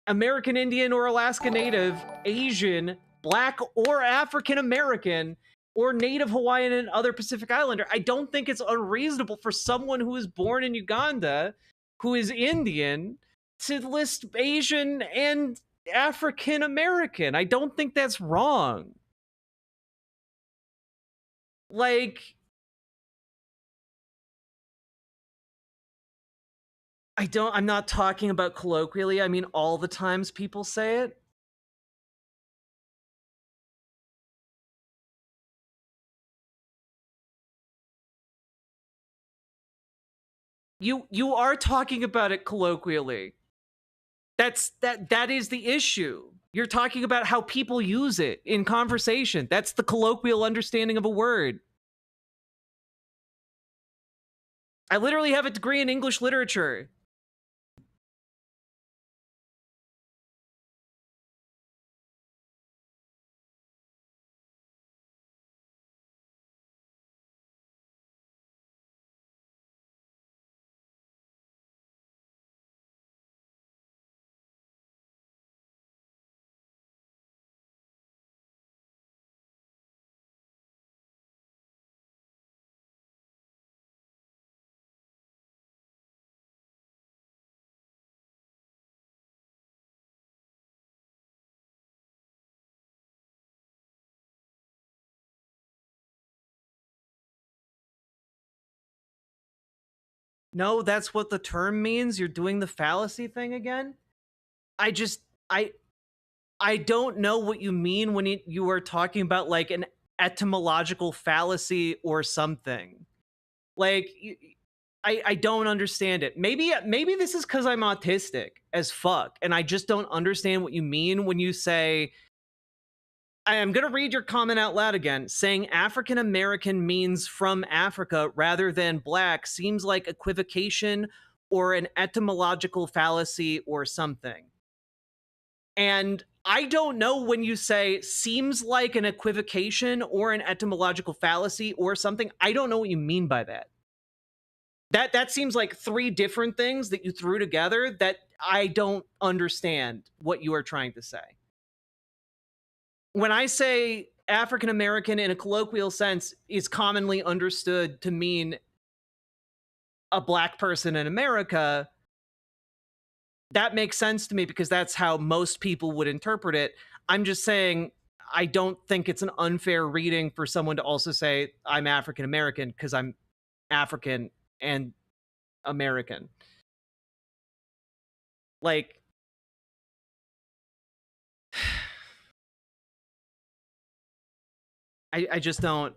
American Indian or Alaska Native, Asian, black or African American, or Native Hawaiian and other Pacific Islander. I don't think it's unreasonable for someone who was born in Uganda, who is Indian, to list Asian and African American. I don't think that's wrong. Like, I'm not talking about colloquially. I mean, all the times people say it. You are talking about it colloquially. That is the issue. You're talking about how people use it in conversation. That's the colloquial understanding of a word. I literally have a degree in English literature. No, that's what the term means. You're doing the fallacy thing again. I just I don't know what you mean when you are talking about like an etymological fallacy or something. Like I don't understand it. Maybe this is because I'm autistic as fuck, and I just don't understand what you mean when you say. I am going to read your comment out loud again. Saying African American means from Africa rather than black seems like equivocation or an etymological fallacy or something. And I don't know when you say seems like an equivocation or an etymological fallacy or something. I don't know what you mean by that. That seems like 3 different things that you threw together that I don't understand what you are trying to say. When I say African American in a colloquial sense is commonly understood to mean a black person in America, that makes sense to me because that's how most people would interpret it. I'm just saying I don't think it's an unfair reading for someone to also say I'm African American because I'm African and American. Like, I just don't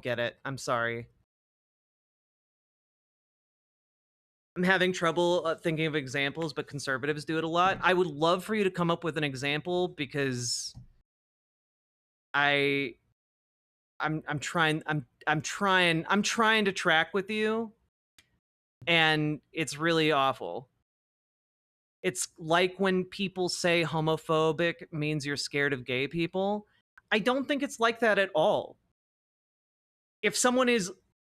get it. I'm sorry. I'm having trouble thinking of examples, but conservatives do it a lot. I would love for you to come up with an example because I'm trying to track with you, and it's really awful. It's like when people say homophobic means you're scared of gay people. I don't think it's like that at all. If someone is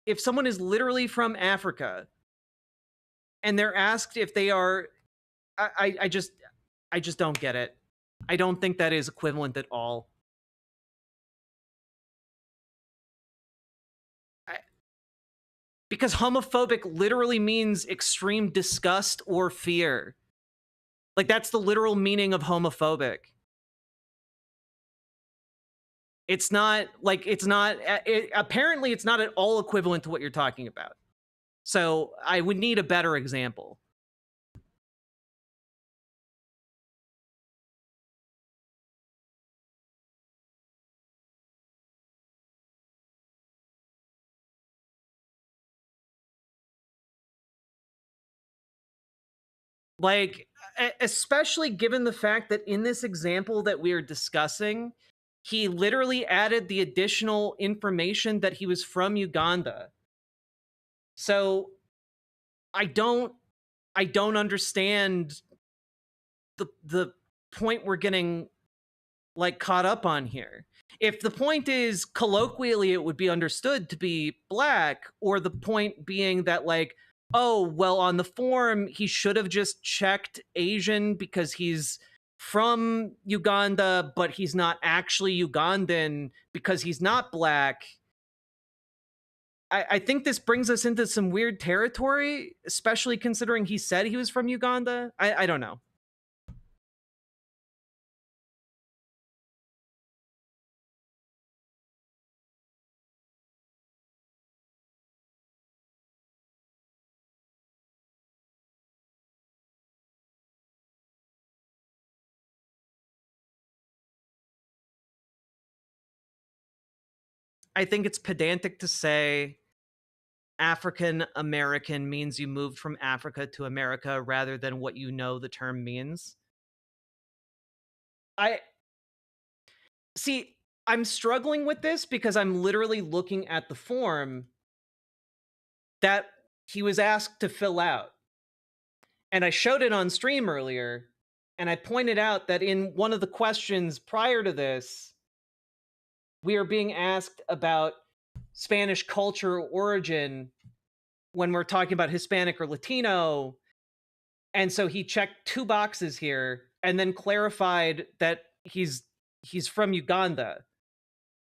literally from Africa and they're asked if they are, I just don't get it. I don't think that is equivalent at all. Because homophobic literally means extreme disgust or fear. Like, that's the literal meaning of homophobic. It's not, apparently it's not at all equivalent to what you're talking about. So I would need a better example. Like, especially given the fact that in this example that we are discussing, he literally added the additional information that he was from Uganda. So I don't understand the point we're getting like caught up on here. If the point is colloquially it would be understood to be black, or the point being that like, oh, well, on the form he should have just checked Asian because he's from Uganda, but he's not actually Ugandan because he's not black. I think this brings us into some weird territory, especially considering he said he was from Uganda. I don't know. I think it's pedantic to say African American means you moved from Africa to America rather than what you know the term means. I'm struggling with this because I'm literally looking at the form that he was asked to fill out. And I showed it on stream earlier, and I pointed out that in one of the questions prior to this, we are being asked about Spanish culture or origin when we're talking about Hispanic or Latino. And so he checked 2 boxes here and then clarified that he's from Uganda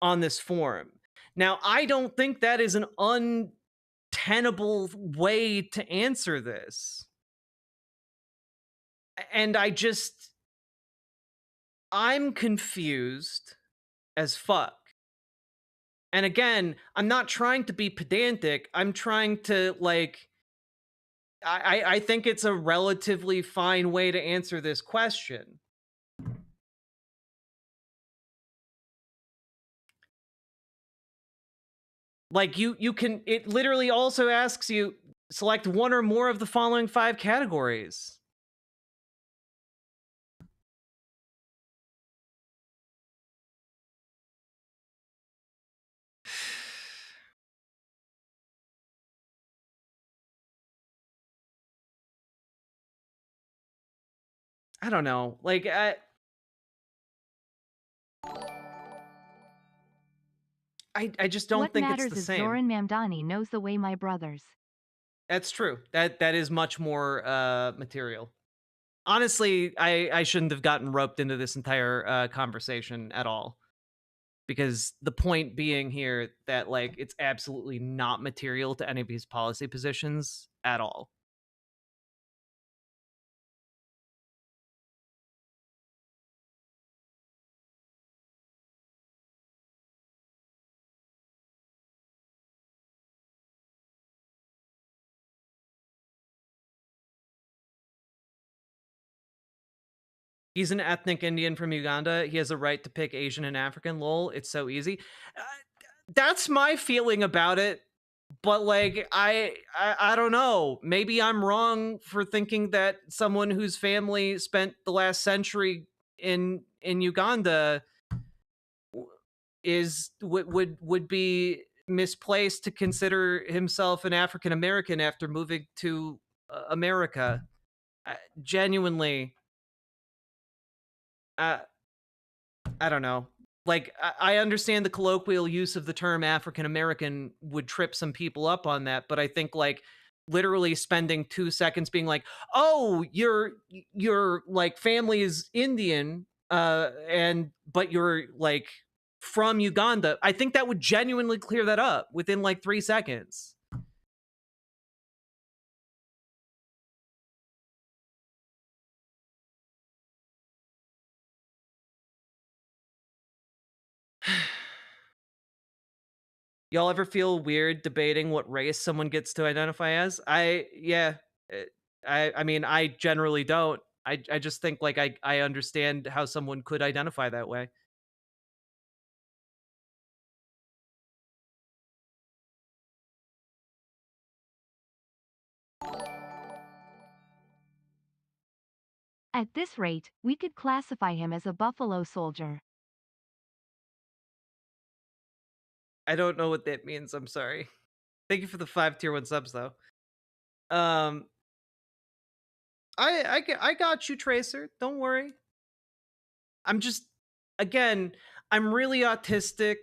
on this form. Now, I don't think that is an untenable way to answer this. And I'm confused as fuck. And again, I'm not trying to be pedantic. I'm trying to like, I think it's a relatively fine way to answer this question. Like you can, it literally also asks you select one or more of the following 5 categories. I don't know. Like I just don't think it's the same. What matters is Zoran Mamdani knows the way my brothers. That's true. That is much more material. Honestly, I shouldn't have gotten roped into this entire conversation at all. Because the point being here that like it's absolutely not material to any of his policy positions at all. He's an ethnic Indian from Uganda. He has a right to pick Asian and African. Lol, it's so easy. That's my feeling about it. But like, I don't know. Maybe I'm wrong for thinking that someone whose family spent the last century in Uganda would be misplaced to consider himself an African American after moving to America. Genuinely. I don't know. Like, I understand the colloquial use of the term African American would trip some people up on that, but I think like literally spending 2 seconds being like, "Oh, your like family is Indian, but you're like from Uganda." I think that would genuinely clear that up within like 3 seconds. Y'all ever feel weird debating what race someone gets to identify as? I mean, I generally don't. I just think like I understand how someone could identify that way. At this rate, we could classify him as a buffalo soldier. I don't know what that means. I'm sorry. Thank you for the 5 tier 1 subs though. I got you, Tracer. Don't worry. I'm just, again, I'm really autistic,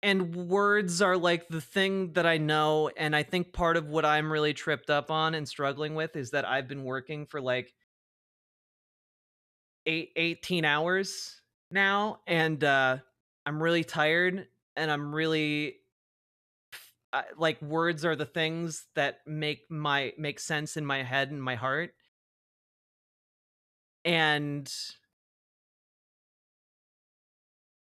and words are like the thing that I know, and I think part of what I'm really tripped up on and struggling with is that I've been working for like 18 hours now, and I'm really tired, and I'm really like, words are the things that make sense in my head and my heart. And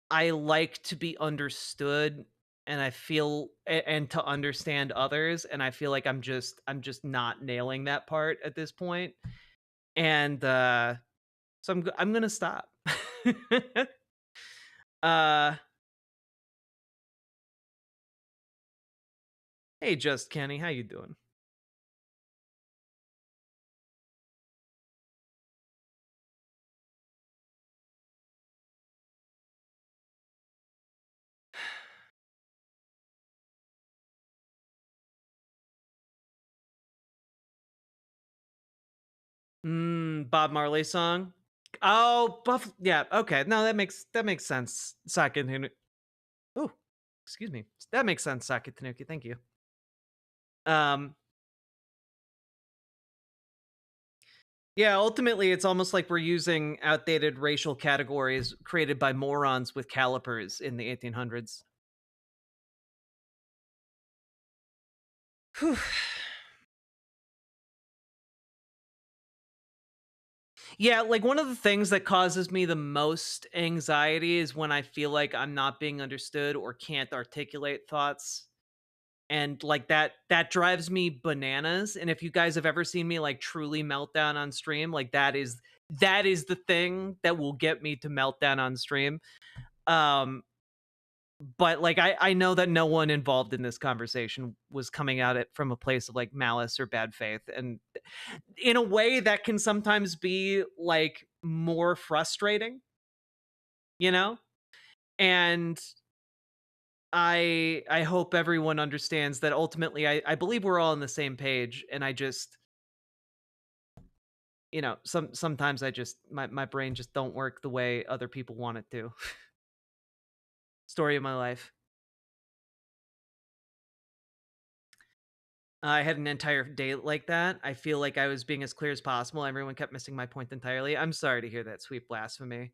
I like to be understood, and I feel and to understand others, and I feel like I'm just not nailing that part at this point. And so I'm going to stop. Hey, Just Kenny, how you doing? Bob Marley song. Oh, yeah, okay. No, that makes sense. Saki. Oh, excuse me. That makes sense, Saki Tanuki. Thank you. Yeah, ultimately, it's almost like we're using outdated racial categories created by morons with calipers in the 1800s. Whew. Yeah, like one of the things that causes me the most anxiety is when I feel like I'm not being understood or can't articulate thoughts. And like that drives me bananas. And if you guys have ever seen me like truly meltdown on stream, like that is the thing that will get me to meltdown on stream. But like I know that no one involved in this conversation was coming at it from a place of like malice or bad faith, and in a way that can sometimes be like more frustrating, you know? And I hope everyone understands that ultimately I believe we're all on the same page, and I just, you know, sometimes I just my brain just don't work the way other people want it to. Story of my life. I had an entire day like that. I feel like I was being as clear as possible. Everyone kept missing my point entirely. I'm sorry to hear that, sweet blasphemy.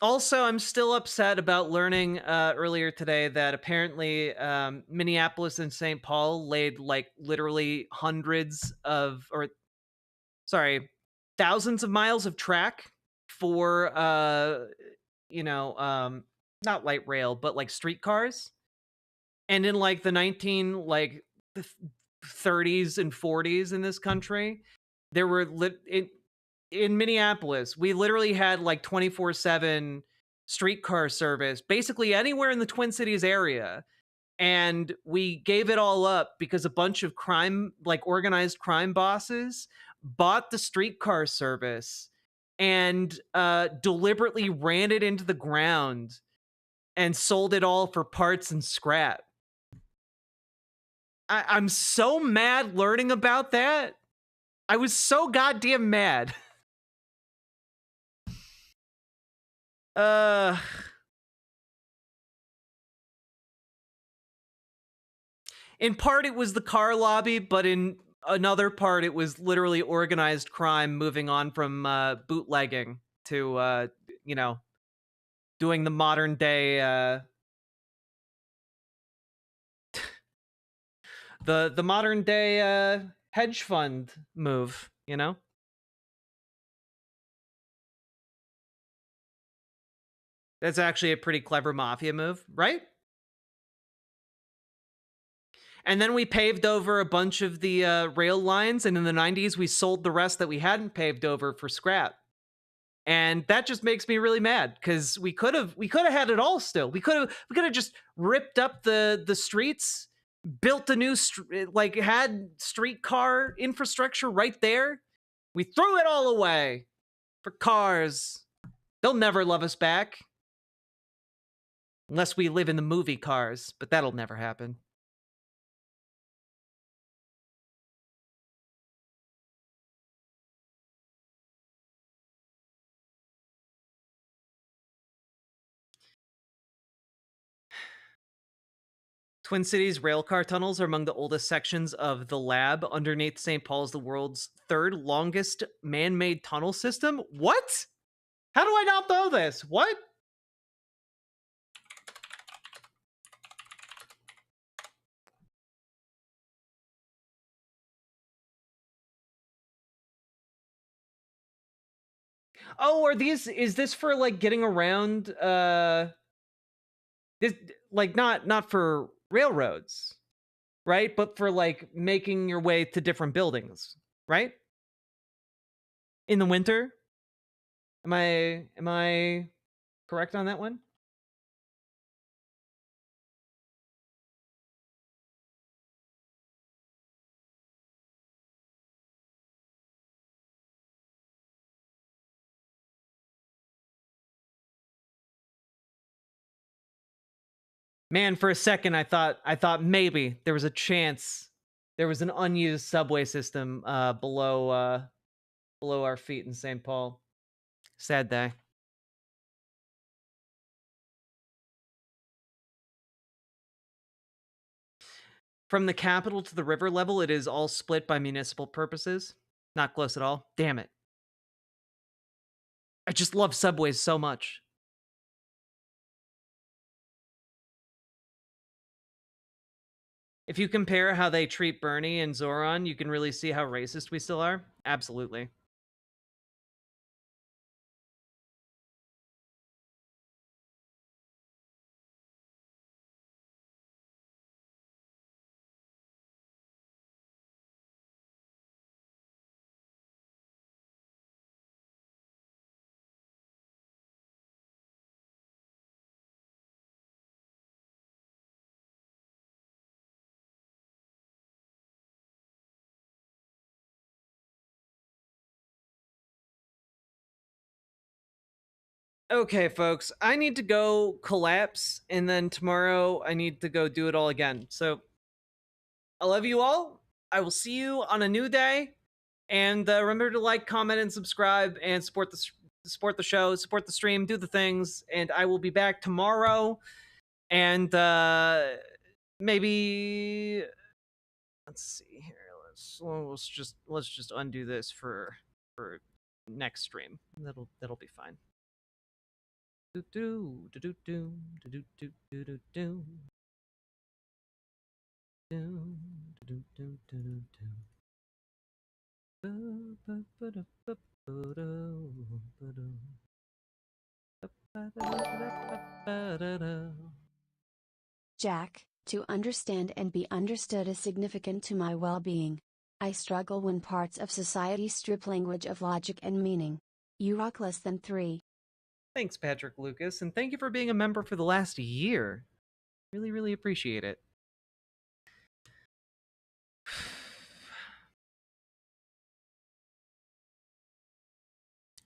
Also, I'm still upset about learning earlier today that apparently Minneapolis and St. Paul laid like literally thousands of miles of track for not light rail, but like streetcars. And in like the 30s and 40s in this country, there were in Minneapolis, we literally had like 24/7 streetcar service basically anywhere in the Twin Cities area. And we gave it all up because a bunch of crime, like organized crime bosses, bought the streetcar service and deliberately ran it into the ground and sold it all for parts and scrap. I'm so mad learning about that. I was so goddamn mad. In part, it was the car lobby, but in another part, it was literally organized crime moving on from bootlegging to, doing the modern day, the modern day hedge fund move, you know? That's actually a pretty clever mafia move, right? And then we paved over a bunch of the rail lines, and in the 90s, we sold the rest that we hadn't paved over for scrap. And that just makes me really mad because we could have had it all still. We could have just ripped up the streets, built a new had streetcar infrastructure right there. We threw it all away for cars. They'll never love us back. Unless we live in the movie Cars, but that'll never happen. Twin Cities railcar tunnels are among the oldest sections of the lab underneath St. Paul's, the world's third longest man-made tunnel system. What? How do I not know this? What? Oh, is this for like getting around this, like not for railroads, right? But for like making your way to different buildings, right? In the winter? Am I correct on that one? Man, for a second I thought maybe there was a chance there was an unused subway system below our feet in St. Paul. Sad day. From the capital to the river level, it is all split by municipal purposes. Not close at all. Damn it. I just love subways so much. If you compare how they treat Bernie and Zoran, you can really see how racist we still are. Absolutely. Okay, folks, I need to go collapse, and then tomorrow I need to go do it all again. So, I love you all. I will see you on a new day, and remember to like, comment, and subscribe, and support the show, support the stream, do the things, and I will be back tomorrow, and maybe let's see here. Let's just undo this for next stream. That'll be fine. Do do do do do do do do do do Jack, to understand and be understood is significant to my well-being. I struggle when parts of society strip language of logic and meaning. You rock less than 3. Thanks, Patrick Lucas, and thank you for being a member for the last year. Really, really appreciate it.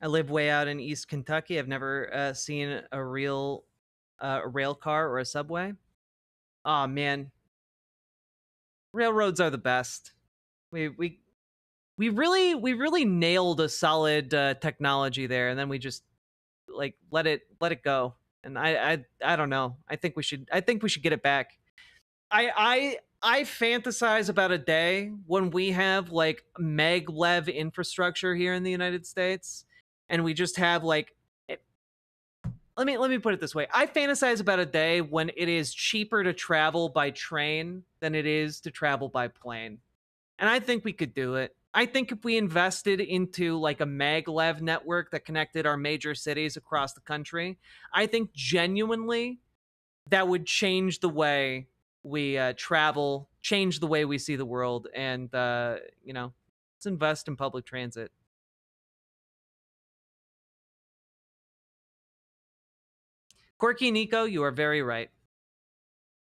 I live way out in East Kentucky. I've never seen a real rail car or a subway. Aw, man. Railroads are the best. We really nailed a solid technology there, and then we just like let it go. And I don't know. I think we should get it back. I fantasize about a day when we have like maglev infrastructure here in the United States, and we just have like let me put it this way. I fantasize about a day when it is cheaper to travel by train than it is to travel by plane. And I think we could do it. I think if we invested into like a maglev network that connected our major cities across the country, I think genuinely that would change the way we travel, change the way we see the world, and let's invest in public transit. Quirky Nico, you are very right.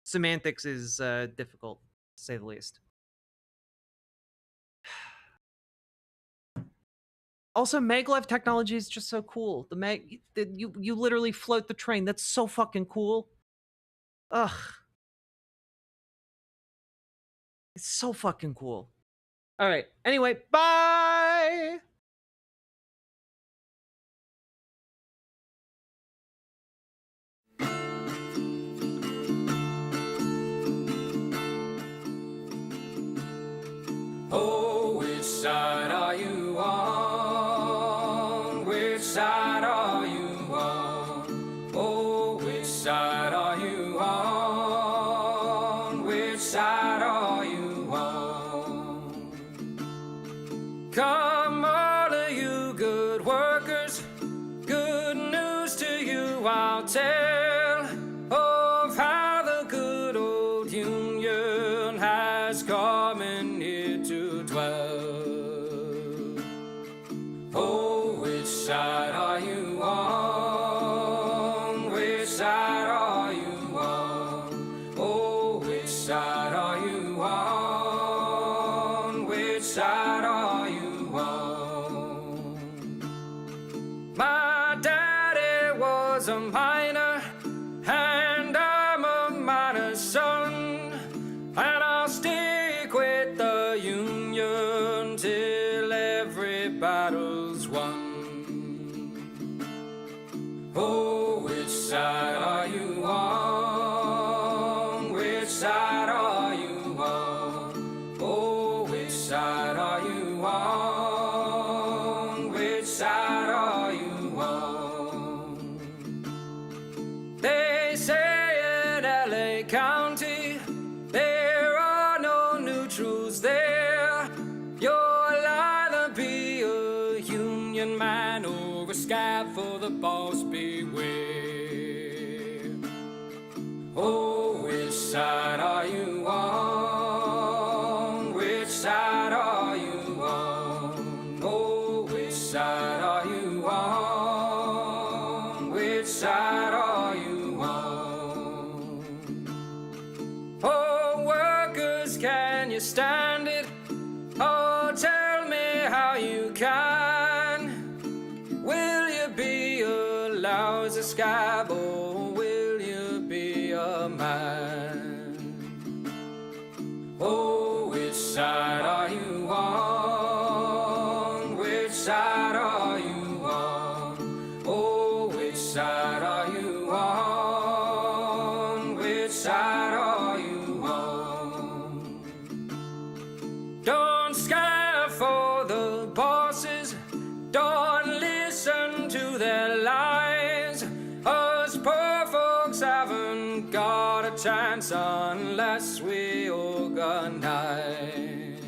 Semantics is difficult, to say the least. Also, maglev technology is just so cool. You literally float the train. That's so fucking cool. Ugh. It's so fucking cool. All right. Anyway, bye. Oh, which side are you on? Which side are you on? Oh, which side are you on? Which side are you on? Come, all of you good workers, good news to you I'll tell of how the good old Union has come in here to dwell. Oh, which side are you on? Which side are you on? Oh, which side are you on? Which side are you on? My daddy was a miner, and I'm a miner's son, and I'll stick with the Union till every battle's won. Oh, which side are you on? Which side are you on? Oh, which side are you on? Which side are you on? They say in LA County there are no neutrals there. You'll either be a Union man or a scab for the boss, beware. Oh, which side are you on? Which side are you on? Oh, which side are you on? Which side are you on? Oh, workers, can you stand it? Oh, tell me how you can. Will you be a lousy scab or will you be a man? Oh, which side are you on? Which side are you on? Oh, which side are you on? Which side are you on? Don't scare for the bosses, don't listen to their lies. Us poor folks haven't got a chance unless we organize.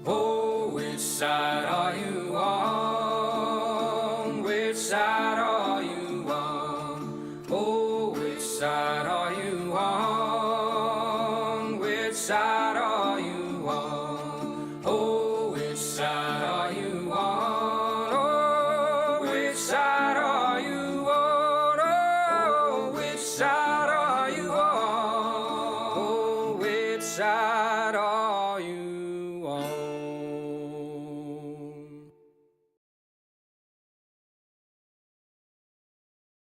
Oh, which side are you on? Which side are you on? Oh, which side are you on? Which side are you on? Oh, which side are you on? Oh, which side are you on? Oh, which side are you on? Oh, which side?